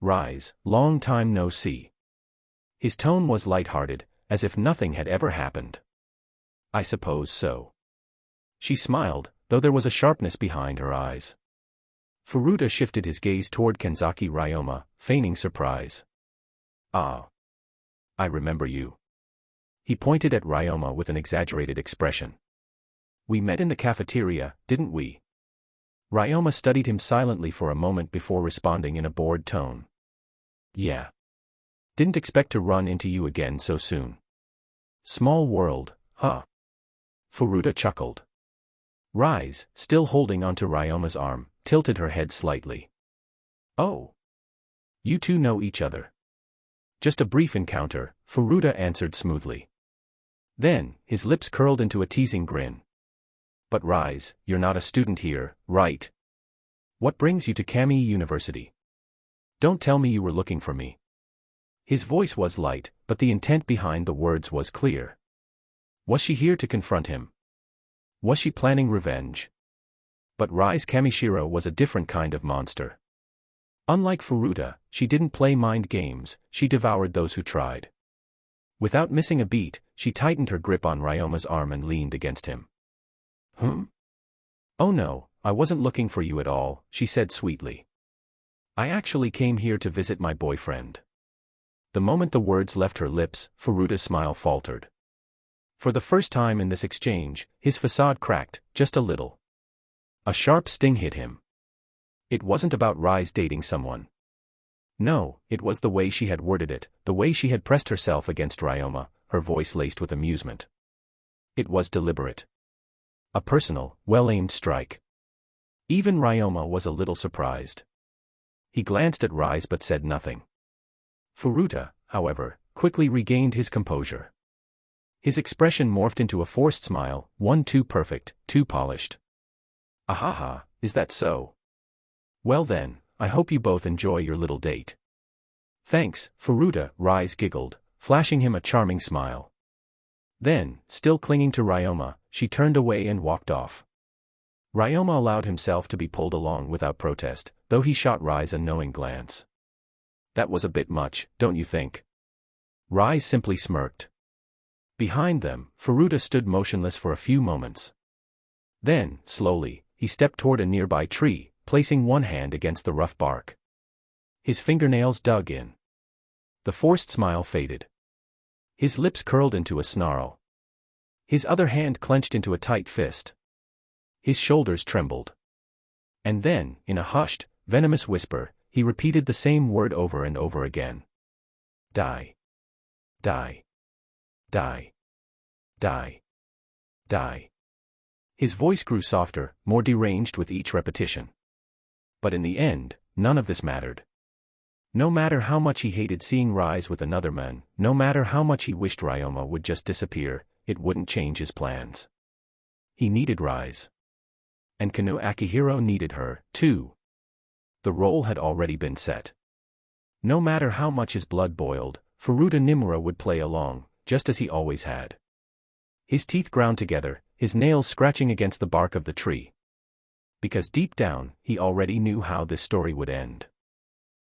Rize, long time no see. His tone was light-hearted, as if nothing had ever happened. I suppose so. She smiled, though there was a sharpness behind her eyes. Furuta shifted his gaze toward Kanzaki Ryoma, feigning surprise. Ah. I remember you. He pointed at Ryoma with an exaggerated expression. We met in the cafeteria, didn't we? Ryoma studied him silently for a moment before responding in a bored tone. Yeah. Didn't expect to run into you again so soon. Small world, huh? Furuta chuckled. Rize, still holding onto Ryoma's arm, tilted her head slightly. Oh. You two know each other. Just a brief encounter, Furuta answered smoothly. Then, his lips curled into a teasing grin. But Rize, you're not a student here, right? What brings you to Kami University? Don't tell me you were looking for me. His voice was light, but the intent behind the words was clear. Was she here to confront him? Was she planning revenge? But Rize Kamishiro was a different kind of monster. Unlike Furuta, she didn't play mind games, she devoured those who tried. Without missing a beat, she tightened her grip on Ryoma's arm and leaned against him. Oh no, I wasn't looking for you at all, she said sweetly. I actually came here to visit my boyfriend. The moment the words left her lips, Furuta's smile faltered. For the first time in this exchange, his facade cracked, just a little. A sharp sting hit him. It wasn't about Rize dating someone. No, it was the way she had worded it, the way she had pressed herself against Ryoma, her voice laced with amusement. It was deliberate. A personal, well-aimed strike. Even Ryoma was a little surprised. He glanced at Rize but said nothing. Furuta, however, quickly regained his composure. His expression morphed into a forced smile, one too perfect, too polished. Ahaha, is that so? Well then, I hope you both enjoy your little date. Thanks, Furuta, Rize giggled, flashing him a charming smile. Then, still clinging to Ryoma, she turned away and walked off. Ryoma allowed himself to be pulled along without protest, though he shot Rize a knowing glance. That was a bit much, don't you think? Rize simply smirked. Behind them, Furuta stood motionless for a few moments. Then, slowly, he stepped toward a nearby tree, placing one hand against the rough bark. His fingernails dug in. The forced smile faded. His lips curled into a snarl. His other hand clenched into a tight fist. His shoulders trembled. And then, in a hushed, venomous whisper, he repeated the same word over and over again. Die. Die. Die. Die. Die. His voice grew softer, more deranged with each repetition. But in the end, none of this mattered. No matter how much he hated seeing Rize with another man, no matter how much he wished Ryoma would just disappear, it wouldn't change his plans. He needed Rize. And Kano Akihiro needed her, too. The role had already been set. No matter how much his blood boiled, Furuta Nimura would play along, just as he always had. His teeth ground together, his nails scratching against the bark of the tree. Because deep down, he already knew how this story would end.